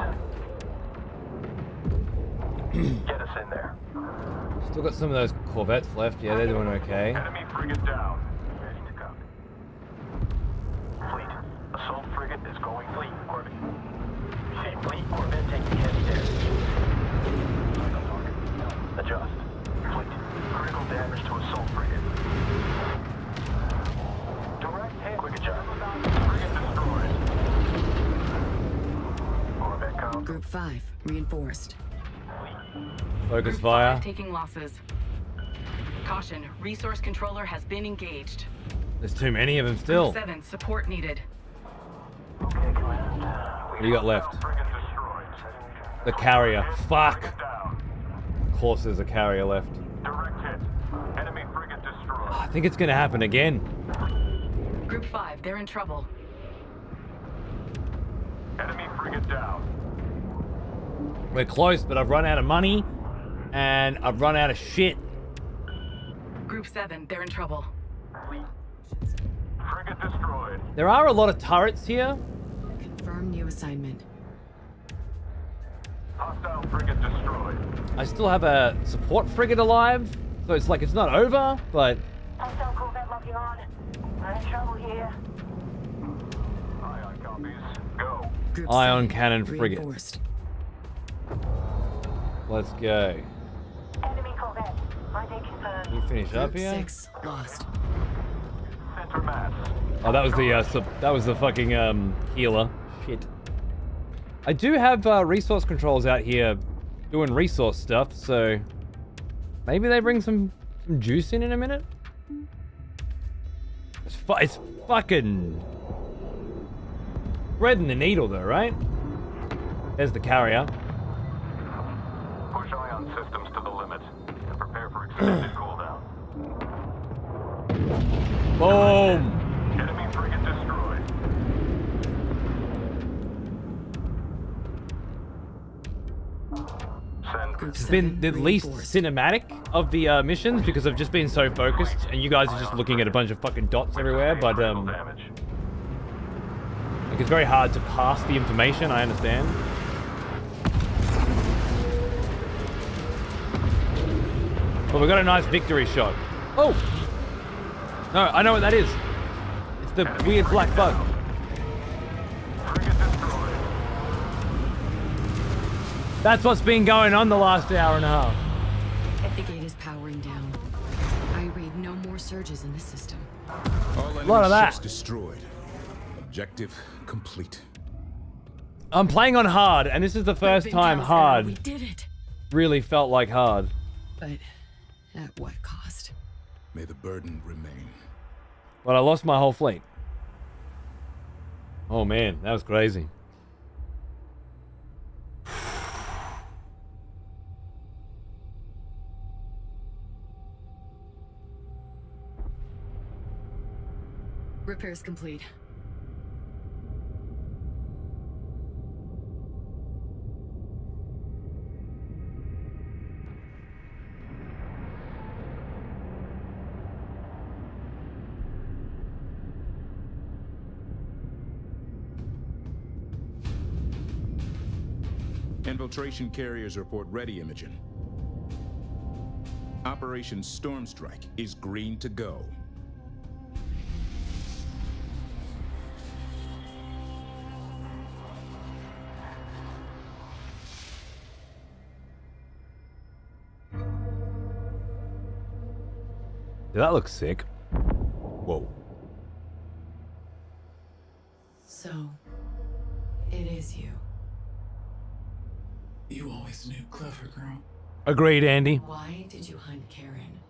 Get us in there. Still got some of those corvettes left. Yeah, they're doing okay. Enemy frigate down. Ready to go. Fleet. Assault frigate is going fleet. Corvette. See fleet. Corvette taking heavy damage. Adjust. Fleet. Critical damage to assault frigate. Direct hit. Quick adjust. Frigate destroyed. Corvette count. Group 5 reinforced. Focus Group fire. 5 taking losses. Caution. Resource controller has been engaged. There's too many of them still. Group 7, support needed. Okay, command. What do you got left? Frigate destroyed. The carrier. Fuck. Frigate down. Of course there's a carrier left. Direct hit. Enemy frigate destroyed. I think it's gonna happen again. Group 5, they're in trouble. Enemy frigate down. We're close, but I've run out of money, and I've run out of shit. Group 7, they're in trouble. Frigate destroyed. There are a lot of turrets here. Confirm new assignment. Hostile frigate destroyed. I still have a support frigate alive, so it's like it's not over, but... Hostile Corvette locking on. I'm in trouble here. Ion copies. Go. Group Ion 7, cannon frigate. reinforced. Let's go. Enemy Corvette. ID confirmed. Can you finish up Group here? 6, lost. Center mass. Oh, that was the fucking healer. Shit. I do have resource controls out here doing resource stuff, so maybe they bring some juice in a minute. It's fucking threading the needle though, right? There's the carrier. Push ion systems to the limit and prepare for extended cooldown. Boom! Enemy frigate destroyed. Send. Group It's 7, been the least reinforced. cinematic of the missions because I've just been so focused, and you guys are just looking at a bunch of fucking dots everywhere. But damage. like it's very hard to pass the information. I understand. But we got a nice victory shot. Oh no, I know what that is. It's the weird black bug. Frigate destroyed. That's what's been going on the last hour and a half. The gate is powering down. I read no more surges in the system. All lot enemy of that. ships destroyed. Objective complete. I'm playing on hard, and this is the first time We hard did it. really felt like hard. But at what cost? May the burden remain. But I lost my whole fleet. Oh man, that was crazy. Repairs complete. Infiltration carriers report ready, Imogen. Operation Stormstrike is green to go. Did that look sick? Whoa. So, it is you. You always knew, clever girl. Agreed, Andy. Why did you hunt Karen?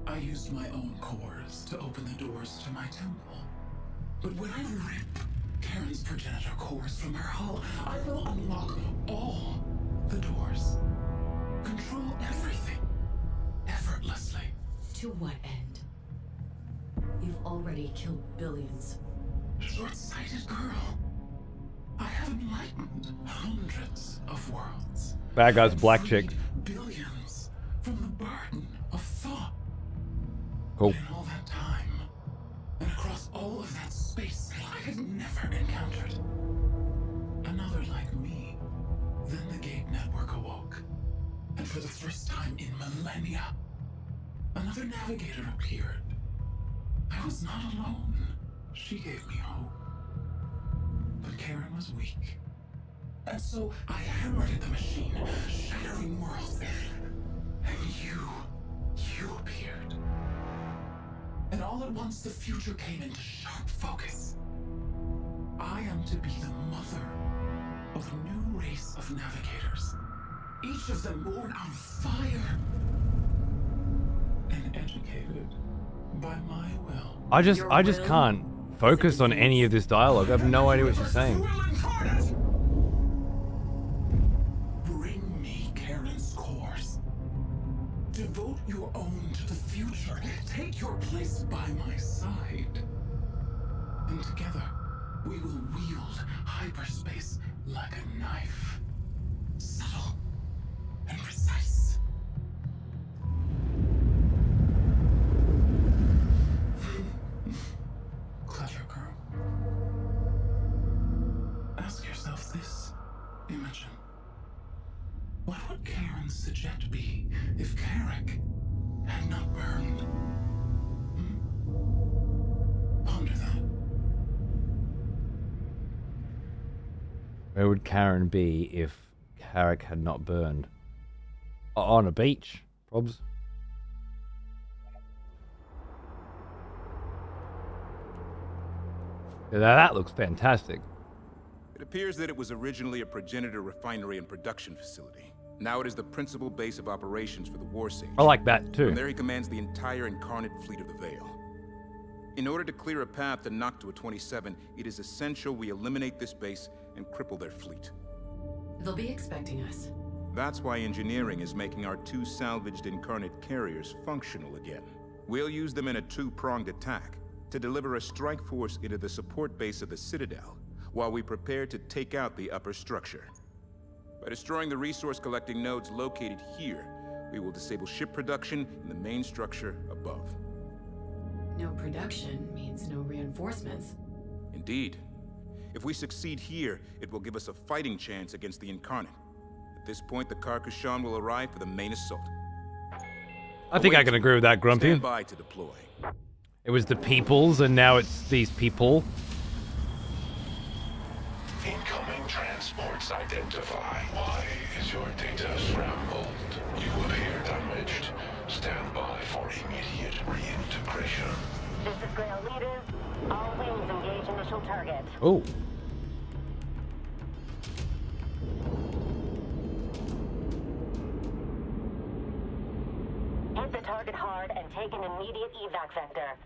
I used my own cores to open the doors to my temple. But when I rip Karen's progenitor cores from her hull, I will unlock all the doors. Control everything. Effortlessly. To what end? You've already killed billions. Short-sighted girl. I have enlightened hundreds of worlds. Bad guy's a black chick. Billions from the burden of thought. Cool. But in all that time, and across all of that space, I had never encountered another like me. Then the Gate Network awoke, and for the first time in millennia, another navigator appeared. I was not alone. She gave me hope. But Karen was weak. And so I hammered at the machine, shattering worlds. And you appeared. And all at once the future came into sharp focus. I am to be the mother of a new race of navigators. Each of them born on fire. And educated by my will. I just can't focus on any of this dialogue. I have no idea what she's saying. Bring me Karen's cores. Devote your own to the future. Take your place by my side. And together, we will wield hyperspace like a knife. Subtle and precise. Clever girl. Ask yourself this, Imogen. What would Karen's suggest be if Carrick had not burned? Ponder that. Where would Karen be if Carrick had not burned? On a beach, probs. Yeah, that looks fantastic. It appears that it was originally a progenitor refinery and production facility. Now it is the principal base of operations for the War Sage. I like that too. From there he commands the entire Incarnate fleet of the Veil. In order to clear a path to Noctua 27, it is essential we eliminate this base and cripple their fleet. They'll be expecting us. That's why engineering is making our 2 salvaged Incarnate carriers functional again. We'll use them in a 2-pronged attack to deliver a strike force into the support base of the Citadel, while we prepare to take out the upper structure. By destroying the resource-collecting nodes located here, we will disable ship production in the main structure above. No production means no reinforcements. Indeed. If we succeed here, it will give us a fighting chance against the Incarnate. At this point, the Carcassonne will arrive for the main assault. I think I can agree with that, Grumpy. Stand by to deploy. It was the peoples, and now it's these people. Incoming transports identify. Why is your data scrambled? You appear damaged. Stand by for immediate reintegration. This is Grail leaders. All wings engage initial target. Oh. Hit the target hard and take an immediate evac vector.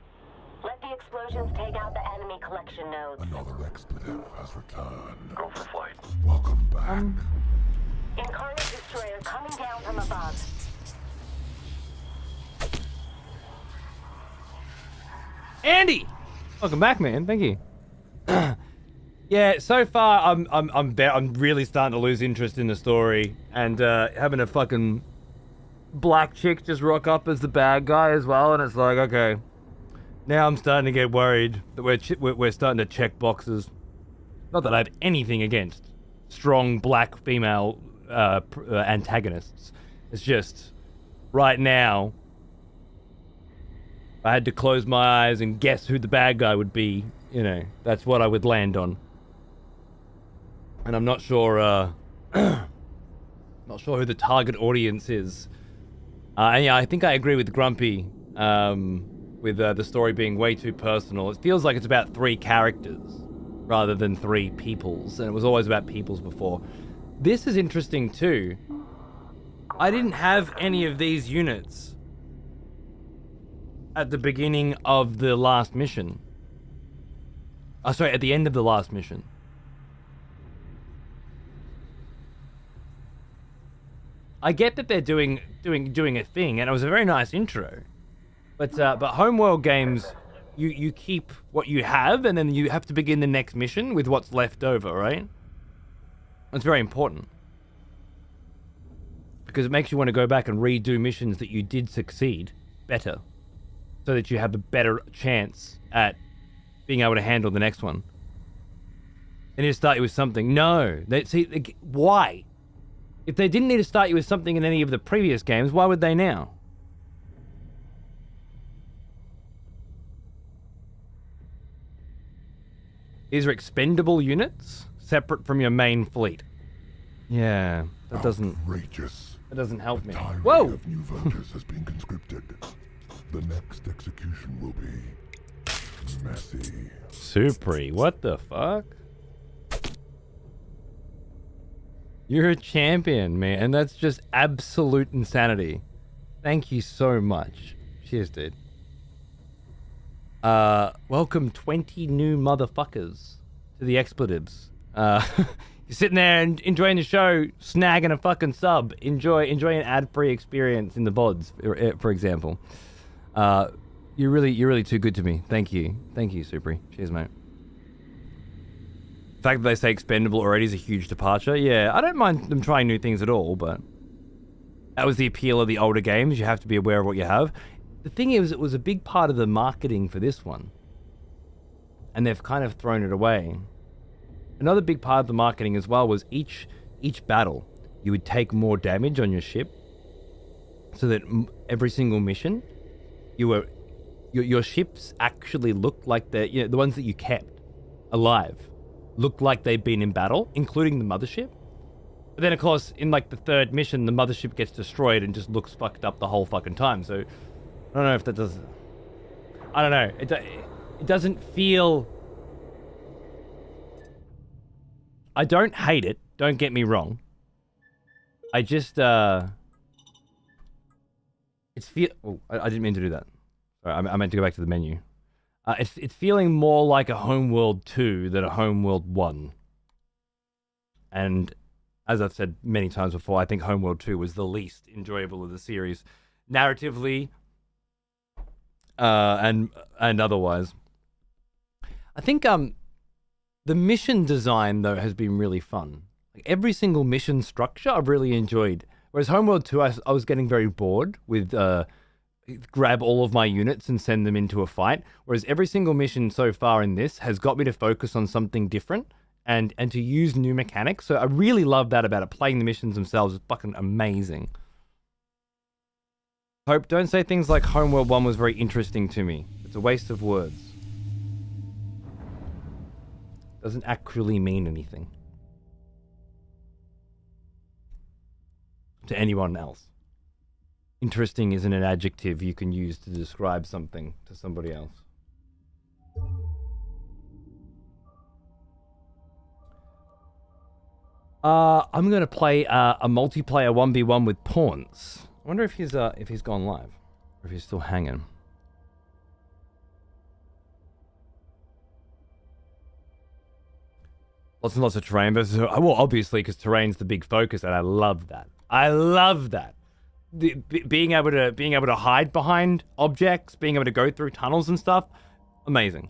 Let the explosions take out the enemy collection nodes. Another expletive has returned. Go for flight. Welcome back. Incarnate destroyer coming down from above. Andy, welcome back, man. Thank you. Yeah, so far I'm really starting to lose interest in the story, and having a fucking black chick just rock up as the bad guy as well, and it's like, okay, now I'm starting to get worried that we're starting to check boxes. Not that I have anything against strong black female antagonists. It's just right now, if I had to close my eyes and guess who the bad guy would be, you know, that's what I would land on. And I'm not sure, not sure who the target audience is. And yeah, I think I agree with Grumpy, with the story being way too personal. It feels like it's about 3 characters rather than 3 peoples, and it was always about peoples before. This is interesting too. I didn't have any of these units at the beginning of the last mission. Oh, sorry, at the end of the last mission. I get that they're doing a thing, and it was a very nice intro. But Homeworld games, you keep what you have, and then you have to begin the next mission with what's left over, right? It's very important. Because it makes you want to go back and redo missions that you did succeed better. So that you have a better chance at being able to handle the next one. They need to start you with something. No. Why? If they didn't need to start you with something in any of the previous games, why would they now? These are expendable units, separate from your main fleet. Yeah, that doesn't... Outrageous. That doesn't help me. Tirade Whoa! of new vultures has been conscripted. The next execution will be messy. Supri, what the fuck? You're a champion, man, and that's just absolute insanity. Thank you so much. Cheers, dude. Welcome 20 new motherfuckers to the expletives. You're sitting there and enjoying the show, snagging a fucking sub. Enjoy an ad-free experience in the VODs, for example. You're really too good to me. Thank you, Supri. Cheers, mate. The fact that they say expendable already is a huge departure. Yeah, I don't mind them trying new things at all, but that was the appeal of the older games. You have to be aware of what you have. The thing is, it was a big part of the marketing for this one, and they've kind of thrown it away. Another big part of the marketing as well was each battle, you would take more damage on your ship, so that every single mission, your ships actually looked like the ones that you kept alive looked like they'd been in battle, including the mothership. But then, of course, in like the third mission, the mothership gets destroyed and just looks fucked up the whole fucking time. So, I don't know if that does... I don't know. It doesn't feel... I don't hate it. Don't get me wrong. I just, it's feel... Oh, I didn't mean to do that. Sorry, I meant to go back to the menu. It's feeling more like a Homeworld 2 than a Homeworld 1. And as I've said many times before, I think Homeworld 2 was the least enjoyable of the series, narratively and otherwise. I think the mission design though has been really fun. Like, every single mission structure I've really enjoyed. Whereas Homeworld 2, I was getting very bored with grab all of my units and send them into a fight. Whereas every single mission so far in this has got me to focus on something different and to use new mechanics. So I really love that about it. Playing the missions themselves is fucking amazing. Hope, don't say things like Homeworld 1 was very interesting to me. It's a waste of words. Doesn't actually mean anything to anyone else. Interesting isn't an adjective you can use to describe something to somebody else. I'm gonna play a multiplayer 1v1 with Pawns. I wonder if he's gone live, or if he's still hanging. Lots and lots of terrain versus... Well, obviously, because terrain's the big focus, and I love that. I love that. Being able to hide behind objects, being able to go through tunnels and stuff, amazing.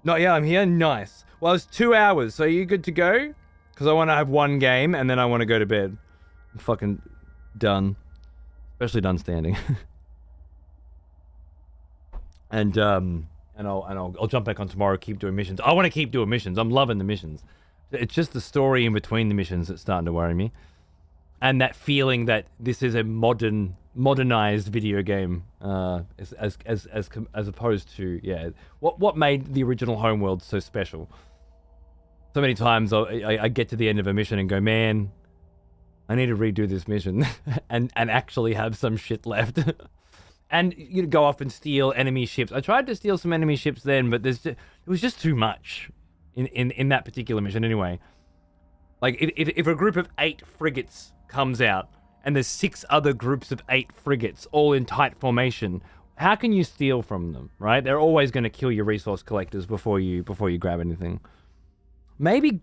Not yeah, I'm here. Nice. Well, it's 2 hours, so are you good to go? Because I want to have one game and then I want to go to bed. I'm fucking done, especially done standing. and I'll jump back on tomorrow. Keep doing missions. I want to keep doing missions. I'm loving the missions. It's just the story in between the missions that's starting to worry me. And that feeling that this is a modernized video game, as opposed to what made the original Homeworld so special. So many times I get to the end of a mission and go, man, I need to redo this mission and actually have some shit left. And you go off and steal enemy ships. I tried to steal some enemy ships then, but it was just too much in that particular mission anyway. Like if a group of 8 frigates comes out and there's 6 other groups of 8 frigates all in tight formation, how can you steal from them, right? They're always going to kill your resource collectors before you grab anything. Maybe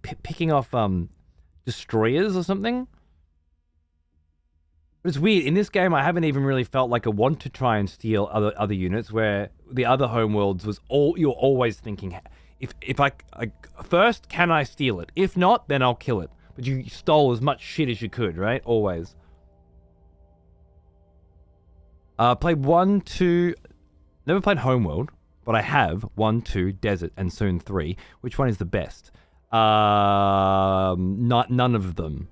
picking off destroyers or something. But it's weird, in this game I haven't even really felt like I want to try and steal other units, where the other Homeworlds was you're always thinking, if I first, can I steal it? If not, then I'll kill it. But you stole as much shit as you could, right? Always. Played 1, 2... Never played Homeworld, but I have 1, 2, Desert, and soon 3. Which one is the best? None of them.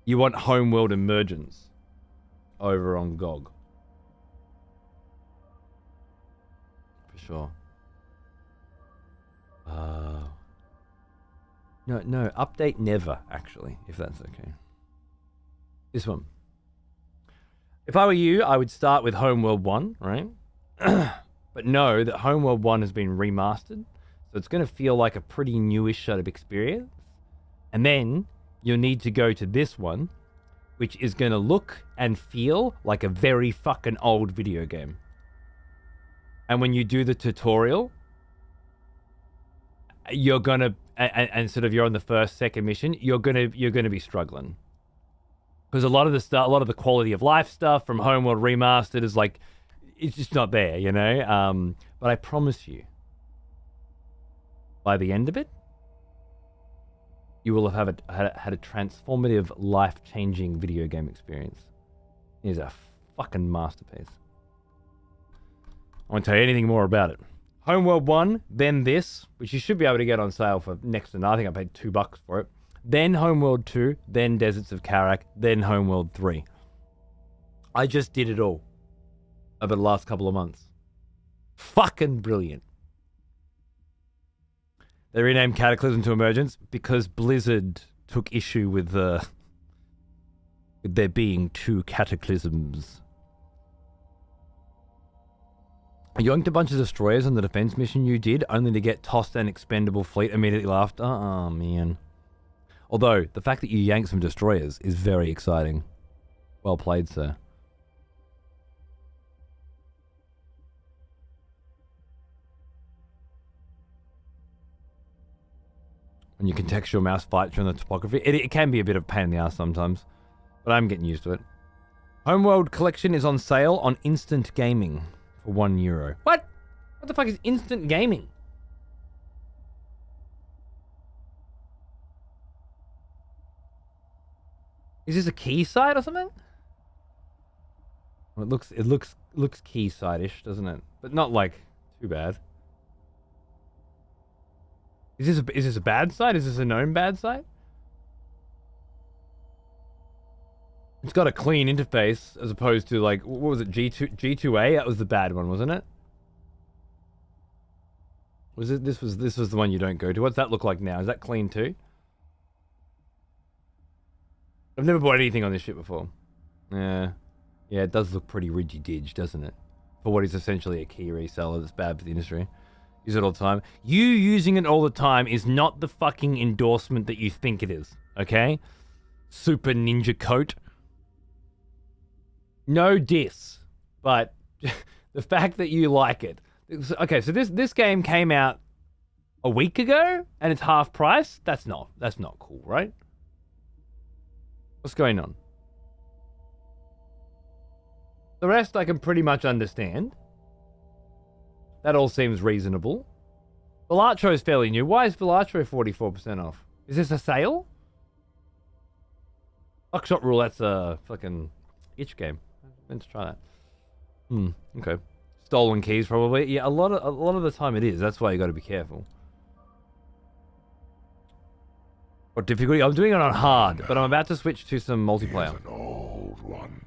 You want Homeworld Emergence over on GOG. For sure. No, update never, actually, if that's okay. This one. If I were you, I would start with Homeworld 1, right? But know that Homeworld 1 has been remastered, so it's going to feel like a pretty newish sort of experience. And then you'll need to go to this one, which is going to look and feel like a very fucking old video game. And when you do the tutorial, you're gonna and sort of you're on the first, second mission, you're gonna be struggling, because a lot of the quality of life stuff from Homeworld Remastered is like, it's just not there, you know. But I promise you, by the end of it, you will have had a transformative, life-changing video game experience. It is a fucking masterpiece. I won't tell you anything more about it. Homeworld 1, then this, which you should be able to get on sale for next to nothing. I paid $2 for it. Then Homeworld 2, then Deserts of Karak, then Homeworld 3. I just did it all over the last couple of months. Fucking brilliant. They renamed Cataclysm to Emergence because Blizzard took issue with there being 2 Cataclysms. You yoinked a bunch of destroyers on the defense mission you did, only to get tossed an expendable fleet immediately after. Oh, man. Although, the fact that you yanked some destroyers is very exciting. Well played, sir. When you contextual mouse fight during the topography, it can be a bit of a pain in the ass sometimes, but I'm getting used to it. Homeworld Collection is on sale on Instant Gaming for €1. What? What the fuck is Instant Gaming? Is this a key site or something? Well, it looks key site-ish, doesn't it? But not like too bad. Is this a bad site? Is this a known bad site? It's got a clean interface as opposed to like what was it, G2A? That was the bad one, wasn't it? Was it this was the one you don't go to? What's that look like now? Is that clean too? I've never bought anything on this shit before. Yeah, it does look pretty ridgy-dig, doesn't it? For what is essentially a key reseller that's bad for the industry. Use it all the time. You using it all the time is not the fucking endorsement that you think it is, okay? Super Ninja Coat. No diss, but the fact that you like it. Okay, so this game came out a week ago and it's half price. That's not cool, right? What's going on? The rest I can pretty much understand. That all seems reasonable. Villatro is fairly new. Why is Villatro 44% off? Is this a sale? Buckshot Rule, that's a fucking itch game. Let's try that. Okay. Stolen keys, probably. Yeah, a lot of the time it is. That's why you got to be careful. What difficulty? I'm doing it on hard, but I'm about to switch to some multiplayer. He's an old one.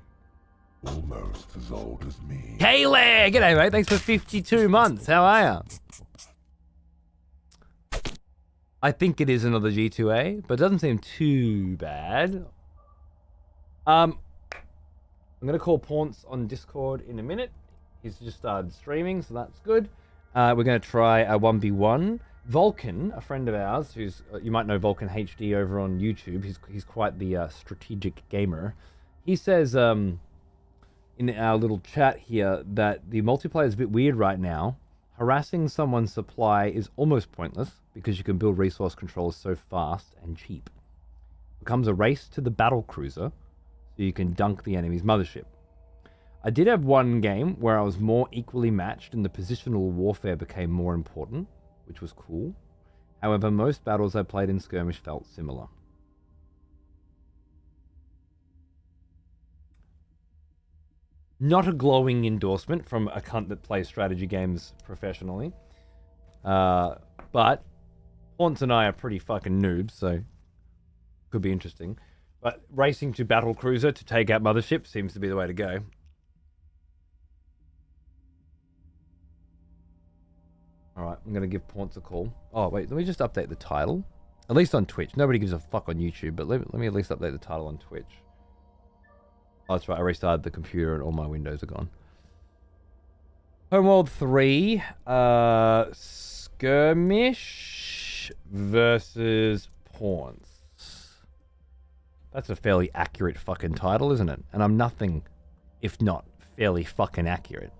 Almost as old as me. Kayla! G'day, mate. Thanks for 52 months. How are ya? I think it is another G2A, but it doesn't seem too bad. I'm going to call Paunce on Discord in a minute. He's just started streaming, so that's good. We're going to try a 1v1. Vulcan, a friend of ours, who's you might know Vulcan HD over on YouTube. He's quite the strategic gamer. He says in our little chat here that the multiplayer is a bit weird right now. Harassing someone's supply is almost pointless because you can build resource controllers so fast and cheap. It becomes a race to the battle cruiser so you can dunk the enemy's mothership. I did have one game where I was more equally matched and the positional warfare became more important, which was cool. However, most battles I played in skirmish felt similar. Not a glowing endorsement from a cunt that plays strategy games professionally. But Haunts and I are pretty fucking noobs, so could be interesting. But racing to battle cruiser to take out mothership seems to be the way to go. Alright, I'm going to give Paunce a call. Oh, wait, let me just update the title. At least on Twitch. Nobody gives a fuck on YouTube, but let me at least update the title on Twitch. Oh, that's right, I restarted the computer and all my windows are gone. Homeworld 3, Skirmish versus Paunce. That's a fairly accurate fucking title, isn't it? And I'm nothing if not fairly fucking accurate.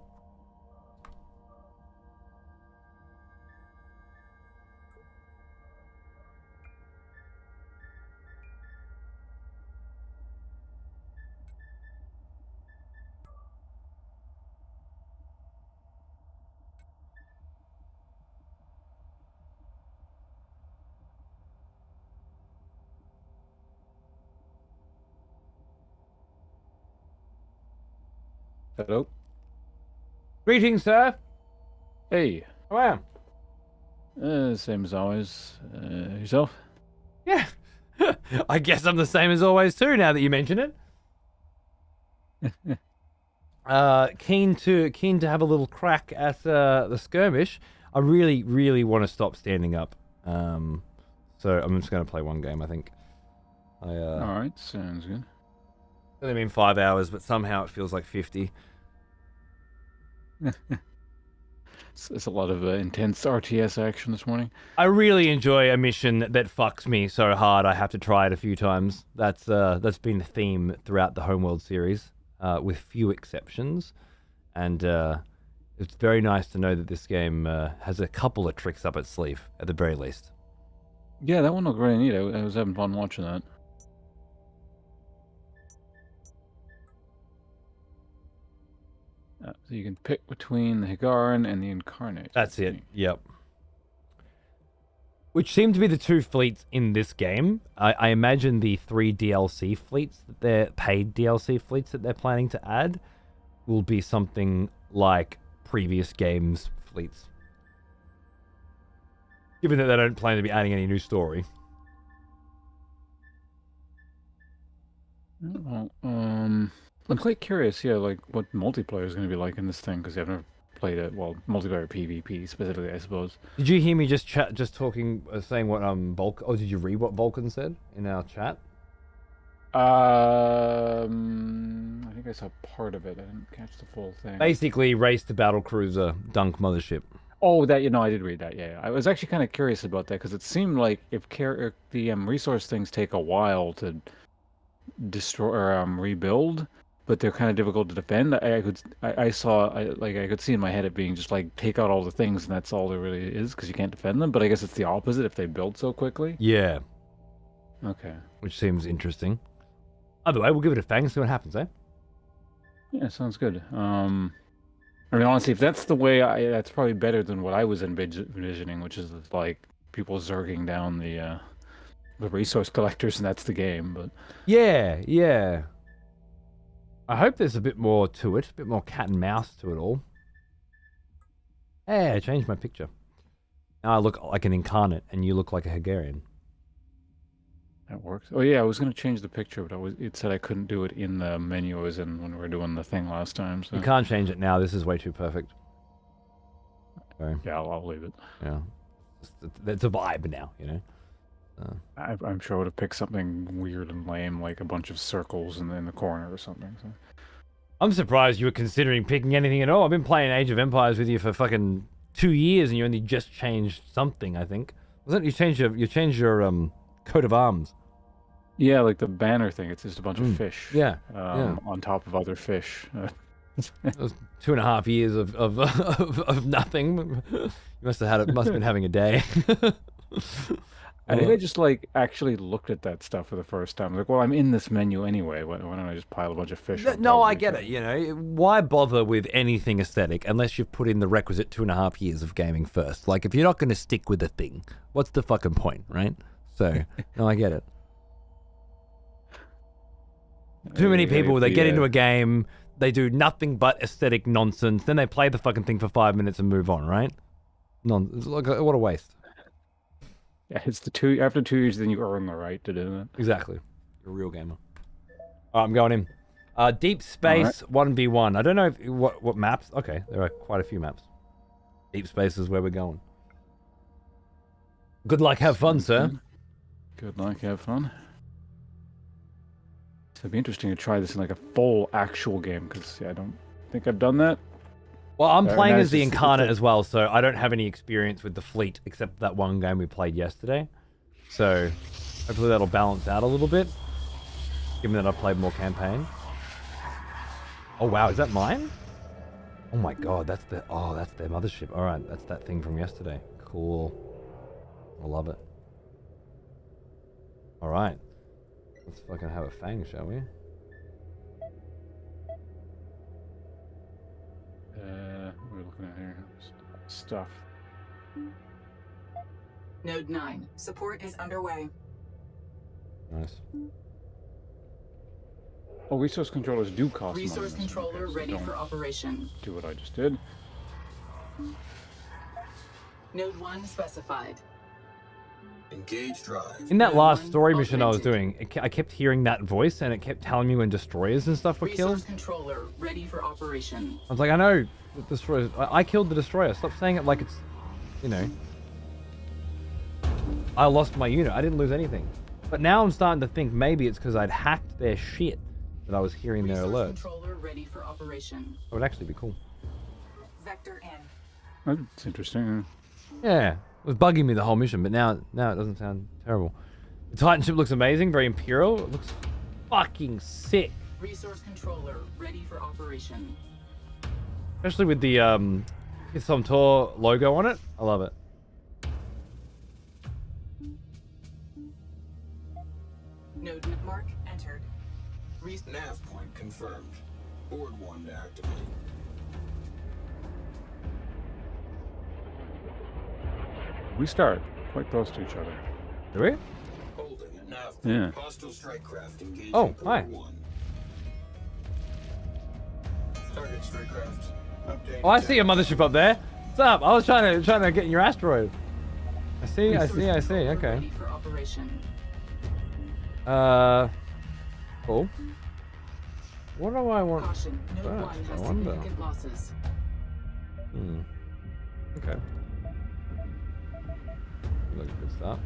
Hello. Greetings, sir. Hey. How are you? Same as always. Yourself? Yeah. I guess I'm the same as always too, now that you mention it. Keen to have a little crack at the skirmish. I really, really want to stop standing up. So I'm just going to play one game, I think. Alright, sounds good. It's only been 5 hours, but somehow it feels like 50. It's a lot of intense RTS action this morning. I really enjoy a mission that fucks me so hard I have to try it a few times. That's been a theme throughout the Homeworld series, with few exceptions. And it's very nice to know that this game has a couple of tricks up its sleeve, at the very least. Yeah, that one looked really neat. I was having fun watching that. So you can pick between the Higaran and the Incarnate. That's it, yep. Which seem to be the two fleets in this game. I imagine the 3 DLC fleets, they're paid DLC fleets that they're planning to add, will be something like previous games' fleets. Given that they don't plan to be adding any new story. Well, I'm quite curious, yeah, like what multiplayer is going to be like in this thing, because I've never played it. Well, multiplayer PvP specifically, I suppose. Did you hear me just talking, saying what Vulcan? Or did you read what Vulcan said in our chat? I think I saw part of it. I didn't catch the full thing. Basically, race to battlecruiser, dunk mothership. Oh, that, I did read that. Yeah. I was actually kind of curious about that because it seemed like if the resource things take a while to destroy or rebuild, but they're kind of difficult to defend. I could see in my head it being just like take out all the things and that's all there really is because you can't defend them. But I guess it's the opposite if they build so quickly. Yeah. Okay. Which seems interesting. Either way, we'll give it a fang, see what happens, eh? Yeah, sounds good. I mean, honestly, if that's the way, that's probably better than what I was envisioning, which is like people zerging down the resource collectors, and that's the game. But yeah. I hope there's a bit more to it, a bit more cat and mouse to it all. Hey, I changed my picture. Now I look like an incarnate, and you look like a Hungarian. That works. Oh yeah, I was gonna change the picture, but it said I couldn't do it in the menu I was in when we were doing the thing last time. So you can't change it now. This is way too perfect. So, yeah, I'll leave it. Yeah, it's a vibe now, you know. I'm sure I would have picked something weird and lame, like a bunch of circles in the corner or something. So. I'm surprised you were considering picking anything at all. I've been playing Age of Empires with you for fucking 2 years, and you only just changed something. I think wasn't it? You changed your coat of arms. Yeah, like the banner thing. It's just a bunch of fish. Yeah. On top of other fish. It was 2.5 years of nothing. You must have been having a day. I think I just actually looked at that stuff for the first time. Like, well, I'm in this menu anyway. Why don't I just pile a bunch of fish? No, I get it. You know, why bother with anything aesthetic unless you've put in the requisite 2.5 years of gaming first? Like, if you're not going to stick with a thing, what's the fucking point, right? So, no, I get it. Too many people, they get into a game, they do nothing but aesthetic nonsense, then they play the fucking thing for 5 minutes and move on, right? It's like, what a waste. Yeah, it's after 2 years, then you earn the right to do that. Exactly. You're a real gamer. Alright, I'm going in. Deep Space 1v1. I don't know what maps. Okay, there are quite a few maps. Deep Space is where we're going. Good luck, have fun, sir. Good luck, have fun. So it'd be interesting to try this in like a full actual game, because I don't think I've done that. Well, I'm playing as the Incarnate as well, so I don't have any experience with the fleet except that one game we played yesterday. So hopefully that'll balance out a little bit, given that I've played more campaign. Oh wow, is that mine? Oh my god, that's their mothership. All right, that's that thing from yesterday. Cool. I love it. All right, let's fucking have a fang, shall we? What are we looking at here? Stuff. Node 9. Support is underway. Nice. Oh, resource controllers do cost money. Resource controller ready for operation. Do what I just did. Node 1 specified. Engage drive. In that Node last 1 story mission I was augmented. doing, I kept hearing that voice, and it kept telling me when destroyers and stuff were killed. Resource controller ready for operation. I was like, I know the destroyers. I killed the destroyer. Stop saying it like it's, you know. I lost my unit. I didn't lose anything. But now I'm starting to think maybe it's because I'd hacked their shit that I was hearing their Resource alerts. controller ready for operation. That would actually be cool. Vector in. That's interesting. Yeah, it was bugging me the whole mission, but now it doesn't sound terrible. The Titan ship looks amazing, very imperial. It looks fucking sick. Resource controller ready for operation. Especially with the Tor logo on it. I love it. Node mark entered. Nav point confirmed. Board 1 to activate. We start quite close to each other. Do we? Holding at nav point. Yeah. Hostile strike craft engaging. Oh, Board hi. 1. Target strike craft. Update. Oh, I see a mothership up there. What's up? I was trying to get in your asteroid. I see. Okay. Ready for operation. Cool. What do I want? Caution. Node Ah, 1 I has wonder. significant losses. Okay. Look, good start.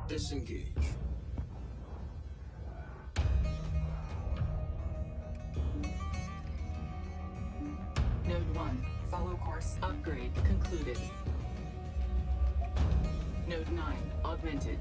Disengage. Node 1. Follow course. Upgrade concluded. Node 9. Augmented.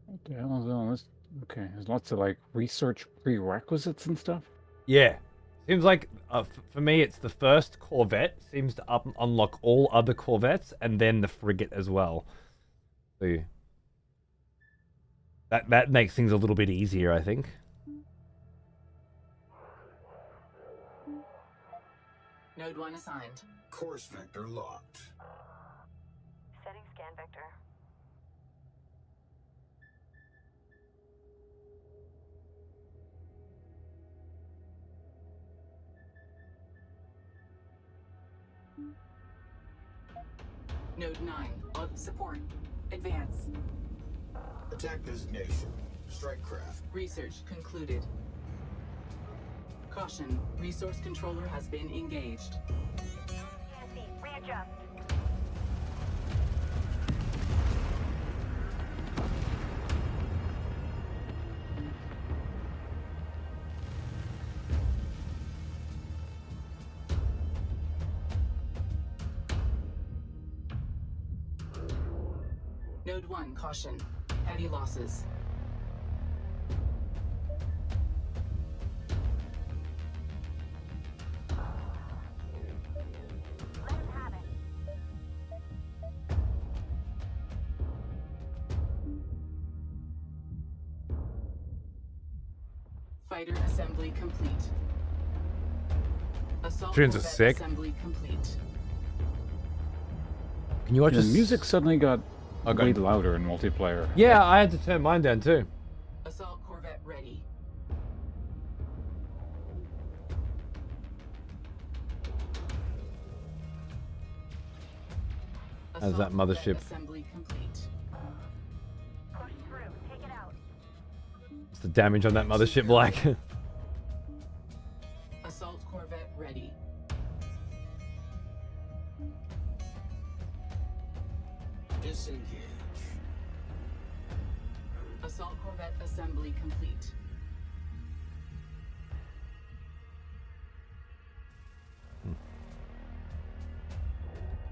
What the hell is all this? Okay, there's lots of like research prerequisites and stuff. Yeah. Seems like, for me, it's the first Corvette seems to unlock all other Corvettes, and then the frigate as well. So that makes things a little bit easier, I think. Node 1 assigned. Course vector locked. Setting scan vector. Node 9. Support. Advance. Attack designation. Strike craft. Research concluded. Caution. Resource controller has been engaged. Readjust. Node 1. Caution. Heavy losses. Let him have it. Fighter assembly complete. Assault Tunes are Corvette sick. assembly complete. Can you watch The this? music suddenly got Okay. way louder in multiplayer. Yeah, I had to turn mine down too. Assault Corvette ready. As that Assault Corvette mothership. assembly complete. Push through. Take it out. What's the damage on that mothership like? Assault Corvette ready. Disengage. Assault Corvette assembly complete.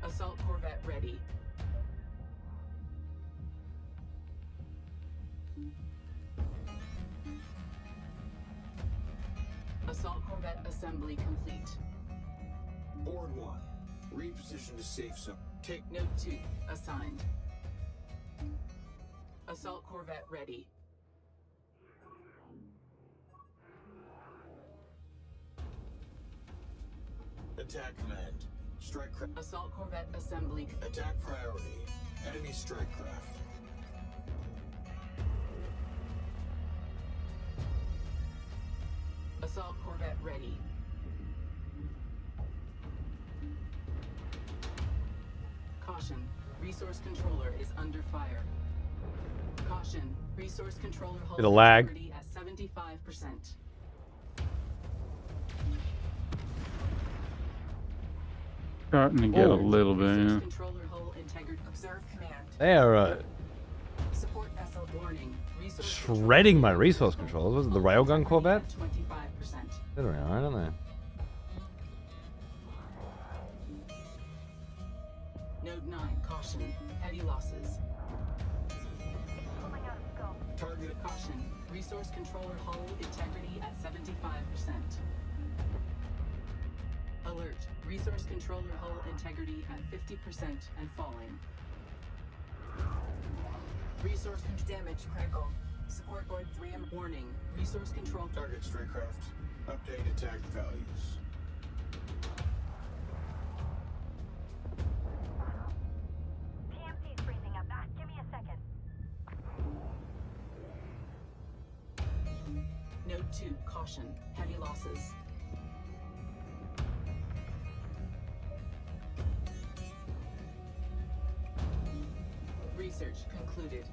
Assault Corvette ready. assembly complete. Board 1. Reposition to safe zone. Take Node 2 assigned. Assault corvette ready. attack command. Strike craft. Assault corvette assembly. Attack priority. Enemy strike craft. Assault corvette ready. Caution. Resource controller is under fire. Caution. Resource controller holds Bit of lag. integrity at 75%. Starting to get a little bit, yeah. Controller hull integrity. Observe command. They are Support vessel warning. Resource shredding my resource controllers. Was it the railgun corvette? 25%. They're doing alright, aren't they? Node 9, caution. Heavy losses. Target. Caution. Resource controller hull integrity at 75%. Alert. Resource controller hull integrity at 50% and falling. Resource damage critical. Support board 3 and warning. Resource control. Target strike craft. Update attack values. TMP's freezing up. Give me a second. Node 2, caution. Heavy losses. Research concluded.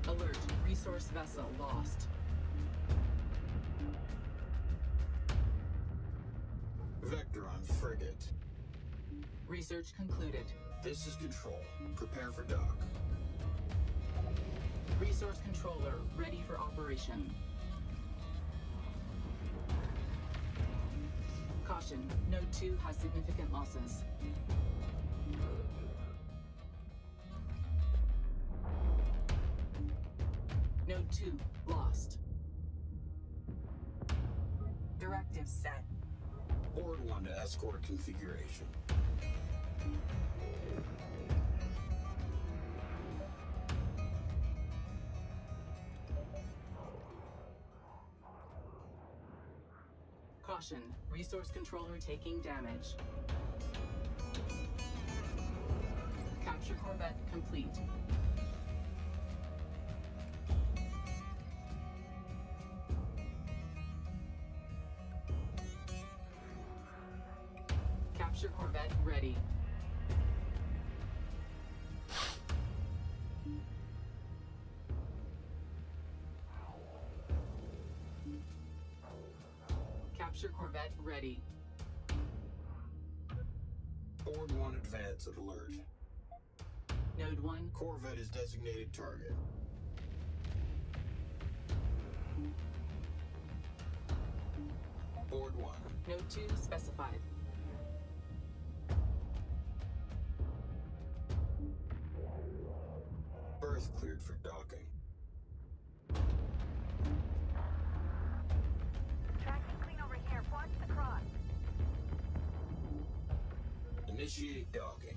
Alert. Resource vessel lost. Vector on frigate. Research concluded. This is control. Prepare for dock. Resource controller ready for operation. Caution. Node 2 has significant losses. Node 2 lost. Directive set. Board 1 to escort configuration. Caution. Resource controller taking damage. Capture corvette complete. Capture corvette ready. Capture corvette ready. Board 1 advance at alert. Node 1. Corvette is designated target. Board 1. Node 2 specified. Berth cleared for docking. Tracking clean over here. Watch the cross. Initiate docking.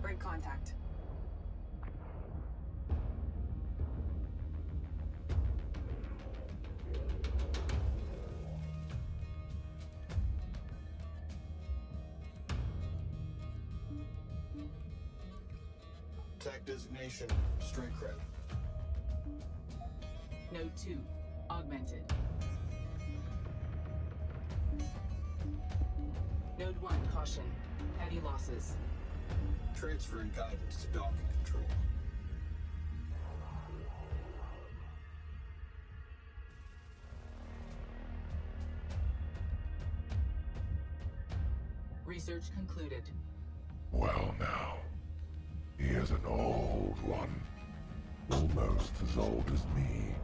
Break contact. Attack designation. Strike craft. Node 2 augmented. Node 1 caution. Heavy losses. Transferring guidance to docking control. Research concluded. Well now, he is an old one. Almost as old as me.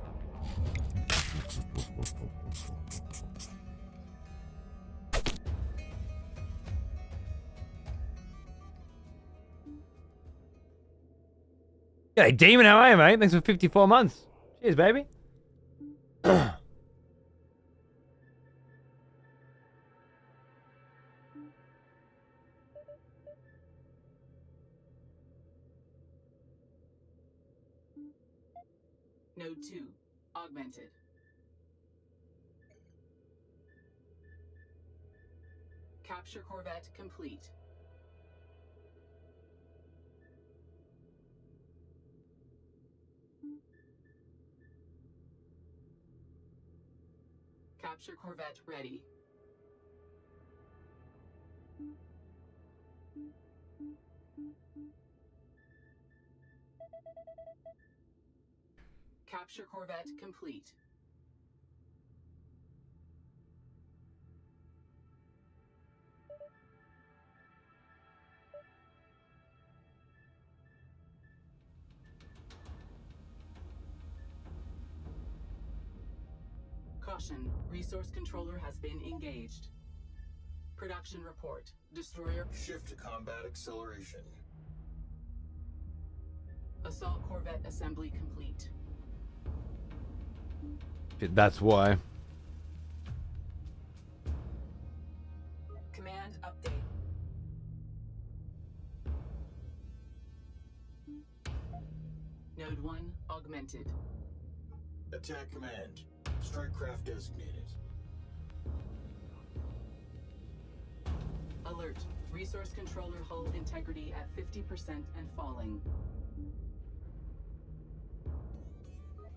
Yeah, Demon, how are you, mate? Thanks for 54 months. Cheers, baby. Node 2, augmented. Capture Corvette complete. Capture Corvette ready. Capture Corvette complete. Caution, resource controller has been engaged. Production report. Destroyer. Shift to combat acceleration. Assault Corvette assembly complete. That's why. Command update. Node 1 augmented. Attack command. Strike craft designated. Alert. Resource controller hull integrity at 50% and falling.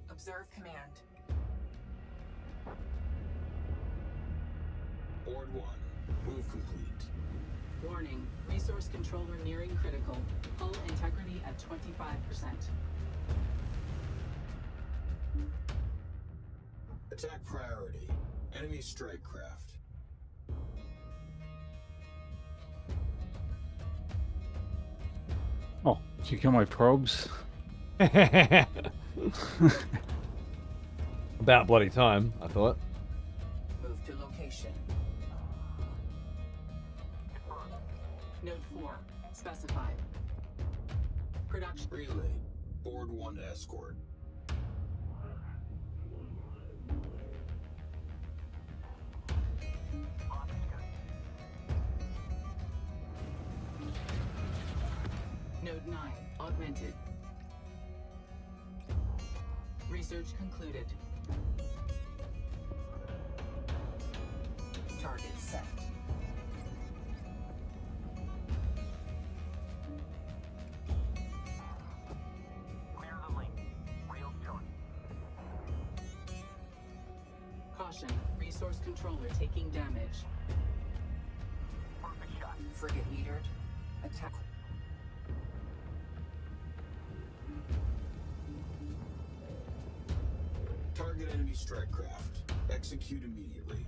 Observe command. Board 1. Move complete. Warning. Resource controller nearing critical. Hull integrity at 25%. Attack priority. Enemy strike craft. Oh, did you kill my probes? About bloody time, I thought. Move to location. Node 4. Specified. Production. Relay. Board 1 escort. Node 9. Augmented. Research concluded. Target set. Clear the link. Real choice. Caution. Resource controller taking damage. Perfect shot. Frigate leader. Attack. Target enemy strike craft. Execute immediately.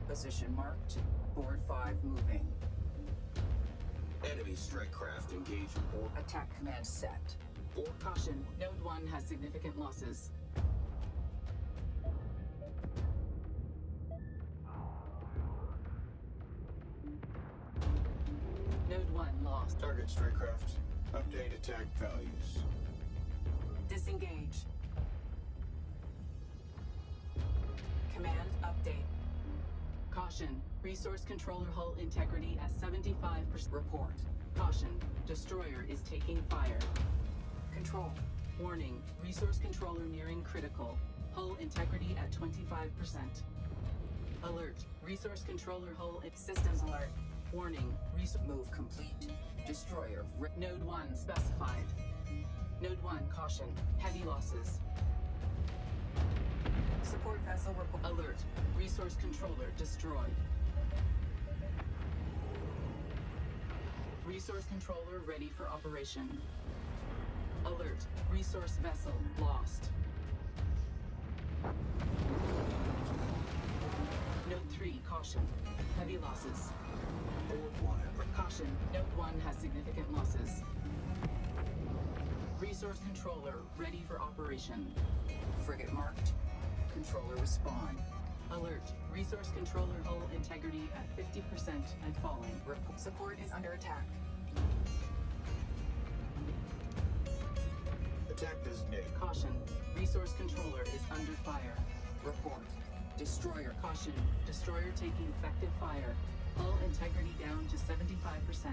Position marked. Board 5 moving. Enemy strike craft engaging board. Attack command set. Board. Caution. Node 1 has significant losses. Node 1 lost. Target strike craft. Update attack values. Disengage. Command update. Caution. Resource controller hull integrity at 75%. Report. Caution. Destroyer is taking fire. Control. Warning. Resource controller nearing critical. Hull integrity at 25%. Alert. Resource controller hull. Systems alert. Warning. Move complete. Destroyer. Node 1 specified. Node 1 caution. Heavy losses. Support vessel report. Alert. Resource controller destroyed. Resource controller ready for operation. Alert. Resource vessel lost. Node 3 caution. Heavy losses. Board 1. Caution. Node 1 has significant losses. Resource Resource controller ready for operation. Frigate marked. Controller respond. Alert. Resource controller hull integrity at 50% and falling. Support is under attack. Attack designated. Caution. Resource controller is under fire. Report. Destroyer. Caution. Destroyer taking effective fire. Hull integrity down to 75%.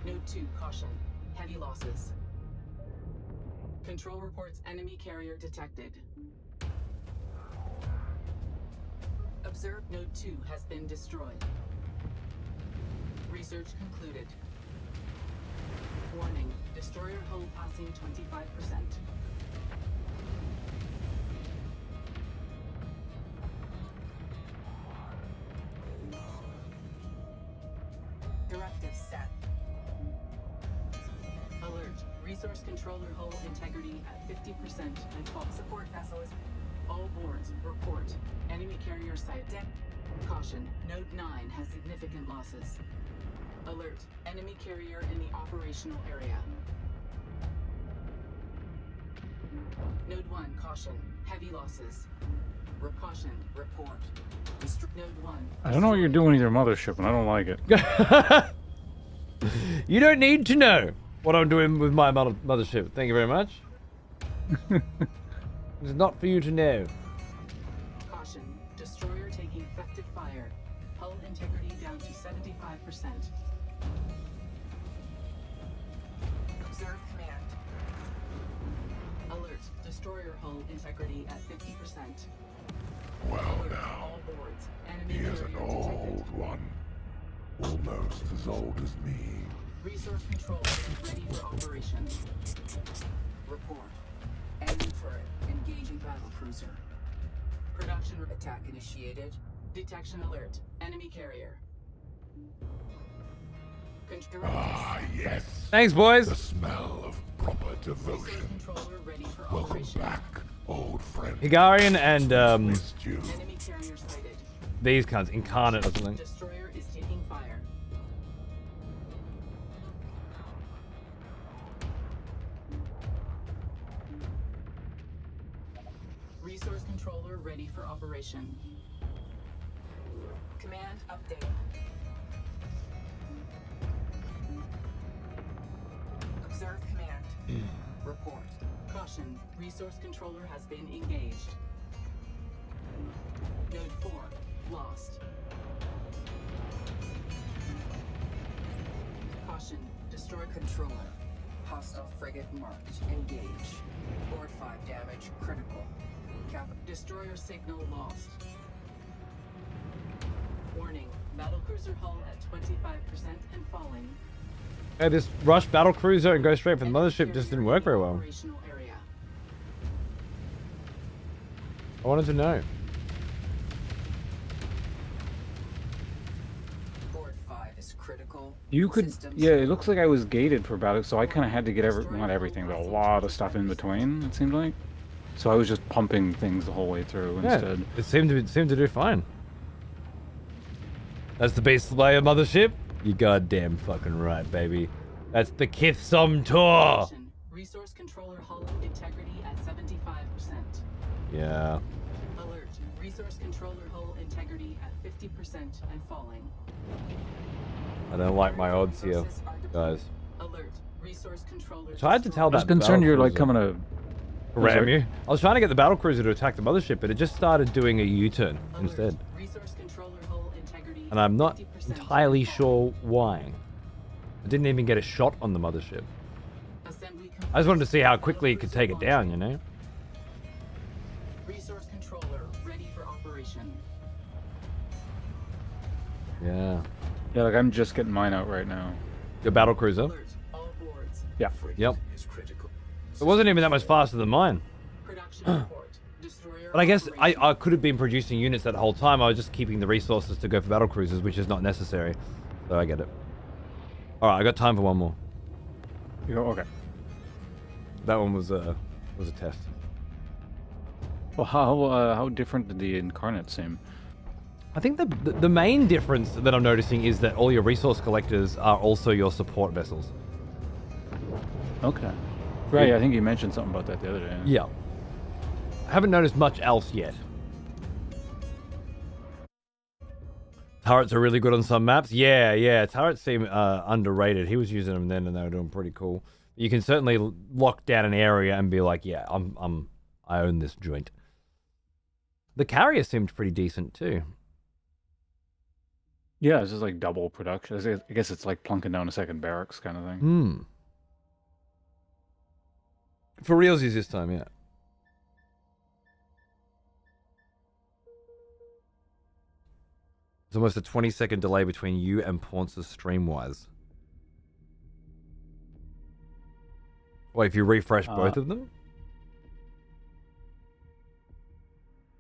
Note 2. Caution. Heavy losses. Control reports enemy carrier detected. Observe Node 2 has been destroyed. Research concluded. Warning. Destroyer hull passing 25%. Directive set. Alert. Resource controller hull integrity at 50% and fault support vessel is... All boards, report. Enemy carrier site deck. Caution. Node 9 has significant losses. Alert. Enemy carrier in the operational area. Node 1, caution. Heavy losses. Caution. Report. Node 1. I don't know what you're doing with your mothership, and I don't like it. You don't need to know what I'm doing with my mothership. Thank you very much. It's not for you to know. Caution. Destroyer taking effective fire. Hull integrity down to 75%. Observe command. Alert. Destroyer hull integrity at 50%. Well Alert. now, All boards. Enemy he is an carrier old detected. one. Almost as old as me. Resource control ready for operation. Report. Enemy turret. Engaging battle cruiser. Production attack initiated. Detection alert. Enemy carrier. Ah, yes. Thanks, boys. The smell of proper devotion. Controller ready for Welcome operation. back, old friend. Higarian and Missed you. Enemy carrier sighted. these kinds, Incarnate or something. Destroyer is taking fire. Resource controller ready for operation. Command update. Observe command. Report. Caution. Resource controller has been engaged. Node 4. Lost. Caution. Destroy controller. Hostile frigate marked. Engage. Board 5 damage. Critical. Destroyer signal lost. Warning. Battlecruiser hull at 25% and falling. Hey, this rush battle cruiser and go straight for the mothership just didn't work very well. Operational area. I wanted to know. Board 5 is critical. You could, Systems yeah, it looks like I was gated for about it, so I kind of had to get not everything, but a lot of stuff in between, it seemed like. So I was just pumping things the whole way through instead. It seemed to do fine. That's the Beast Slayer mothership? You goddamn fucking right, baby. That's the Kithsom Tour! Resource controller hull integrity at 75%. Yeah. Alert. Resource controller hull integrity at 50% and falling. I don't like my odds here, guys. Alert. Resource controller. I tried to tell I was that concerned you're like battlecruiser coming to ram you. I was trying to get the battlecruiser to attack the mothership, but it just started doing a U-turn instead. Resource controller hull integrity. And I'm not entirely sure why. I didn't even get a shot on the mothership. I just wanted to see how quickly it could take it down, you know? Resource controller ready for operation. Yeah. Yeah, like I'm just getting mine out right now. Your battlecruiser? All boards. Yeah. Yep. It wasn't even that much faster than mine. But I guess I could have been producing units that whole time. I was just keeping the resources to go for battlecruisers, which is not necessary. So I get it. Alright, I got time for one more. You go, okay. That one was a test. Well, how different did the Incarnate seem? I think the main difference that I'm noticing is that all your resource collectors are also your support vessels. Okay. Right, I think you mentioned something about that the other day. Yeah. I haven't noticed much else yet. Turrets are really good on some maps. Yeah. Turrets seem underrated. He was using them then, and they were doing pretty cool. You can certainly lock down an area and be like, yeah, I own this joint. The carrier seemed pretty decent too. Yeah, it's just like double production. I guess it's like plunking down a second barracks kind of thing. Hmm. For realsies this time, yeah. It's almost a 20-second delay between you and Ponce's stream-wise. Wait, if you refresh both of them?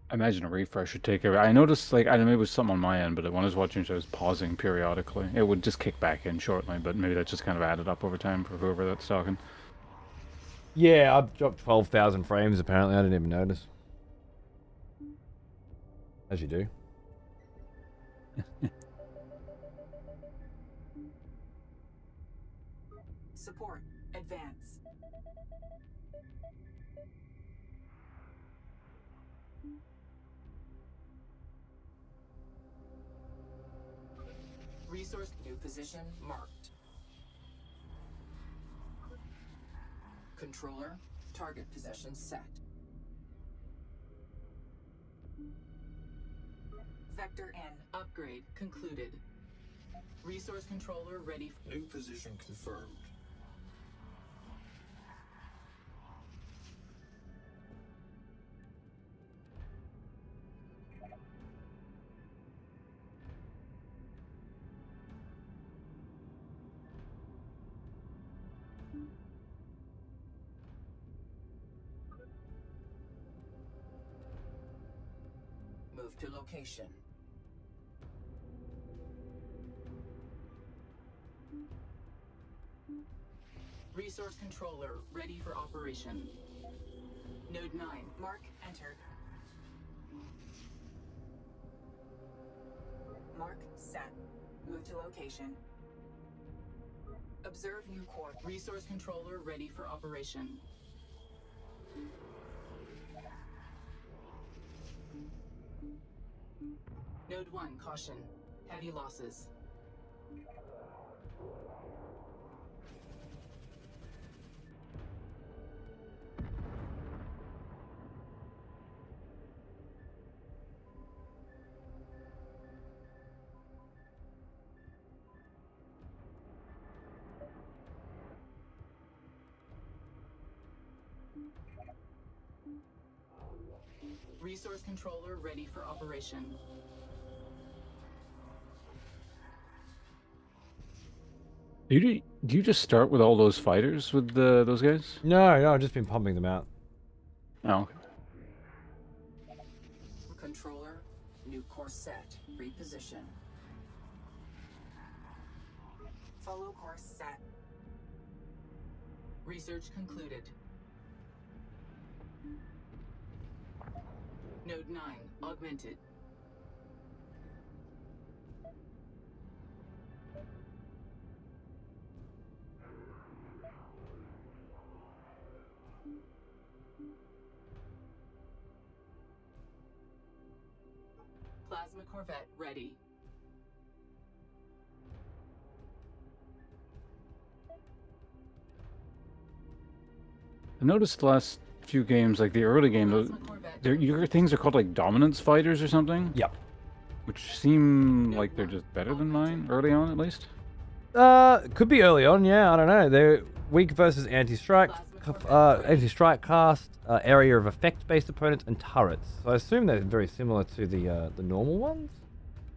I imagine a refresh should take over. I noticed, like, I don't know, maybe it was something on my end, but when I was watching it, I was pausing periodically. It would just kick back in shortly, but maybe that just kind of added up over time for whoever that's talking. Yeah, I've dropped 12,000 frames apparently. I didn't even notice. As you do. Support. Advance. Resource new position marked. Controller, target position set. Vector N upgrade concluded. Resource controller ready. New position confirmed. Move to location. Resource controller ready for operation. Node 9. Mark entered. Mark set. Move to location. Observe new core. Resource controller ready for operation. Node 1, caution. Heavy losses. Resource controller ready for operation. Do you just start with all those fighters with those guys? No, I've just been pumping them out. Oh, okay. Controller, new course set, reposition. Follow course set. Research concluded. Node 9, augmented. Plasma Corvette ready. I noticed the last few games, like the early game, your things are called like dominance fighters or something? Yep. Which seem like they're just better than mine, early on at least? Could be early on, yeah, I don't know. They're weak versus anti-strike, cast, area of effect-based opponents, and turrets. So I assume they're very similar to the normal ones?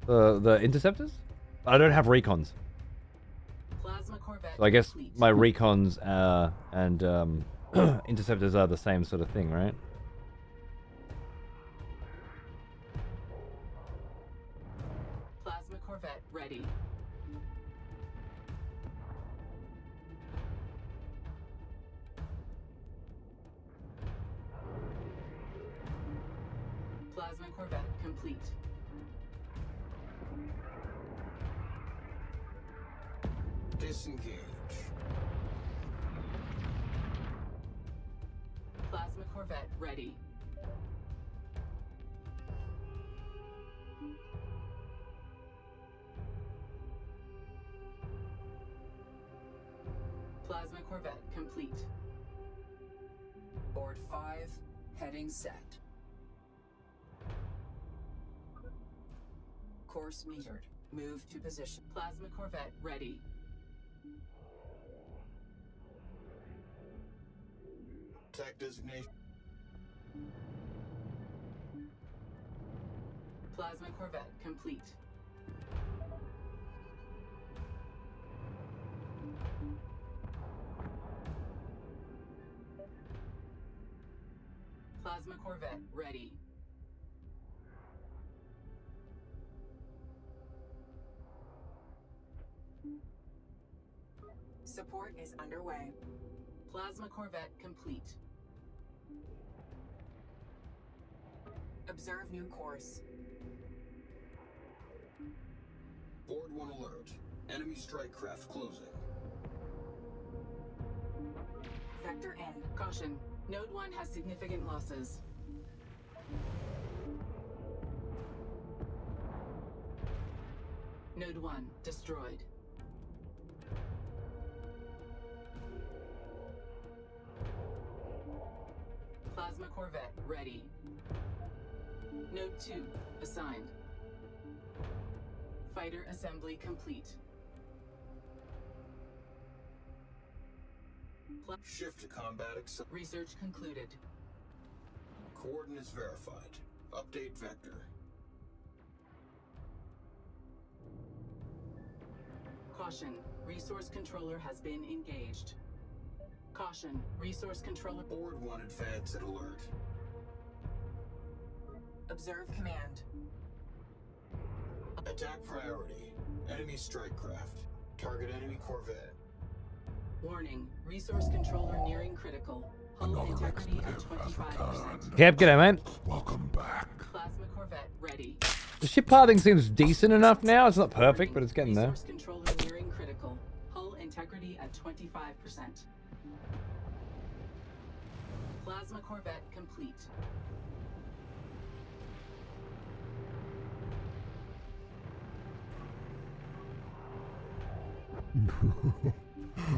The interceptors? I don't have recons. So I guess my recons and interceptors are the same sort of thing, right? Plasma Corvette ready. Plasma Corvette complete. Disengage. Plasma Corvette ready. Plasma Corvette complete. Board 5, heading set. Course metered. Move to position. Plasma Corvette ready. Tech designation. Plasma Corvette complete. Plasma Corvette ready. Support is underway. Plasma Corvette complete. Observe new course. Board 1 alert. Enemy strike craft closing. Vector in. Caution. Node 1 has significant losses. Node 1 destroyed. Plasma Corvette ready. Node 2 assigned. Fighter assembly complete. Shift to combat Research concluded. Coordinates verified. Update vector. Caution. Resource controller has been engaged. Caution. Resource controller. Board 1 advance at alert. Observe command. Attack priority. Enemy strike craft. Target enemy corvette. Warning. Resource controller nearing critical. Hull integrity at 25%. Yep, g'day, mate. Welcome back. Plasma Corvette ready. The ship pathing seems decent enough now. It's not perfect, but it's getting there. Resource controller nearing critical. Hull integrity at 25%. Plasma Corvette complete.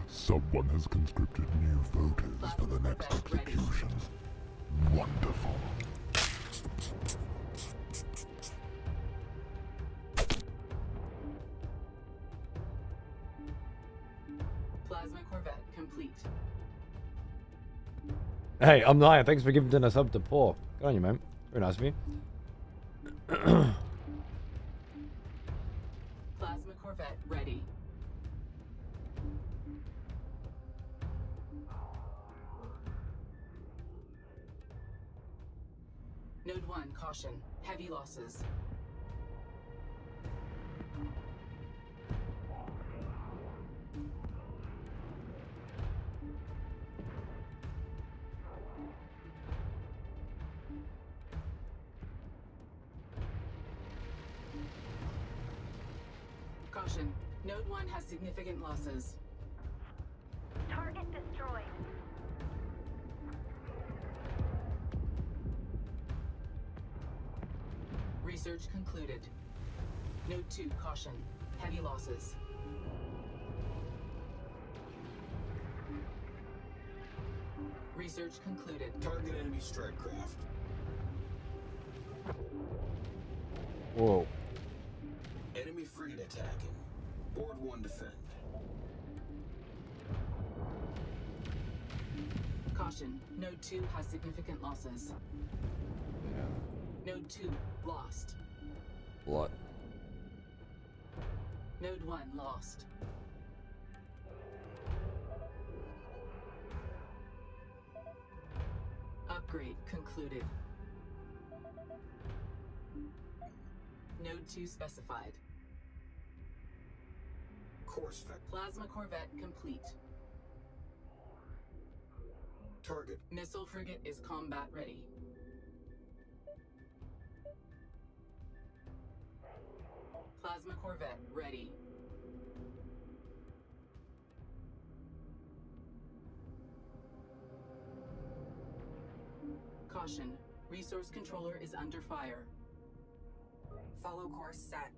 Someone has conscripted new voters for the next execution. Wonderful. Plasma Corvette complete. Hey, I'm Naya. Thanks for giving us up to Paul. Good on you, man. Very nice of you. Plasma Corvette ready. Node 1, caution. Heavy losses. Caution. Node 1 has significant losses. Target destroyed. Research concluded. Node 2, caution. Heavy losses. Research concluded. Target enemy strike craft. Whoa. Enemy frigate attacking. Board 1 defend. Caution. Node 2 has significant losses. Node 2 lost. What? Node 1 lost. Upgrade concluded. Node 2 specified. Course vector. Plasma Corvette complete. Target. Missile frigate is combat ready. Plasma Corvette ready. Caution. Resource controller is under fire. Follow course set.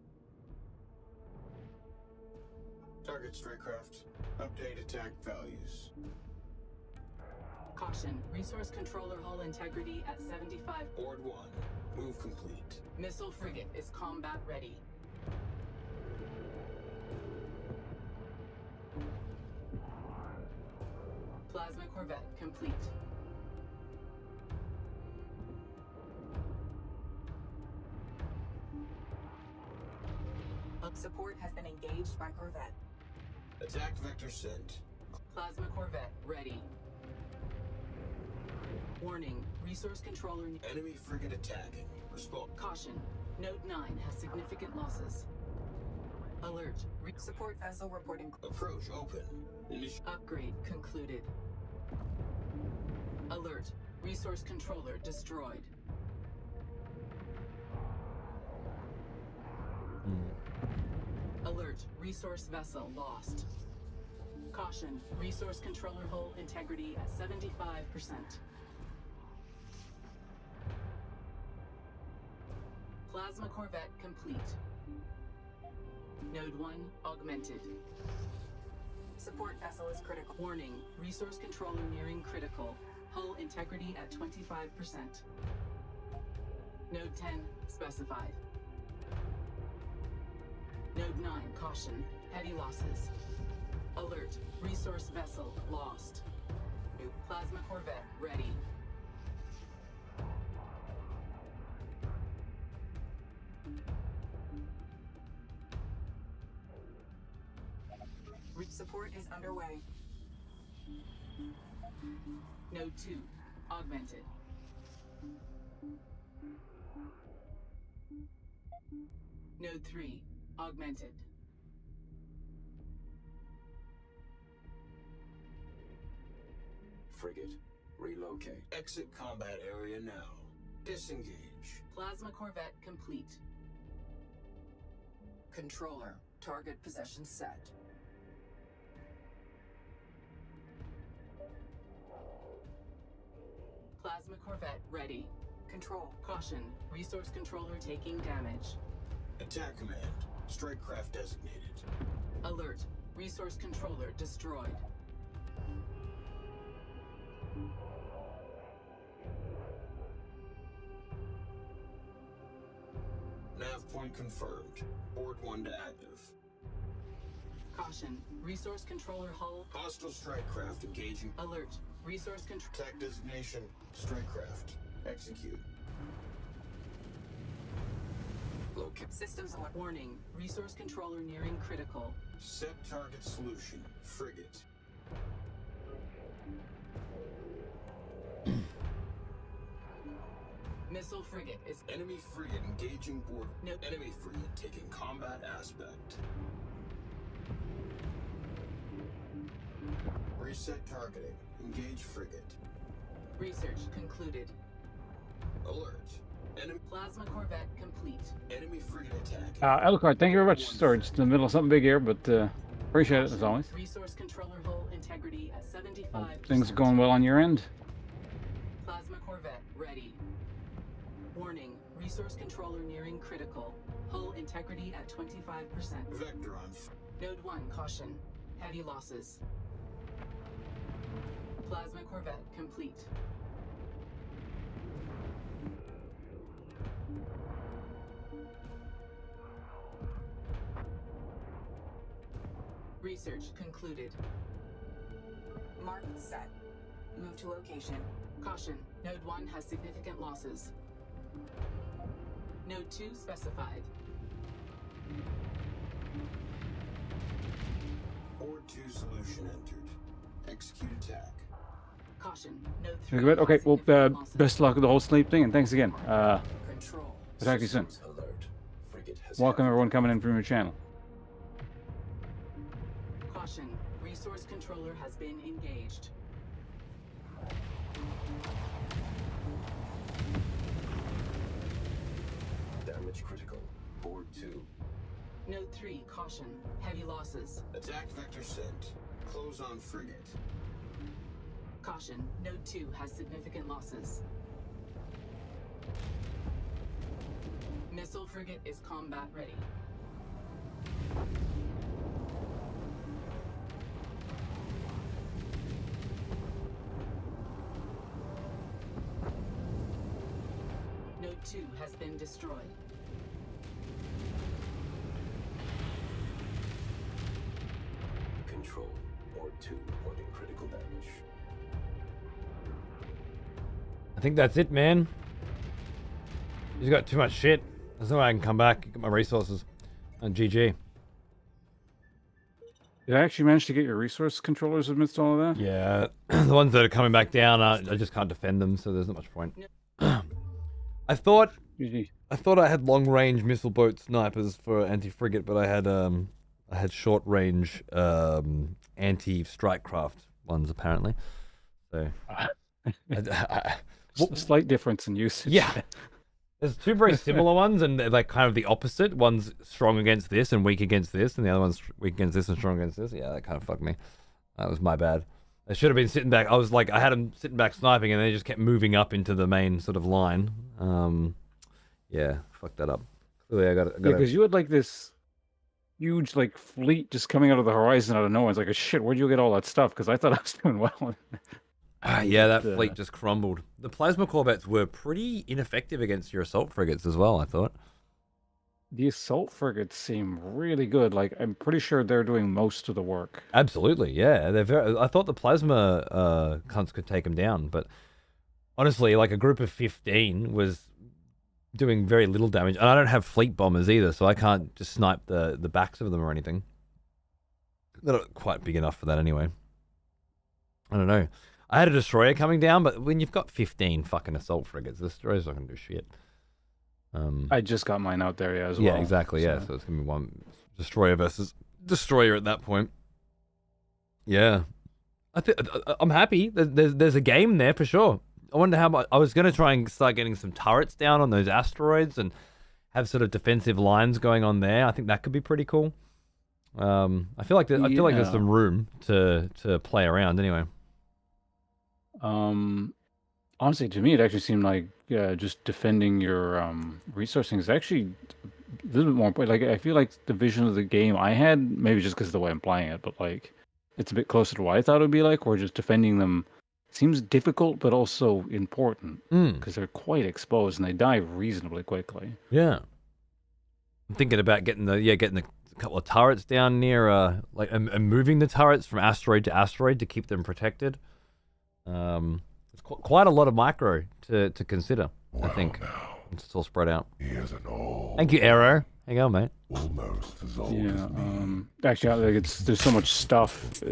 Target strikecraft. Update attack values. Caution. Resource controller hull integrity at 75. Board 1. Move complete. Missile frigate is combat ready. Plasma corvette complete. Support has been engaged by corvette. Attack vector sent. Plasma corvette ready. Warning. Resource controller. Enemy frigate attacking. Respond. Caution. Node 9 has significant losses. Alert. Support vessel reporting. Approach open. Upgrade concluded. Alert. Resource controller destroyed. Alert. Resource vessel lost. Caution. Resource controller hull integrity at 75%. Plasma corvette complete. Node 1 augmented. Support vessel is critical. Warning. Resource controller nearing critical. Hull integrity at 25%. Node 10 specified. Node 9 caution. Heavy losses. Alert. Resource vessel lost. New plasma corvette ready. Support is underway. Node 2 augmented. Node 3 augmented. Frigate. Relocate. Exit combat area now. Disengage. Plasma corvette complete. Controller. Target possession set. Plasma corvette ready. Control. Caution. Resource controller taking damage. Attack command. Strikecraft designated. Alert. Resource controller destroyed. Nav point confirmed. Board 1 to active. Caution. Resource controller hull. Hostile strikecraft engaging. Alert. Resource control. Attack designation. Strikecraft. Execute. Locate systems alert. Warning. Resource controller nearing critical. Set target solution. Frigate. Missile frigate is Enemy frigate engaging board. No. Enemy frigate taking combat aspect. Reset targeting. Engage frigate. research concluded. Alert. Enemy Plasma corvette complete. Enemy frigate attack. Alucard, thank you very much. Sorry, just in the middle of something big here, but appreciate it as always. Resource controller hull integrity at 75%. Things are going well on your end. Plasma corvette ready. Warning, resource controller nearing critical. Hull integrity at 25%. Vector on. Node 1 caution. Heavy losses. Plasma corvette complete. Research concluded. Mark set. Move to location. Caution, Node 1 has significant losses. Node 2 specified. Board 2 solution entered. Execute attack. Caution, Node 3. Very good. Okay, well, best of luck with the whole sleep thing, and thanks again. Control. Talk to you soon. Alert. Frigate has Welcome everyone coming in from your channel. Caution, resource controller has been engaged. damage critical. Board 2. Node 3 caution, heavy losses. Attack vector sent. Close on frigate. Caution, Node 2 has significant losses. Hostile frigate is combat ready. Node 2 has been destroyed. Control. Board 2 reporting critical damage. I think that's it, man. He's got too much shit. There's no way I can come back, get my resources. And GG. Did I actually manage to get your resource controllers amidst all of that? Yeah, the ones that are coming back down, I just can't defend them, so there's not much point. I thought I had long range missile boat snipers for anti frigate, but I had short range anti strike craft ones apparently. So Just a slight difference in usage. yeah. There's two very similar ones, and they're like kind of the opposite. One's strong against this and weak against this, and the other one's weak against this and strong against this. Yeah, that kind of fucked me. That was my bad. I should have been sitting back. I had them sitting back sniping, and they just kept moving up into the main sort of line. Yeah, fucked that up. Clearly, I got it. Yeah, because you had like this huge like fleet just coming out of the horizon out of nowhere. It's like, shit, where'd you get all that stuff? Because I thought I was doing well. Yeah, that fleet just crumbled. The plasma corvettes were pretty ineffective against your assault frigates as well, I thought. The assault frigates seem really good. Like, I'm pretty sure they're doing most of the work. Absolutely, yeah. I thought the plasma cunts could take them down, but honestly, like a group of 15 was doing very little damage. And I don't have fleet bombers either, so I can't just snipe the backs of them or anything. They're not quite big enough for that anyway. I don't know. I had a destroyer coming down, but when you've got 15 fucking assault frigates, the destroyer's not going to do shit. I just got mine out there, as well. Yeah, exactly, so. Yeah. So it's going to be one destroyer versus destroyer at that point. Yeah. I'm happy. There's a game there for sure. I wonder how much... I was going to try and start getting some turrets down on those asteroids and have sort of defensive lines going on there. I think that could be pretty cool. I feel like there's some room to play around anyway. Honestly, to me, it actually seemed like just defending your resourcing is actually a little bit more important. Like, I feel like the vision of the game I had, maybe just because of the way I'm playing it, but like it's a bit closer to what I thought it would be like, where just defending them seems difficult, but also important because they're quite exposed and they die reasonably quickly. Yeah, I'm thinking about getting a couple of turrets down near and moving the turrets from asteroid to asteroid to keep them protected. It's quite a lot of micro to consider. I think it's all spread out. Thank you, Arrow. How you going, mate? Almost as old as me. Actually, like there's so much stuff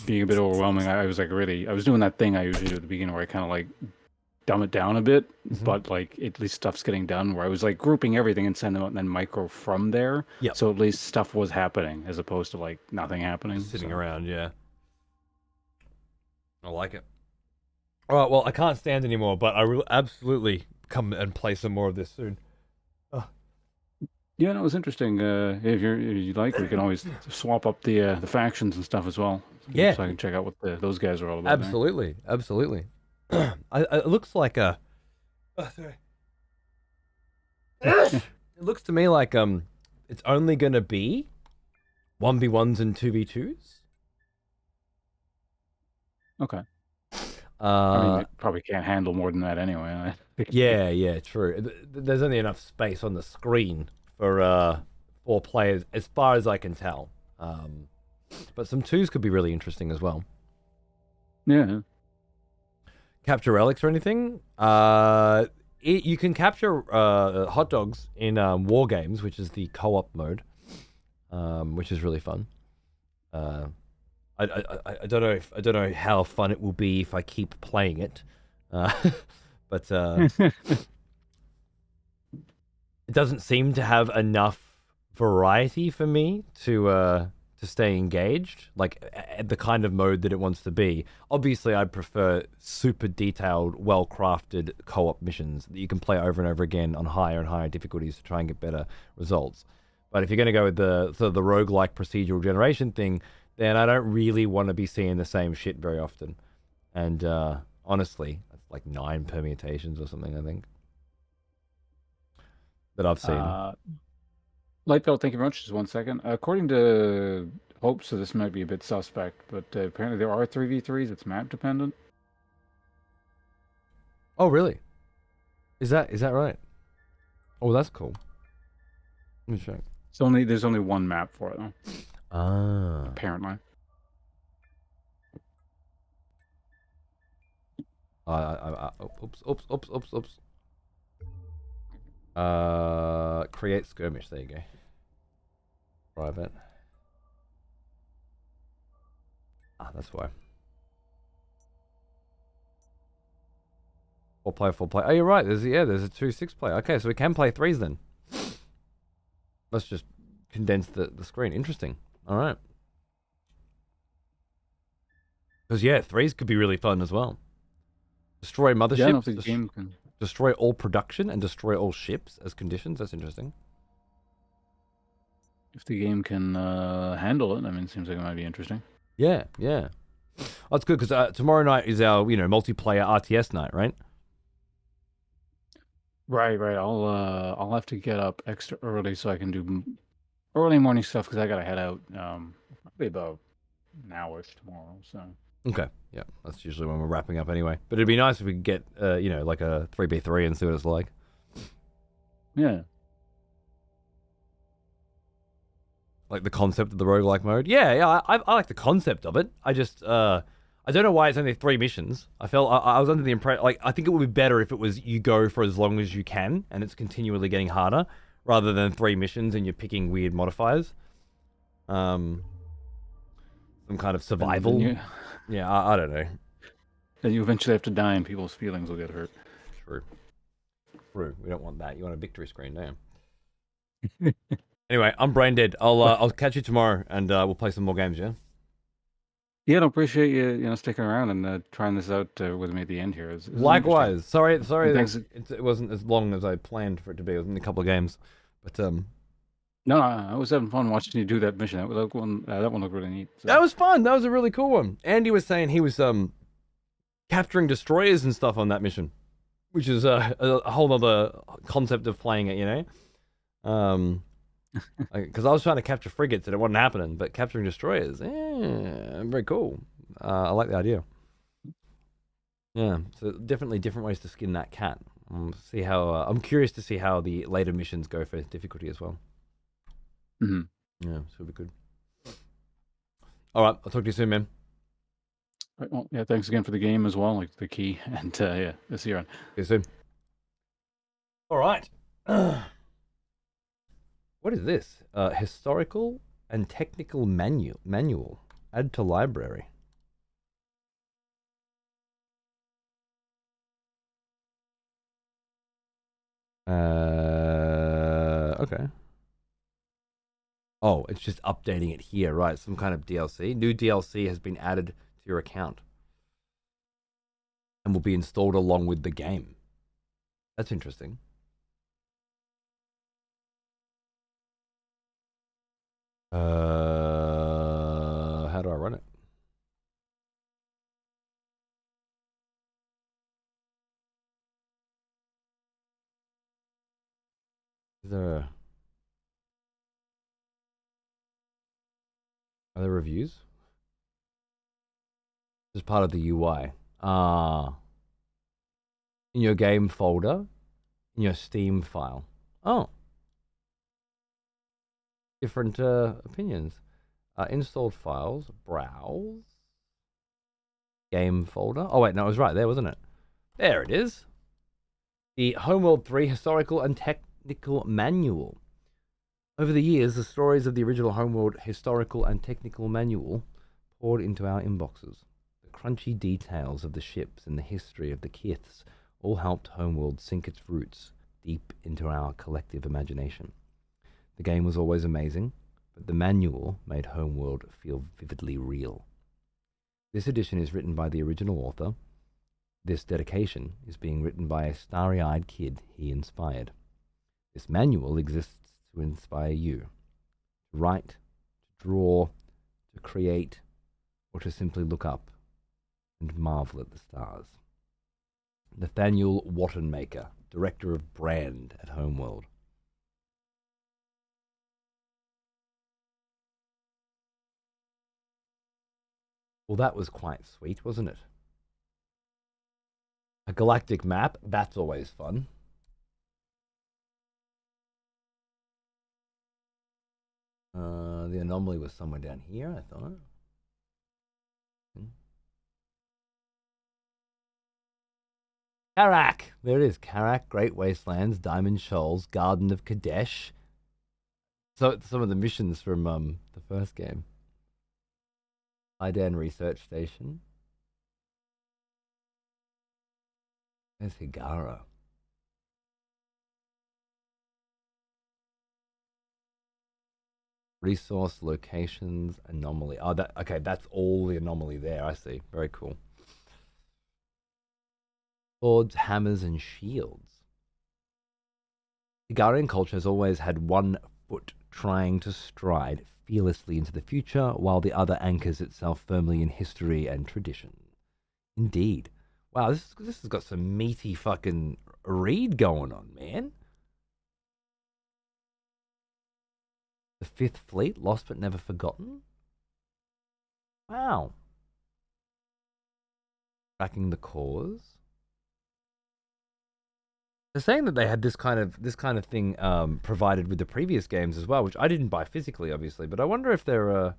being a bit overwhelming. I was doing that thing I usually do at the beginning where I kind of like dumb it down a bit, but like at least stuff's getting done. Where I was like grouping everything and sending out and then micro from there. Yeah. So at least stuff was happening as opposed to like nothing happening. Just sitting around, yeah. I like it. All right, well, I can't stand anymore, but I will absolutely come and play some more of this soon. Yeah, no, it was interesting. If you like, we can always swap up the factions and stuff as well. Yeah, so I can check out what those guys are all about. Absolutely, absolutely. It looks like a. Oh, sorry. It looks to me like it's only going to be 1v1s and 2v2s. Okay. I mean, they probably can't handle more than that anyway. Yeah, true. There's only enough space on the screen for 4 players, as far as I can tell. But some 2s could be really interesting as well. Yeah. Capture relics or anything? You can capture hot dogs in War Games, which is the co-op mode, which is really fun. I don't know how fun it will be if I keep playing it, but it doesn't seem to have enough variety for me to stay engaged, like the kind of mode that it wants to be. Obviously, I'd prefer super detailed, well-crafted co-op missions that you can play over and over again on higher and higher difficulties to try and get better results. But if you're going to go with the roguelike procedural generation thing, then I don't really want to be seeing the same shit very often. And honestly, it's like 9 permutations or something, I think. that I've seen. Lightbelt, thank you very much. Just 1 second. According to Hope, so this might be a bit suspect, but apparently there are 3v3s. It's map dependent. Oh, really? Is that right? Oh, that's cool. Let me check. There's only one map for it though. Ah. Apparently. Oops. Create skirmish. There you go. Private. That's why. Four play. Oh, you're right. There's a 2-6 player. Okay, so we can play threes then. Let's just condense the screen. Interesting. All right. Because threes could be really fun as well. Destroy motherships. Game can... Destroy all production and destroy all ships as conditions. That's interesting. If the game can handle it, I mean, it seems like it might be interesting. Yeah. Oh, that's good because tomorrow night is our multiplayer RTS night, right? Right. I'll have to get up extra early so I can do early morning stuff because I gotta head out probably about an hour-ish tomorrow. So. Okay. Yeah, that's usually when we're wrapping up anyway. But it'd be nice if we could get like a 3v3 and see what it's like. Yeah. Like the concept of the roguelike mode. Yeah, I like the concept of it. I just I don't know why it's only 3 missions. I felt I was under the impression, like, I think it would be better if it was you go for as long as you can and it's continually getting harder rather than 3 missions and you're picking weird modifiers. Some kind of survival. Yeah, I don't know. Then you eventually have to die and people's feelings will get hurt. True. We don't want that. You want a victory screen, don't you? Anyway, I'm brain dead. I'll catch you tomorrow and we'll play some more games, yeah? Yeah, I appreciate you sticking around and trying this out with me at the end here. It's Likewise. Sorry it wasn't as long as I planned for it to be. It was only a couple of games. But No, I was having fun watching you do that mission. That one looked really neat. So. That was fun. That was a really cool one. Andy was saying he was capturing destroyers and stuff on that mission, which is a whole other concept of playing it, because I was trying to capture frigates and it wasn't happening, but capturing destroyers, very cool. I like the idea. Yeah, so definitely different ways to skin that cat. See how I'm curious to see how the later missions go for difficulty as well. Mm-hmm. Yeah, so it'll be good. All right, I'll talk to you soon, man. Right, well, yeah, thanks again for the game as well, like the key, and yeah, I'll see you around. See you soon. All right. What is this? Historical and technical manual. Add to library. Okay. Oh, it's just updating it here, right? Some kind of DLC. New DLC has been added to your account and will be installed along with the game. That's interesting. How do I run it? Is there are there reviews? This is part of the UI. In your game folder, in your Steam file. Oh. Different opinions. Installed files, browse, game folder. Oh wait, no, it was right there, wasn't it? There it is. The Homeworld 3 Historical and Technical Manual. Over the years, the stories of the original Homeworld Historical and Technical Manual poured into our inboxes. The crunchy details of the ships and the history of the kiths all helped Homeworld sink its roots deep into our collective imagination. The game was always amazing, but the manual made Homeworld feel vividly real. This edition is written by the original author. This dedication is being written by a starry-eyed kid he inspired. This manual exists to inspire you. To write, to draw, to create, or to simply look up and marvel at the stars. Nathaniel Wattenmaker, Director of Brand at Homeworld. Well, that was quite sweet, wasn't it? A galactic map, that's always fun. The anomaly was somewhere down here, I thought. Karak! There it is. Karak, Great Wastelands, Diamond Shoals, Garden of Kadesh. So some of the missions from the first game. Idan Research Station. There's Higara. Resource locations, anomaly. Oh, okay, that's all the anomaly there. I see. Very cool. Swords, hammers, and shields. Higarian culture has always had one foot trying to stride fearlessly into the future, while the other anchors itself firmly in history and tradition. Indeed. Wow, this has got some meaty fucking read going on, man. The Fifth Fleet, lost but never forgotten? Wow. Tracking the cause. They're saying that they had this kind of thing provided with the previous games as well, which I didn't buy physically, obviously, but I wonder if they're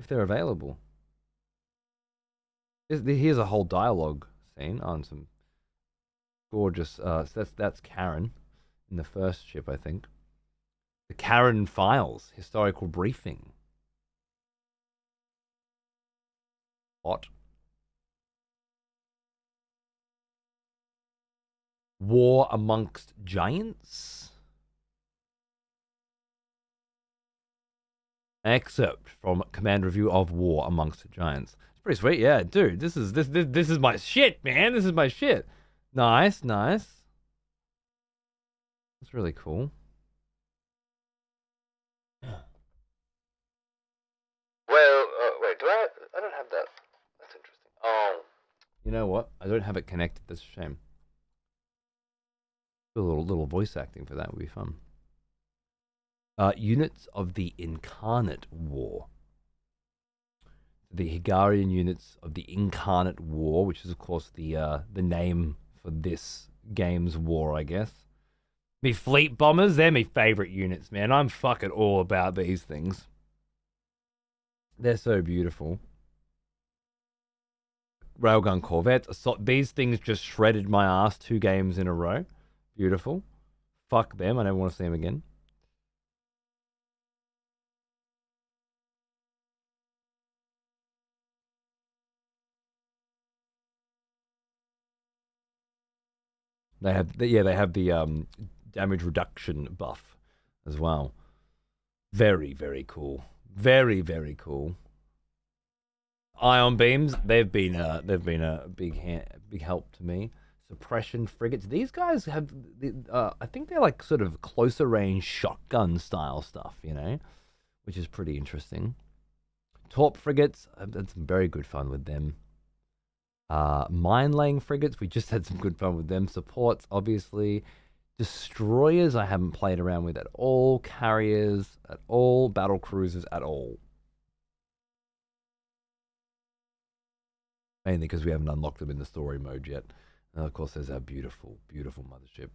available. Here's a whole dialogue scene on some gorgeous. So that's Karen in the first ship, I think. The Karen Files historical briefing. What? War amongst giants. Excerpt from Command Review of War Amongst Giants. It's pretty sweet, yeah, dude. This is my shit, man. This is my shit. Nice. That's really cool. Well, wait, I don't have that. That's interesting. Oh. You know what? I don't have it connected. That's a shame. A little voice acting for that would be fun. Units of the Incarnate War. The Higarian units of the Incarnate War, which is of course the name for this game's war, I guess. Me fleet bombers, they're my favorite units, man. I'm fucking all about these things. They're so beautiful. Railgun corvettes. So these things just shredded my ass 2 games in a row. Beautiful. Fuck them. I never want to see them again. They have the damage reduction buff as well. Very, very cool. Very, very cool. Ion beams, they've been a big help to me. Suppression frigates. These guys have I think they're like sort of closer range shotgun style stuff, you know, which is pretty interesting. Torp frigates, I've had some very good fun with them. Mine laying frigates, we just had some good fun with them. Supports, obviously. Destroyers, I haven't played around with at all. Carriers, at all. Battle cruisers, at all. Mainly because we haven't unlocked them in the story mode yet. And of course, there's our beautiful, beautiful mothership.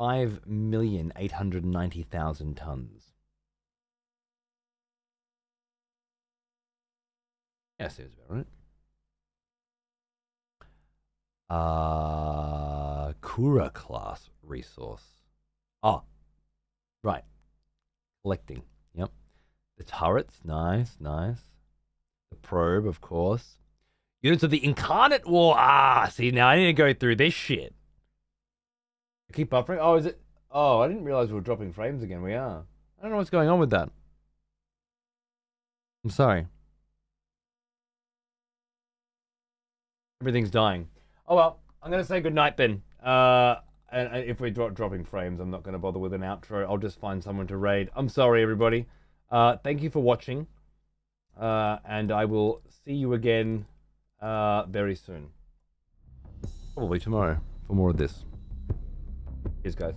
5,890,000 tons. Yeah, seems about right. Kura class resource. Oh, right. Collecting. Yep. The turrets. Nice. The probe, of course. Units of the Incarnate War. See, now I need to go through this shit. Keep buffering. Oh, is it? Oh, I didn't realize we were dropping frames again. We are. I don't know what's going on with that. I'm sorry. Everything's dying. Oh well, I'm gonna say goodnight then. And if we're dropping frames, I'm not gonna bother with an outro. I'll just find someone to raid. I'm sorry, everybody. Thank you for watching. And I will see you again very soon. Probably tomorrow for more of this. Cheers, guys.